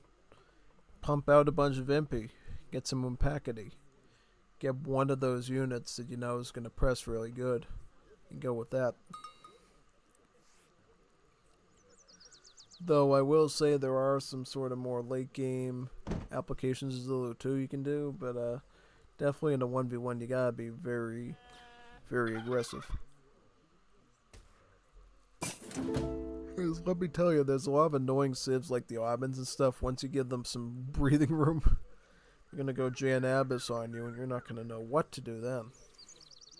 S1: pump out a bunch of Impy. Get some Impacity. Get one of those units that you know is gonna press really good. And go with that. Though I will say there are some sort of more late game applications of Zulu 2 you can do, but definitely in a 1v1 you gotta be very, very aggressive. 'Cause let me tell you, there's a lot of annoying civs like the Obbins and stuff. Once you give them some breathing room, they're gonna go Jan Abyss on you and you're not gonna know what to do then.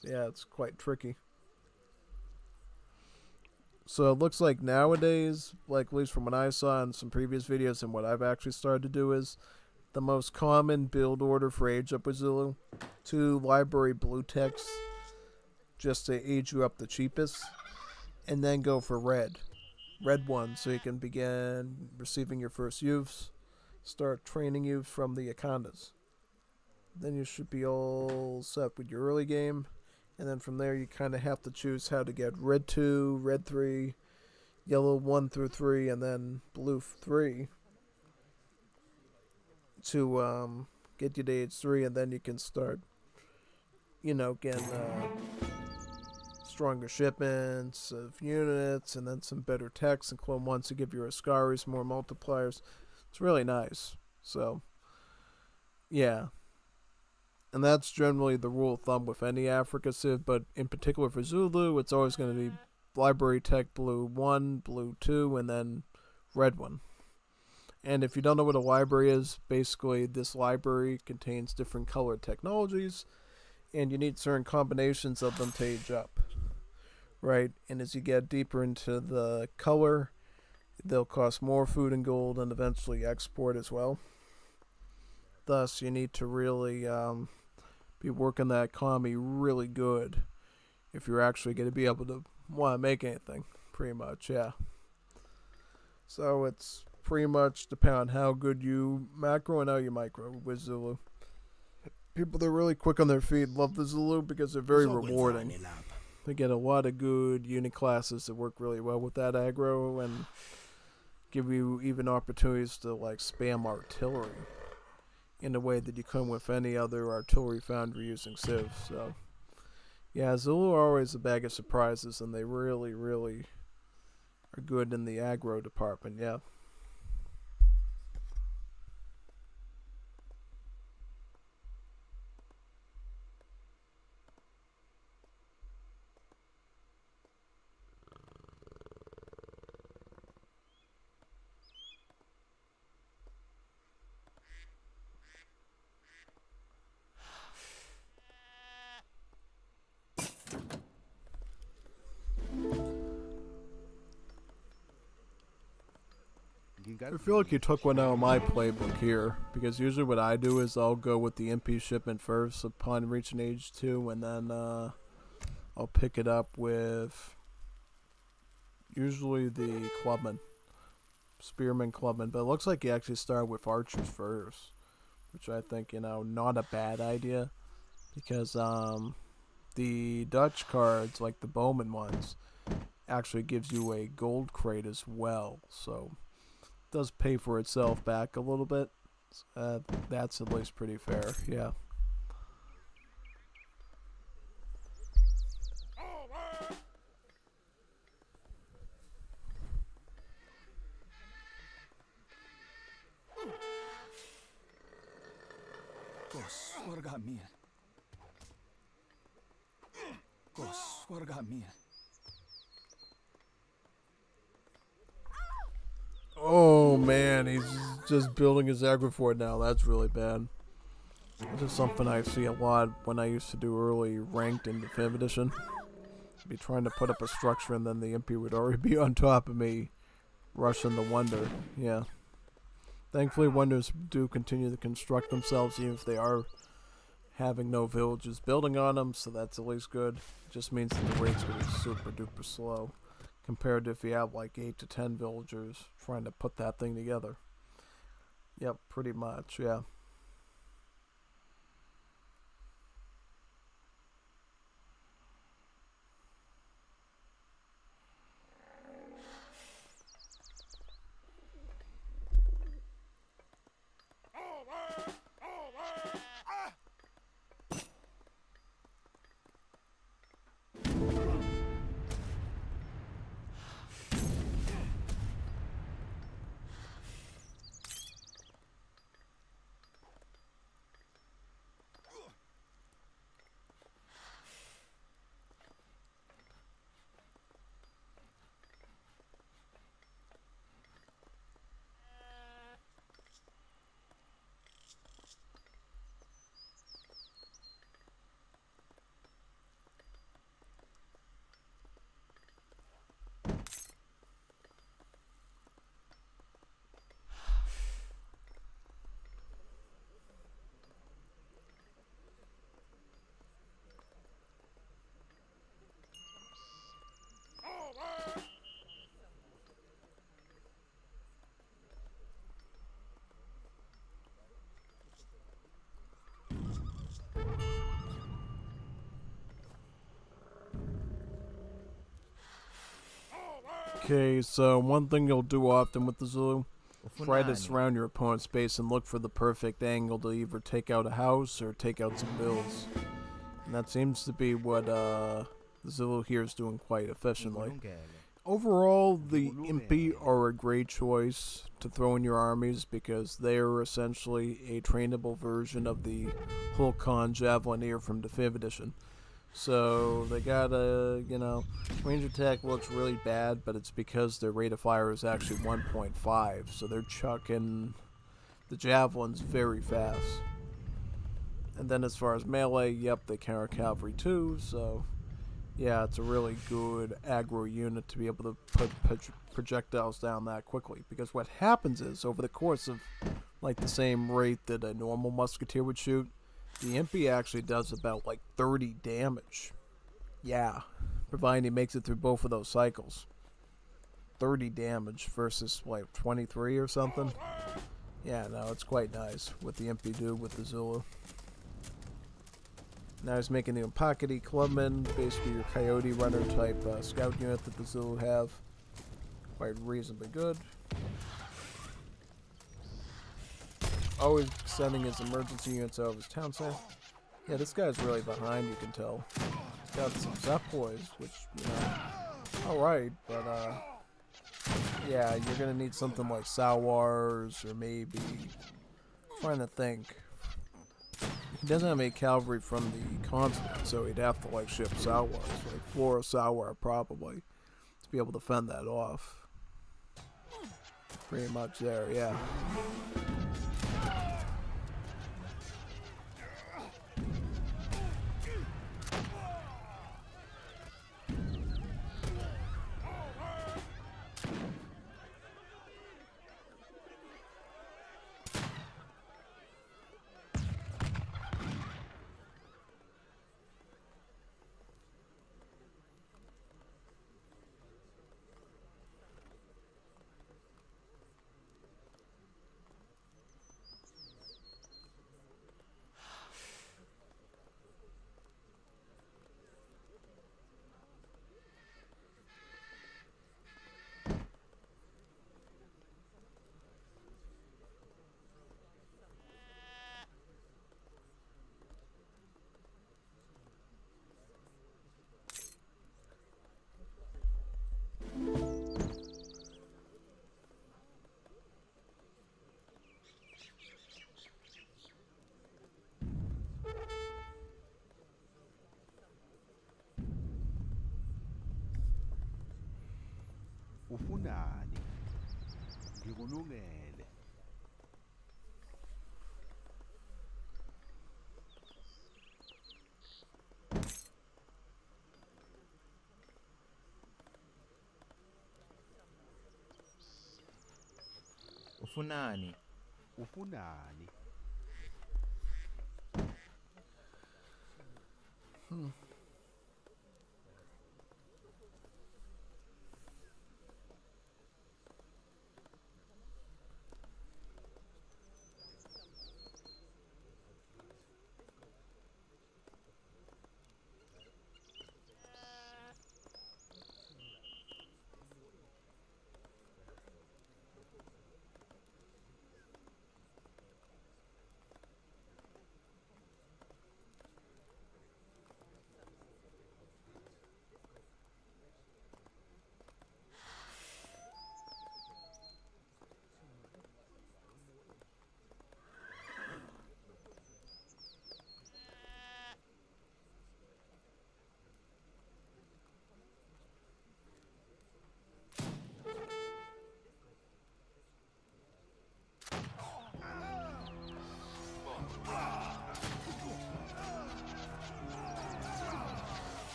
S1: Yeah, it's quite tricky. So it looks like nowadays, like at least from what I saw in some previous videos and what I've actually started to do is the most common build order for Age Up with Zulu, 2 library blue text just to age you up the cheapest, and then go for red 1 so you can begin receiving your first youths, start training youths from the Akandas. Then you should be all set with your early game. And then from there, you kind of have to choose how to get red 2, red 3, yellow 1 through 3, and then blue 3 to get you to age 3. And then you can start, you know, getting stronger shipments of units, and then some better techs and clone 1 to give your Ascaris more multipliers. It's really nice. So, yeah. And that's generally the rule of thumb with any Africa Civ, but in particular for Zulu, it's always going to be Library Tech Blue 1, Blue 2, and then Red 1. And if you don't know what a library is, basically this library contains different colored technologies, and you need certain combinations of them to age up. Right? And as you get deeper into the color, they'll cost more food and gold and eventually export as well. Thus, you need to really be working that economy really good if you're actually going to be able to want to make anything, pretty much, yeah. So it's pretty much depend on how good you macro and how you micro with Zulu. People that are really quick on their feet love the Zulu because they're very rewarding. They get a lot of good unit classes that work really well with that aggro and give you even opportunities to like spam artillery in a way that you couldn't with any other artillery foundry using Civ. So, yeah, Zulu are always a bag of surprises, and they really, really are good in the aggro department, yeah. I feel like you took one out of my playbook here, because usually what I do is I'll go with the MP shipment first upon reaching age 2, and then I'll pick it up with usually the clubman, spearman clubman, but it looks like you actually start with archers first, which I think, you know, not a bad idea, because the Dutch cards, like the bowman ones, actually gives you a gold crate as well, so does pay for itself back a little bit. That's at least pretty fair, yeah. Oh man, he's just building his aggro fort now. That's really bad. This is something I see a lot when I used to do early ranked in Definitive Edition. I'd be trying to put up a structure and then the MP would already be on top of me, rushing the Wonder. Yeah. Thankfully, Wonders do continue to construct themselves even if they are having no villages building on them, so that's at least good. It just means that the rate's going to be super duper slow compared to if you have like 8 to 10 villagers trying to put that thing together. Yep, pretty much, yeah. Okay, so one thing you'll do often with the Zulu, try to surround your opponent's base and look for the perfect angle to either take out a house or take out some bills. And that seems to be what the Zulu here is doing quite efficiently. Overall, the Impi are a great choice to throw in your armies because they are essentially a trainable version of the Hulkon Javelineer from the 5th edition. So they got a, range attack looks really bad, but it's because their rate of fire is actually 1.5, so they're chucking the javelins very fast. And then as far as melee, yep, they counter cavalry too, so yeah, it's a really good aggro unit to be able to put projectiles down that quickly. Because what happens is, over the course of like the same rate that a normal musketeer would shoot, the Impy actually does about like 30 damage. Yeah, providing he makes it through both of those cycles. 30 damage versus like 23 or something. Yeah, no, it's quite nice what the Impy do with the Zulu. Now he's making the Umpakity Clubman, basically your Coyote Runner type scout unit that the Zulu have. Quite reasonably good. Always sending his emergency units out of his town center. Yeah, this guy's really behind, you can tell. He's got some Zeppos, which, alright, but, yeah, you're gonna need something like Sawars, or maybe, I'm trying to think. He doesn't have any cavalry from the continent, so he'd have to, like, ship Sawars, like 4 Sawar, probably, to be able to fend that off. Pretty much there, yeah.
S3: Ufunani? Ngikulungele.
S8: Ufunani?
S3: Ufunani?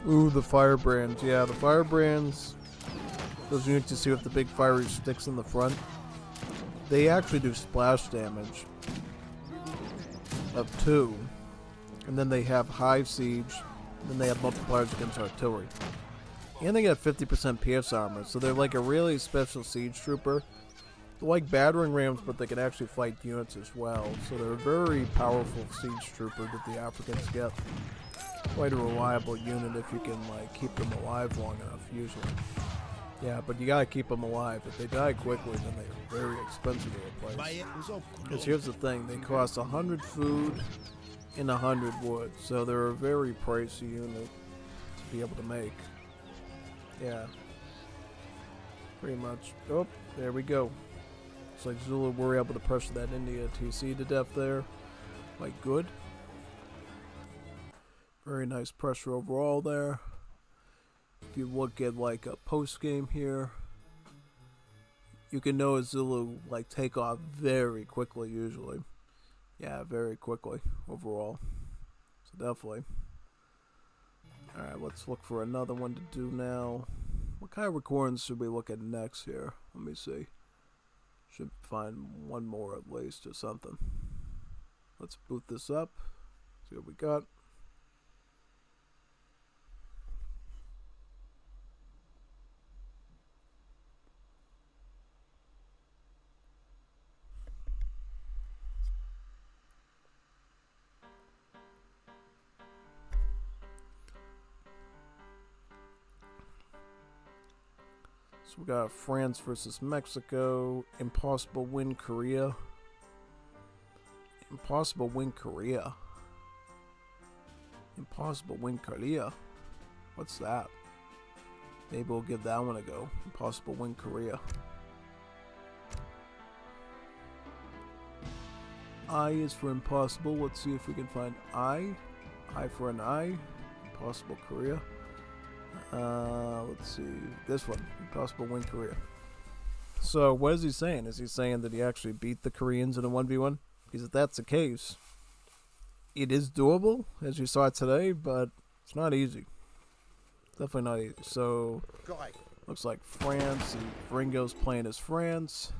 S1: Ooh, the firebrands. Yeah, the firebrands. Those units you see with the big fiery sticks in the front. They actually do splash damage of 2. And then they have high siege. And then they have multipliers against artillery. And they got 50% PS armor. So they're like a really special siege trooper. They're like battering rams, but they can actually fight units as well. So they're a very powerful siege trooper that the Africans get. Quite a reliable unit if you can like keep them alive long enough, usually. Yeah, but you gotta keep them alive. If they die quickly, then they're very expensive to replace. Because here's the thing, they cost 100 food and 100 wood, so they're a very pricey unit to be able to make. Yeah. Pretty much. Oh, there we go. It's like Zulu were able to pressure that India TC to death there. Like, good. Very nice pressure overall there. If you look at like a post game here, you can know a Zulu like take off very quickly usually. Yeah, very quickly overall. So definitely. Alright, let's look for another one to do now. What kind of recordings should we look at next here? Let me see. Should find one more at least or something. Let's boot this up. See what we got. So we got France versus Mexico. Impossible win Korea. Impossible win Korea. Impossible win Korea. What's that? Maybe we'll give that one a go. Impossible win Korea. I is for impossible. Let's see if we can find I. I for an I. Impossible Korea. Let's see. This one. Impossible win Korea. So, what is he saying? Is he saying that he actually beat the Koreans in a 1v1? Because if that's the case, it is doable, as you saw today, but it's not easy. Definitely not easy. So, looks like France and Ringo's playing as France.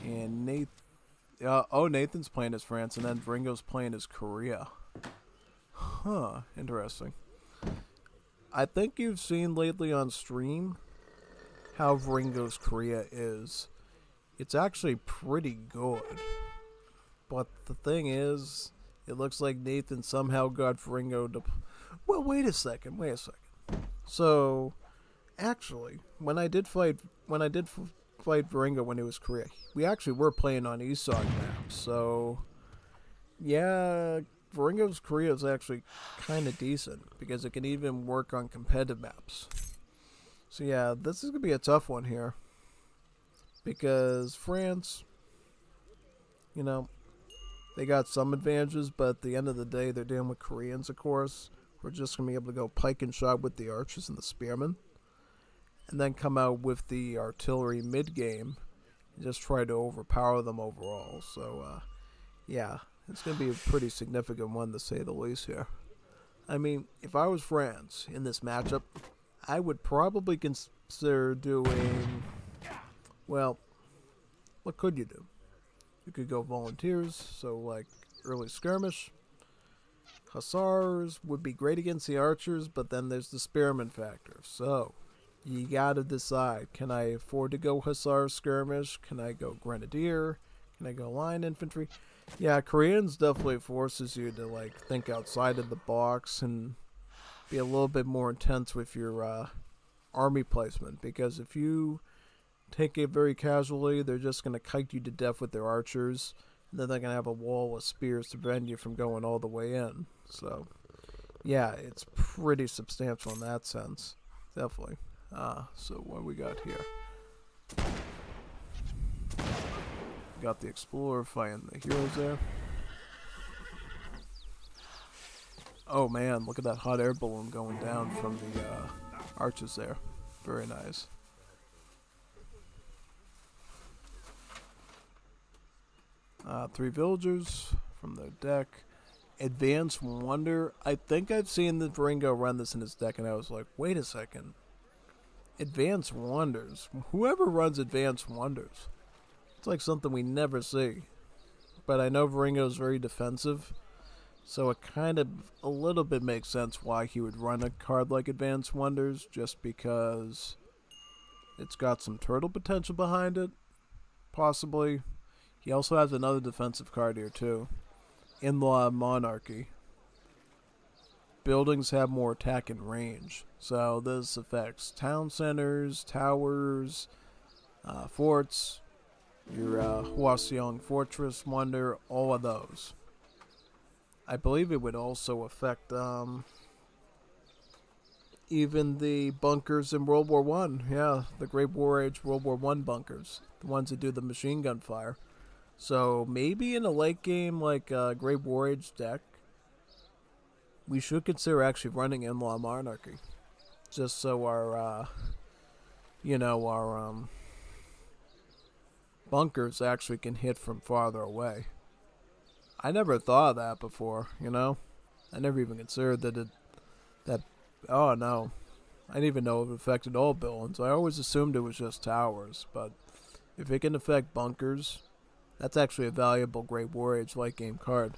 S1: And Nathan's playing as France, and then Ringo's playing as Korea. Huh, interesting. I think you've seen lately on stream how Ringo's Korea is. It's actually pretty good. But the thing is, it looks like Nathan somehow got Ringo to... Well, wait a second. So, actually, when I did fight Ringo when he was Korea, we actually were playing on ESOG maps. So, yeah... Ringo's Korea is actually kind of decent because it can even work on competitive maps. So yeah, this is going to be a tough one here. Because France, you know, they got some advantages, but at the end of the day, they're dealing with Koreans, of course. We're just going to be able to go pike and shot with the archers and the spearmen. And then come out with the artillery mid-game and just try to overpower them overall. So, yeah. It's going to be a pretty significant one, to say the least here. I mean, if I was France in this matchup, I would probably consider doing... Well, what could you do? You could go volunteers, so like early skirmish. Hussars would be great against the archers, but then there's the spearman factor. So, you gotta decide. Can I afford to go Hussar skirmish? Can I go Grenadier? Can I go line infantry? Yeah, Koreans definitely forces you to like think outside of the box and be a little bit more intense with your army placement. Because if you take it very casually, they're just going to kite you to death with their archers. And then they're going to have a wall of spears to prevent you from going all the way in. So, yeah, it's pretty substantial in that sense. Definitely. So what we got here? Got the Explorer fighting the heroes there. Oh man, look at that hot air balloon going down from the arches there. Very nice. Three villagers from their deck. Advanced Wonder. I think I've seen the Ringo run this in his deck, and I was like, wait a second. Advanced Wonders. Whoever runs Advanced Wonders. It's like something we never see. But I know Ringo's very defensive, so it kind of a little bit makes sense why he would run a card like Advanced Wonders, just because it's got some turtle potential behind it, possibly. He also has another defensive card here, too. In-Law Monarchy. Buildings have more attack and range, so this affects town centers, towers, forts, your Huaxiong Fortress Wonder, all of those. I believe it would also affect even the bunkers in World War One. Yeah, the Great War Age World War One bunkers, the ones that do the machine gun fire. So maybe in a late game like Great War Age deck, we should consider actually running In-Law Monarchy, just so our our bunkers actually can hit from farther away. I never thought of that before. I never even considered that. Oh no, I didn't even know it affected all buildings. I always assumed it was just towers, but if it can affect bunkers, that's actually a valuable Great War Age late game card.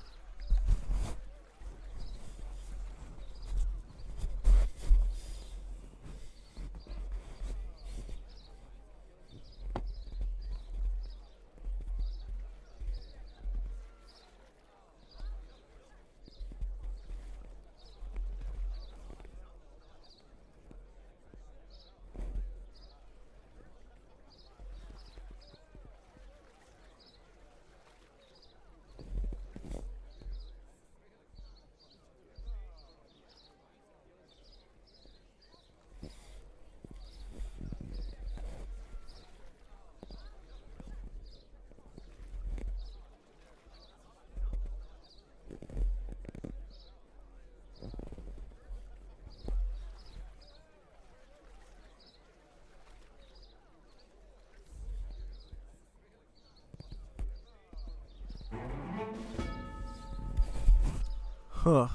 S1: Huh.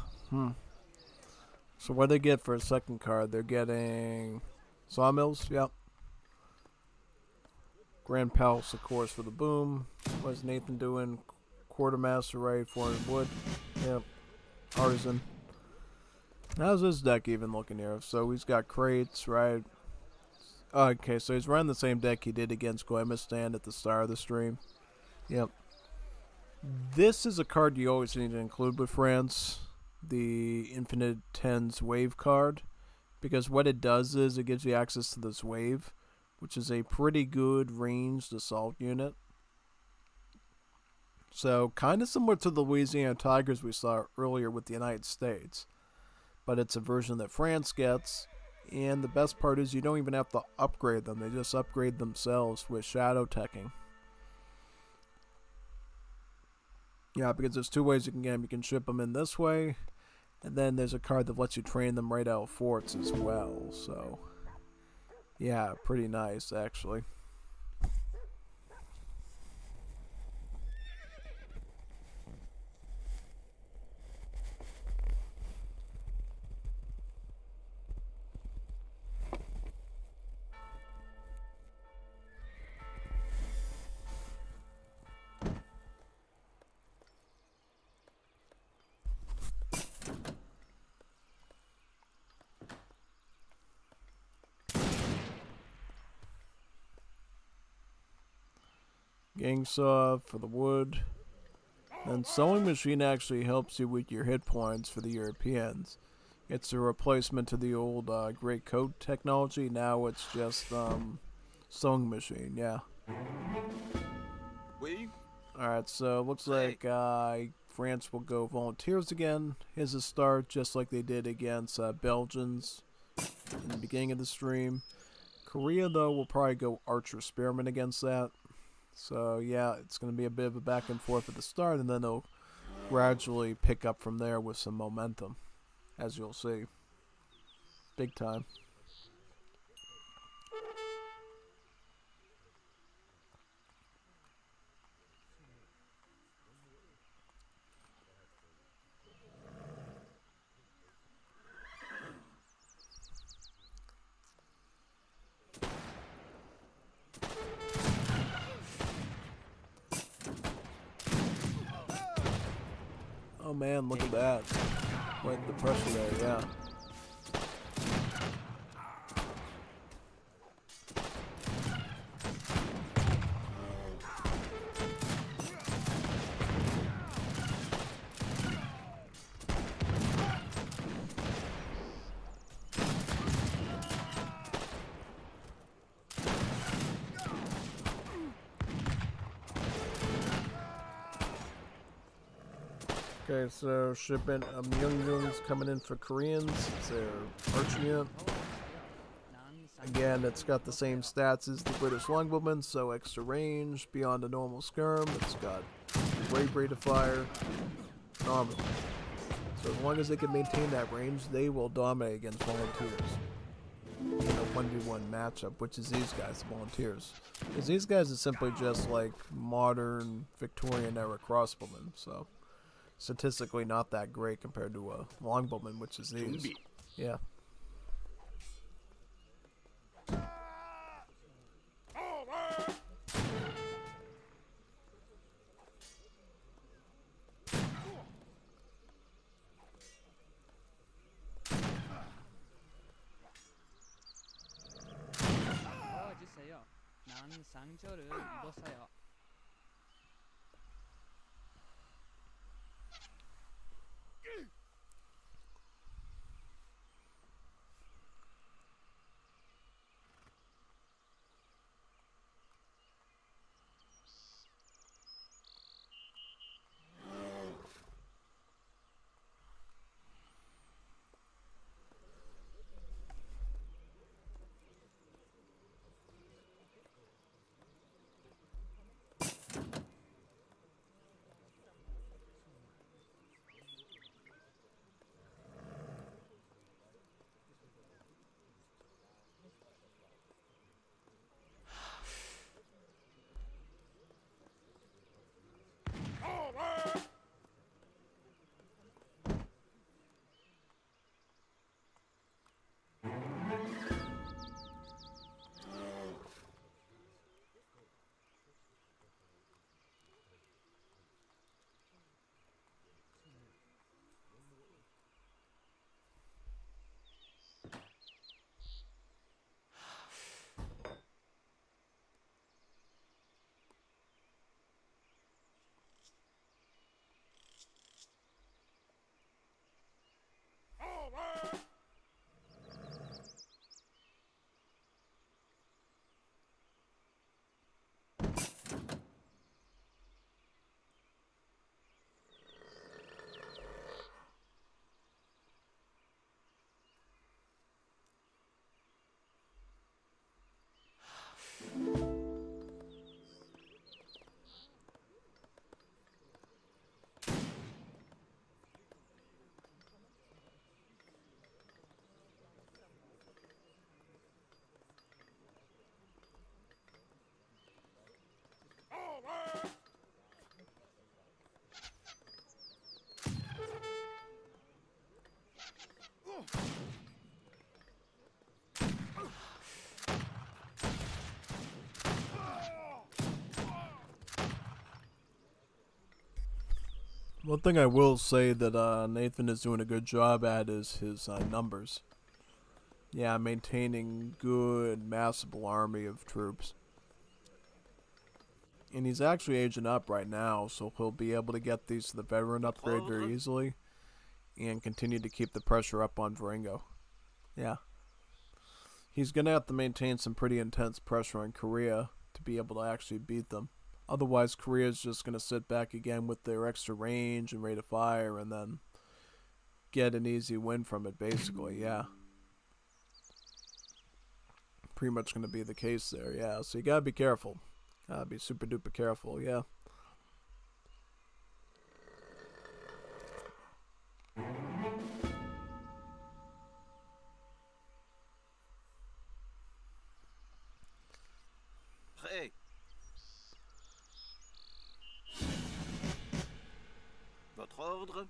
S1: So what do they get for a second card? They're getting Sawmills, yep. Grand Palace, of course, for the boom. What's Nathan doing? Quartermaster, right? 400 wood. Yep. Artisan. How's this deck even looking here? So he's got crates, right? Okay, so he's running the same deck he did against Gommiustan at the start of the stream. Yep. This is a card you always need to include with France, the Infinite Tens Wave card, because what it does is it gives you access to this wave, which is a pretty good ranged assault unit. So kind of similar to the Louisiana Tigers we saw earlier with the United States, but it's a version that France gets, and the best part is you don't even have to upgrade them, they just upgrade themselves with shadow teching. Yeah, because there's two ways you can get them. You can ship them in this way, and then there's a card that lets you train them right out of forts as well. So, yeah, pretty nice, actually. Gang saw for the wood. And sewing machine actually helps you with your hit points for the Europeans. It's a replacement to the old great coat technology. Now it's just sewing machine. Yeah. Alright, so looks like France will go volunteers again. Here's a start, just like they did against Belgians in the beginning of the stream. Korea, though, will probably go Archer Spearman against that. So, yeah, it's going to be a bit of a back and forth at the start, and then they'll gradually pick up from there with some momentum, as you'll see. Big time. Oh man, look at that. Quite the pressure there, yeah. Okay, so shipment of Myung's coming in for Koreans. It's their archer unit. Again, it's got the same stats as the British Longbowman, so extra range, beyond a normal skirm. It's got great rate of fire, and armor. So as long as they can maintain that range, they will dominate against volunteers in a 1v1 matchup, which is these guys, the volunteers. Because these guys are simply just like modern Victorian era crossbowmen, so statistically not that great compared to a longbowman, which is these. Yeah.
S2: 도와주세요. 난 상처를 입었어요.
S1: One thing I will say that Nathan is doing a good job at is his numbers. Yeah, maintaining good, massive army of troops. And he's actually aging up right now, so he'll be able to get these to the veteran upgrade very easily. And continue to keep the pressure up on Varingo. Yeah. He's going to have to maintain some pretty intense pressure on Korea to be able to actually beat them. Otherwise, Korea's just going to sit back again with their extra range and rate of fire and then get an easy win from it, basically, yeah. Pretty much going to be the case there, yeah. So you got to be careful. Be super duper careful, yeah.
S9: Prêt. Votre ordre?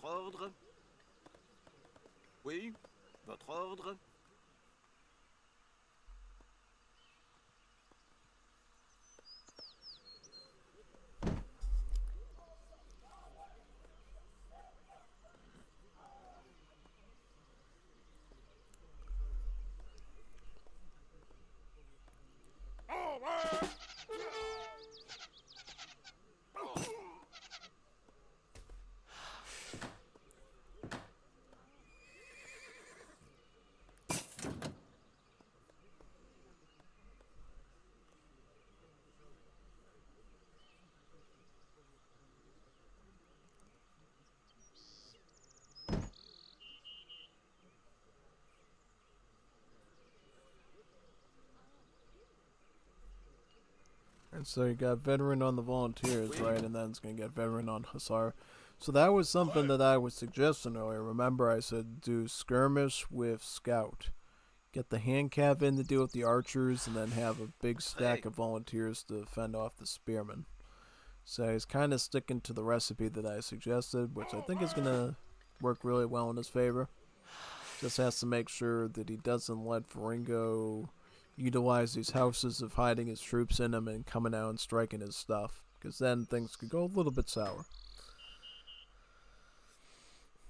S9: Votre ordre? Oui, votre ordre?
S1: And so you got veteran on the volunteers, right? And then it's going to get veteran on Hussar. So that was something that I was suggesting earlier. Remember I said do skirmish with scout. Get the hand cav in to deal with the archers, and then have a big stack of volunteers to fend off the spearmen. So he's kind of sticking to the recipe that I suggested, which I think is going to work really well in his favor. Just has to make sure that he doesn't let Varingo utilize these houses of hiding his troops in them and coming out and striking his stuff, because then things could go a little bit sour.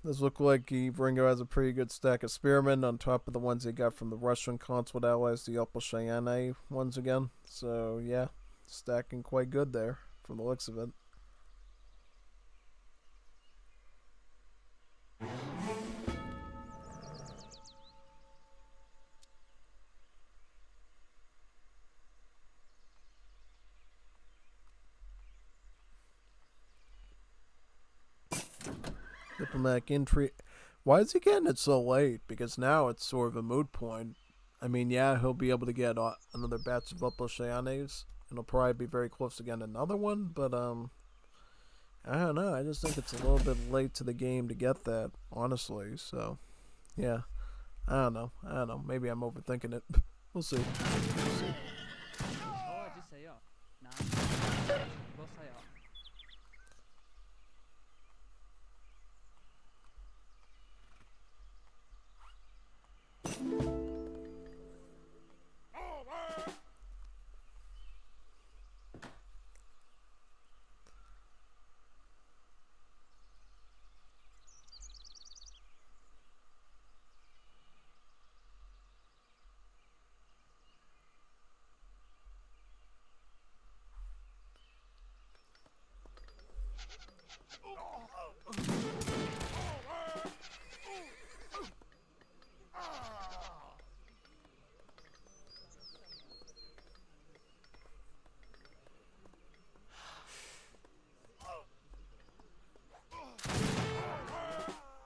S1: Does look like Varingo has a pretty good stack of spearmen on top of the ones he got from the Russian consulate allies, the Upper Cheyenne ones again. So yeah, stacking quite good there from the looks of it. Diplomatic intrigue. Why is he getting it so late? Because now it's sort of a moot point. I mean, yeah, he'll be able to get another batch of Upper Cheyennes, and he'll probably be very close to getting another one, but, I don't know. I just think it's a little bit late to the game to get that, honestly, so, yeah. I don't know. Maybe I'm overthinking it. We'll see.
S2: 도와주세요. 난 상처를 입었어요.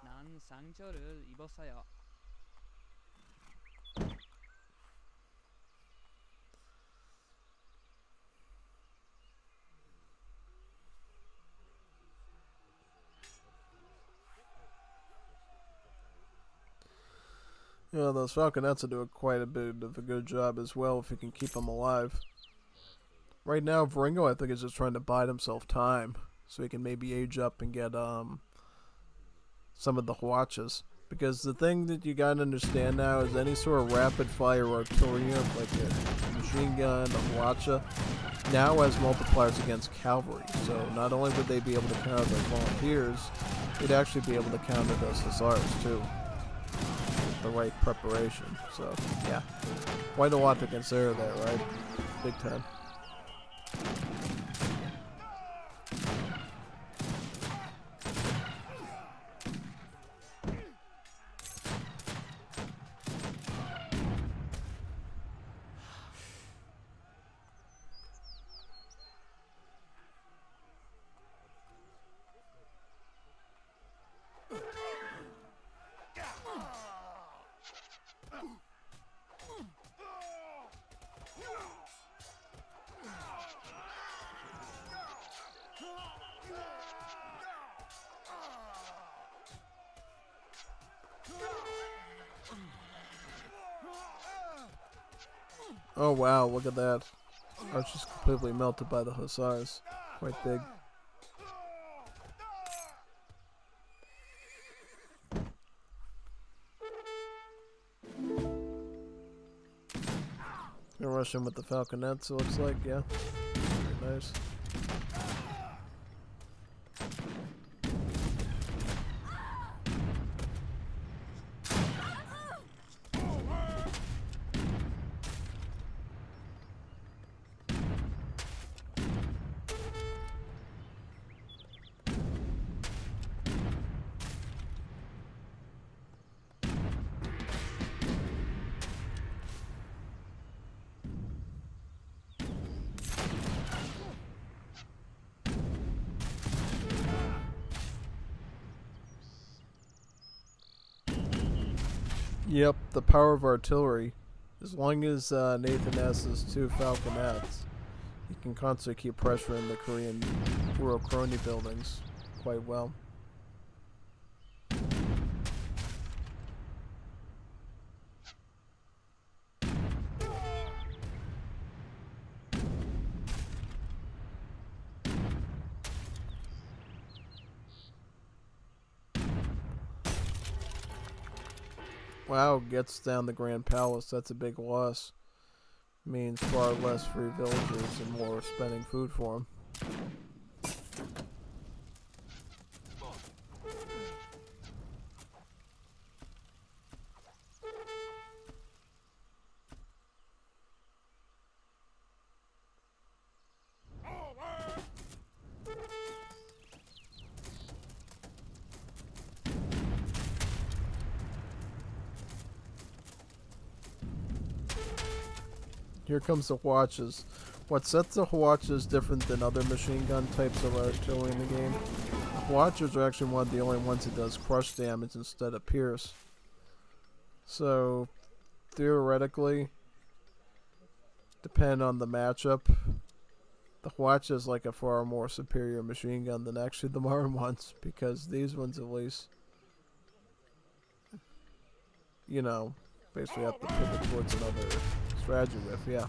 S2: 난 상처를 입었어요.
S1: Yeah, those Falconets will do quite a bit of a good job as well if you can keep them alive. Right now, Varingo, I think, is just trying to bide himself time so he can maybe age up and get some of the Hwachas. Because the thing that you gotta understand now is any sort of rapid fire artillery unit, like a machine gun, a Hwacha, now has multipliers against cavalry. So not only would they be able to counter those volunteers, they'd actually be able to counter those Hussars too. The right preparation. So yeah, quite a lot to consider there, right? Big time. Oh wow, look at that. Archer's completely melted by the Hussars. Quite big. Gonna rush in with the falconets, it looks like, yeah. Very nice. Yep, the power of artillery. As long as Nathan has his 2 falconets, he can constantly keep pressuring the Korean rural crony buildings quite well. Wow, gets down the Grand Palace. That's a big loss. Means far less free villagers and more spending food for them. Here comes the Hwachas. What sets the Hwachas different than other machine gun types of artillery in the game? The Hwachas are actually one of the only ones that does crush damage instead of pierce. So, theoretically, depending on the matchup, the Hwacha is like a far more superior machine gun than actually the modern ones, because these ones at least, you know, basically have to pivot towards another strategy with, yeah.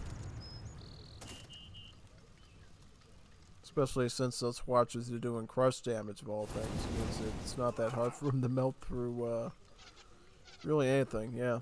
S1: Especially since those Hwachas are doing crush damage of all things, means it's not that hard for them to melt through really anything, yeah.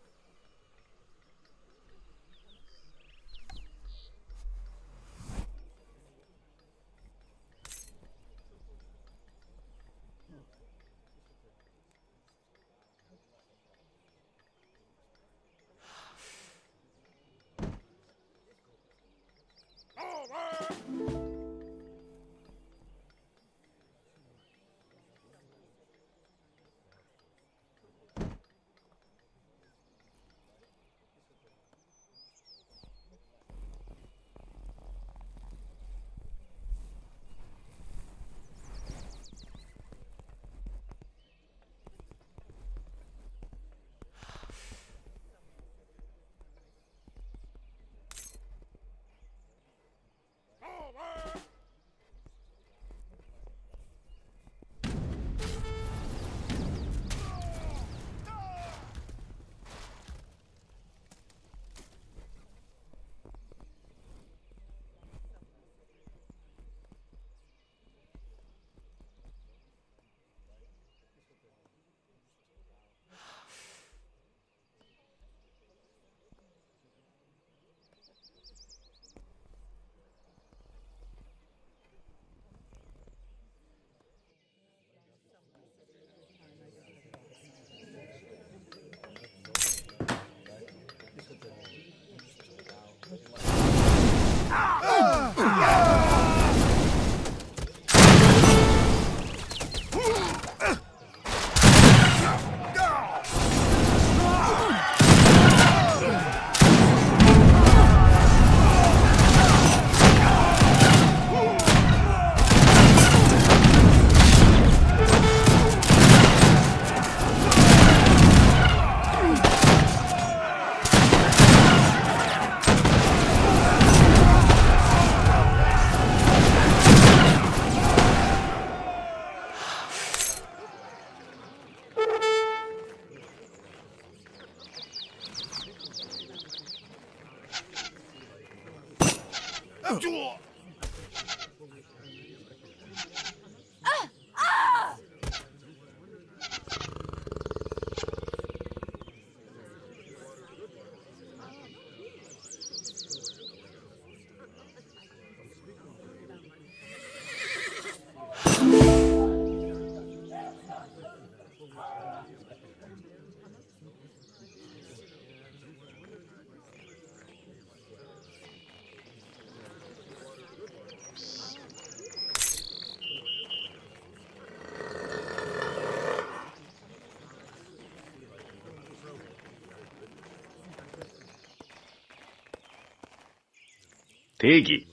S10: 대기.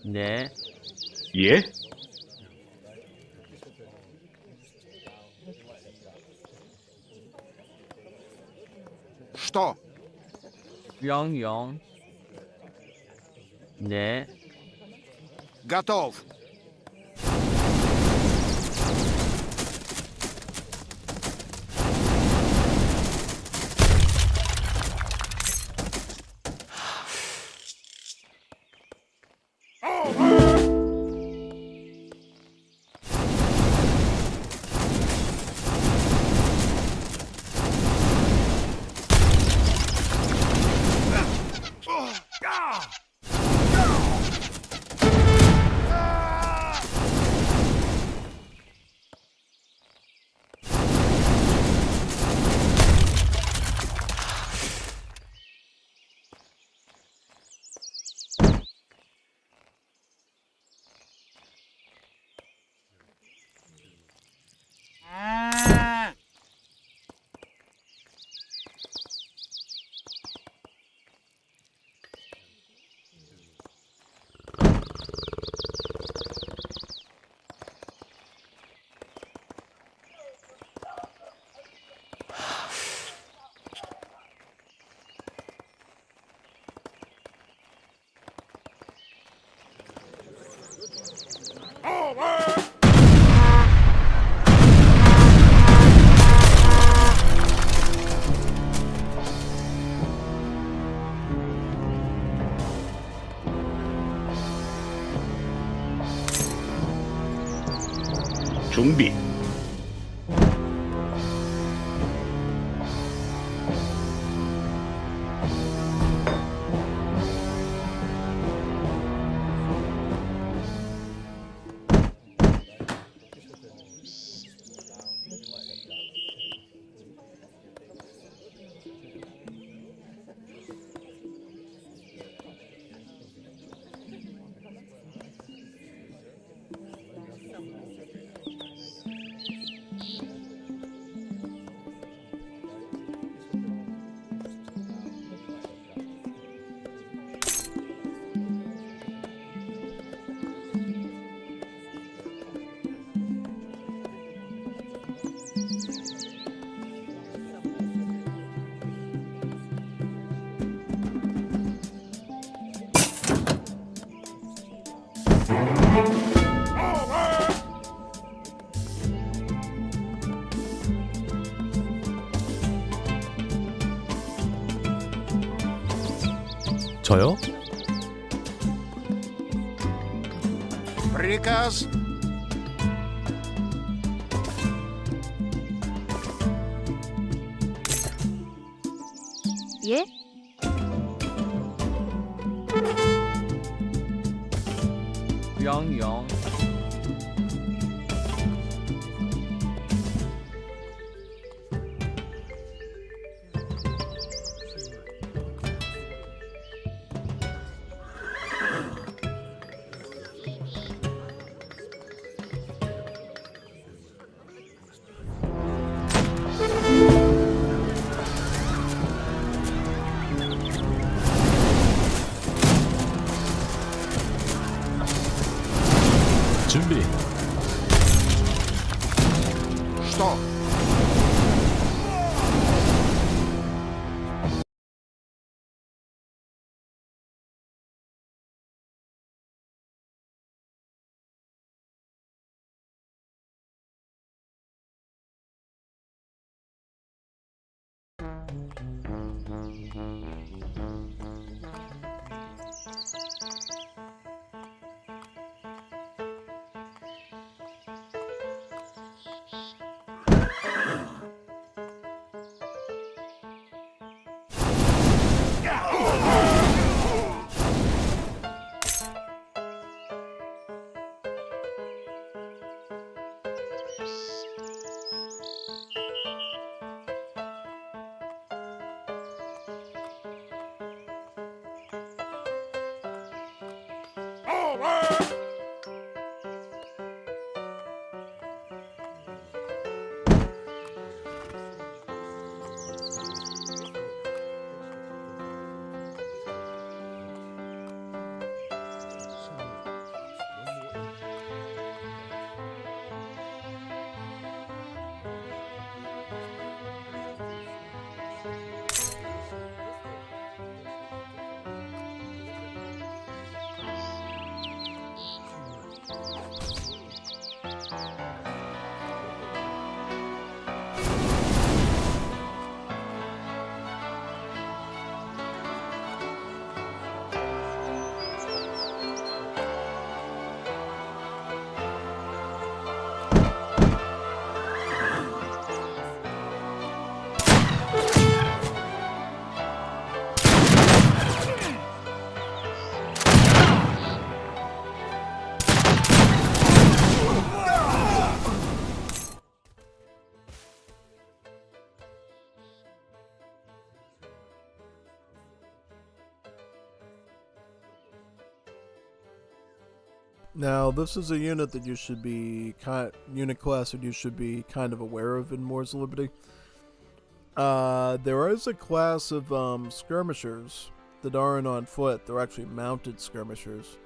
S11: 네.
S10: 예?
S3: Что?
S11: 영영. 네.
S3: Готов.
S10: 준비.
S6: 저요?
S3: Приказ.
S5: 예?
S11: 영영.
S10: 준비.
S3: Что?
S1: Now, this is a unit that you should be unit class that you should be kind of aware of in Moors of Liberty. There is a class of skirmishers that aren't on foot. They're actually mounted skirmishers.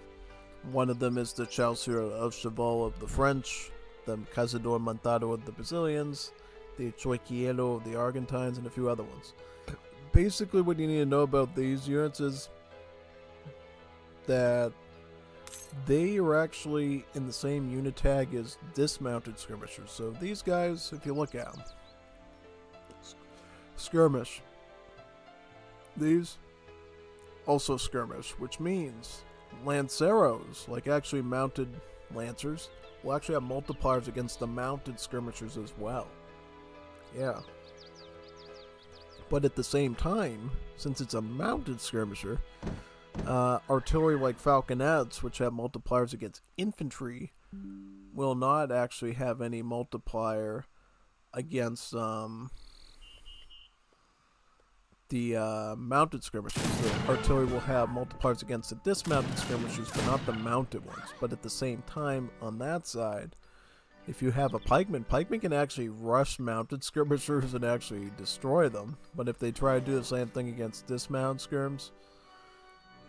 S1: One of them is the Chasseur of Cheval of the French, the Cazador Montado of the Brazilians, the Choiquielo of the Argentines, and a few other ones. Basically, what you need to know about these units is that they are actually in the same unit tag as dismounted skirmishers. So these guys, if you look at them, skirmish. These also skirmish, which means lanceros, like actually mounted lancers, will actually have multipliers against the mounted skirmishers as well. Yeah. But at the same time, since it's a mounted skirmisher, artillery like falconets, which have multipliers against infantry, will not actually have any multiplier against the mounted skirmishers. The artillery will have multipliers against the dismounted skirmishers, but not the mounted ones. But at the same time, on that side, if you have a pikeman can actually rush mounted skirmishers and actually destroy them. But if they try to do the same thing against dismounted skirms,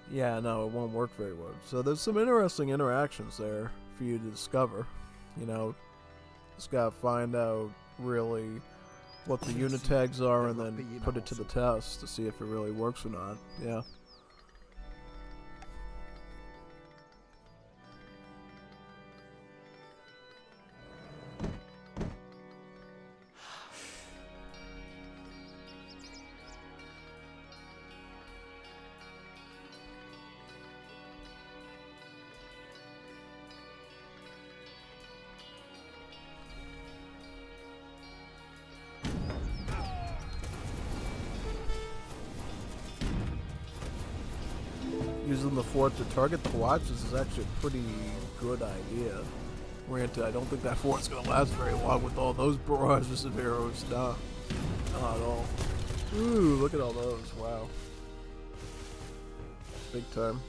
S1: yeah, no, it won't work very well. So there's some interesting interactions there for you to discover. You know, just gotta find out really what the unit tags are and then put it to the test to see if it really works or not. Yeah. Using the fort to target the watches is actually a pretty good idea. Granted, I don't think that fort's gonna last very long with all those barrages of arrows. Nah, not at all. Ooh, look at all those! Wow, big time.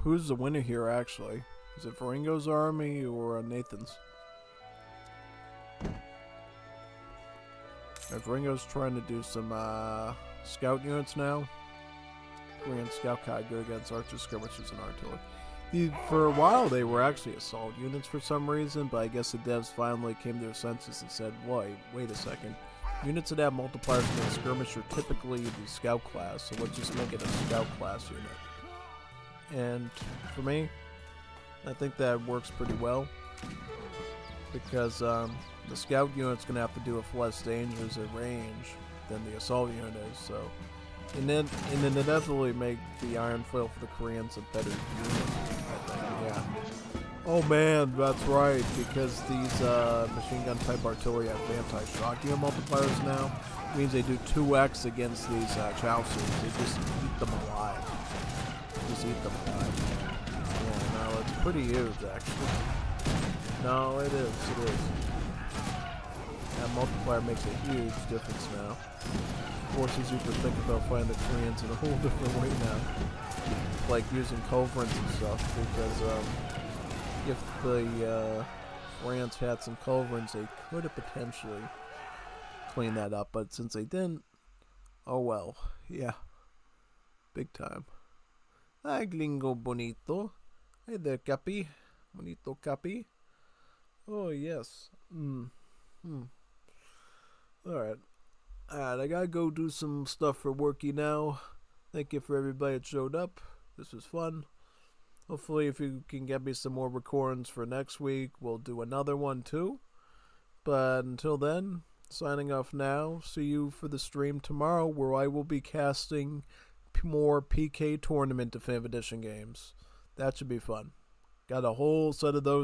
S1: who's the winner here, actually? Is it Varingo's army or Nathan's? Varingo's trying to do some scout units now. Korean scout kind good against archer skirmishers and artillery. For a while, they were actually assault units for some reason, but I guess the devs finally came to their senses and said, wait a second. Units that have multipliers against skirmish are typically the scout class, so let's just make it a scout class unit. And for me, I think that works pretty well, because the scout unit's going to have to do with less dangers at range than the assault unit is, so... And then inevitably make the Iron Foil for the Koreans a better unit, I think, yeah. Oh man, that's right, because these machine gun type artillery have anti-shock unit multipliers now. It means they do 2x against these Chaucers. They just eat them alive. Just eat them alive. Yeah, no, it's pretty huge, actually. No, it is. That multiplier makes a huge difference now. Forces you to think about fighting the Koreans in a whole different way now. Like using culverins and stuff, because if the France had some culverins, they could have potentially cleaned that up, but since they didn't, oh well, yeah. Big time. Hi, Glingo Bonito. Hey there, Cappy. Bonito Cappy. Oh, yes. Alright. Alright, I gotta go do some stuff for worky now. Thank you for everybody that showed up. This was fun. Hopefully, if you can get me some more recordings for next week, we'll do another one too. But until then, signing off now. See you for the stream tomorrow, where I will be casting more PK Tournament Definitive Edition games. That should be fun. Got a whole set of those